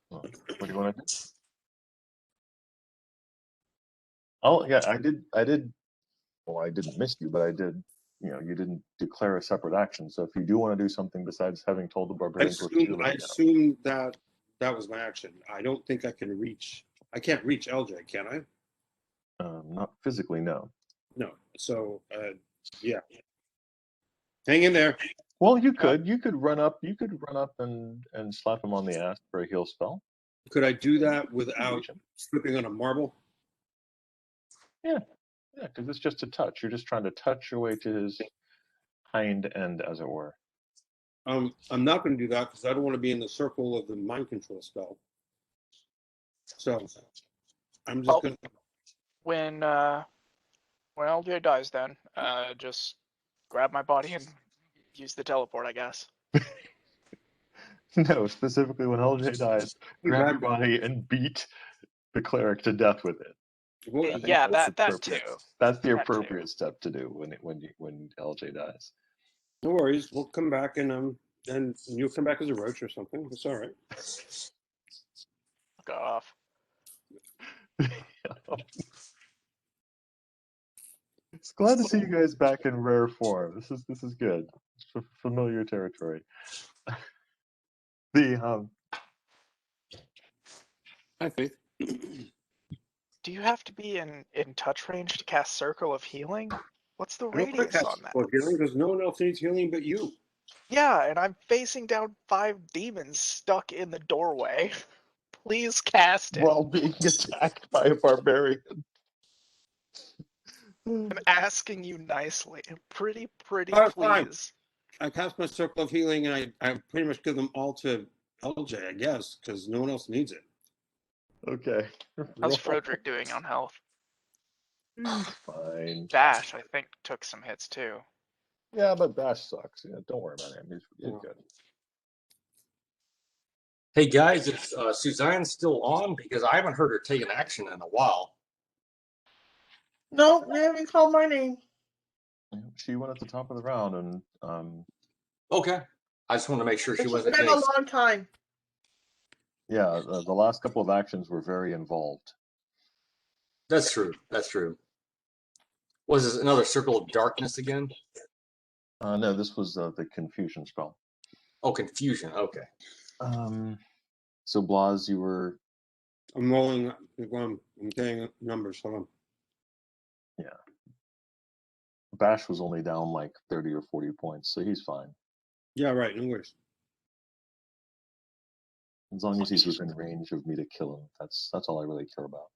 Speaker 3: What do you want to do? Oh yeah, I did. Well, I didn't miss you, but I did. You didn't declare a separate action. So if you do want to do something besides having told the
Speaker 7: I
Speaker 3: barbarians what to do,
Speaker 7: assume,
Speaker 3: let
Speaker 7: I
Speaker 3: me know.
Speaker 7: assume that that was my action. I don't think I can reach. I can't reach LJ, can I?
Speaker 3: Not physically, no.
Speaker 7: No. So, yeah. Hang in there.
Speaker 3: Well, you could run up. You could run up and slap him on the ass for a heal spell.
Speaker 7: Could I do that without slipping on a marble?
Speaker 3: Yeah, because it's just a touch. You're just trying to touch your way to his hind end, as it were.
Speaker 7: I'm not going to do that because I don't want to be in the circle of the mind control spell. So I'm just going to.
Speaker 4: When LJ dies, then just grab my body and use the teleport, I guess.
Speaker 3: No, specifically when LJ dies, grab your body and beat the cleric to death with it.
Speaker 7: Well,
Speaker 3: I think
Speaker 4: Yeah,
Speaker 3: that's
Speaker 4: that
Speaker 3: appropriate.
Speaker 4: too.
Speaker 3: That's the
Speaker 4: That too.
Speaker 3: appropriate step to do when LJ dies.
Speaker 7: no worries. We'll come back and you'll come back as a roach or something. It's all right.
Speaker 4: Go off.
Speaker 3: It's glad to see you guys back in rare form. This is good. It's familiar territory.
Speaker 7: Hi, Faith.
Speaker 4: Do you have to be in touch range to cast Circle of Healing? What's the
Speaker 7: I don't want to
Speaker 4: radius
Speaker 7: cast
Speaker 4: on that?
Speaker 7: for healing because no one else needs healing but you.
Speaker 4: Yeah, and I'm facing down 5 demons stuck in the doorway. Please cast it.
Speaker 3: While being attacked by a barbarian.
Speaker 4: I'm asking you nicely. Pretty
Speaker 7: Fine.
Speaker 4: please.
Speaker 7: I cast my circle of healing and I pretty much give them all to LJ, I guess, because no one else needs it.
Speaker 3: Okay.
Speaker 4: How's Frederick doing on health?
Speaker 3: He's fine.
Speaker 4: Bash, I think, took some hits too.
Speaker 3: Yeah, but Bash sucks. Yeah, don't worry about him. He's good.
Speaker 1: Hey guys, is Suzanne still on? Because I haven't heard her take an action in a while.
Speaker 2: Nope, they haven't called my name.
Speaker 3: She went at the top of the round, and
Speaker 1: Okay, I just wanted to make sure she
Speaker 2: It's
Speaker 1: wasn't.
Speaker 2: been a long time.
Speaker 3: yeah, the last couple of actions were very involved.
Speaker 1: That's true. That's true. Was this another circle of darkness again?
Speaker 3: No, this was the confusion spell.
Speaker 1: Oh, confusion. Okay.
Speaker 3: So Blas, you were.
Speaker 7: I'm rolling. I'm getting numbers. Hold on.
Speaker 3: Yeah. Bash was only down like 30 or 40 points, so he's fine.
Speaker 7: Yeah, right. No worries.
Speaker 3: As long as he's within range of me to kill him, that's all I really care about.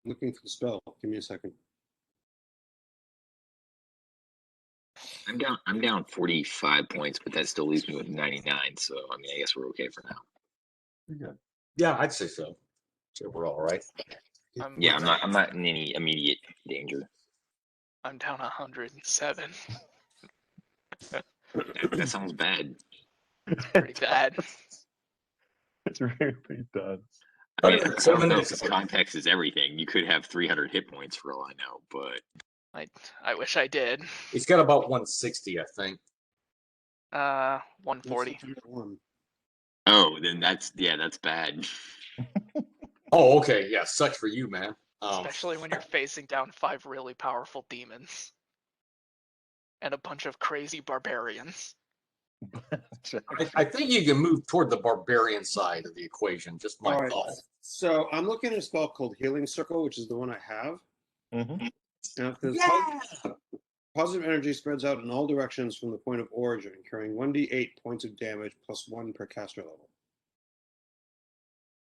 Speaker 7: Looking for the spell. Give me a second.
Speaker 5: I'm down 45 points, but that still leaves me with 99. So I mean, I guess we're okay for now.
Speaker 3: You're good.
Speaker 1: Yeah, I'd say so. So we're all right.
Speaker 5: Yeah, I'm not in any immediate danger.
Speaker 4: I'm down 107.
Speaker 5: That sounds bad.
Speaker 4: Pretty bad.
Speaker 3: It's really does.
Speaker 5: I mean,
Speaker 1: Alright,
Speaker 5: I
Speaker 1: 7
Speaker 5: don't know
Speaker 1: minutes.
Speaker 5: if context is everything. You could have 300 hit points for all I know, but
Speaker 4: I wish I did.
Speaker 1: He's got about 160, I think.
Speaker 4: 140.
Speaker 5: oh, then that's bad.
Speaker 1: Oh, okay. Yeah, sucks for you, man.
Speaker 4: Especially when you're facing down 5 really powerful demons. And a bunch of crazy barbarians.
Speaker 1: I think you can move toward the barbarian side of the equation. Just my
Speaker 7: All right.
Speaker 1: thought.
Speaker 7: So I'm looking at a spell called Healing Circle, which is the one I have.
Speaker 3: Mm-hmm.
Speaker 7: Now, if this positive energy spreads out in all directions from the point of origin, carrying 1d8 points of damage plus 1 per caster level.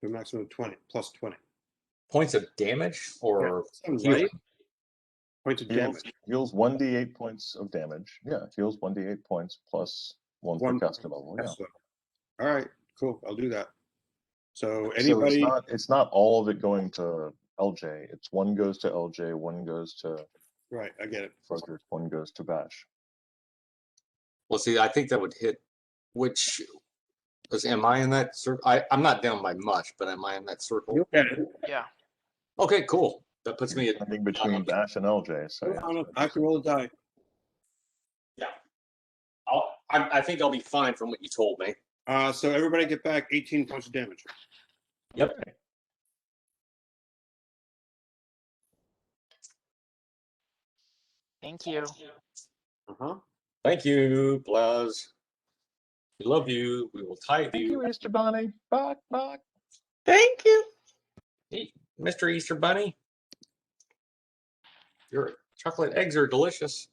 Speaker 7: To a maximum of 20, plus 20.
Speaker 1: Points of damage or
Speaker 7: Sounds
Speaker 1: healing?
Speaker 7: right. Points of damage.
Speaker 3: Heals 1d8 points of damage. Yeah, heals 1d8 points plus 1 per caster level. Yeah.
Speaker 7: So, all right, cool. I'll do that. So
Speaker 3: So
Speaker 7: anybody,
Speaker 3: it's not all of it going to LJ. It's one goes to LJ, one goes to
Speaker 7: right? I get it.
Speaker 3: Frederick, one goes to Bash.
Speaker 1: Well, see, I think that would hit. Which am I in that circle? I'm not down by much, but am I in that circle?
Speaker 7: You'll get it.
Speaker 4: Yeah.
Speaker 1: Okay, cool. That puts me at.
Speaker 3: Standing between Bash and LJ. So
Speaker 7: Hold
Speaker 3: yeah.
Speaker 7: on, I have to roll a die.
Speaker 1: Yeah. I think I'll be fine from what you told me.
Speaker 7: So everybody get back 18 points of damage.
Speaker 1: Yep.
Speaker 4: Thank you.
Speaker 7: Uh-huh.
Speaker 1: Thank you, Blaz. We love you. We will tithe
Speaker 3: Thank you,
Speaker 1: you.
Speaker 3: Mr. Bonnie. Bye.
Speaker 2: Thank you.
Speaker 1: Hey, Mr. Easter Bunny. Your chocolate eggs are delicious.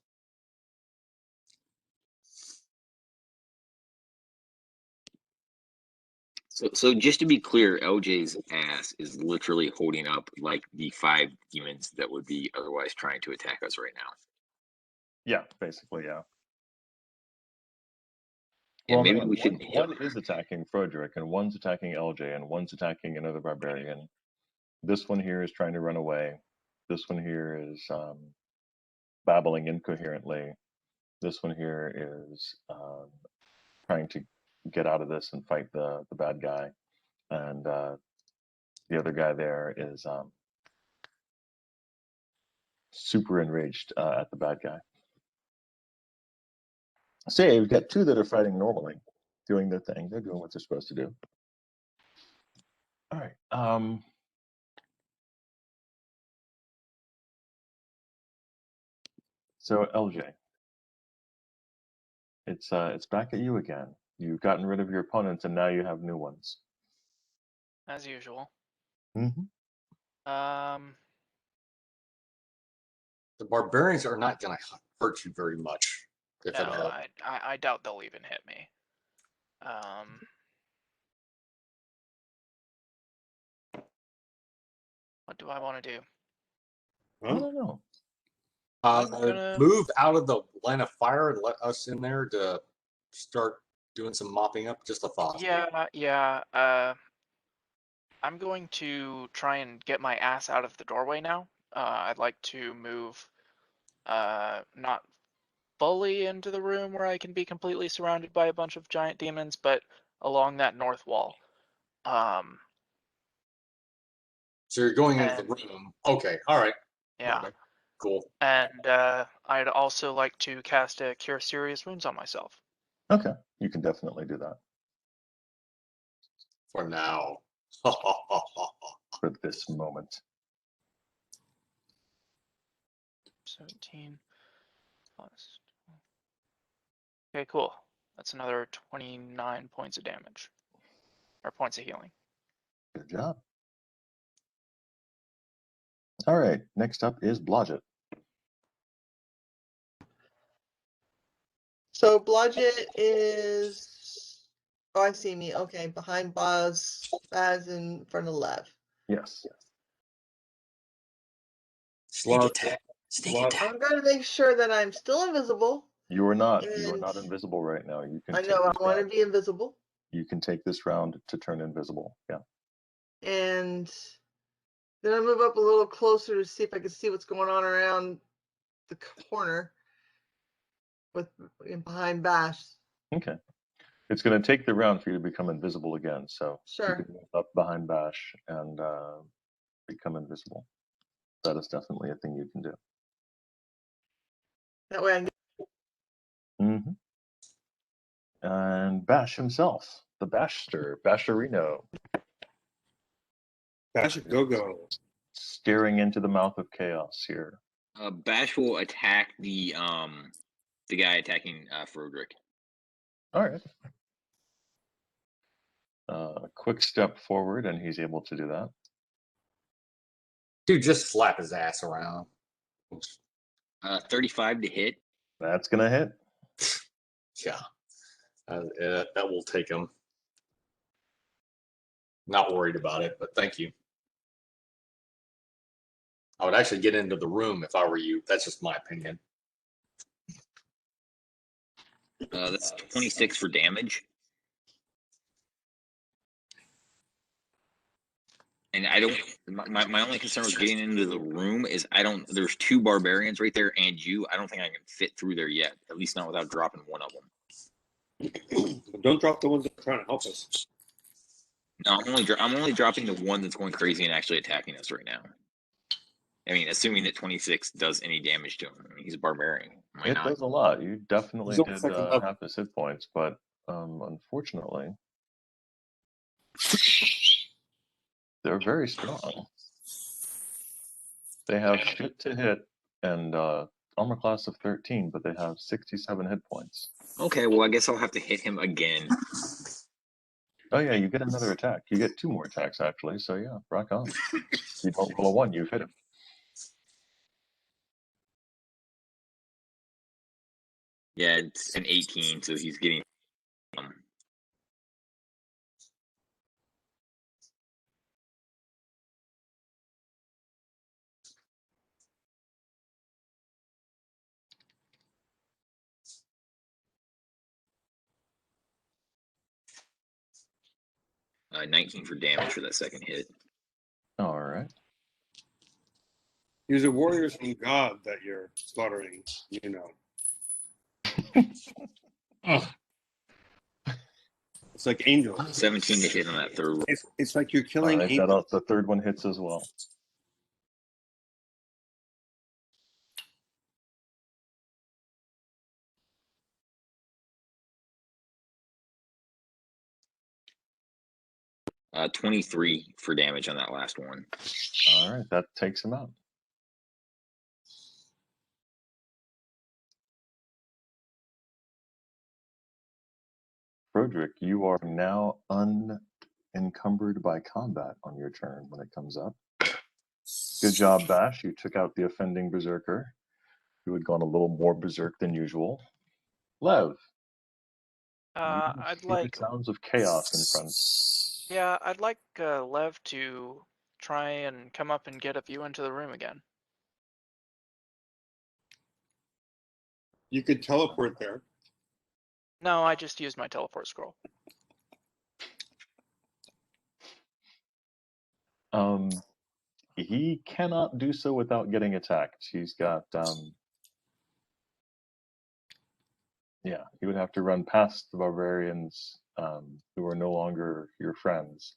Speaker 5: So just to be clear, LJ's ass is literally holding up like the 5 demons that would be otherwise trying to attack us right now.
Speaker 3: Yeah, basically, yeah.
Speaker 5: And
Speaker 3: Well,
Speaker 5: maybe
Speaker 3: no,
Speaker 5: we should
Speaker 3: one is attacking Frederick, and one's attacking LJ, and one's attacking another barbarian. This one here is trying to run away. This one here is babbling incoherently. This one here is trying to get out of this and fight the bad guy. And the other guy there is super enraged at the bad guy. So yeah, we've got 2 that are fighting normally, doing their thing. They're doing what they're supposed to do. All right. So LJ, it's back at you again. You've gotten rid of your opponents, and now you have new ones.
Speaker 4: As usual.
Speaker 3: Mm-hmm.
Speaker 1: The barbarians are not going to hurt you very much, if
Speaker 4: No,
Speaker 1: at all.
Speaker 4: I doubt they'll even hit me. What do I want to do?
Speaker 3: I don't know.
Speaker 4: I'm gonna-
Speaker 1: Move out of the line of fire and let us in there to start doing some mopping up. Just a thought.
Speaker 4: Yeah. I'm going to try and get my ass out of the doorway now. I'd like to move, not fully into the room where I can be completely surrounded by a bunch of giant demons, but along that north wall.
Speaker 1: So you're going into the room. Okay. All right.
Speaker 4: Yeah.
Speaker 1: Okay, cool.
Speaker 4: And I'd also like to cast a Cure Serious Wounds on myself.
Speaker 3: Okay, you can definitely do that
Speaker 1: For now.
Speaker 3: for this moment.
Speaker 4: 17 plus. Okay, cool. That's another 29 points of damage. Or points of healing.
Speaker 3: Good job. All right, next up is Blodgett.
Speaker 2: So Blodgett is. Oh, I see me. Okay, behind Baz in front of Lev.
Speaker 3: Yes.
Speaker 1: Sneak attack. Sneak
Speaker 7: Blood.
Speaker 1: attack.
Speaker 2: I'm going to make sure that I'm still invisible.
Speaker 3: You are not. You are
Speaker 2: And-
Speaker 3: not invisible right now. You can.
Speaker 2: I know I want to be invisible.
Speaker 3: You can take this round to turn invisible. Yeah.
Speaker 2: And then I move up a little closer to see if I can see what's going on around the corner with behind Bash.
Speaker 3: Okay. It's going to take the round for you to become invisible again, so you
Speaker 2: Sure.
Speaker 3: can move up behind Bash and become invisible. That is definitely a thing you can do.
Speaker 2: That way I can
Speaker 3: Mm-hmm. And Bash himself, the Bashster, Basherino,
Speaker 7: Bash go.
Speaker 3: staring into the mouth of chaos here.
Speaker 5: Bash will attack the guy attacking Frodrick.
Speaker 3: All right. Quick step forward, and he's able to do that.
Speaker 1: Dude, just slap his ass around.
Speaker 5: 35 to hit.
Speaker 3: That's going to hit.
Speaker 1: Yeah. That will take him. Not worried about it, but thank you. I would actually get into the room if I were you. That's just my opinion.
Speaker 5: That's 26 for damage. And I don't. My only concern with getting into the room is There's two barbarians right there, and you. I don't think I can fit through there yet. At least not without dropping one of them.
Speaker 7: Don't drop the ones that are trying to help us.
Speaker 5: No, I'm only dropping the one that's going crazy and actually attacking us right now. I mean, assuming that 26 does any damage to him. I mean, he's a barbarian.
Speaker 3: It does a lot. You definitely
Speaker 7: He's on
Speaker 3: did
Speaker 7: second level.
Speaker 3: half his hit points, but unfortunately, they're very strong. They have shit to hit and armor class of 13, but they have 67 hit points.
Speaker 5: Okay, well, I guess I'll have to hit him again.
Speaker 3: Oh yeah, you get another attack. You get 2 more attacks actually. So yeah, rock on. You don't roll a 1, you've hit him.
Speaker 5: Yeah, it's an 18, so he's getting. 19 for damage for that second hit.
Speaker 3: All right.
Speaker 7: These are warriors from God that you're slaughtering, you know. It's like angels.
Speaker 5: 17 to hit on that third roll.
Speaker 7: It's like you're
Speaker 3: All
Speaker 7: killing
Speaker 3: right,
Speaker 7: angels.
Speaker 3: the third one hits as well.
Speaker 5: Uh, 23 for damage on that last one.
Speaker 3: All right, that takes him out. Frodrick, you are now unencumbered by combat on your turn when it comes up. Good job, Bash. You took out the offending berserker, who had gone a little more berserk than usual. Lev,
Speaker 4: I'd
Speaker 3: see
Speaker 4: like.
Speaker 3: the sounds of chaos in front.
Speaker 4: Yeah, I'd like Lev to try and come up and get a view into the room again.
Speaker 7: You could teleport there.
Speaker 4: No, I just used my teleport scroll.
Speaker 3: He cannot do so without getting attacked. He's got yeah, he would have to run past the barbarians who are no longer your friends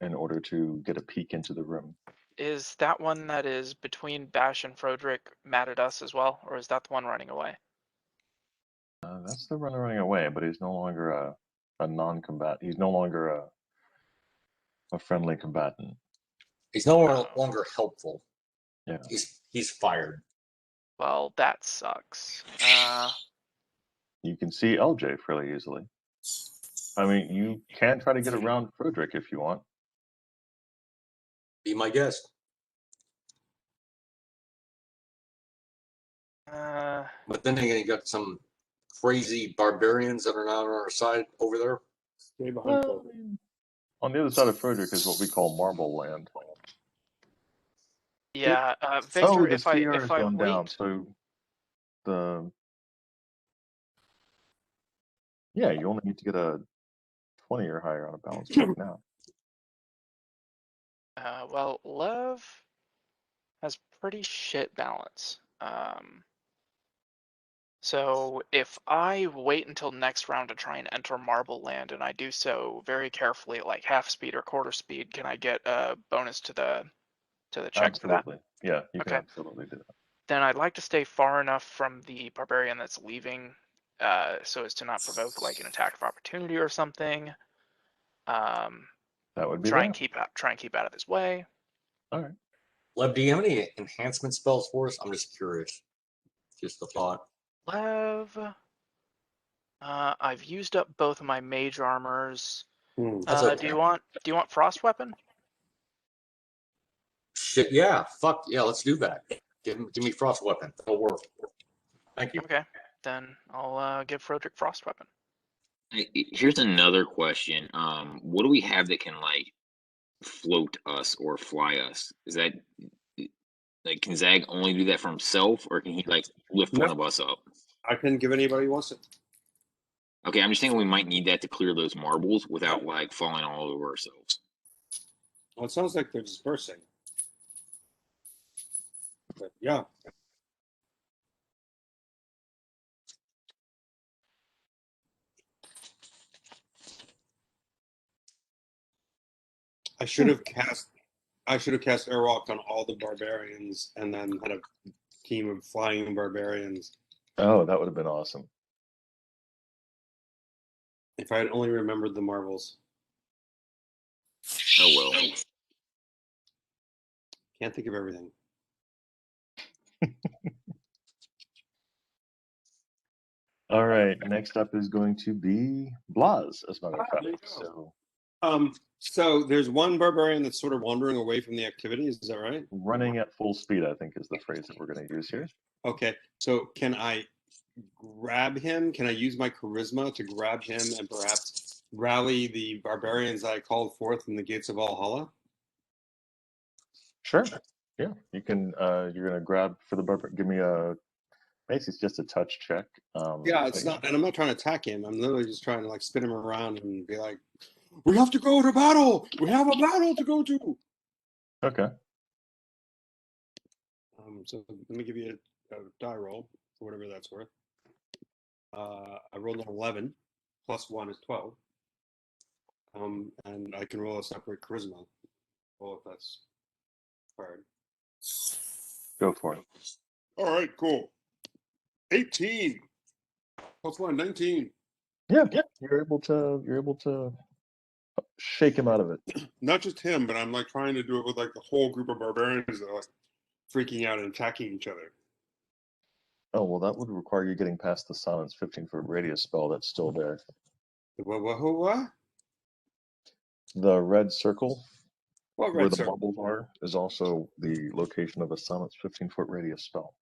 Speaker 3: in order to get a peek into the room.
Speaker 4: Is that one that is between Bash and Frodrick mad at us as well, or is that the one running away?
Speaker 3: That's the runner running away, but he's no longer a non-combatant. He's no longer a friendly combatant.
Speaker 1: He's no longer helpful.
Speaker 3: Yeah.
Speaker 1: He's fired.
Speaker 4: Well, that sucks.
Speaker 3: You can see LJ fairly easily. I mean, you can try to get around Frodrick if you want.
Speaker 1: Be my guest. But then again, you got some crazy barbarians that are not on our side over there.
Speaker 7: Stay behind.
Speaker 3: Well, I mean, on the other side of Frodrick is what we call Marble Land.
Speaker 4: Yeah, Victor,
Speaker 3: the
Speaker 4: if I
Speaker 3: CR is going
Speaker 4: wait,
Speaker 3: down, so yeah, you only need to get a 20 or higher on a balance check now.
Speaker 4: well, Lev has pretty shit balance. So if I wait until next round to try and enter Marble Land, and I do so very carefully at like half speed or quarter speed, can I get a bonus to the check for that?
Speaker 3: Absolutely. Yeah, you can
Speaker 4: Okay.
Speaker 3: absolutely do that.
Speaker 4: Then I'd like to stay far enough from the barbarian that's leaving, so as to not provoke like an attack of opportunity or something.
Speaker 3: That would be
Speaker 4: Try
Speaker 3: there.
Speaker 4: and keep out of his way.
Speaker 3: All right.
Speaker 1: Lev, do you have any enhancement spells for us? I'm just curious. Just a thought.
Speaker 4: Lev, I've used up both of my mage armors.
Speaker 1: That's okay.
Speaker 4: Do you want frost weapon?
Speaker 1: Shit, yeah. Fuck yeah. Let's do that. Give me frost weapon. That'll work. Thank you.
Speaker 4: Okay, then I'll give Froderick frost weapon.
Speaker 5: Here's another question. What do we have that can like float us or fly us? Is that like, can Zag only do that for himself, or can he like lift one
Speaker 7: No.
Speaker 5: of us up?
Speaker 7: I can give anybody who wants it.
Speaker 5: Okay, I'm just thinking we might need that to clear those marbles without like falling all over ourselves.
Speaker 7: Well, it sounds like they're dispersing. But yeah. I should have cast Airwalk on all the barbarians and then had a team of flying barbarians.
Speaker 3: Oh, that would have been awesome.
Speaker 7: If I had only remembered the marbles.
Speaker 5: Oh well.
Speaker 7: Can't think of everything.
Speaker 3: All right. Next up is going to be Blaz, as a matter of
Speaker 7: There you
Speaker 3: fact.
Speaker 7: go.
Speaker 3: So
Speaker 7: So there's one barbarian that's sort of wandering away from the activity. Is that right?
Speaker 3: running at full speed, I think, is the phrase that we're going to use here.
Speaker 7: Okay. So can I grab him? Can I use my charisma to grab him and perhaps rally the barbarians I called forth in the gates of Valhalla?
Speaker 3: Sure. Yeah. You can. You're going to grab for the barbarian. Give me a. Basically, it's just a touch check.
Speaker 7: Yeah, it's not, and I'm not trying to attack him. I'm literally just trying to like spin him around and be like, "We have to go to battle. We have a battle to go to."
Speaker 3: Okay.
Speaker 7: So let me give you a die roll for whatever that's worth. I rolled an 11, plus 1 is 12. And I can roll a separate charisma. Well, if that's hard.
Speaker 3: Go for it.
Speaker 7: All right, cool. 18 plus 1, 19.
Speaker 3: Yeah. You're able to shake him out of it.
Speaker 7: Not just him, but I'm like trying to do it with like the whole group of barbarians that are like freaking out and attacking each other.
Speaker 3: Oh, well, that would require you getting past the silence 15-foot radius spell that's still there.
Speaker 7: What?
Speaker 3: The red circle
Speaker 7: What
Speaker 3: where
Speaker 7: red
Speaker 3: the
Speaker 7: circle?
Speaker 3: bubbles are is also the location of a silence 15-foot radius spell.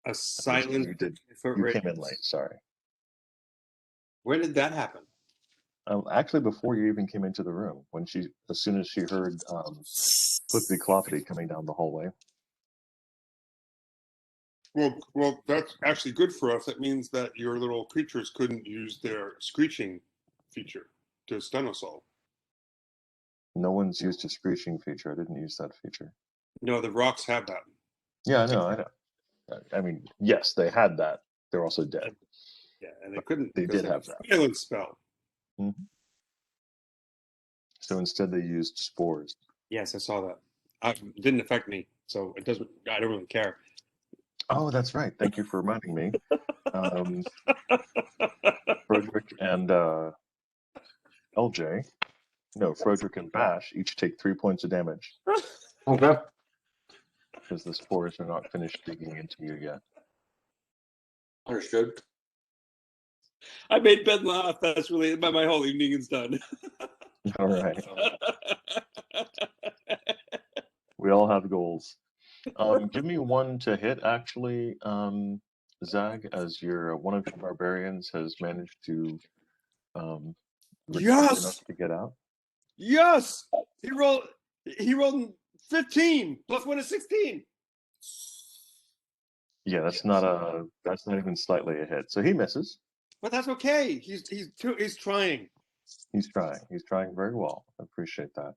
Speaker 7: A silent.
Speaker 3: You did.
Speaker 7: foot
Speaker 3: You
Speaker 7: radius.
Speaker 3: came in late. Sorry.
Speaker 7: When did that happen?
Speaker 3: Actually, before you even came into the room, as soon as she heard Flippity Cloppity coming down the hallway.
Speaker 7: Well, that's actually good for us. That means that your little creatures couldn't use their screeching feature to stun us all.
Speaker 3: No one's used a screeching feature. I didn't use that feature.
Speaker 7: No, the rocks have that.
Speaker 3: Yeah, I know. I mean, yes, they had that. They're also dead.
Speaker 7: Yeah, and they couldn't.
Speaker 3: They
Speaker 7: because
Speaker 3: did
Speaker 7: of
Speaker 3: have
Speaker 7: the
Speaker 3: that.
Speaker 7: silence spell.
Speaker 3: Mm-hmm. So instead, they used spores.
Speaker 7: Yes, I saw that. It didn't affect me, so it doesn't. I don't really care.
Speaker 3: Oh, that's right. Thank you for reminding me. Frederick and LJ. No, Frederick and Bash each take 3 points of damage.
Speaker 1: Okay.
Speaker 3: Because the spores are not finished digging into you yet.
Speaker 1: Understood.
Speaker 7: I made Ben laugh. That's really my whole evening is done.
Speaker 3: All right. We all have goals. Give me one to hit, actually, Zag, as one of your barbarians has managed to recover enough to get out.
Speaker 7: Yes, he rolled 15 plus 1 is 16.
Speaker 3: Yeah, that's not even slightly a hit. So he misses.
Speaker 7: But that's okay. He's trying.
Speaker 3: He's trying very well. I appreciate that.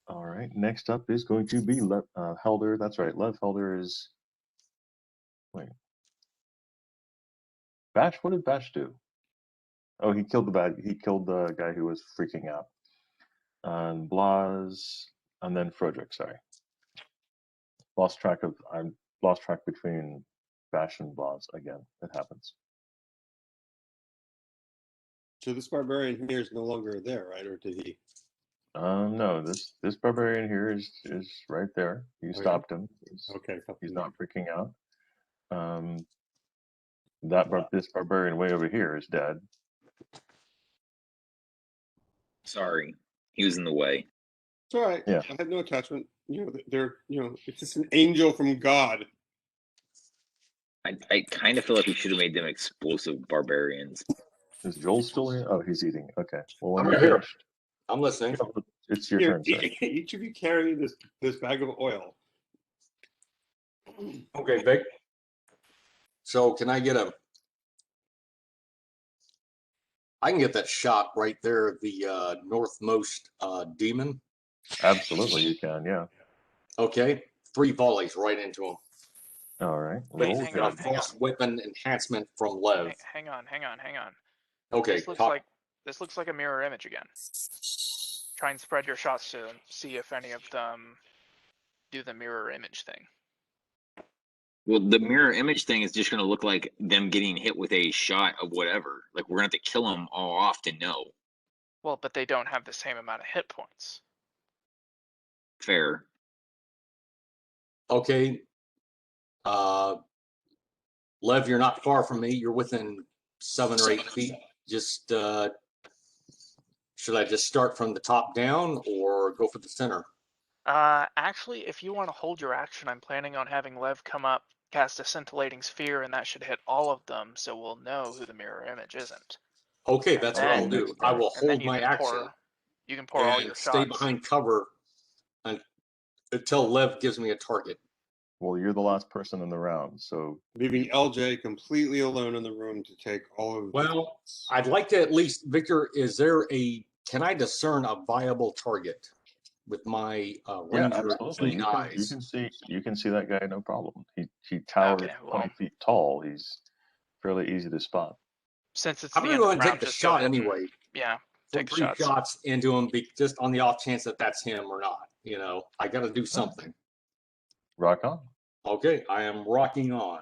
Speaker 3: All right. Next up is going to be Helder. That's right. Lev Helder is Wait. Bash? What did Bash do? Oh, he killed the guy who was freaking out. And Blas, and then Frederick. Sorry, I lost track between Bash and Blas again. It happens.
Speaker 7: So this barbarian here is no longer there, right? Or did he?
Speaker 3: No, this barbarian here is right there. You
Speaker 7: Oh, yeah?
Speaker 3: stopped him.
Speaker 7: Okay.
Speaker 3: He's not freaking out. This barbarian way over here is dead.
Speaker 5: Sorry, he was in the way.
Speaker 7: It's all right.
Speaker 3: Yeah.
Speaker 7: I had no attachment. They're it's just an angel from God.
Speaker 5: I kind of feel like we should have made them explosive barbarians.
Speaker 3: Is Joel still here? Oh, he's eating. Okay. Well, when
Speaker 1: I'm
Speaker 3: you're
Speaker 1: here.
Speaker 3: finished,
Speaker 1: I'm listening.
Speaker 3: it's your
Speaker 7: Here,
Speaker 3: turn, sir.
Speaker 7: each of you carry this bag of oil.
Speaker 1: Okay, Vic. So can I get I can get that shot right there, the northmost demon.
Speaker 3: Absolutely, you can. Yeah.
Speaker 1: Okay, 3 volleys right into him.
Speaker 3: All right.
Speaker 1: But
Speaker 3: Roll.
Speaker 1: he's
Speaker 4: hang
Speaker 1: got
Speaker 4: on,
Speaker 1: a
Speaker 4: hang on.
Speaker 1: frost weapon enhancement from Lev.
Speaker 4: Hang on.
Speaker 1: Okay,
Speaker 4: This looks like a mirror image again. Try and spread your shots to see if any of them do the mirror image thing.
Speaker 5: Well, the mirror image thing is just going to look like them getting hit with a shot of whatever. Like, we're going to have to kill them all off to know.
Speaker 4: Well, but they don't have the same amount of hit points.
Speaker 5: Fair.
Speaker 1: Okay. Lev, you're not far from me. You're within 7 or 8 feet. Just should I just start from the top down or go for the center?
Speaker 4: Actually, if you want to hold your action, I'm planning on having Lev come up, cast a scintillating sphere, and that should hit all of them, so we'll know who the mirror image isn't.
Speaker 1: Okay, that's what I'll do. I will
Speaker 4: And then
Speaker 1: hold my action
Speaker 4: you can pour all
Speaker 1: and
Speaker 4: your
Speaker 1: stay
Speaker 4: shots.
Speaker 1: behind cover until Lev gives me a target.
Speaker 3: Well, you're the last person in the round, so
Speaker 7: Leaving LJ completely alone in the room to take all of.
Speaker 1: Well, I'd like to at least, Victor, can I discern a viable target with my
Speaker 3: yeah,
Speaker 1: ranger
Speaker 3: absolutely.
Speaker 1: keen eyes?
Speaker 3: You can see that guy, no problem. He towers
Speaker 4: Okay, well.
Speaker 3: 20 feet tall. He's fairly easy to spot.
Speaker 4: Since it's
Speaker 1: I'm
Speaker 4: the
Speaker 1: gonna
Speaker 4: end
Speaker 1: go
Speaker 4: of
Speaker 1: ahead
Speaker 4: the
Speaker 1: and
Speaker 4: round,
Speaker 1: take the
Speaker 4: just go
Speaker 1: shot
Speaker 4: ahead and,
Speaker 1: anyway.
Speaker 4: yeah,
Speaker 1: For
Speaker 4: take the
Speaker 1: 3
Speaker 4: shots.
Speaker 1: shots into him, just on the off chance that that's him or not. I got to do something.
Speaker 3: Rock on.
Speaker 1: Okay, I am rocking on.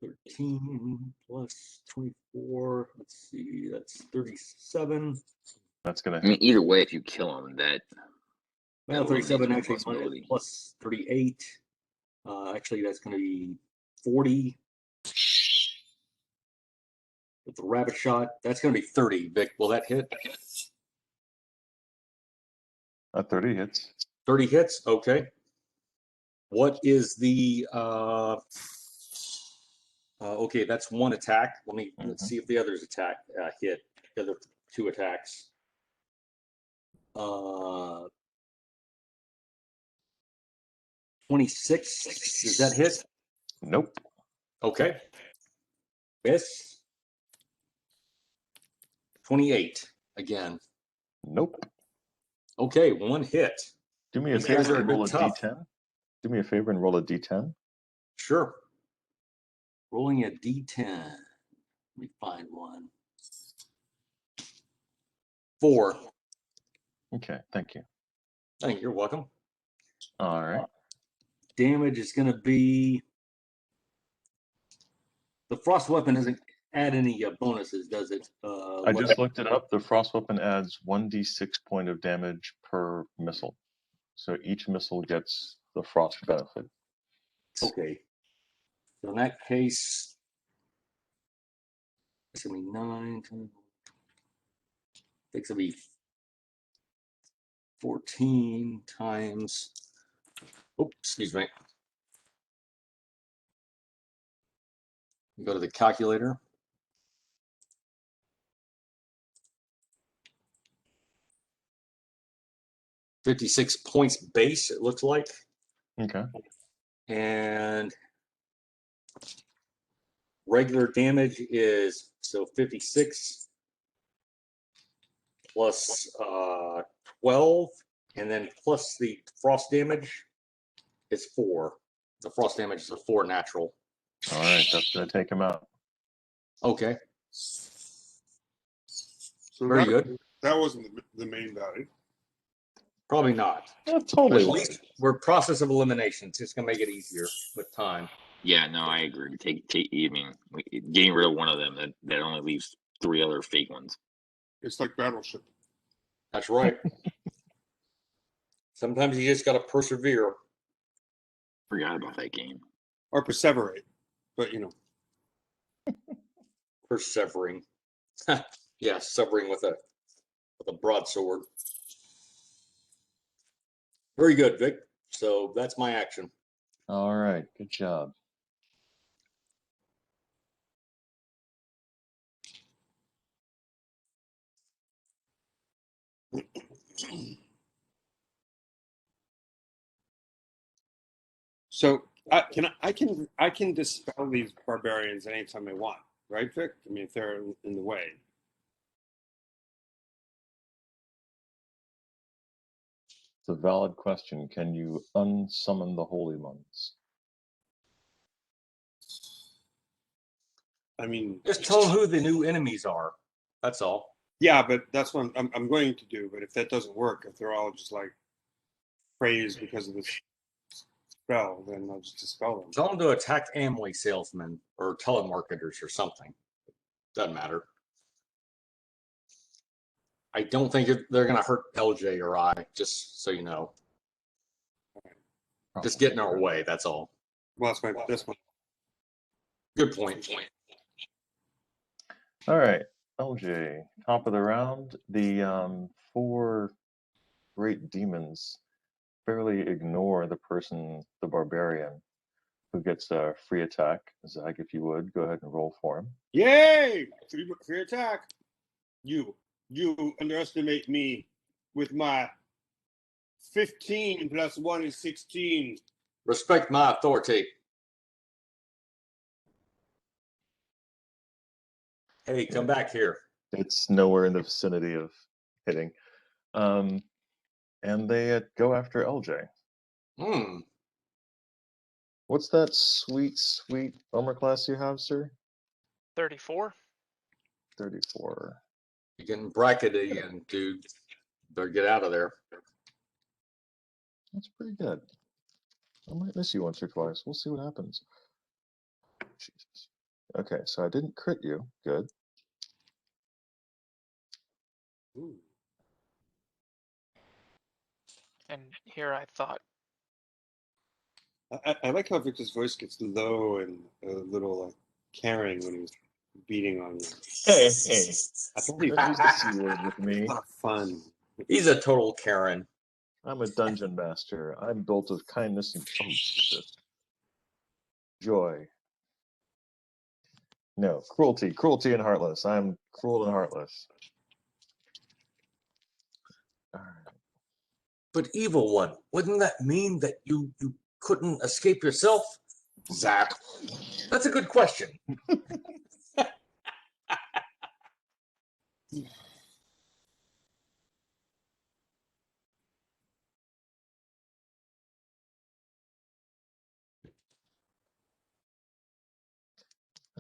Speaker 1: 13 plus 24. Let's see, that's 37.
Speaker 3: That's gonna
Speaker 5: I mean,
Speaker 3: hit.
Speaker 5: either way, if you kill them, that
Speaker 1: Well,
Speaker 5: eliminates
Speaker 1: 37
Speaker 5: one
Speaker 1: actually
Speaker 5: possibility.
Speaker 1: plus 38. Actually, that's going to be 40. With the rabbit shot, that's going to be 30. Vic, will that hit?
Speaker 3: 30 hits.
Speaker 1: 30 hits. Okay. What is the? Okay, that's 1 attack. Let's see if the others hit. The other 2 attacks. 26. Does that hit?
Speaker 3: Nope.
Speaker 1: Okay. Miss. 28 again.
Speaker 3: Nope.
Speaker 1: Okay, 1 hit.
Speaker 3: Do me a
Speaker 1: These guys
Speaker 3: favor
Speaker 1: are
Speaker 3: and roll a
Speaker 1: tough.
Speaker 3: d10. Do me a favor and roll a d10.
Speaker 1: Sure. Rolling a d10. Let me find one. 4.
Speaker 3: Okay, thank you.
Speaker 1: Thank you. You're welcome.
Speaker 3: All right.
Speaker 1: Damage is going to be. The frost weapon doesn't add any bonuses, does it?
Speaker 3: I just looked it up. The frost weapon adds 1d6 point of damage per missile. So each missile gets the frost benefit.
Speaker 1: Okay. So in that case, it's going to be 9. I think it's going to be 14 times. Oh, excuse me. Go to the calculator. $56 points base, it looks like.
Speaker 3: Okay.
Speaker 1: And regular damage is 56 plus 12, and then plus the frost damage It's 4. The frost damage is a 4 natural.
Speaker 3: All right, that's gonna take him out.
Speaker 1: Okay,
Speaker 7: So
Speaker 1: very
Speaker 7: that,
Speaker 1: good.
Speaker 7: That wasn't the main value.
Speaker 1: Probably not.
Speaker 3: That
Speaker 1: But
Speaker 3: totally
Speaker 1: at
Speaker 3: was.
Speaker 1: least we're process of elimination. It's just gonna make it easier with time.
Speaker 5: Yeah, no, I agree. I mean, getting rid of one of them that only leaves 3 other fake ones.
Speaker 7: It's like Battleship.
Speaker 1: That's right. Sometimes you just gotta persevere.
Speaker 5: Forgot about that game.
Speaker 7: Or perseverate. But,
Speaker 1: Persevering. Yeah, severing with a broadsword. Very good, Vic. So that's my action.
Speaker 3: All right, good job.
Speaker 7: So I can dispel these barbarians anytime I want, right, Vic? I mean, if they're in the way.
Speaker 3: It's a valid question. Can you unsummon the holy ones?
Speaker 7: I mean,
Speaker 1: Just tell them who the new enemies are. That's all.
Speaker 7: yeah, but that's what I'm going to do. But if that doesn't work, if they're all just like praised because of this spell, then I'll just dispel them.
Speaker 1: Tell them to attack Amway salesmen or telemarketers or something. Doesn't matter. I don't think they're going to hurt LJ or I, just so you know. Just get in our way, that's all.
Speaker 7: Well, that's my.
Speaker 1: Good point.
Speaker 3: All right, LJ, top of the round. The 4 great demons barely ignore the barbarian, who gets a free attack. Zach, if you would, go ahead and roll for him.
Speaker 7: Yay! Free attack. You underestimate me with my 15 plus 1 is 16.
Speaker 1: Respect my authority. Hey, come back here.
Speaker 3: It's nowhere in the vicinity of hitting. And they go after LJ. What's that sweet armor class you have, sir?
Speaker 4: 34.
Speaker 3: 34.
Speaker 1: You're getting bracketed again, dude. Better get out of there.
Speaker 3: That's pretty good. I might miss you once or twice. We'll see what happens. Jesus. Okay, so I didn't crit you. Good.
Speaker 7: Ooh.
Speaker 4: And here I thought,
Speaker 7: I like how Victor's voice gets low and a little like caring when he's beating on you.
Speaker 3: Hey.
Speaker 7: I thought he
Speaker 3: Don't use the C word with me.
Speaker 7: fun.
Speaker 1: He's a total Karen.
Speaker 3: I'm a dungeon master. I'm built of kindness and joy. No, cruelty and heartless. I'm cruel and heartless. All right.
Speaker 1: But evil one, wouldn't that mean that you couldn't escape yourself? Zap. That's a good question.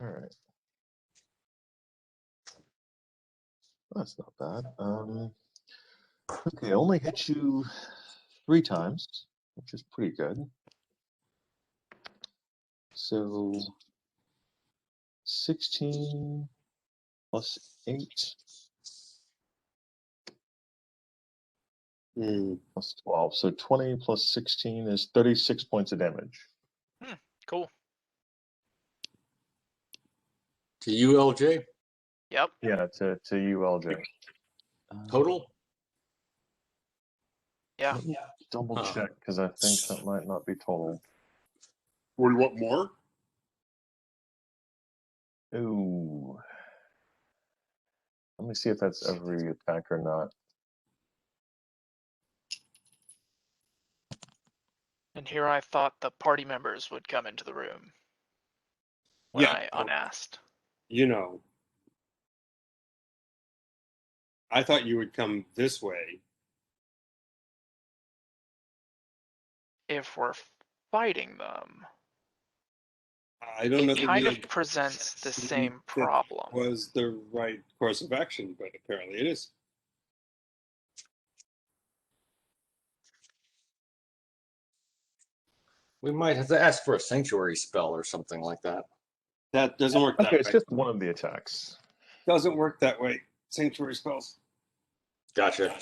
Speaker 3: All right. That's not bad. Okay, only hit you 3 times, which is pretty good. So 16 plus 8 plus 12. So 20 plus 16 is 36 points of damage.
Speaker 4: cool.
Speaker 1: To you, LJ?
Speaker 4: Yep.
Speaker 3: Yeah, to you, LJ.
Speaker 1: Total?
Speaker 4: Yeah.
Speaker 3: Let me double check, because I think that might not be total.
Speaker 7: Or you want more?
Speaker 3: Ooh. Let me see if that's every attack or not.
Speaker 4: And here I thought the party members would come into the room when I unasked.
Speaker 7: I thought you would come this way.
Speaker 4: If we're fighting them,
Speaker 7: I don't know
Speaker 4: it
Speaker 7: that
Speaker 4: kind
Speaker 7: we
Speaker 4: of presents the
Speaker 7: see
Speaker 4: same
Speaker 7: that
Speaker 4: problem.
Speaker 7: was the right course of action, but apparently it is.
Speaker 1: We might have to ask for a sanctuary spell or something like that.
Speaker 7: That doesn't work that
Speaker 3: Okay, it's
Speaker 7: way.
Speaker 3: just one of the attacks.
Speaker 7: Doesn't work that way. Sanctuary spells.
Speaker 1: Gotcha.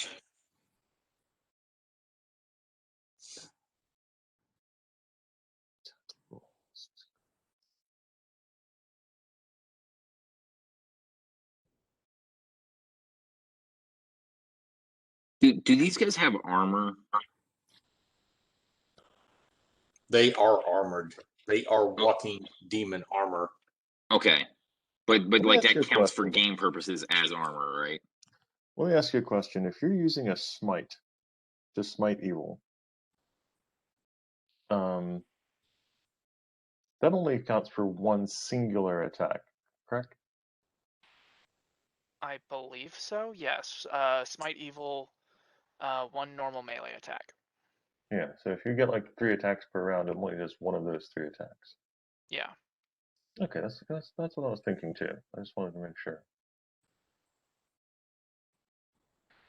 Speaker 5: Do these guys have armor?
Speaker 1: They are armored. They are walking demon armor.
Speaker 5: Okay, but
Speaker 3: Let me
Speaker 5: like
Speaker 3: ask you
Speaker 5: that
Speaker 3: a
Speaker 5: counts for
Speaker 3: question.
Speaker 5: game purposes as armor, right?
Speaker 3: Let me ask you a question. If you're using a smite, just smite evil, that only accounts for one singular attack, correct?
Speaker 4: I believe so. Yes. Smite evil, one normal melee attack.
Speaker 3: Yeah, so if you get like 3 attacks per round, it only does one of those 3 attacks.
Speaker 4: Yeah.
Speaker 3: Okay, that's what I was thinking too. I just wanted to make sure.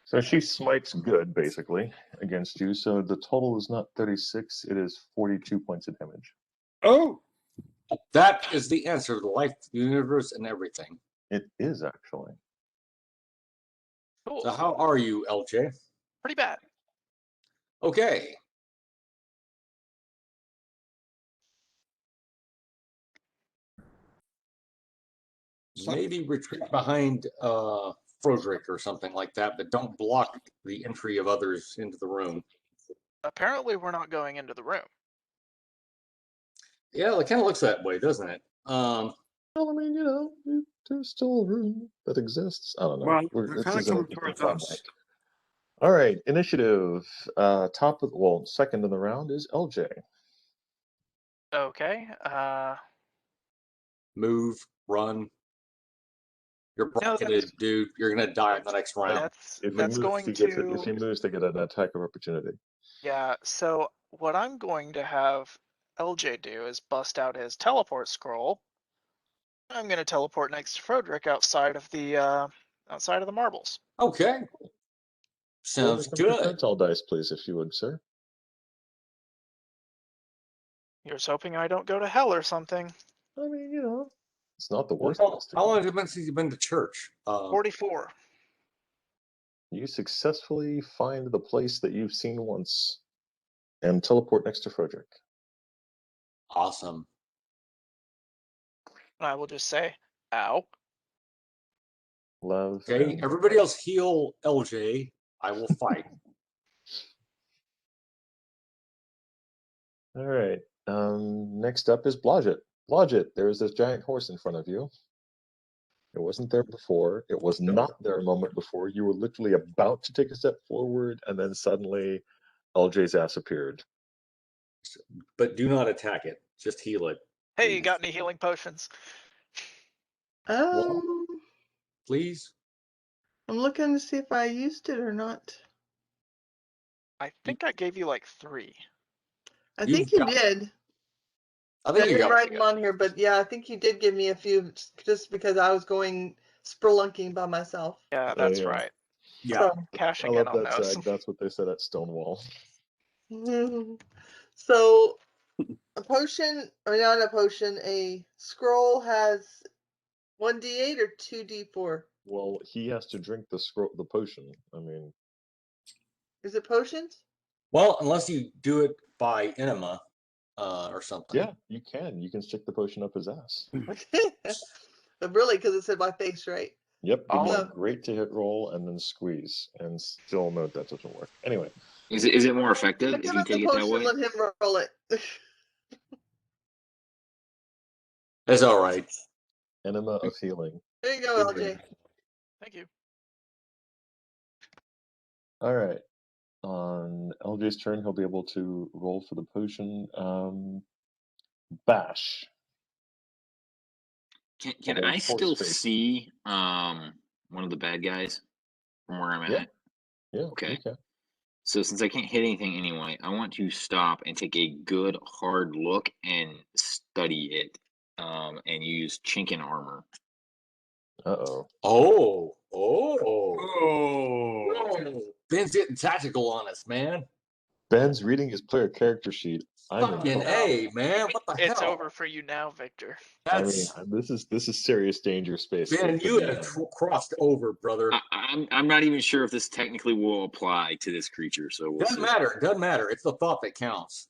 Speaker 3: So she smites good, basically, against you. So the total is not 36, it is 42 points of damage.
Speaker 7: Oh,
Speaker 1: That is the answer to life, the universe, and everything.
Speaker 3: It is actually.
Speaker 4: Cool.
Speaker 1: So how are you, LJ?
Speaker 4: Pretty bad.
Speaker 1: Okay. Maybe retreat behind Froderick or something like that, but don't block the entry of others into the room.
Speaker 4: Apparently, we're not going into the room.
Speaker 1: Yeah, it kind of looks that way, doesn't it?
Speaker 3: Well, I mean, you know, there's still a room that exists. I don't know.
Speaker 7: well, they're
Speaker 3: This
Speaker 7: kind of
Speaker 3: isn't
Speaker 7: coming
Speaker 3: a
Speaker 7: towards
Speaker 3: fun
Speaker 7: us.
Speaker 3: night. All right, initiative. Second in the round is LJ.
Speaker 4: Okay.
Speaker 1: Move, run. You're
Speaker 4: No,
Speaker 1: bracketed, dude. You're gonna die in the next round.
Speaker 4: that's
Speaker 3: If he
Speaker 4: that's
Speaker 3: moves,
Speaker 4: going
Speaker 3: he gets it.
Speaker 4: to.
Speaker 3: If he moves, they get an attack of opportunity.
Speaker 4: Yeah. So what I'm going to have LJ do is bust out his teleport scroll. I'm going to teleport next to Froderick outside of the marbles.
Speaker 1: Okay.
Speaker 3: Roll
Speaker 1: Sounds
Speaker 3: me some
Speaker 1: good.
Speaker 3: percentile dice, please, if you would, sir.
Speaker 4: Here's hoping I don't go to hell or something.
Speaker 3: I mean, you know, it's not the
Speaker 1: Well,
Speaker 3: worst
Speaker 1: how
Speaker 3: place to
Speaker 1: how
Speaker 3: go.
Speaker 1: long has it been since you've been to church?
Speaker 4: 44.
Speaker 3: You successfully find the place that you've seen once and teleport next to Frederick.
Speaker 1: Awesome.
Speaker 4: And I will just say, ow.
Speaker 3: Love.
Speaker 1: Okay,
Speaker 3: and
Speaker 1: everybody else heal LJ. I will fight.
Speaker 3: all right. Next up is Blodgett. Blodgett, there is this giant horse in front of you. It wasn't there before. It was not there a moment before. You were literally about to take a step forward, and then suddenly LJ's ass appeared.
Speaker 1: But do not attack it. Just heal it.
Speaker 4: Hey,
Speaker 1: Please.
Speaker 4: got any healing potions?
Speaker 1: Please.
Speaker 2: I'm looking to see if I used it or not.
Speaker 4: I think I gave you like 3.
Speaker 2: I
Speaker 1: You've
Speaker 2: think you
Speaker 1: got-
Speaker 2: did.
Speaker 1: I
Speaker 2: I
Speaker 1: think you
Speaker 2: didn't
Speaker 1: got.
Speaker 2: write them on here, but yeah, I think you did give me a few just because I was going spelunking by myself.
Speaker 4: Yeah, that's
Speaker 3: yeah.
Speaker 4: right.
Speaker 1: Yeah.
Speaker 2: So,
Speaker 3: I
Speaker 4: Cashing in
Speaker 3: love
Speaker 4: on
Speaker 3: that
Speaker 4: those.
Speaker 3: tag. That's what they said at Stonewall.
Speaker 2: so a potion, or not a potion, a scroll has 1d8 or 2d4.
Speaker 3: Well, he has to drink the potion. I mean,
Speaker 2: Is it potions?
Speaker 1: Well, unless you do it by enema or something.
Speaker 3: yeah, you can. You can stick the potion up his ass.
Speaker 2: But really, because it said my face, right?
Speaker 3: Yep, give me a
Speaker 2: Oh.
Speaker 3: great to hit roll and then squeeze, and still note that doesn't work. Anyway,
Speaker 5: Is it more effective if
Speaker 2: Give
Speaker 5: you
Speaker 2: him the
Speaker 5: take it that
Speaker 2: potion,
Speaker 5: way?
Speaker 2: let him roll it.
Speaker 1: It's all right.
Speaker 3: enema of healing.
Speaker 2: There you go, LJ.
Speaker 4: Thank you.
Speaker 3: All right. On LJ's turn, he'll be able to roll for the potion. Bash.
Speaker 5: Can
Speaker 3: Although
Speaker 5: I
Speaker 3: force
Speaker 5: still
Speaker 3: space.
Speaker 5: see one of the bad guys from where I'm
Speaker 3: Yeah.
Speaker 5: at?
Speaker 3: Yeah,
Speaker 5: Okay.
Speaker 3: okay.
Speaker 5: So since I can't hit anything anyway, I want to stop and take a good hard look and study it. And use chink in armor.
Speaker 3: Uh-oh.
Speaker 1: Oh.
Speaker 6: Oh.
Speaker 1: Ben's getting tactical on us, man.
Speaker 3: Ben's reading his player character sheet. I'm in
Speaker 1: Fucking
Speaker 3: trouble.
Speaker 1: A, man. What the
Speaker 4: It's
Speaker 1: hell?
Speaker 4: over for you now, Victor.
Speaker 3: I mean,
Speaker 1: That's
Speaker 3: this is serious danger space.
Speaker 1: Ben,
Speaker 3: for
Speaker 1: you
Speaker 3: me.
Speaker 1: have crossed over, brother.
Speaker 5: I'm not even sure if this technically will apply to this creature, so we'll
Speaker 1: Doesn't
Speaker 5: see.
Speaker 1: matter. Doesn't matter. It's the thought that counts.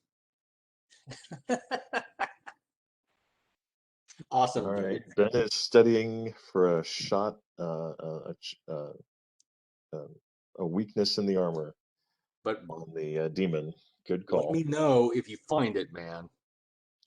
Speaker 1: Awesome.
Speaker 3: All right.
Speaker 1: Ben.
Speaker 3: Ben is studying for a shot, a weakness in the armor
Speaker 1: But
Speaker 3: on the demon. Good
Speaker 1: let
Speaker 3: call.
Speaker 1: me know if you find it, man.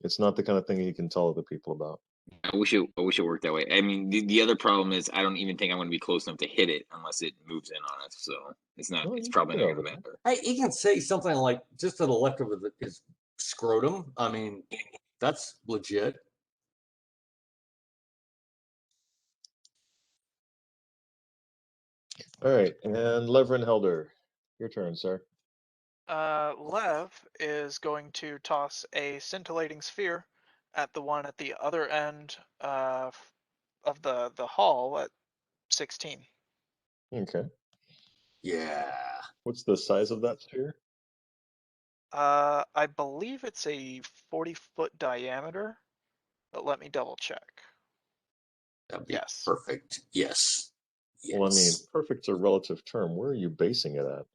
Speaker 3: It's not the kind of thing you can tell other people about.
Speaker 5: I wish it worked that way. I mean, the other problem is I don't even think I'm going to be close enough to hit it unless it moves in on us. So it's not.
Speaker 3: Well,
Speaker 5: It's
Speaker 3: you
Speaker 5: probably
Speaker 3: can
Speaker 5: not
Speaker 3: get
Speaker 5: going to
Speaker 3: over
Speaker 5: matter.
Speaker 1: Hey, he can say something like just to the left of his scrotum. I mean, that's legit.
Speaker 3: All right, and Levrin Helder, your turn, sir.
Speaker 4: Lev is going to toss a scintillating sphere at the one at the other end of the hall at 16.
Speaker 3: Okay.
Speaker 1: Yeah.
Speaker 3: What's the size of that sphere?
Speaker 4: I believe it's a 40-foot diameter, but let me double check.
Speaker 1: That'd be
Speaker 4: Yes.
Speaker 1: perfect. Yes.
Speaker 3: Well, I mean,
Speaker 1: Yes.
Speaker 3: perfect's a relative term. Where are you basing it at?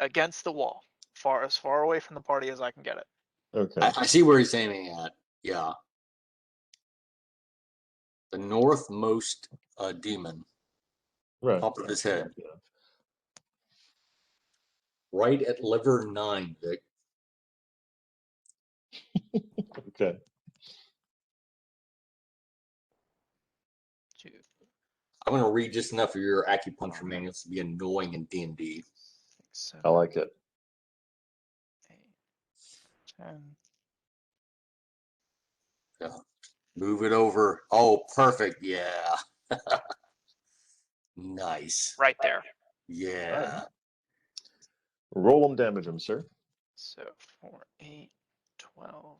Speaker 4: Against the wall, as far away from the party as I can get it.
Speaker 3: Okay.
Speaker 1: I see where he's aiming at. Yeah. The northmost demon.
Speaker 3: Right.
Speaker 1: Top of his head.
Speaker 3: Yeah.
Speaker 1: Right at liver 9, Vic.
Speaker 3: Okay.
Speaker 4: Two,
Speaker 1: I'm going to read just enough of your acupuncture manuals to be annoying in D&D.
Speaker 4: 6, 7,
Speaker 3: I like it.
Speaker 4: 8, 10.
Speaker 1: Yeah. Move it over. Oh, perfect. Yeah. Nice.
Speaker 4: Right there.
Speaker 1: Yeah.
Speaker 3: Roll them, damage them, sir.
Speaker 4: So 4, 8, 12,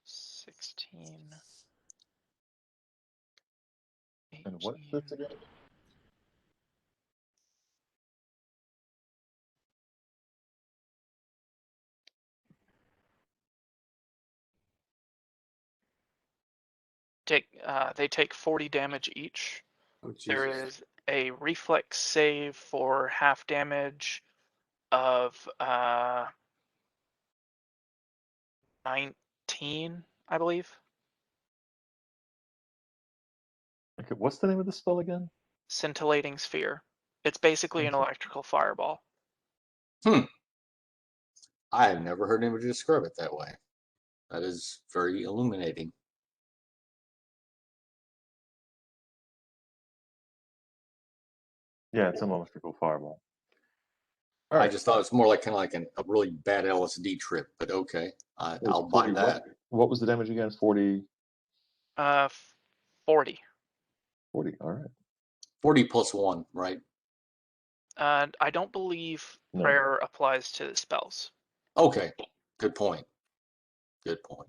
Speaker 4: 16,
Speaker 3: And what is this
Speaker 4: 18.
Speaker 3: again?
Speaker 4: They take 40 damage each.
Speaker 1: Oh,
Speaker 4: There
Speaker 1: Jesus.
Speaker 4: is a reflex save for half damage of 19, I believe.
Speaker 3: Okay, what's the name of the spell again?
Speaker 4: Scintillating sphere. It's basically an electrical fireball.
Speaker 1: I have never heard anybody describe it that way. That is very illuminating.
Speaker 3: Yeah, it's an electrical fireball. All
Speaker 1: I
Speaker 3: right.
Speaker 1: just thought it was more like kind of like a really bad LSD trip, but okay. I'll buy
Speaker 3: 40
Speaker 1: that.
Speaker 3: What was the damage again? 40?
Speaker 4: 40.
Speaker 3: 40. All right.
Speaker 1: 40 plus 1, right?
Speaker 4: I don't believe
Speaker 3: No.
Speaker 4: prayer applies to spells.
Speaker 1: Okay. Good point. Good point.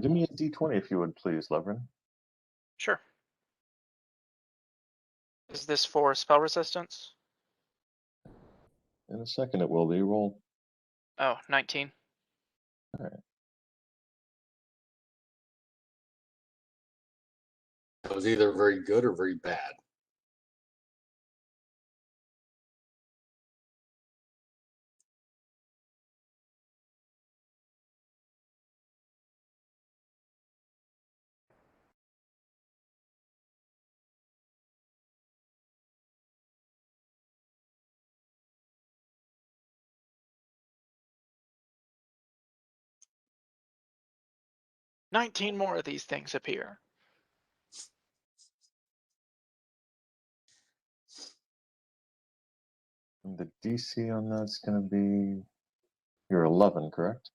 Speaker 3: Give me a d20 if you would, please, Levrin.
Speaker 4: Sure. Is this for spell resistance?
Speaker 3: In a second, it will be. Roll.
Speaker 4: Oh, 19.
Speaker 3: All right.
Speaker 1: It was either very good or very bad.
Speaker 4: Nineteen more of these things appear.
Speaker 3: And the DC on that's going to be your 11, correct?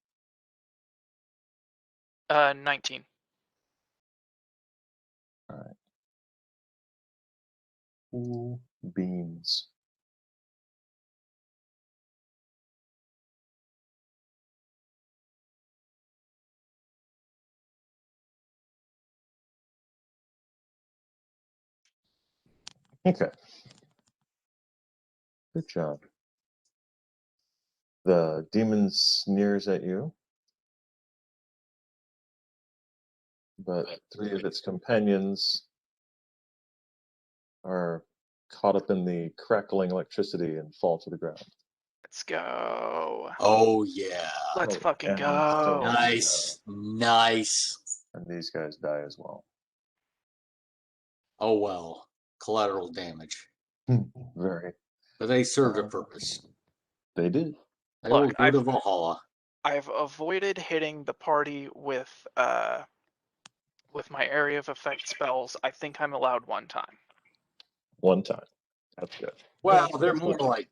Speaker 4: 19.
Speaker 3: All right. Cool beans. Okay. Good job. The demon sneers at you, but 3 of its companions are caught up in the crackling electricity and fall to the ground.
Speaker 4: Let's go.
Speaker 1: Oh yeah.
Speaker 4: Let's
Speaker 3: Oh,
Speaker 4: fucking
Speaker 3: and
Speaker 4: go.
Speaker 1: Nice. Nice.
Speaker 3: And these guys die as well.
Speaker 1: Oh well. Collateral damage.
Speaker 3: Very.
Speaker 1: But they served a purpose.
Speaker 3: They did.
Speaker 1: They will
Speaker 4: Look,
Speaker 1: go to Valhalla.
Speaker 4: I've avoided hitting the party with my area of effect spells. I think I'm allowed 1 time.
Speaker 3: 1 time. That's good.
Speaker 1: Well,
Speaker 3: Yeah,
Speaker 1: they're
Speaker 3: that's
Speaker 1: more
Speaker 3: not-
Speaker 1: like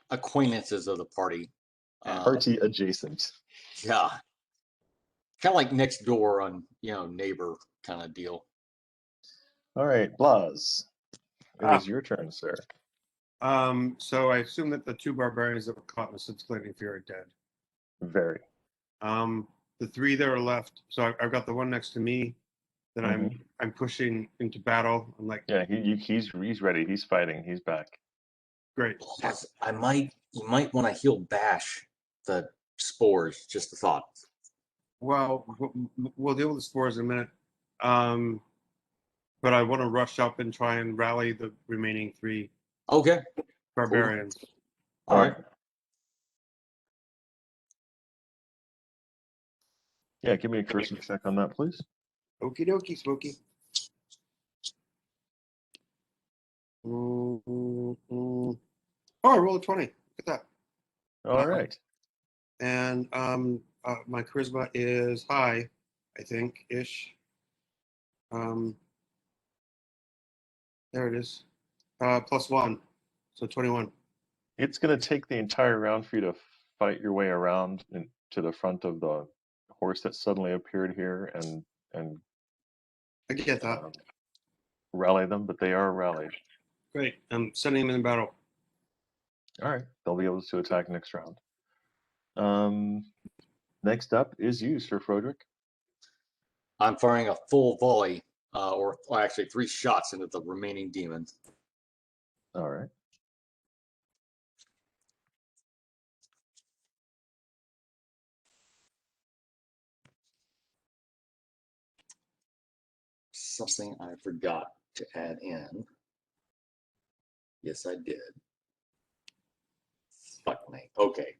Speaker 1: acquaintances of the party.
Speaker 3: party adjacent.
Speaker 1: Yeah. Kind of like next door on, neighbor kind of deal.
Speaker 3: All right, Blaz. It is your turn, sir.
Speaker 7: So I assume that the 2 barbarians that were caught in the scintillating fury are dead.
Speaker 3: Very.
Speaker 7: The 3 that are left. So I've got the one next to me that I'm pushing into battle. I'm like,
Speaker 3: Yeah, he's ready. He's fighting. He's back.
Speaker 7: great.
Speaker 1: You might want to heal Bash the spores. Just a thought.
Speaker 7: Well, we'll deal with the spores in a minute. But I want to rush up and try and rally the remaining 3
Speaker 1: Okay.
Speaker 7: barbarians.
Speaker 1: Cool. All right.
Speaker 3: Yeah, give me a charisma check on that, please.
Speaker 7: Okie dokie, Smokey. Oh, I rolled a 20. Look at that.
Speaker 3: All right.
Speaker 7: And my charisma is high, I think, ish. There it is. +1, so 21.
Speaker 3: It's going to take the entire round for you to fight your way around to the front of the horse that suddenly appeared here and
Speaker 7: I get that.
Speaker 3: rally them, but they are rallied.
Speaker 7: Great. I'm sending them in battle.
Speaker 3: All right. They'll be able to attack next round. Next up is you, Sir Froderick.
Speaker 1: I'm firing a full volley, or actually 3 shots into the remaining demons.
Speaker 3: All right.
Speaker 1: Something I forgot to add in. Yes, I did. Fuck me. Okay.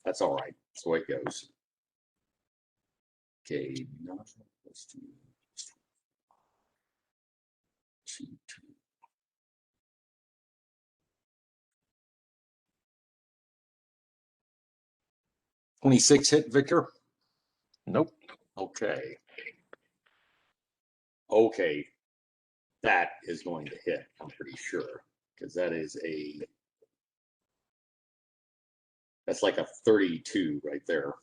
Speaker 1: That's all right. That's the way it goes. Okay. Let's do 2, 2. $26 hit, Victor?
Speaker 3: Nope.
Speaker 1: Okay. Okay. That is going to hit, I'm pretty sure. Because that's like a 32 right there.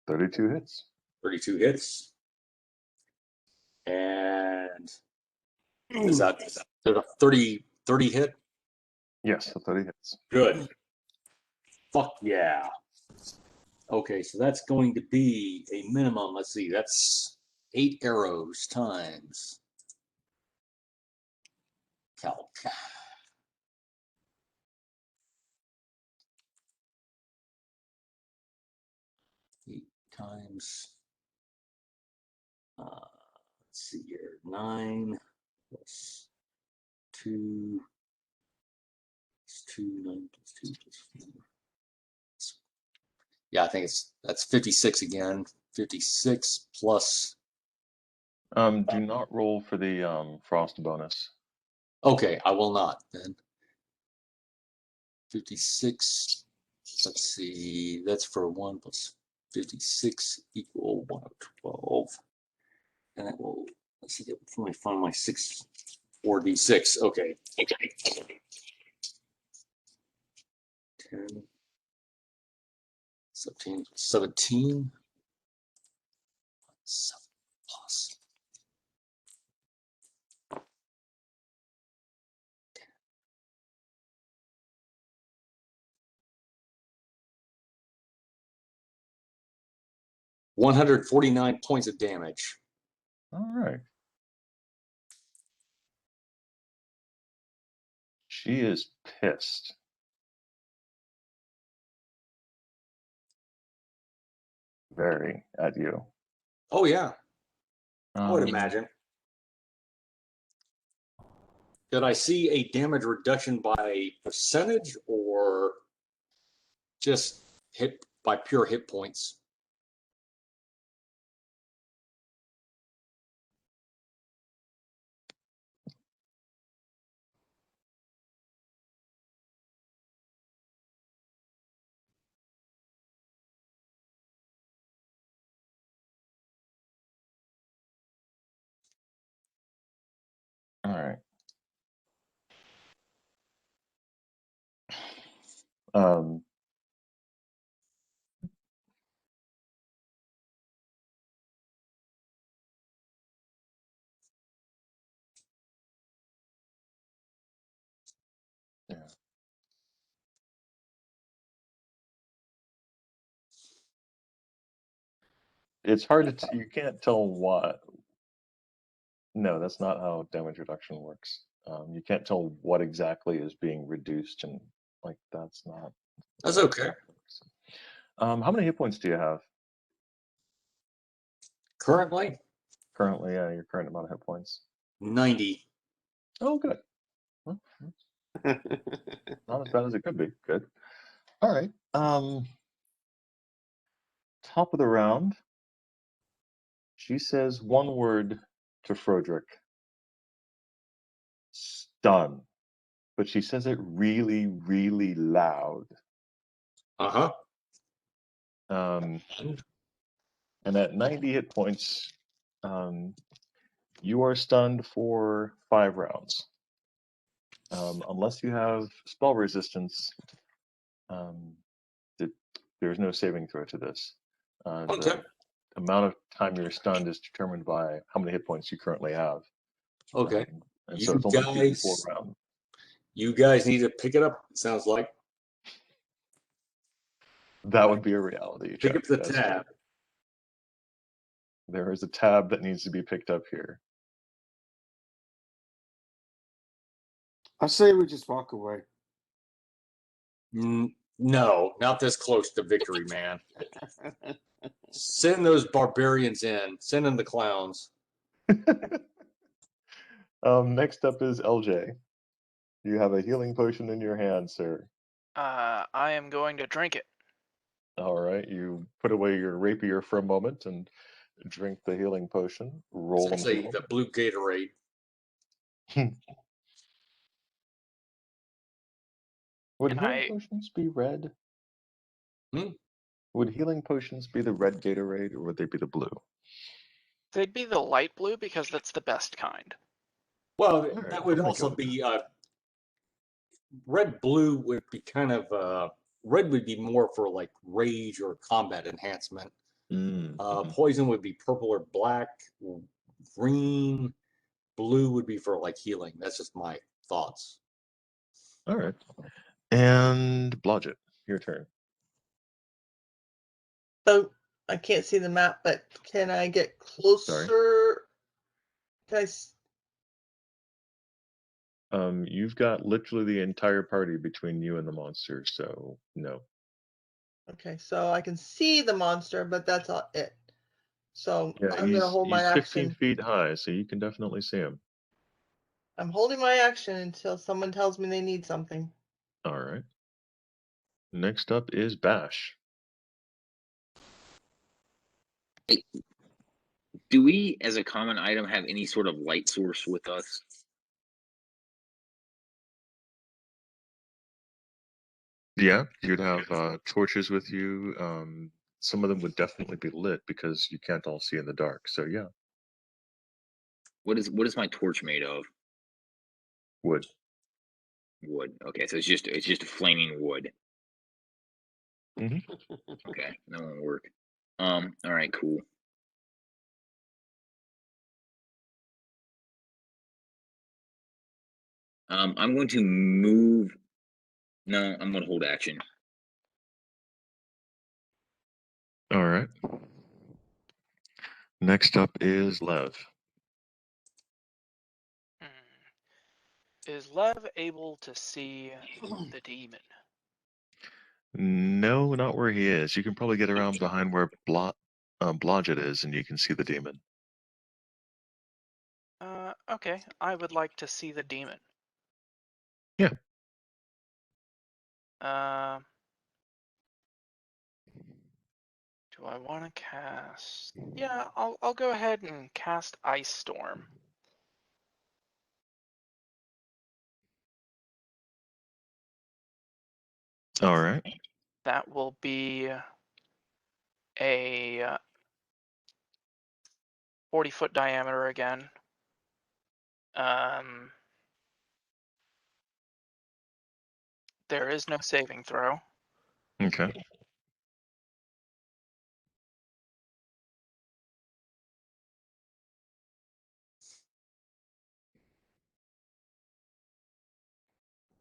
Speaker 3: 32 hits.
Speaker 1: 32 hits. And is that a 30 hit?
Speaker 3: Yes, the 30 hits.
Speaker 1: Good. Fuck yeah. Okay, so that's going to be a minimum. Let's see, that's 8 arrows times calc. 8 times, let's see here, 9 plus 2 plus 2, 9 plus 2 plus 4. Yeah, I think that's 56 again. 56 plus.
Speaker 3: Do not roll for the frost bonus.
Speaker 1: Okay, I will not then. 56. Let's see. That's for 1 plus 56 equal 112. And that will, let's see, let me find my 4d6. Okay. 10, 17, 17. 7 plus. 149 points of damage.
Speaker 3: All right. She is pissed. Very at you.
Speaker 1: Oh yeah, I would
Speaker 3: Um,
Speaker 1: imagine. Did I see a damage reduction by percentage or just hit by pure hit points?
Speaker 3: all right. Um, yeah. It's hard to you can't tell what. No, that's not how damage reduction works. You can't tell what exactly is being reduced, and like that's not.
Speaker 1: That's
Speaker 3: how it
Speaker 1: okay.
Speaker 3: works. How many hit points do you have
Speaker 1: Currently,
Speaker 3: currently? Your current amount of hit points.
Speaker 1: 90.
Speaker 3: Oh, good. Well, not as bad as it could be. Good. All right. Top of the round. She says one word to Frodrick. Stun. But she says it really, really loud.
Speaker 1: Uh-huh.
Speaker 3: And at 90 hit points, you are stunned for 5 rounds. Unless you have spell resistance, there's no saving throw to this.
Speaker 1: Okay.
Speaker 3: The amount of time you're stunned is determined by how many hit points you currently have.
Speaker 1: Okay.
Speaker 3: And
Speaker 1: You
Speaker 3: so it's only 2d4
Speaker 1: guys-
Speaker 3: round.
Speaker 1: You guys need to pick it up, it sounds like.
Speaker 3: That would be a reality
Speaker 1: Pick
Speaker 3: check.
Speaker 1: up the
Speaker 3: That's
Speaker 1: tab.
Speaker 3: true. There is a tab that needs to be picked up here.
Speaker 7: I say we just walk away.
Speaker 1: No, not this close to victory, man. Send those barbarians in. Send in the clowns.
Speaker 3: Next up is LJ. You have a healing potion in your hand, sir.
Speaker 4: I am going to drink it.
Speaker 3: All right, you put away your rapier for a moment and drink the healing potion. Roll
Speaker 1: It's
Speaker 3: them.
Speaker 1: actually the blue Gatorade.
Speaker 3: Would
Speaker 4: And
Speaker 3: healing potions be red? Would healing potions be the red Gatorade, or would they be the blue?
Speaker 4: They'd be the light blue because that's the best kind.
Speaker 1: Well,
Speaker 3: right,
Speaker 1: that would
Speaker 3: I'm gonna
Speaker 1: also
Speaker 3: go
Speaker 1: be red blue would be kind of red would be more for like rage or combat enhancement. Poison would be purple or black. Green, blue would be for like healing. That's just my thoughts.
Speaker 3: All right. And Blodgett, your turn.
Speaker 2: So I can't see the map, but can I get closer? Can I?
Speaker 3: You've got literally the entire party between you and the monster, so no.
Speaker 2: Okay, so I can see the monster, but that's not it. So
Speaker 3: Yeah,
Speaker 2: I'm gonna hold my
Speaker 3: he's 15
Speaker 2: action.
Speaker 3: feet high, so you can definitely see him.
Speaker 2: I'm holding my action until someone tells me they need something.
Speaker 3: All right. Next up is Bash.
Speaker 5: Do we, as a common item, have any sort of light source with us?
Speaker 3: Yeah, you'd have torches with you. Some of them would definitely be lit because you can't all see in the dark. So yeah,
Speaker 5: What is my torch made of?
Speaker 3: wood.
Speaker 5: Wood. Okay, so it's just flaming wood.
Speaker 3: Mhm.
Speaker 5: Okay, that won't work. All right, cool. I'm going to move. No, I'm going to hold action.
Speaker 3: All right. Next up is Lev.
Speaker 4: Is Lev able to see the demon?
Speaker 3: No, not where he is. You can probably get around behind where Blodgett is, and you can see the demon.
Speaker 4: Okay. I would like to see the demon.
Speaker 3: Yeah.
Speaker 4: Do I want to cast? Yeah, I'll go ahead and cast Ice Storm.
Speaker 3: All right.
Speaker 4: That will be a 40-foot diameter again. There is no saving throw.
Speaker 3: Okay.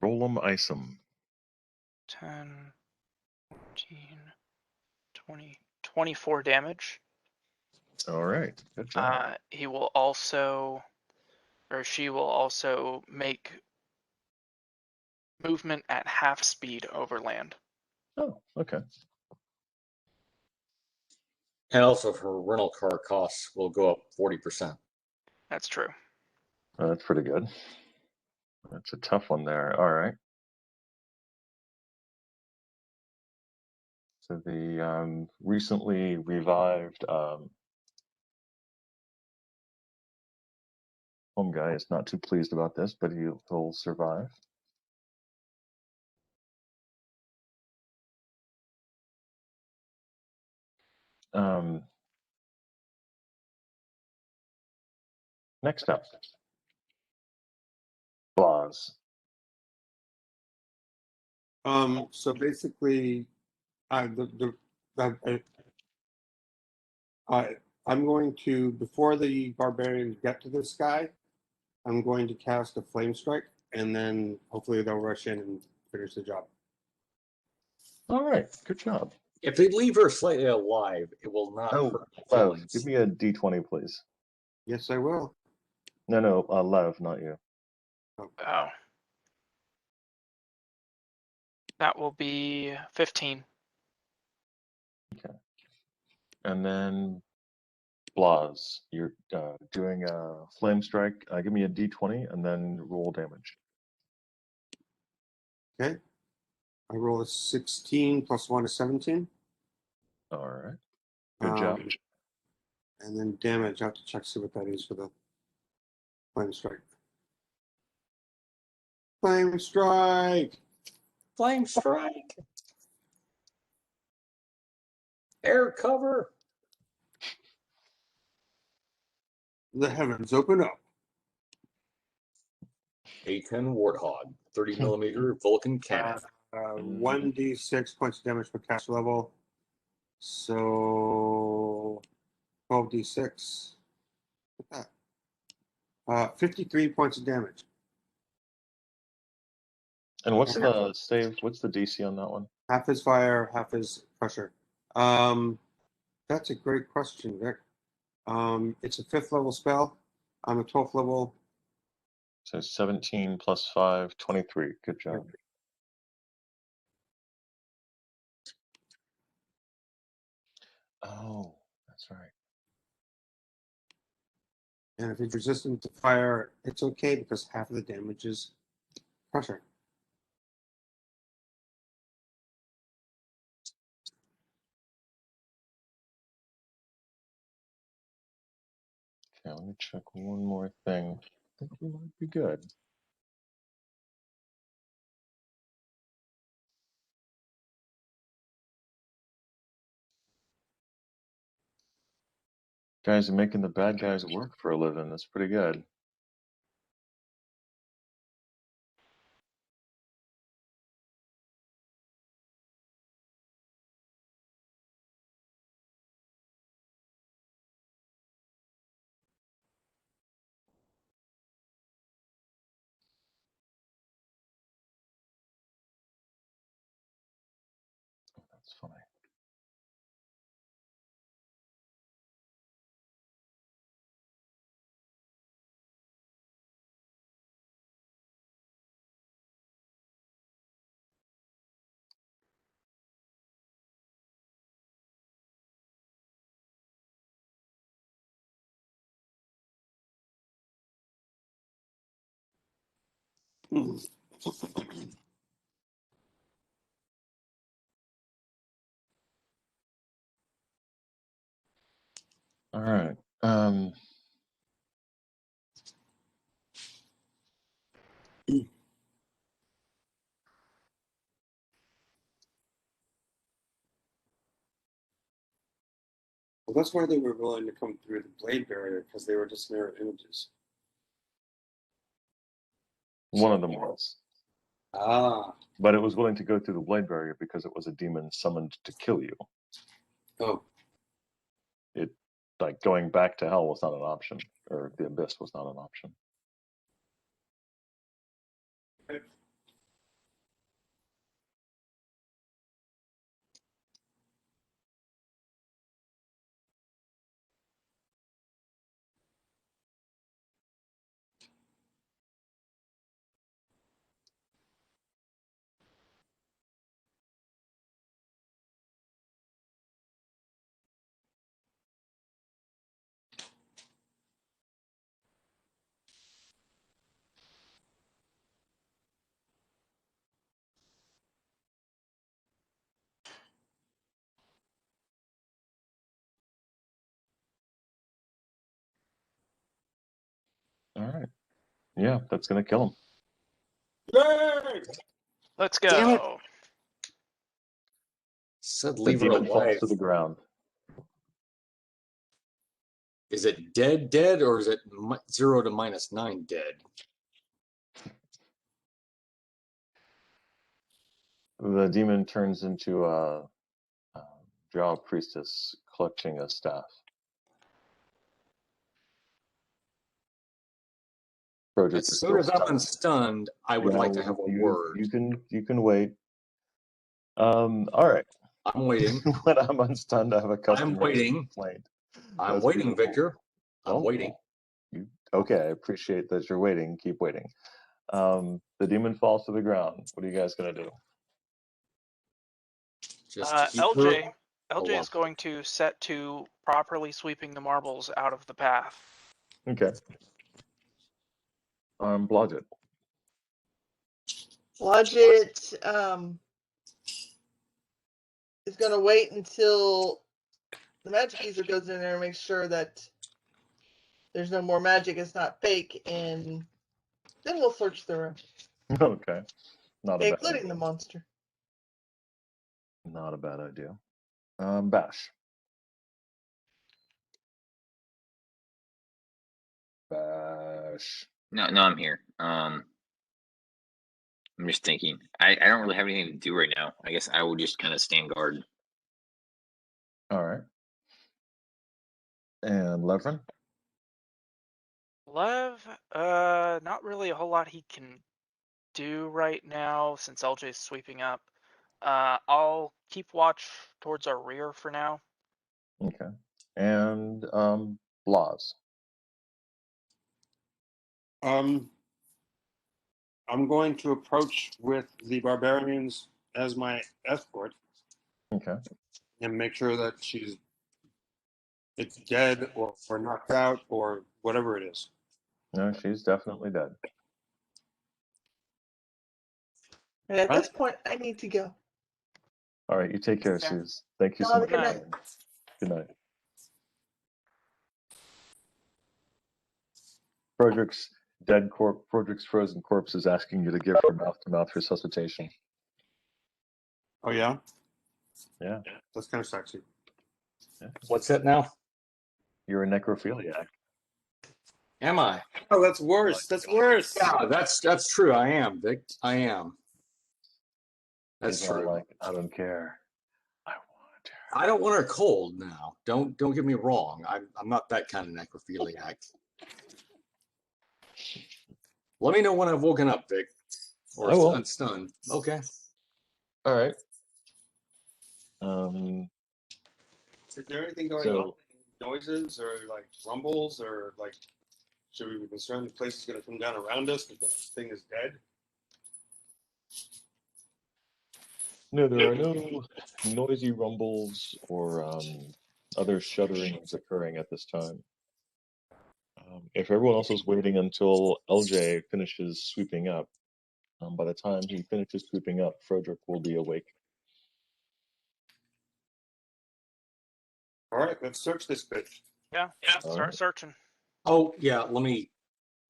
Speaker 3: Roll 'em, ice 'em.
Speaker 4: 10, 15, 20, 24 damage.
Speaker 3: All right. Good job.
Speaker 4: He will also, or she will also make movement at half speed over land.
Speaker 3: Oh, okay.
Speaker 1: And also her rental car costs will go up 40%.
Speaker 4: That's true.
Speaker 3: That's pretty good. That's a tough one there. All right. So the recently revived home guy is not too pleased about this, but he'll survive. Next up, Blas.
Speaker 7: So basically, I'm going to, before the barbarians get to this guy, I'm going to cast a flame strike, and then hopefully they'll rush in and finish the job.
Speaker 3: All right. Good job.
Speaker 1: If they leave her slightly alive, it will not
Speaker 3: Oh,
Speaker 1: hurt my
Speaker 3: Lev,
Speaker 1: feelings.
Speaker 3: give me a D20, please.
Speaker 7: Yes, I will.
Speaker 3: No, Lev, not you.
Speaker 4: Oh. That will be 15.
Speaker 3: Okay. And then Blas, you're doing a flame strike. Give me a D20 and then roll damage.
Speaker 7: Okay. I roll a 16 plus 1 is 17.
Speaker 3: All right. Good job.
Speaker 7: And then damage, I have to check see what that is for the flame strike. Flame strike!
Speaker 1: Flame strike! Air cover!
Speaker 7: The heavens open up.
Speaker 1: A10 Warthog, 30 millimeter Vulcan cannon.
Speaker 7: 1d6 points of damage per cast level. So 12d6. Look at that. 53 points of damage.
Speaker 3: And what's the save? What's the DC on that one?
Speaker 7: Half is fire, half is pressure. That's a great question, Vic. It's a 5th level spell. I'm a 12th level.
Speaker 3: So 17 plus 5, 23. Good job. Oh, that's right.
Speaker 7: And if it's resistant to fire, it's okay because half of the damage is pressure.
Speaker 3: Okay, let me check one more thing. I think we might be good. Guys are making the bad guys work for a living. That's pretty good. That's funny. All right.
Speaker 7: Well, that's why they were willing to come through the blade barrier, because they were just mirror images.
Speaker 3: One of them was.
Speaker 7: Ah.
Speaker 3: But it was willing to go through the blade barrier because it was a demon summoned to kill you.
Speaker 7: Oh.
Speaker 3: It, like, going back to hell was not an option, or the abyss was not an option. All right. Yeah, that's going to kill him.
Speaker 7: Yay!
Speaker 4: Let's
Speaker 1: Damn it.
Speaker 4: go.
Speaker 1: Said
Speaker 3: The
Speaker 1: leave her
Speaker 3: demon falls
Speaker 1: alive.
Speaker 3: to the ground.
Speaker 1: Is it dead, or is it 0 to -9 dead?
Speaker 3: The demon turns into a Drow priestess clutching a staff. Broderick
Speaker 1: As
Speaker 3: is
Speaker 1: soon
Speaker 3: still
Speaker 1: as I'm
Speaker 3: stunned.
Speaker 1: unstunned, I would like to have a word.
Speaker 3: You can wait. All right.
Speaker 1: I'm waiting.
Speaker 3: When I'm unstunned, I have a custom
Speaker 1: waiting.
Speaker 3: complaint.
Speaker 1: I'm
Speaker 3: That's
Speaker 1: waiting,
Speaker 3: beautiful.
Speaker 1: Victor. I'm
Speaker 3: Well,
Speaker 1: waiting.
Speaker 3: Okay, I appreciate that you're waiting. Keep waiting. The demon falls to the ground. What are you guys gonna do?
Speaker 1: Just keep
Speaker 4: LJ
Speaker 1: her
Speaker 4: is
Speaker 1: alive.
Speaker 4: going to set to properly sweeping the marbles out of the path.
Speaker 3: Okay. Blodgett.
Speaker 2: Blodgett is going to wait until the magic user goes in there and makes sure that there's no more magic, it's not fake, and then we'll search the room,
Speaker 3: Okay. Not a bad
Speaker 2: including
Speaker 3: idea.
Speaker 2: the monster.
Speaker 3: Not a bad idea. Bash. Bash.
Speaker 5: No, I'm here. I'm just thinking. I don't really have anything to do right now. I guess I will just kind of stand guard.
Speaker 3: All right. And Levrin?
Speaker 4: Lev, not really a whole lot he can do right now since LJ's sweeping up. I'll keep watch towards our rear for now.
Speaker 3: Okay. And Blas.
Speaker 7: I'm going to approach with the barbarians as my escort
Speaker 3: Okay.
Speaker 7: and make sure that it's dead or knocked out or whatever it is.
Speaker 3: No, she's definitely dead.
Speaker 2: And at
Speaker 7: Right.
Speaker 2: this point, I need to go.
Speaker 3: All right, you take care,
Speaker 4: Okay.
Speaker 3: Suze. Thank you so
Speaker 2: Have a
Speaker 3: much.
Speaker 2: good
Speaker 4: night.
Speaker 2: night.
Speaker 3: Good night. Broderick's Broderick's frozen corpse is asking you to give her mouth-to-mouth resuscitation.
Speaker 7: Oh yeah,
Speaker 3: Yeah.
Speaker 7: that's kind of sexy.
Speaker 1: What's that now?
Speaker 3: You're a necrophiliac.
Speaker 1: Am I?
Speaker 7: Oh, that's worse. That's worse.
Speaker 1: Yeah, that's true. I am, Vic. I am. That's
Speaker 3: He's all
Speaker 1: true.
Speaker 3: like, I don't care. I want her.
Speaker 1: I don't want her cold now. Don't get me wrong. I'm not that kind of necrophiliac. Let me know when I've woken up, Vic, or
Speaker 3: I will.
Speaker 1: unstunned. Okay.
Speaker 3: All right.
Speaker 7: Is there anything going
Speaker 3: So-
Speaker 7: on? Noises or like rumbles or like? Should we be concerned the place is going to come down around us because this thing is dead?
Speaker 3: No, there are no noisy rumbles or other shudderings occurring at this time. If everyone else is waiting until LJ finishes sweeping up, By the time he finishes pooping up, Frederick will be awake.
Speaker 7: All right, let's search this bitch.
Speaker 4: Yeah.
Speaker 3: All
Speaker 4: Start
Speaker 3: right.
Speaker 4: searching.
Speaker 1: Oh yeah, let me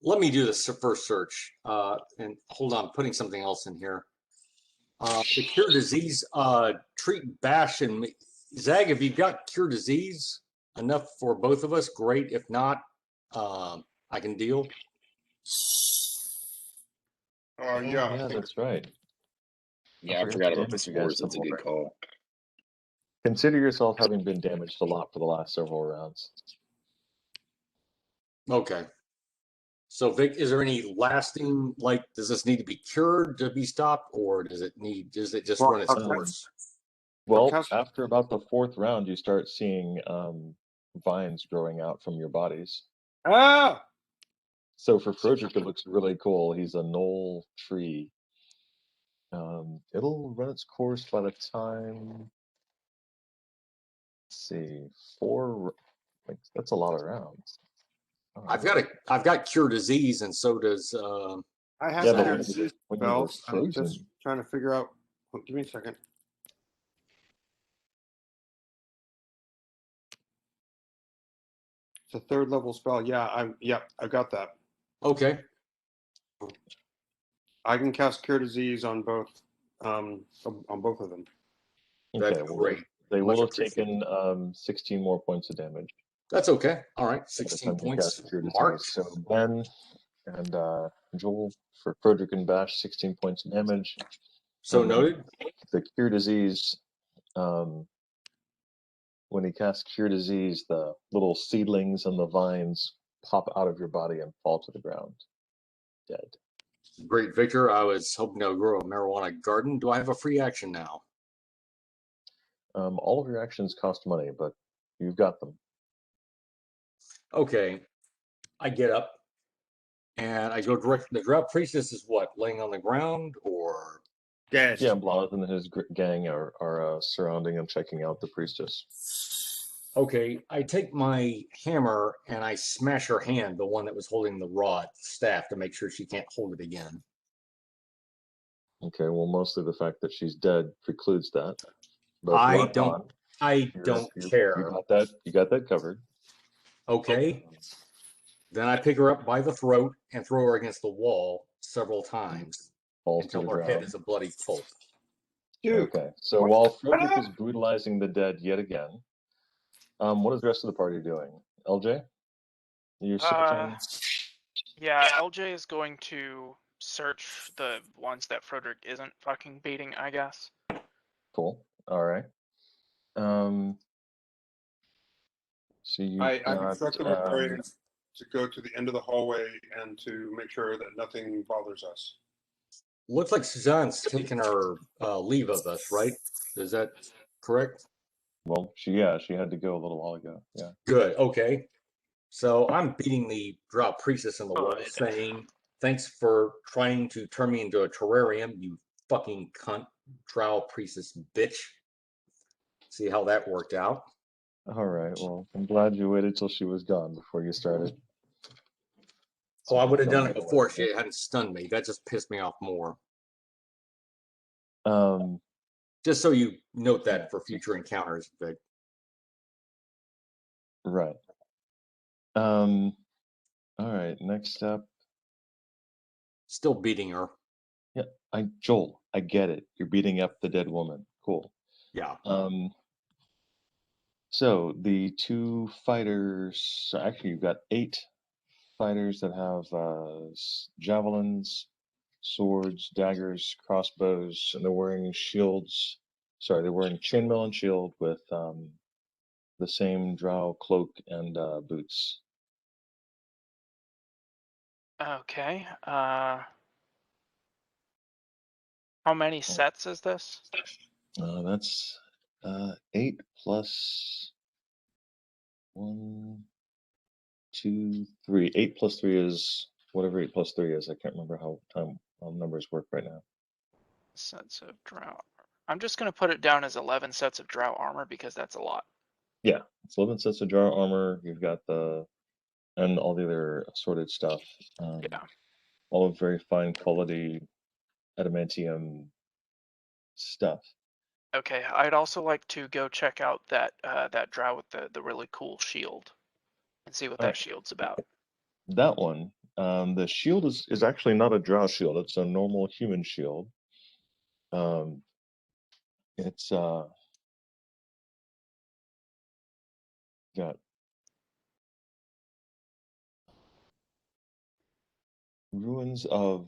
Speaker 1: do the first search. And hold on, putting something else in here. The cure disease, treat bash and Zag. If you've got cure disease enough for both of us, great. If not, I can deal.
Speaker 7: Oh yeah, I
Speaker 3: Yeah,
Speaker 7: think
Speaker 3: that's right.
Speaker 5: Yeah, I
Speaker 3: forgot
Speaker 5: forgot
Speaker 3: the
Speaker 5: about the
Speaker 3: damage you guys
Speaker 5: spores. That's a
Speaker 3: took
Speaker 5: good
Speaker 3: already.
Speaker 5: call.
Speaker 3: Consider yourself having been damaged a lot for the last several rounds.
Speaker 1: Okay. So Vic, is there any lasting, like, does this need to be cured to be stopped, or does it just
Speaker 7: Well,
Speaker 1: run its
Speaker 7: okay.
Speaker 1: course?
Speaker 3: Well,
Speaker 7: cast-
Speaker 3: after about the fourth round, you start seeing vines growing out from your bodies.
Speaker 7: Ah!
Speaker 3: So for Frederick, it looks really cool. He's a knoll tree. It'll run its course by the time. Let's see, like that's a lot of rounds. All
Speaker 1: I've
Speaker 3: right.
Speaker 1: got cure disease, and so does
Speaker 7: I have
Speaker 3: Yeah,
Speaker 1: Zag.
Speaker 3: but
Speaker 7: cure disease
Speaker 3: when you were
Speaker 7: spells. I'm just
Speaker 3: frozen,
Speaker 7: trying to figure out. Oh, give me a second. It's a third level spell. Yeah, I've got that.
Speaker 1: Okay.
Speaker 7: I can cast Cure Disease on both of them.
Speaker 1: That's
Speaker 3: okay, well
Speaker 1: great.
Speaker 3: they
Speaker 1: Much
Speaker 3: will have
Speaker 1: appreciated.
Speaker 3: taken 16 more points of damage
Speaker 1: That's okay. All right.
Speaker 3: by the
Speaker 1: 16
Speaker 3: time you
Speaker 1: points
Speaker 3: cast Cure Disease.
Speaker 1: marked.
Speaker 3: So Ben and Joel for Frederick and Bash, 16 points of damage.
Speaker 1: So
Speaker 3: And
Speaker 1: noted.
Speaker 3: the Cure Disease, when he casts Cure Disease, the little seedlings and the vines pop out of your body and fall to the ground, dead.
Speaker 1: Great, Victor. I was hoping to grow a marijuana garden. Do I have a free action now?
Speaker 3: All of your actions cost money, but you've got them.
Speaker 1: Okay. I get up and I go direct. The Drow Priestess is what, laying on the ground, or?
Speaker 7: Dead.
Speaker 3: Yeah, Blaz and his gang are surrounding and checking out the priestess.
Speaker 1: Okay, I take my hammer and I smash her hand, the one that was holding the rod staff, to make sure she can't hold it again.
Speaker 3: Okay, well, mostly the fact that she's dead precludes that. But
Speaker 1: I
Speaker 3: rock
Speaker 1: don't.
Speaker 3: on.
Speaker 1: I don't
Speaker 3: You
Speaker 1: care.
Speaker 3: got that. You got that covered.
Speaker 1: Okay. Then I pick her up by the throat and throw her against the wall several times
Speaker 3: Falls to
Speaker 1: until
Speaker 3: the
Speaker 1: her head
Speaker 3: ground.
Speaker 1: is a bloody pulp.
Speaker 7: Duke.
Speaker 3: Okay, so while Frederick is brutalizing the dead yet again, what is the rest of the party doing? LJ, you're searching.
Speaker 4: Yeah, LJ is going to search the ones that Frederick isn't fucking beating, I guess.
Speaker 3: Cool. All right. So you
Speaker 7: I
Speaker 3: got
Speaker 7: instruct the barbarians to go to the end of the hallway and to make sure that nothing bothers us.
Speaker 1: Looks like Suzanne's taking her leave of us, right? Is that correct?
Speaker 3: well, she had to go a little while ago. Yeah.
Speaker 1: Good. Okay. So I'm beating the Drow Priestess in the wall,
Speaker 4: Good.
Speaker 1: saying, "Thanks for trying to turn me into a terrarium, you fucking cunt, Drow Priestess bitch." See how that worked out?
Speaker 3: All right. Well, I'm glad you waited till she was gone before you started.
Speaker 1: Oh, I would have done
Speaker 3: Don't
Speaker 1: it
Speaker 3: get
Speaker 1: before
Speaker 3: away
Speaker 1: she hadn't stunned me. That just pissed me off more.
Speaker 3: with it.
Speaker 1: Just so you note that for future encounters, Vic.
Speaker 3: Right. All right. Next up.
Speaker 1: Still beating her.
Speaker 3: Yeah. Joel, I get it. You're beating up the dead woman. Cool.
Speaker 1: Yeah.
Speaker 3: So the two fighters. Actually, you've got 8 fighters that have javelins, swords, daggers, crossbows, and they're wearing shields. Sorry, they're wearing chainmail and shield with the same drow cloak and boots.
Speaker 4: Okay. How many sets is this?
Speaker 3: That's 8 plus 1, 2, 3. 8 plus 3 is whatever 8 plus 3 is. I can't remember how numbers work right now.
Speaker 4: Sets of drow. I'm just gonna put it down as 11 sets of drow armor because that's a lot.
Speaker 3: Yeah, it's 11 sets of drow armor. You've got and all the other assorted stuff.
Speaker 4: Yeah.
Speaker 3: All of very fine quality adamantium stuff.
Speaker 4: Okay, I'd also like to go check out that that drow with the really cool shield and see what that
Speaker 3: Alright.
Speaker 4: shield's about.
Speaker 3: That one, the shield is actually not a drow shield. It's a normal human shield. It's got ruins of.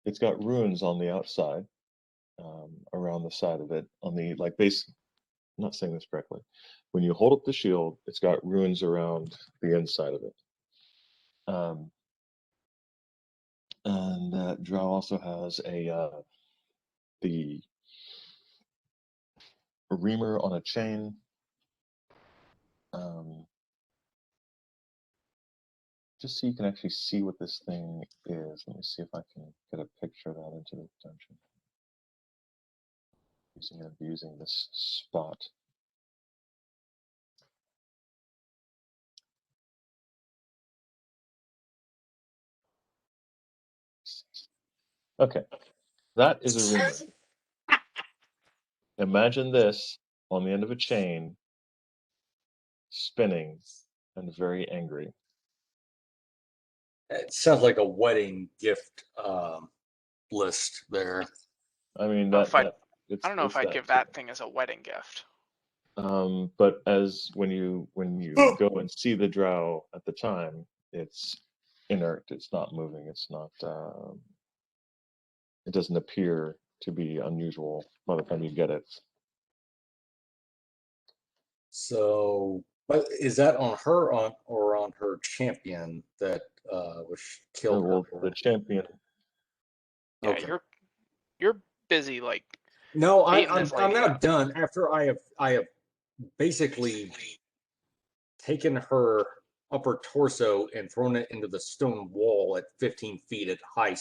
Speaker 3: It's got ruins on the outside, around the side of it, on the base. I'm not saying this correctly. When you hold up the shield, it's got ruins around the inside of it. And that drow also has the reamer on a chain. Just so you can actually see what this thing is. Let me see if I can get a picture of that into the dungeon. Using this spot. Okay, that is a reamer. Imagine this on the end of a chain, spinning, and very angry.
Speaker 1: It sounds like a wedding gift list there.
Speaker 3: I mean,
Speaker 4: Well,
Speaker 3: I
Speaker 4: don't know if I'd give that thing as a wedding gift.
Speaker 3: But as when you go and see the drow at the time, it's inert. It's not moving. It's not. It doesn't appear to be unusual by the time you get it.
Speaker 1: So, but is that on her or on her champion that was killed?
Speaker 3: Well, the champion.
Speaker 4: Yeah,
Speaker 1: Okay.
Speaker 4: you're busy like.
Speaker 1: No,
Speaker 4: beating
Speaker 1: I'm
Speaker 4: this lady
Speaker 1: not
Speaker 4: up.
Speaker 1: done. After I have basically taken her upper torso and thrown it into the stone wall at 15 feet at high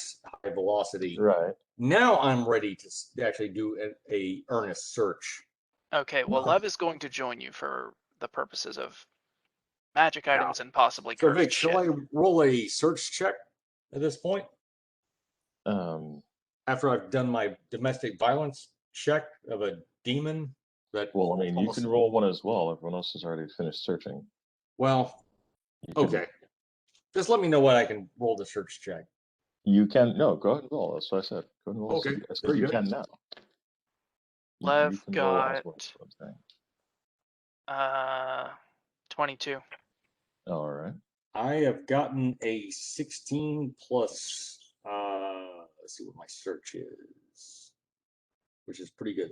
Speaker 1: velocity.
Speaker 3: Right.
Speaker 1: Now I'm ready to actually do a earnest search.
Speaker 4: Okay, well, Lev is going to join you for the purposes of magic items and possibly
Speaker 1: So
Speaker 4: cursed
Speaker 1: Vic, shall I roll a search check at this point? After I've done my domestic violence check of a demon that.
Speaker 3: Well, I mean, you can roll one as well. Everyone else has already finished searching.
Speaker 1: Well, okay. Just let me know what I can roll the search check.
Speaker 3: You can go ahead and roll. That's what I said. Go ahead and roll.
Speaker 1: Okay,
Speaker 3: I said
Speaker 1: very
Speaker 3: you
Speaker 1: good.
Speaker 3: can now.
Speaker 4: Lev
Speaker 3: You can roll as
Speaker 4: got
Speaker 3: well.
Speaker 4: 22.
Speaker 3: All right.
Speaker 1: I have gotten a 16 plus. Let's see what my search is, which is pretty good.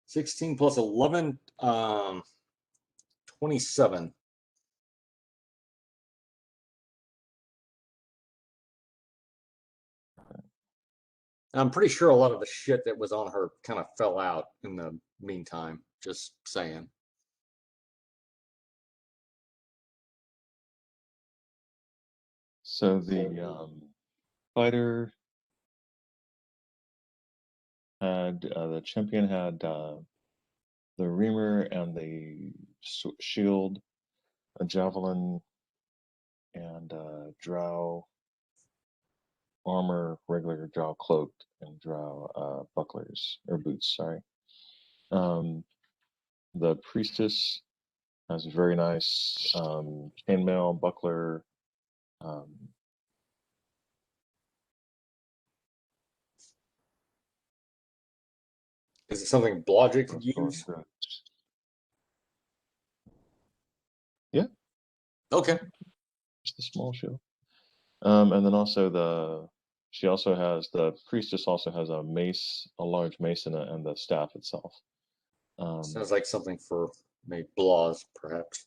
Speaker 1: 16 plus 11, 27. I'm pretty sure a lot of the shit that was on her kind of fell out in the meantime. Just saying.
Speaker 3: So the fighter had the champion had the reamer and the shield, a javelin, and drow armor, regular drow cloaked, and drow bucklers or boots. Sorry. The priestess has a very nice chainmail buckler.
Speaker 1: Is it something Blodgett could use?
Speaker 3: Yeah.
Speaker 1: Okay.
Speaker 3: Just a small shield. And then also the priestess also has a mace, a large mace, and the staff itself.
Speaker 1: Sounds like something for maybe Blaz, perhaps.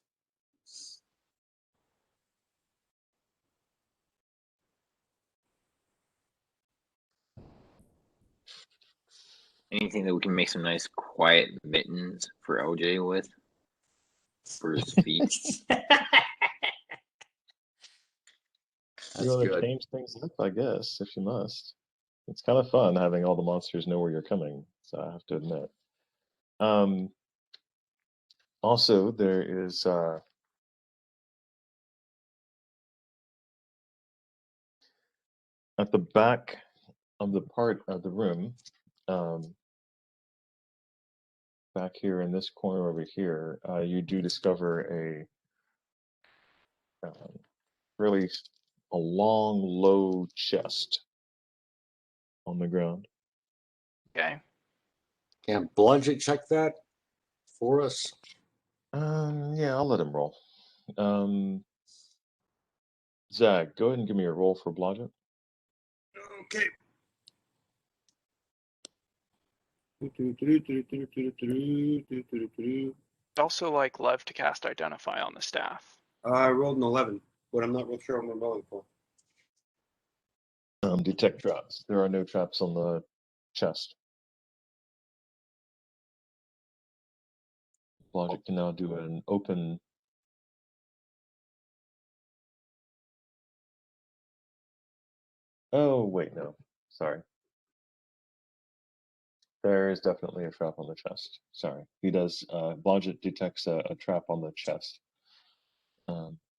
Speaker 5: Anything that we can make some nice quiet mittens for LJ with for his feet.
Speaker 3: You want to change things up, I guess, if you must. It's kind of fun having all the monsters know where you're coming, so I have to admit. Also, there is At the back of the part of the room, back here in this corner over here, you do discover really a long, low chest on the ground.
Speaker 4: Okay.
Speaker 1: Can Bludget check that for us?
Speaker 3: Yeah, I'll let him roll. Zag, go ahead and give me a roll for Blodgett.
Speaker 6: Okay.
Speaker 4: Also like Lev to cast Identify on the staff.
Speaker 7: I rolled an 11, but I'm not real sure what I'm rolling for.
Speaker 3: Detect traps. There are no traps on the chest. Blodgett can now do an open. Oh, wait, no. Sorry. There is definitely a trap on the chest. Sorry. He does. Blodgett detects a trap on the chest.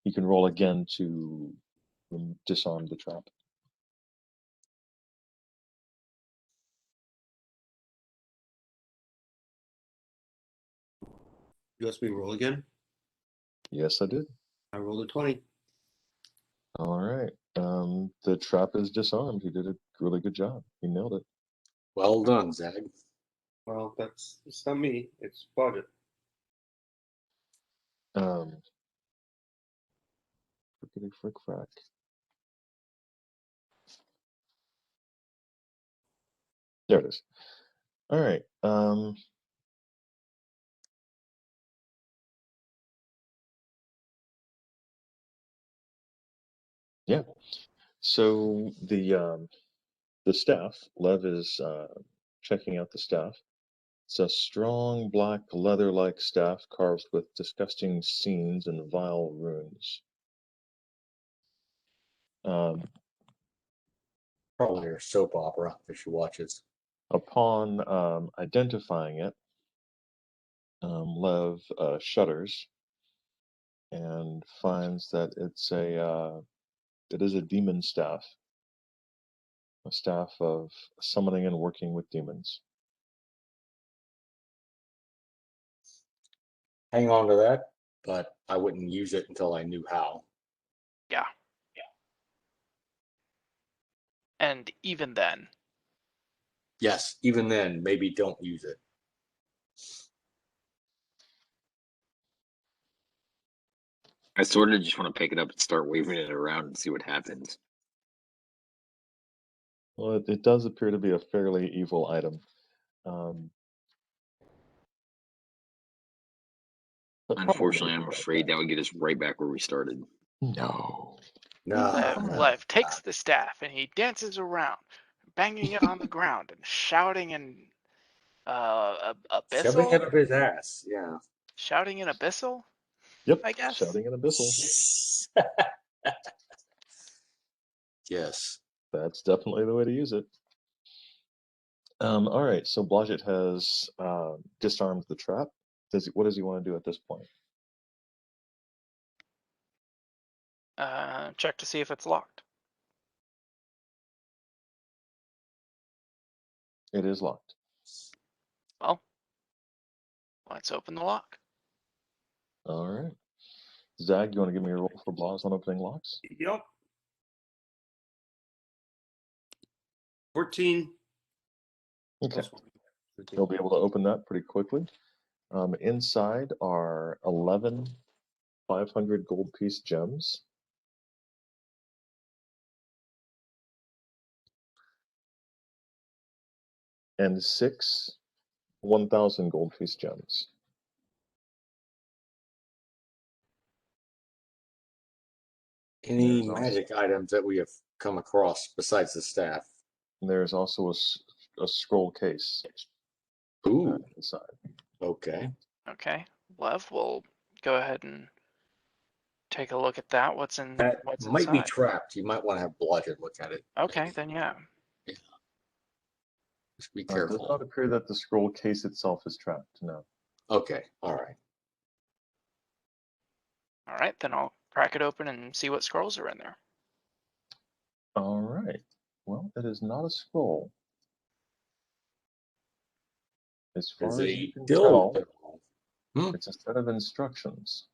Speaker 3: He can roll again to disarm the trap.
Speaker 7: You asked me to roll again?
Speaker 3: Yes, I did.
Speaker 7: I rolled a 20.
Speaker 3: All right. The trap is disarmed. He did a really good job. He nailed it.
Speaker 1: Well done, Zag.
Speaker 7: Well, it's not me. It's Blodgett.
Speaker 3: Frickety frick frack. There it is. All right. Yeah. So the staff, Lev is checking out the staff. It's a strong black leather-like staff carved with disgusting scenes and vile runes.
Speaker 1: Probably her soap opera that she watches.
Speaker 3: Upon identifying it, Lev shudders and finds that it is a demon staff, a staff of summoning and working with demons.
Speaker 1: Hang on to that, but I wouldn't use it until I knew how.
Speaker 4: Yeah. And even then.
Speaker 1: Yes, even then, maybe don't use it.
Speaker 5: I sort of just want to pick it up and start waving it around and see what happens.
Speaker 3: Well, it does appear to be a fairly evil item. But
Speaker 5: Unfortunately,
Speaker 3: probably
Speaker 5: I'm afraid that would get us right back where we started.
Speaker 3: no.
Speaker 4: Lev takes the staff and he dances around, banging it on the ground and shouting in
Speaker 1: Shoving it
Speaker 4: abyssal.
Speaker 1: up his ass. Yeah.
Speaker 4: Shouting in abyssal.
Speaker 3: Yep.
Speaker 4: I guess.
Speaker 3: Shouting an abyssal.
Speaker 1: Yes.
Speaker 3: That's definitely the way to use it. All right. So Blodgett has disarmed the trap. What does he want to do at this point?
Speaker 4: Check to see if it's locked.
Speaker 3: It is locked.
Speaker 4: Well, let's open the lock.
Speaker 3: All right. Zag, you want to give me a roll for Blaz on opening locks?
Speaker 7: Yep. 14.
Speaker 3: Okay.
Speaker 7: Plus 1.
Speaker 3: You'll be able to open that pretty quickly. Inside are 11 500 gold piece gems. And 6 1,000 gold piece gems.
Speaker 1: Any
Speaker 3: There's also-
Speaker 1: magic items that we have come across besides the staff?
Speaker 3: There's also a scroll case
Speaker 1: Ooh.
Speaker 3: inside.
Speaker 1: Okay.
Speaker 4: Okay. Lev will go ahead and take a look at that. What's
Speaker 1: That
Speaker 4: what's
Speaker 1: might
Speaker 4: inside?
Speaker 1: be trapped. You might want to have Blodgett look at it.
Speaker 4: Okay,
Speaker 1: maybe.
Speaker 4: then yeah.
Speaker 1: Just be
Speaker 3: It does
Speaker 1: careful.
Speaker 3: not appear that the scroll case itself is trapped, no.
Speaker 1: Okay. All right.
Speaker 4: All right, then I'll crack it open and see what scrolls are in there.
Speaker 3: All right. Well, it is not a scroll. As
Speaker 1: It's
Speaker 3: far as
Speaker 1: a
Speaker 3: you can
Speaker 1: dildo.
Speaker 3: tell, it's a set of instructions.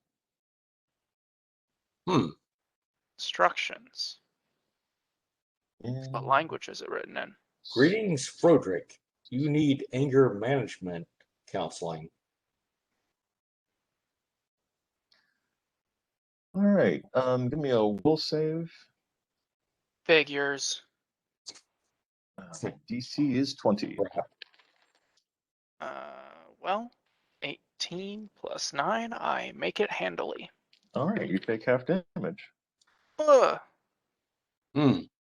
Speaker 4: Instructions.
Speaker 3: In
Speaker 4: What language is it written in?
Speaker 1: Greetings, Froderick. You need anger management counseling.
Speaker 3: All right. Give me a will save.
Speaker 4: Figures.
Speaker 3: DC is 20.
Speaker 4: Well, 18 plus 9, I make it handily.
Speaker 3: All right, you take half damage.
Speaker 4: Ugh.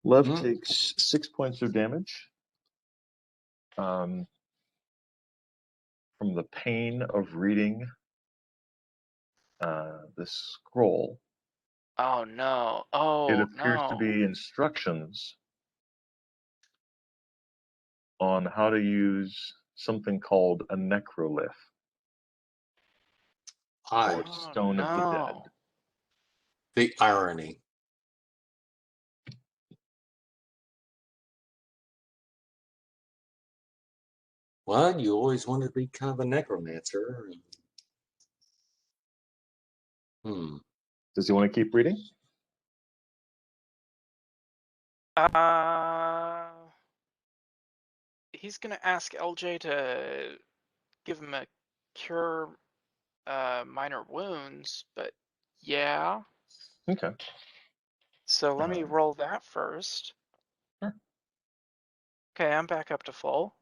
Speaker 3: Lev takes 6 points of damage from the pain of reading the scroll.
Speaker 4: Oh no. Oh
Speaker 3: It appears to
Speaker 4: no.
Speaker 3: be instructions on how to use something called a necrolith, or
Speaker 4: Oh
Speaker 3: stone of the dead.
Speaker 4: no.
Speaker 1: The irony. Well, you always wanted to be kind of a necromancer.
Speaker 3: Does he want to keep reading?
Speaker 4: He's gonna ask LJ to give him a cure minor wounds, but yeah.
Speaker 3: Okay.
Speaker 4: So let me roll that first.
Speaker 3: Sure.
Speaker 4: Okay, I'm back up to full.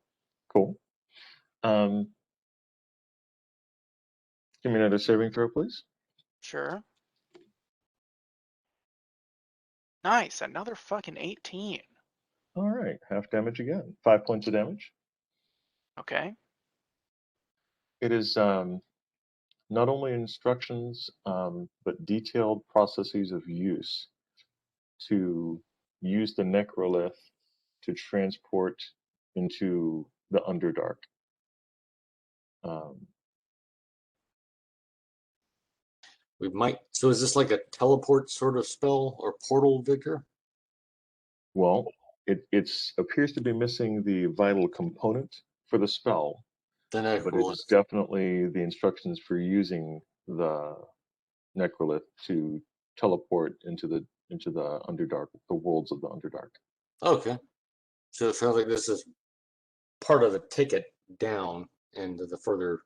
Speaker 3: Cool. Give me another saving throw, please.
Speaker 4: Sure. Nice, another fucking 18.
Speaker 3: All right, half damage again. 5 points of damage.
Speaker 4: Okay.
Speaker 3: It is not only instructions, but detailed processes of use to use the necrolith to transport into the Underdark.
Speaker 1: We might. So is this like a teleport sort of spell or portal, Victor?
Speaker 3: Well, it appears to be missing the vital component for the spell, but it is definitely the instructions for using the necrolith to teleport into the Underdark, the worlds of the Underdark.
Speaker 1: Okay. So it sounds like this is part of the ticket down into the further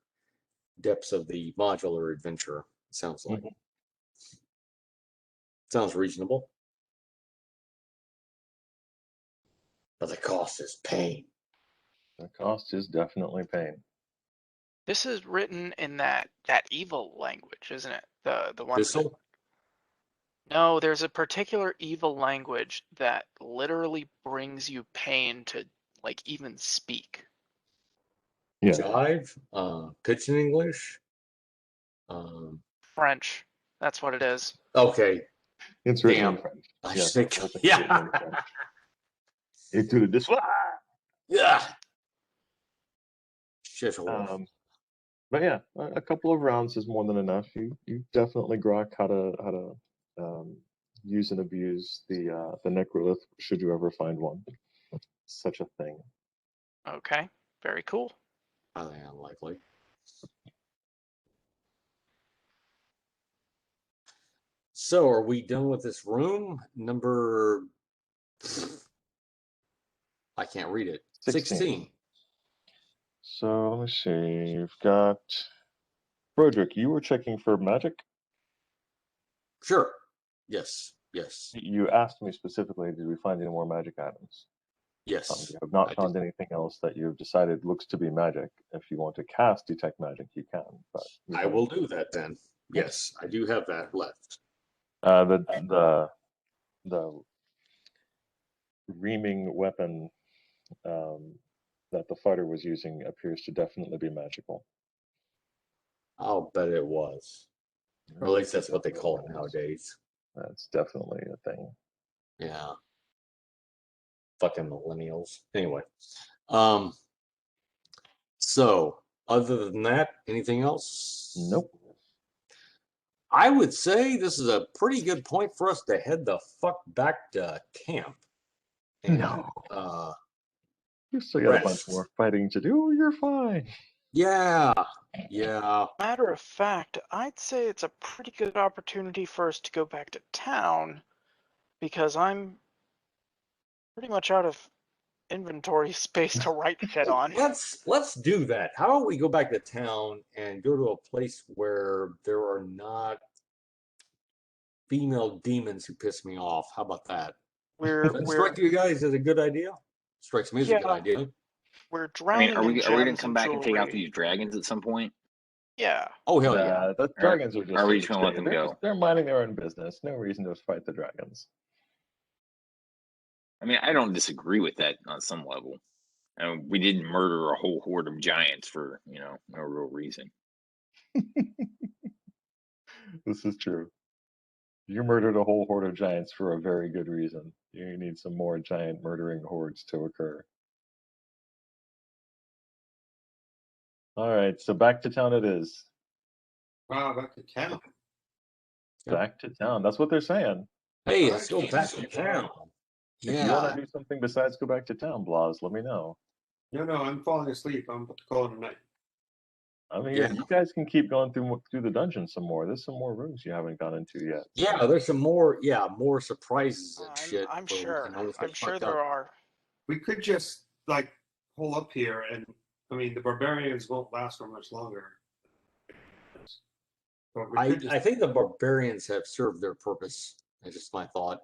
Speaker 1: depths of the modular adventure. It sounds like. Sounds reasonable. But the cost is pain.
Speaker 3: The cost is definitely pain.
Speaker 4: This is written in that evil language, isn't it? The one.
Speaker 1: Thistle?
Speaker 4: No, there's a particular evil language that literally brings you pain to like even speak.
Speaker 3: Yeah.
Speaker 1: Jive? Pitch English?
Speaker 4: French. That's what it is.
Speaker 1: Okay.
Speaker 3: It's written in French.
Speaker 1: I
Speaker 3: Yes,
Speaker 1: think,
Speaker 3: it's written
Speaker 1: yeah.
Speaker 3: in French. Et tu le déçois.
Speaker 1: Yeah. Shit.
Speaker 3: But yeah, a couple of rounds is more than enough. You definitely grok how to use and abuse the necrolith should you ever find one. Such a thing.
Speaker 4: Okay. Very cool.
Speaker 1: Highly unlikely. So are we done with this room? Number I can't read it. 16.
Speaker 3: So let me see. You've got Broderick, you were checking for magic?
Speaker 1: Sure. Yes. Yes.
Speaker 3: You asked me specifically, did we find any more magic items?
Speaker 1: Yes.
Speaker 3: You have not found anything else that you've decided looks to be magic. If you want to cast Detect Magic, you can. But
Speaker 1: I will do that then. Yes, I do have that left.
Speaker 3: The reaming weapon that the fighter was using appears to definitely be magical.
Speaker 1: I'll bet it was. Or at least that's what they call it nowadays.
Speaker 3: That's definitely a thing.
Speaker 1: Yeah. Fucking millennials. Anyway. So other than that, anything else?
Speaker 3: Nope.
Speaker 1: I would say this is a pretty good point for us to head the fuck back to camp And,
Speaker 3: No.
Speaker 1: Uh,
Speaker 3: You still got a bunch
Speaker 1: rest.
Speaker 3: more fighting to do. You're fine.
Speaker 1: yeah. Yeah.
Speaker 4: Matter of fact, I'd say it's a pretty good opportunity for us to go back to town because I'm pretty much out of inventory space to write shit on.
Speaker 1: Let's do that. How about we go back to town and go to a place where there are not female demons who piss me off? How about that?
Speaker 4: We're
Speaker 1: Does that
Speaker 4: we're
Speaker 1: strike you guys as a good idea? Strikes me as a good
Speaker 4: yeah,
Speaker 1: idea.
Speaker 4: we're
Speaker 5: I mean,
Speaker 4: drowning
Speaker 5: are
Speaker 4: in
Speaker 5: we gonna
Speaker 4: gems
Speaker 5: come
Speaker 4: and
Speaker 5: back and take out
Speaker 4: jewelry.
Speaker 5: these dragons at some point?
Speaker 4: Yeah.
Speaker 1: Oh hell yeah!
Speaker 3: Nah, the
Speaker 5: Or
Speaker 3: dragons are just.
Speaker 5: are we just
Speaker 3: here
Speaker 5: gonna
Speaker 3: to
Speaker 5: let
Speaker 3: stay.
Speaker 5: them
Speaker 3: They're
Speaker 5: go?
Speaker 3: just- they're minding their own business. No reason to fight the dragons.
Speaker 5: I mean, I don't disagree with that on some level. We didn't murder a whole horde of giants for no real reason.
Speaker 3: This is true. You murdered a whole horde of giants for a very good reason. You need some more giant murdering hordes to occur. All right, so back to town it is.
Speaker 7: Wow, back to town.
Speaker 1: Yep.
Speaker 3: Back to town. That's what they're saying.
Speaker 1: Hey, let's go back to town.
Speaker 3: If you want
Speaker 1: Yeah.
Speaker 3: to do something besides go back to town, Blas, let me know.
Speaker 7: No, I'm falling asleep. I'm about to call it a night.
Speaker 3: I mean,
Speaker 1: Yeah.
Speaker 3: you guys can keep going through the dungeon some more. There's some more rooms you haven't gone into yet.
Speaker 1: Yeah, there's some more. Yeah, more surprises and shit.
Speaker 4: I'm
Speaker 1: where we
Speaker 4: sure.
Speaker 1: can almost
Speaker 4: I'm
Speaker 1: get
Speaker 4: sure
Speaker 1: fucked
Speaker 4: there
Speaker 1: up.
Speaker 4: are.
Speaker 7: We could just like pull up here, and I mean the barbarians won't last for much longer. But we could just,
Speaker 1: I think the barbarians have served their purpose. That's just my thought.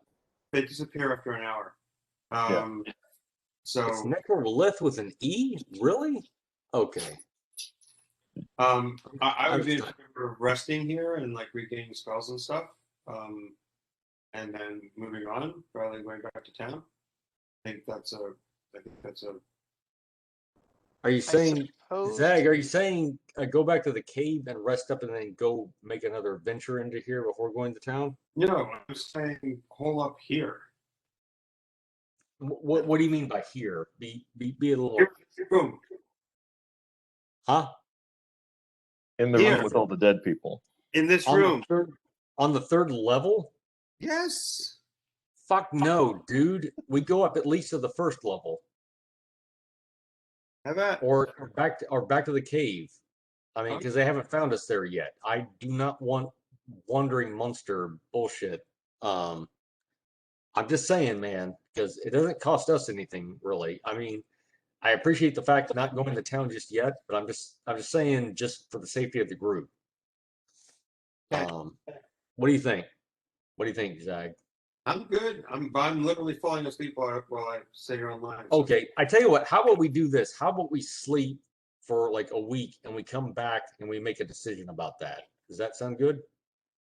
Speaker 7: they disappear after an hour.
Speaker 3: Yeah.
Speaker 7: So
Speaker 1: It's necrolith with an E? Really? Okay.
Speaker 7: I would be in
Speaker 1: Understood.
Speaker 7: favor of resting here and like regaining spells and stuff, and then moving on rather than going back to town. I think that's a.
Speaker 1: Are you saying,
Speaker 4: suppose
Speaker 1: Zag, are you saying go back to the cave and rest up and then go make another venture into here before going to town?
Speaker 7: No, I'm saying hole up here.
Speaker 1: What do you mean by here? Be a little.
Speaker 7: Boom.
Speaker 1: Huh?
Speaker 3: In the
Speaker 7: Here.
Speaker 3: room with all the dead people.
Speaker 7: In this
Speaker 1: On
Speaker 7: room.
Speaker 1: on the third level?
Speaker 7: Yes.
Speaker 1: Fuck no, dude. We go up at least to the first level.
Speaker 7: How about
Speaker 1: Or back to the cave. I mean, because they haven't found us there yet. I do not want wandering monster bullshit. I'm just saying, man, because it doesn't cost us anything really. I mean, I appreciate the fact of not going to town just yet, but I'm just saying, just for the safety of the group.
Speaker 7: Okay.
Speaker 1: What do you think? What do you think, Zag?
Speaker 7: I'm good. I'm literally falling asleep while I sit here online.
Speaker 1: Okay, I tell you what. How about we do this? How about we sleep for like a week and we come back and we make a decision about that? Does that sound good?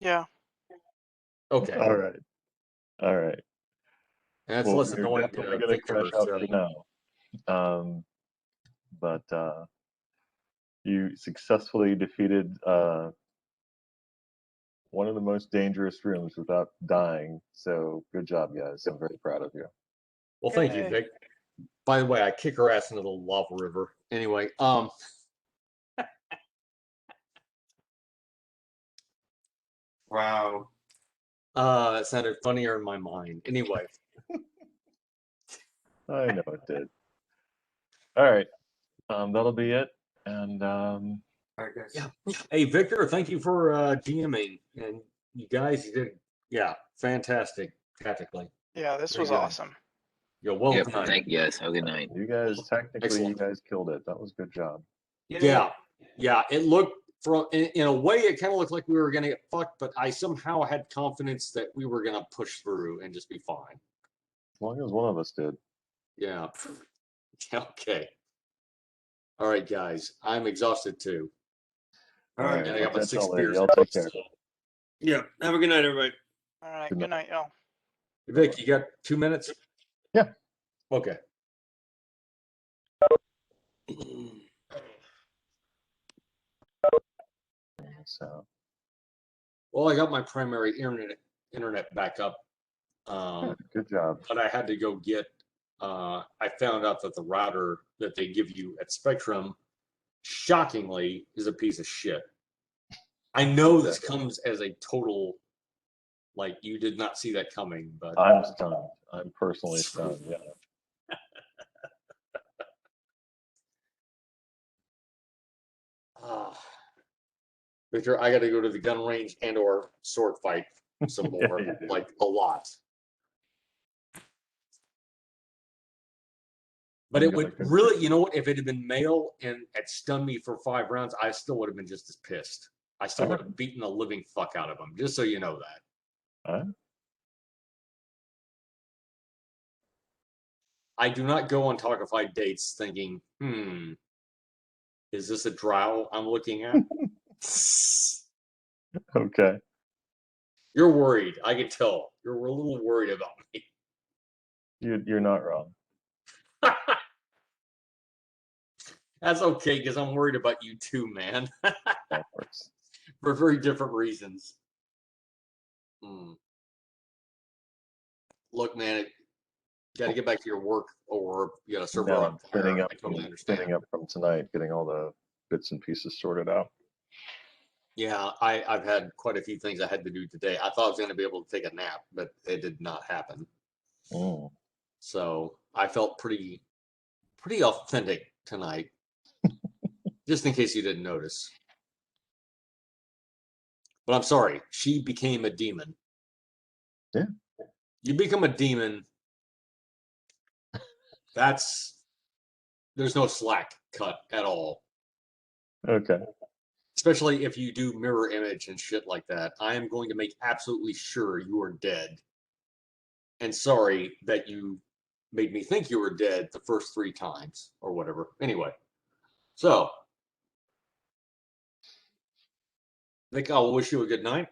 Speaker 4: Yeah.
Speaker 1: Okay.
Speaker 3: All right. All right.
Speaker 1: And that's
Speaker 3: Well,
Speaker 1: less
Speaker 3: we're
Speaker 1: annoying
Speaker 3: definitely
Speaker 1: to
Speaker 3: going to crash
Speaker 1: Victor.
Speaker 3: out
Speaker 1: So.
Speaker 3: for now. But you successfully defeated one of the most dangerous rooms without dying. So good job, guys. I'm very proud of you.
Speaker 1: Well, thank you,
Speaker 4: Yay.
Speaker 1: Vic. By the way, I kick her ass into the lava river. Anyway,
Speaker 7: Wow.
Speaker 1: it sounded funnier in my mind. Anyway,
Speaker 3: I know it did. All right. That'll be it. And
Speaker 7: All right, guys.
Speaker 1: yeah. Hey, Victor, thank you for DMing, and you guys, you did, fantastic tactically.
Speaker 4: Yeah, this
Speaker 1: Very
Speaker 4: was
Speaker 1: good.
Speaker 4: awesome.
Speaker 1: You're well
Speaker 5: Yep.
Speaker 1: done.
Speaker 5: Thank you guys. Have a good night.
Speaker 3: you guys, technically,
Speaker 1: Excellent.
Speaker 3: you guys killed it. That was a good job.
Speaker 1: Yeah. It looked in a way, it kind of looked like we were gonna get fucked, but I somehow had confidence that we were gonna push through and just be fine.
Speaker 3: As long as one of us did.
Speaker 1: Yeah. Okay. All right, guys. I'm exhausted too.
Speaker 7: All right.
Speaker 1: And I got
Speaker 3: I'll
Speaker 1: my
Speaker 3: catch
Speaker 1: 6
Speaker 3: y'all later.
Speaker 1: beers.
Speaker 3: Y'all take care.
Speaker 7: Yeah. Have a good night, everybody.
Speaker 4: All right.
Speaker 3: Good
Speaker 4: Good night, y'all.
Speaker 1: Vic, you got 2 minutes?
Speaker 3: Yeah.
Speaker 1: Okay.
Speaker 3: So
Speaker 1: Well, I got my primary internet back up,
Speaker 3: good job.
Speaker 1: but I had to go get. I found out that the router that they give you at Spectrum, shockingly, is a piece of shit. I know this comes as a total Like you did not see that coming, but
Speaker 3: I'm stunned. I'm personally stunned. Yeah.
Speaker 1: Victor, I got to go to the gun range and or sword fight some
Speaker 3: Yeah,
Speaker 1: more,
Speaker 3: you do.
Speaker 1: like a lot. But
Speaker 3: I'm
Speaker 1: it would
Speaker 3: gonna
Speaker 1: really, you know what? If it had been male and had stunned me for 5 rounds, I still would have been just as pissed. I still would have beaten the living fuck out of him, just so you know that.
Speaker 3: All right.
Speaker 1: I do not go on Talkified dates thinking, is this a drow I'm looking at?
Speaker 3: Okay.
Speaker 1: You're worried. I can tell. You're a little worried about me.
Speaker 3: You're not wrong.
Speaker 1: That's okay, because I'm worried about you too, man.
Speaker 3: That works.
Speaker 1: For very different reasons. Look, man, got to get back to your work, or you got to serve
Speaker 3: Now
Speaker 1: her
Speaker 3: I'm
Speaker 1: on fire.
Speaker 3: cleaning
Speaker 1: I
Speaker 3: up
Speaker 1: totally understand.
Speaker 3: cleaning up from tonight, getting all the bits and pieces sorted out.
Speaker 1: Yeah, I've had quite a few things I had to do today. I thought I was going to be able to take a nap, but it did not happen. So I felt pretty authentic tonight. Just in case you didn't notice. But I'm sorry, she became a demon.
Speaker 3: Yeah.
Speaker 1: You become a demon, there's no slack cut at all.
Speaker 3: Okay.
Speaker 1: Especially if you do mirror image and shit like that. I am going to make absolutely sure you are dead. And sorry that you made me think you were dead the first 3 times or whatever. Anyway, so I think I'll wish you a good night.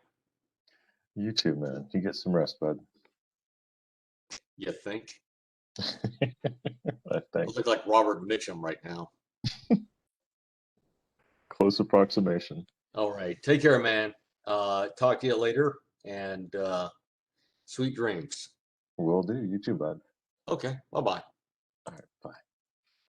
Speaker 3: You too, man. You get some rest, bud.
Speaker 1: You think?
Speaker 3: I
Speaker 1: I
Speaker 3: think.
Speaker 1: look like Robert Mitchum right now.
Speaker 3: Close approximation.
Speaker 1: All right. Take care, man. Talk to you later, and sweet dreams.
Speaker 3: Will do. You too, bud.
Speaker 1: Okay. Bye-bye.